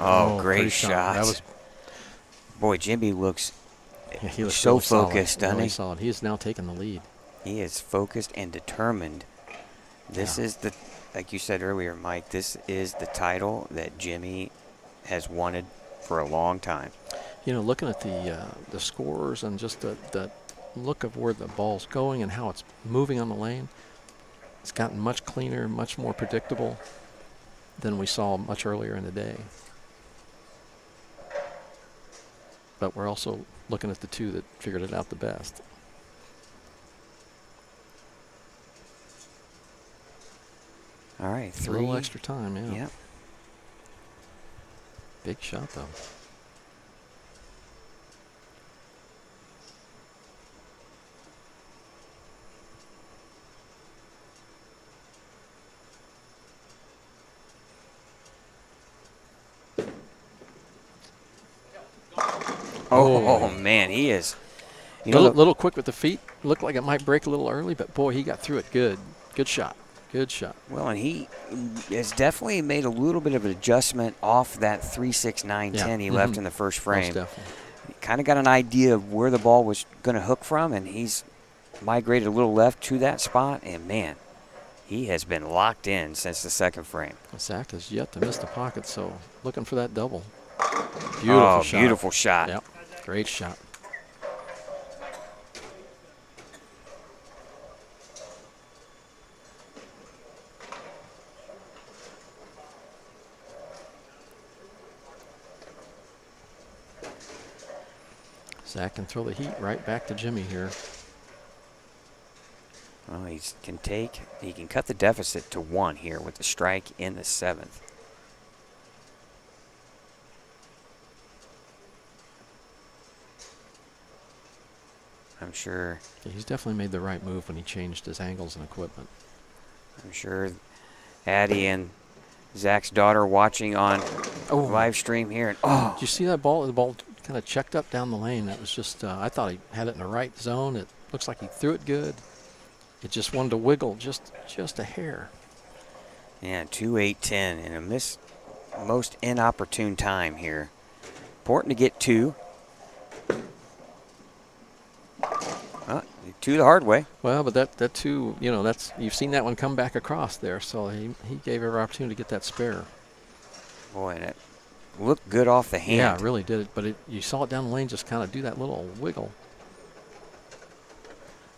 Oh, great shot. That was. Boy, Jimmy looks, He looks so really focused, solid, doesn't really he? solid. He is now taking the lead. He is focused and determined. This is the, like you said earlier, Mike, this is the title that Jimmy has wanted for a long time. You know, looking at the scores and just the look of where the ball's going and how it's moving on the lane, it's gotten much cleaner, much more predictable than we saw much earlier in the day. But we're also looking at the two that figured it out the best. All right, A little extra time, yeah. Yep. Big shot, though. Oh, man, he is. You A know, little quick with the feet. Looked like it might break a little early, but boy, he got through it good. Good shot. Good shot. well, and he has definitely made a little bit of an adjustment off that 3-6-9-10 he left in the first frame. Most definitely. He kind of got an idea of where the ball was going to hook from, and he's migrated a little left to that spot, and man, he has been locked in since the second frame. Zach has yet to miss the pocket, so looking for that double. Beautiful shot. Beautiful shot. Yep. Great shot. Zach can throw the heat right back to Jimmy here. Well, he can cut the deficit to 1 here with the strike in the 7th. I'm sure. Yeah, he's definitely made the right move when he changed his angles and equipment. I'm sure Addie and Zach's daughter watching on live stream here. And, Did you see that ball? The ball kind of checked up down the lane. That was just, I thought he had it in the right zone. It looks like he threw it good. It just wanted to wiggle just a hair. Yeah, 2-8-10 in a most inopportune time here. Important to get 2. Two the hard way. Well, but that two, you know, you've seen that one come back across there, so he gave every opportunity to get that spare. Boy, and it looked good off the hand. Yeah, it really did. But you saw it down the lane just kind of do that little wiggle.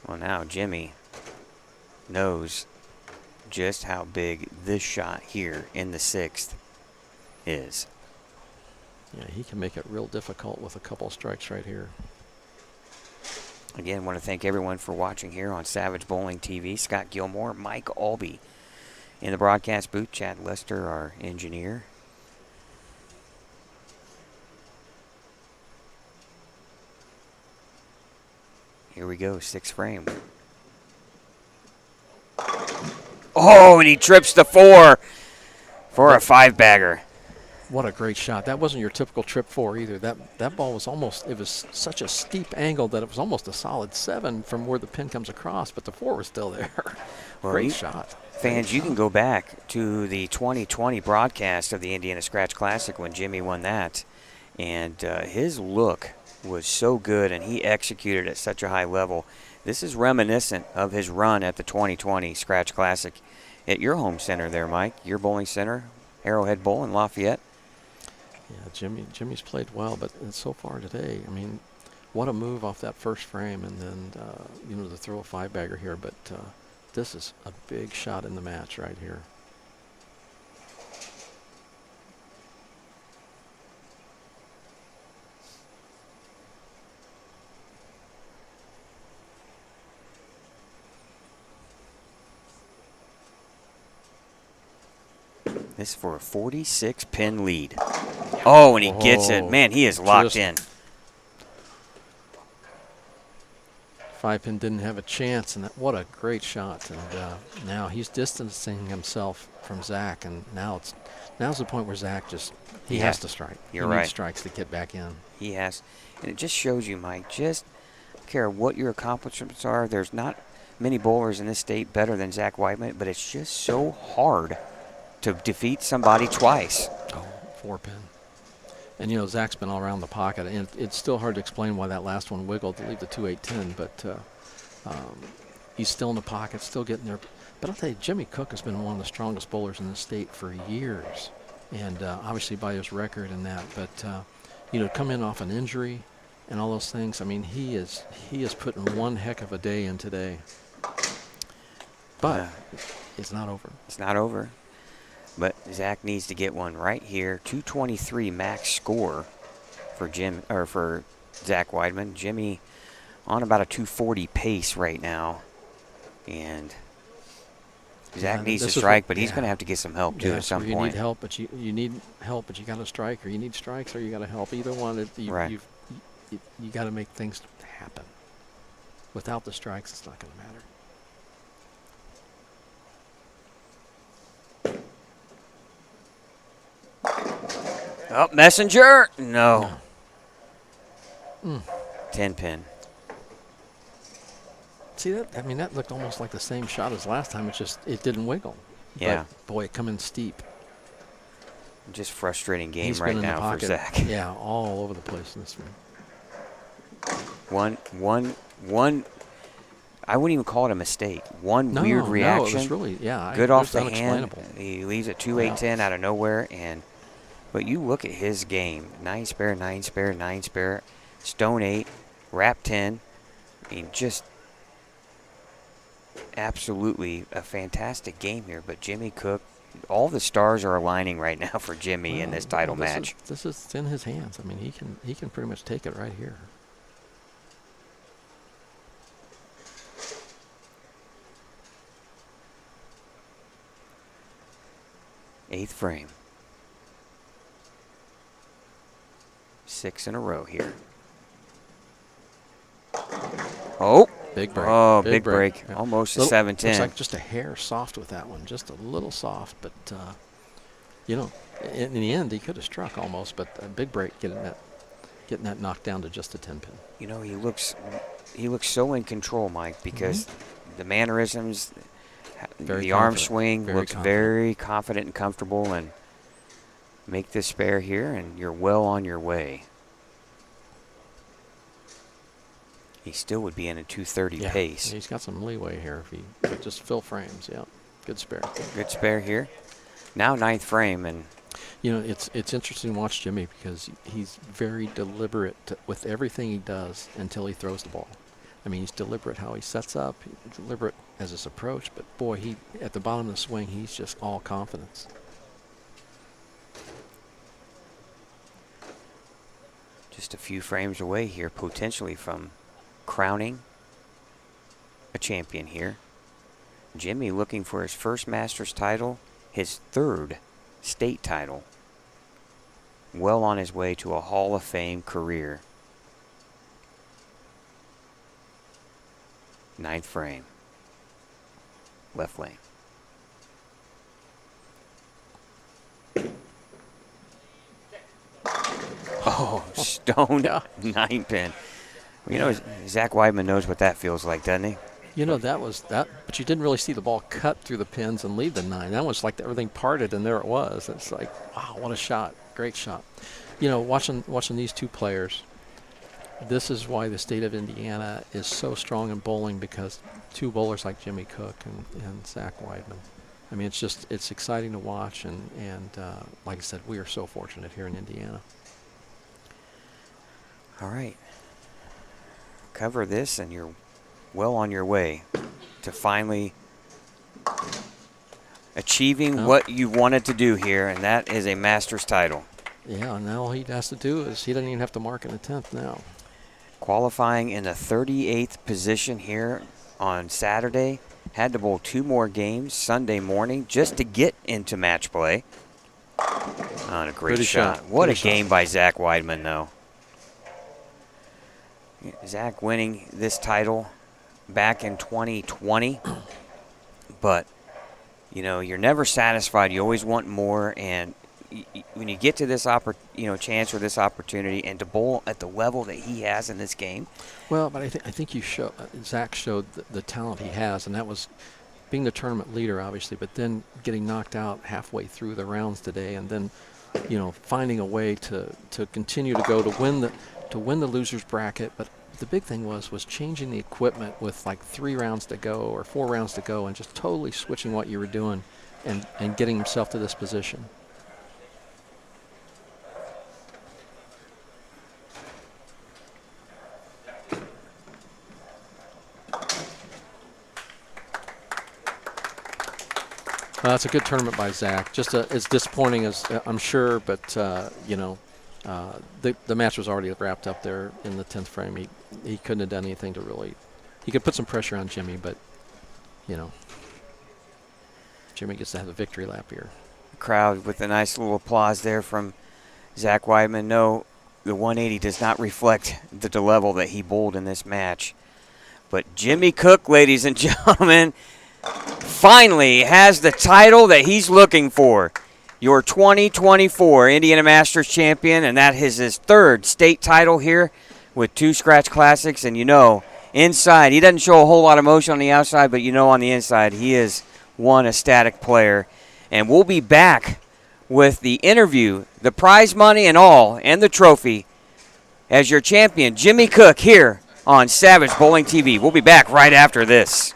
Well, now Jimmy knows just how big this shot here in the 6th is. Yeah, he can make it real difficult with a couple strikes right here. Again, want to thank everyone for watching here on Savage Bowling TV. Scott Gilmore, Mike Albee in the broadcast booth, Chad Lester, our engineer. Here we go, 6th frame. Oh, and he trips the 4 for a 5-bagger. What a great shot. That wasn't your typical trip 4 either. That ball was almost, it was such a steep angle that it was almost a solid 7 from where the pin comes across, but the 4 was still there. Well, Great shot. Fans, you can go back to the 2020 broadcast of the Indiana Scratch Classic when Jimmy won that, and his look was so good, and he executed at such a high level. This is reminiscent of his run at the 2020 Scratch Classic at your home center there, Mike, your bowling center, Arrowhead Bowl in Lafayette. Yeah, Jimmy's played well, but so far today, I mean, what a move off that first frame, and then, you know, to throw a 5-bagger here, but this is a big shot in the match right here. This is for a 46-pin lead. Oh, and he gets it. Man, he is locked in. 5-pin didn't have a chance, and what a great shot. And now he's distancing himself from Zach, and now's the point where Zach he has to strike. You're he right. Needs strikes to get back in. He has. And it just shows you, Mike, just care what your accomplishments are. There's not many bowlers in this state better than Zach Whiteman, but it's just so hard to defeat somebody twice. Oh, 4-pin. And, Zach's been all around the pocket, and it's still hard to explain why that last one wiggled to leave the 2-8-10, but he's still in the pocket, still getting there. But I'll tell you, Jimmy Cook has been one of the strongest bowlers in the state for years, and obviously by his record and that. But, come in off an injury and all those things, I mean, he is putting one heck of a day in today. But it's not over. It's not over. But Zach needs to get one right here. 223 max score for for Zach Weidman. Jimmy on about a 240 pace right now, and Zach needs to strike, but he's going to have to get some help too at some you point. Need help, but you need help, but you got to strike, or you need strikes, or you got to help. Either one, you got to make things happen. Without the strikes, it's not going to matter. Oh, Messenger! No. 10-pin. See that? I mean, that looked almost like the same shot as last time. It didn't wiggle. Yeah. But boy, it come in steep. Just frustrating game He's right been in now the pocket, for Zach. Yeah, all over the place in this one. One. I wouldn't even call it a mistake. One weird reaction. No, it was really, good off the hand. unexplainable. He leaves at 2-8-10 out of nowhere, but you look at his game: 9 spare, 9 spare, 9 spare, stone 8, wrap 10. I mean, just absolutely a fantastic game here. But Jimmy Cook, all the stars are aligning right now for Jimmy in this title match. This is in his hands. I mean, he can pretty much take it right here. Eighth frame. 6 in a row here. Oh. Big break. Oh, big break. Yeah. Almost a 7-10. Looks like just a hair soft with that one. Just a little soft, but, in the end, he could have struck almost, but a big break getting that knocked down to just a 10-pin. He looks so in control, Mike, because the mannerisms, the arm swing looks very confident and comfortable, and make this spare here, and you're well on your way. He still would be in a 230 pace. Yeah, he's got some leeway here if he just fill frames. Yeah, good spare. Good spare here. Now 9th frame, and it's interesting to watch Jimmy because he's very deliberate with everything he does until he throws the ball. I mean, he's deliberate how he sets up, deliberate as his approach, but boy, at the bottom of the swing, he's just all confidence. just a few frames away here, potentially from crowning a champion here. Jimmy looking for his first Masters title, his third state title. Well on his way to a Hall of Fame career. 9th frame. Left lane. Oh, stoned 9-pin. You know, Zach Weidman knows what that feels like, doesn't he? You know, that was that, but you didn't really see the ball cut through the pins and leave the 9. That was like everything parted, and there it was. It's like, wow, what a shot. Great shot. You know, watching these two players, this is why the state of Indiana is so strong in bowling, because two bowlers like Jimmy Cook and Zach Weidman. I mean, it's exciting to watch, and like I said, we are so fortunate here in Indiana. All right. Cover this, and you're well on your way to finally achieving what you wanted to do here, and that is a Masters title. Yeah, and now all he has to do is he doesn't even have to mark in the 10th now. Qualifying in the 38th position here on Saturday. Had to bowl 2 more games Sunday morning just to get into match play. On a great Pretty shot. shot. What Pretty a game by Zach Weidman, though. Zach winning this title back in 2020, but you're never satisfied. You always want more, and when you get to this chance or this opportunity, and to bowl at the level that he has in this game. Well, but I think Zach showed the talent he has, and that was being the tournament leader, obviously, but then getting knocked out halfway through the rounds today, and then finding a way to continue to go to win the losers bracket. But the big thing was changing the equipment with like 3 rounds to go or 4 rounds to go, and just totally switching what you were doing and getting himself to this position. It's a good tournament by Zach. Just as disappointing as I'm sure, but the match was already wrapped up there in the 10th frame. He couldn't have done anything to really. He could put some pressure on Jimmy, but Jimmy gets to have a victory lap here. The crowd with a nice little applause there from Zach Weidman. No, the 180 does not reflect the level that he bowled in this match. But Jimmy Cook, ladies and gentlemen, finally has the title that he's looking for. Your 2024 Indiana Masters champion, and that is his 3rd state title here with 2 Scratch Classics. And inside, he doesn't show a whole lot of motion on the outside, but on the inside, he is one ecstatic player. And we'll be back with the interview, the prize money and all, and the trophy as your champion, Jimmy Cook, here on Savage Bowling TV. We'll be back right after this.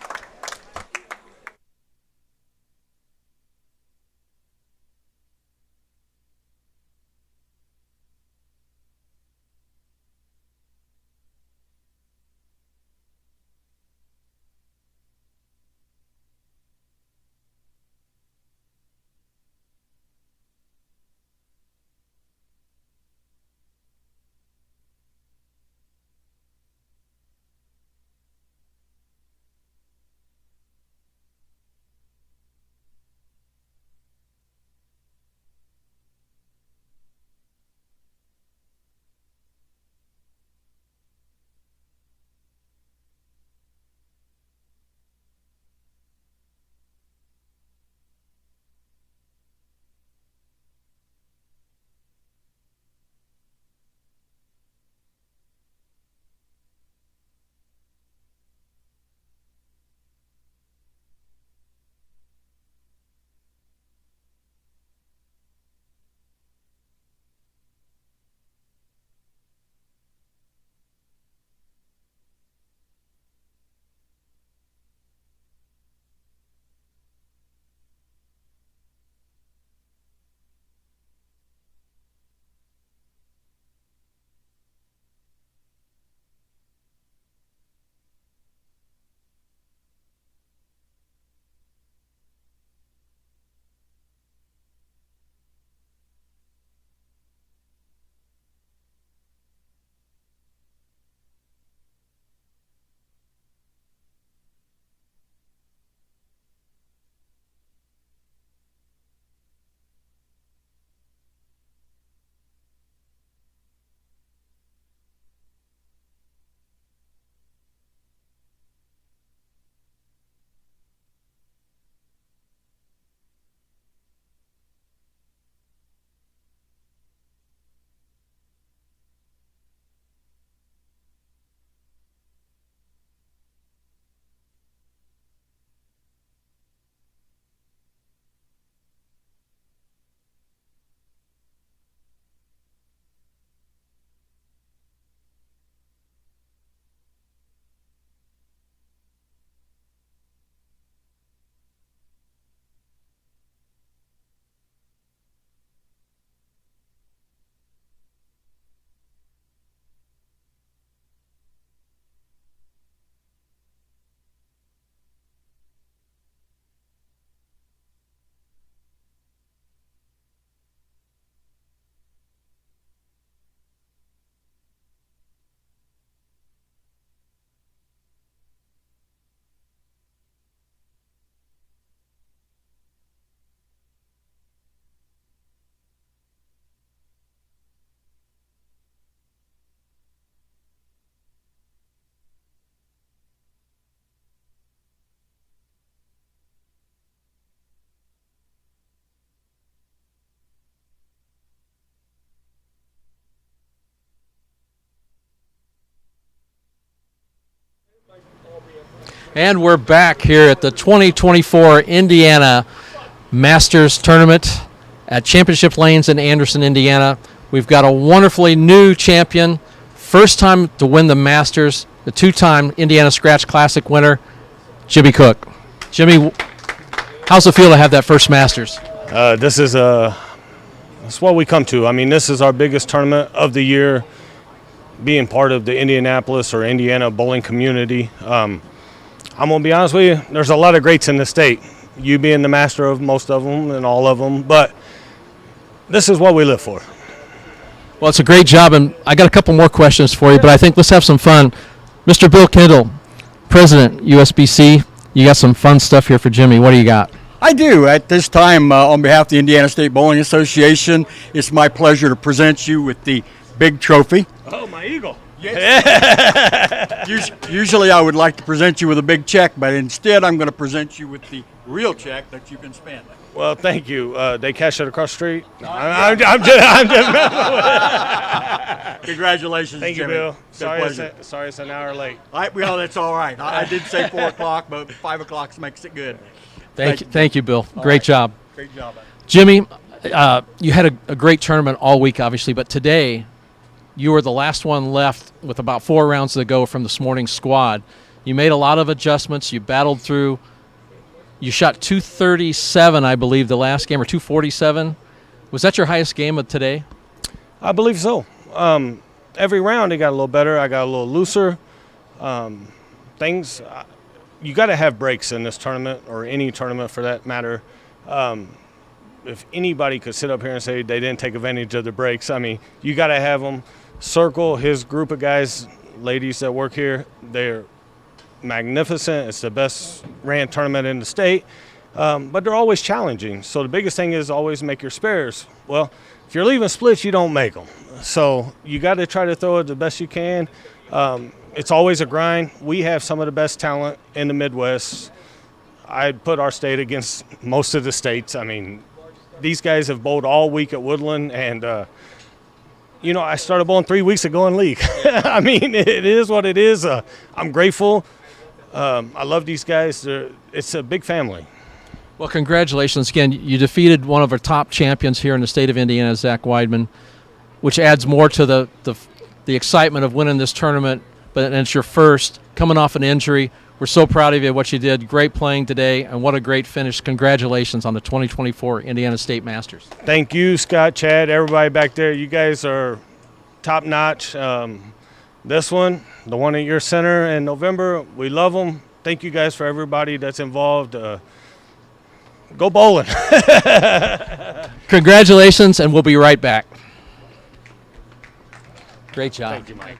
And we're back here at the 2024 Indiana Masters Tournament at Championship Lanes in Anderson, Indiana. We've got a wonderfully new champion, first time to win the Masters, the two-time Indiana Scratch Classic winner, Jimmy Cook. Jimmy, how's it feel to have that first Masters? This is it's what we come to. I mean, this is our biggest tournament of the year, being part of the Indianapolis or Indiana bowling community. I'm going to be honest with you, there's a lot of greats in the state, you being the master of most of them and all of them, but this is what we live for. Well, it's a great job, and I got a couple more questions for you, but I think let's have some fun. Mr. Bill Kendall, President, USBC, you got some fun stuff here for Jimmy. What do you got? I do. At this time, on behalf of the Indiana State Bowling Association, it's my pleasure to present you with the big trophy. Oh, my eagle. Usually I would like to present you with a big check, but instead I'm going to present you with the real check that you can spend. Well, thank you. They cash it across the street. I'm just messing with it. Congratulations, Thank Jimmy. you, Bill. Good Sorry it's an hour late. Well, that's all right. I did say 4 o'clock, but 5 o'clock makes it good. Thank you, Bill. Great job. Great job. Jimmy, you had a great tournament all week, obviously, but today you were the last one left with about 4 rounds to go from this morning's squad. You made a lot of adjustments. You battled through. You shot 237, I believe, the last game, or 247. Was that your highest game of today? I believe so. Every round it got a little better. I got a little looser. You got to have breaks in this tournament, or any tournament for that matter. If anybody could sit up here and say they didn't take advantage of the breaks, I mean, you got to have them. Circle, his group of guys, ladies that work here, they're magnificent. It's the best ran tournament in the state, but they're always challenging. So the biggest thing is always make your spares. Well, if you're leaving splits, you don't make them. So you got to try to throw it the best you can. It's always a grind. We have some of the best talent in the Midwest. I'd put our state against most of the states. I mean, these guys have bowled all week at Woodland, and I started bowling 3 weeks ago in league. I mean, it is what it is. I'm grateful. I love these guys. It's a big family. Well, congratulations again. You defeated one of our top champions here in the state of Indiana, Zach Weidman, which adds more to the excitement of winning this tournament. But it's your first, coming off an injury. We're so proud of you, what you did. Great playing today, and what a great finish. Congratulations on the 2024 Indiana State Masters. Thank you, Scott, Chad, everybody back there. You guys are top-notch. This one, the one at your center in November, we love them. Thank you guys for everybody that's involved. Go bowling. Congratulations, and we'll be right back. Great job. Thank you, Mike.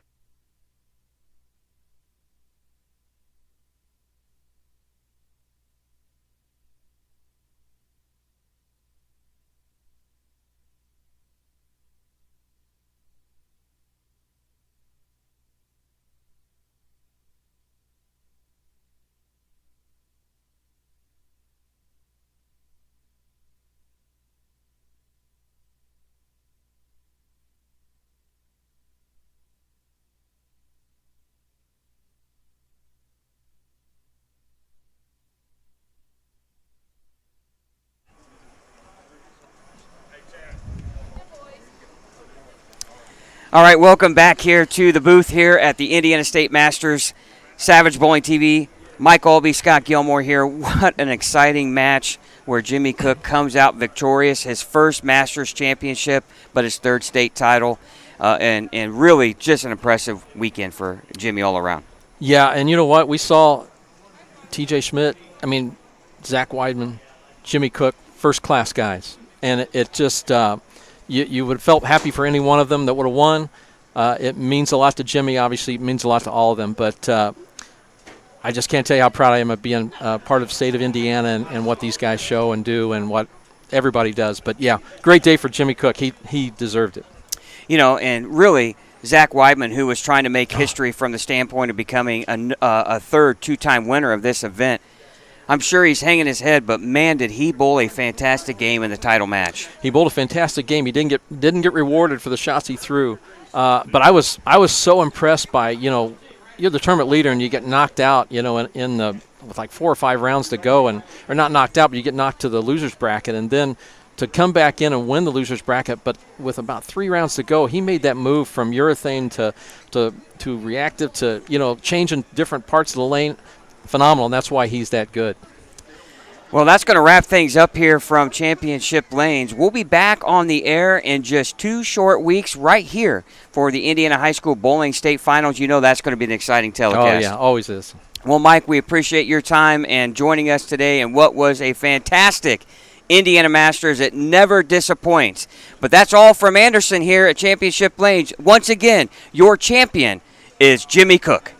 All right, welcome back here to the booth here at the Indiana State Masters, Savage Bowling TV. Mike Albee, Scott Gilmore here. What an exciting match where Jimmy Cook comes out victorious, his first Masters championship, but his third state title, and really just an impressive weekend for Jimmy all around. Yeah, and you know what? We saw TJ Schmidt, Zach Weidman, Jimmy Cook, first-class guys. And it just you would have felt happy for any one of them that would have won. It means a lot to Jimmy. Obviously, it means a lot to all of them. But I just can't tell you how proud I am of being part of the state of Indiana and what these guys show and do and what everybody does. But, yeah, great day for Jimmy Cook. He deserved it. And really, Zach Weidman, who was trying to make history from the standpoint of becoming a third two-time winner of this event, I'm sure he's hanging his head, but man, did he bowl a fantastic game in the title match. He bowled a fantastic game. He didn't get rewarded for the shots he threw, but I was so impressed by you're the tournament leader and you get knocked out, in the with like 4 or 5 rounds to go, or not knocked out, but you get knocked to the losers bracket, and then to come back in and win the losers bracket, but with about 3 rounds to go, he made that move from urethane to reactive to changing different parts of the lane. Phenomenal, and that's why he's that good. Well, that's going to wrap things up here from Championship Lanes. We'll be back on the air in just 2 short weeks right here for the Indiana High School Bowling State Finals. You know that's going to be an exciting telecast. Oh, yeah, always is. Well, Mike, we appreciate your time and joining us today in what was a fantastic Indiana Masters. It never disappoints. But that's all from Anderson here at Championship Lanes. Once again, your champion is Jimmy Cook.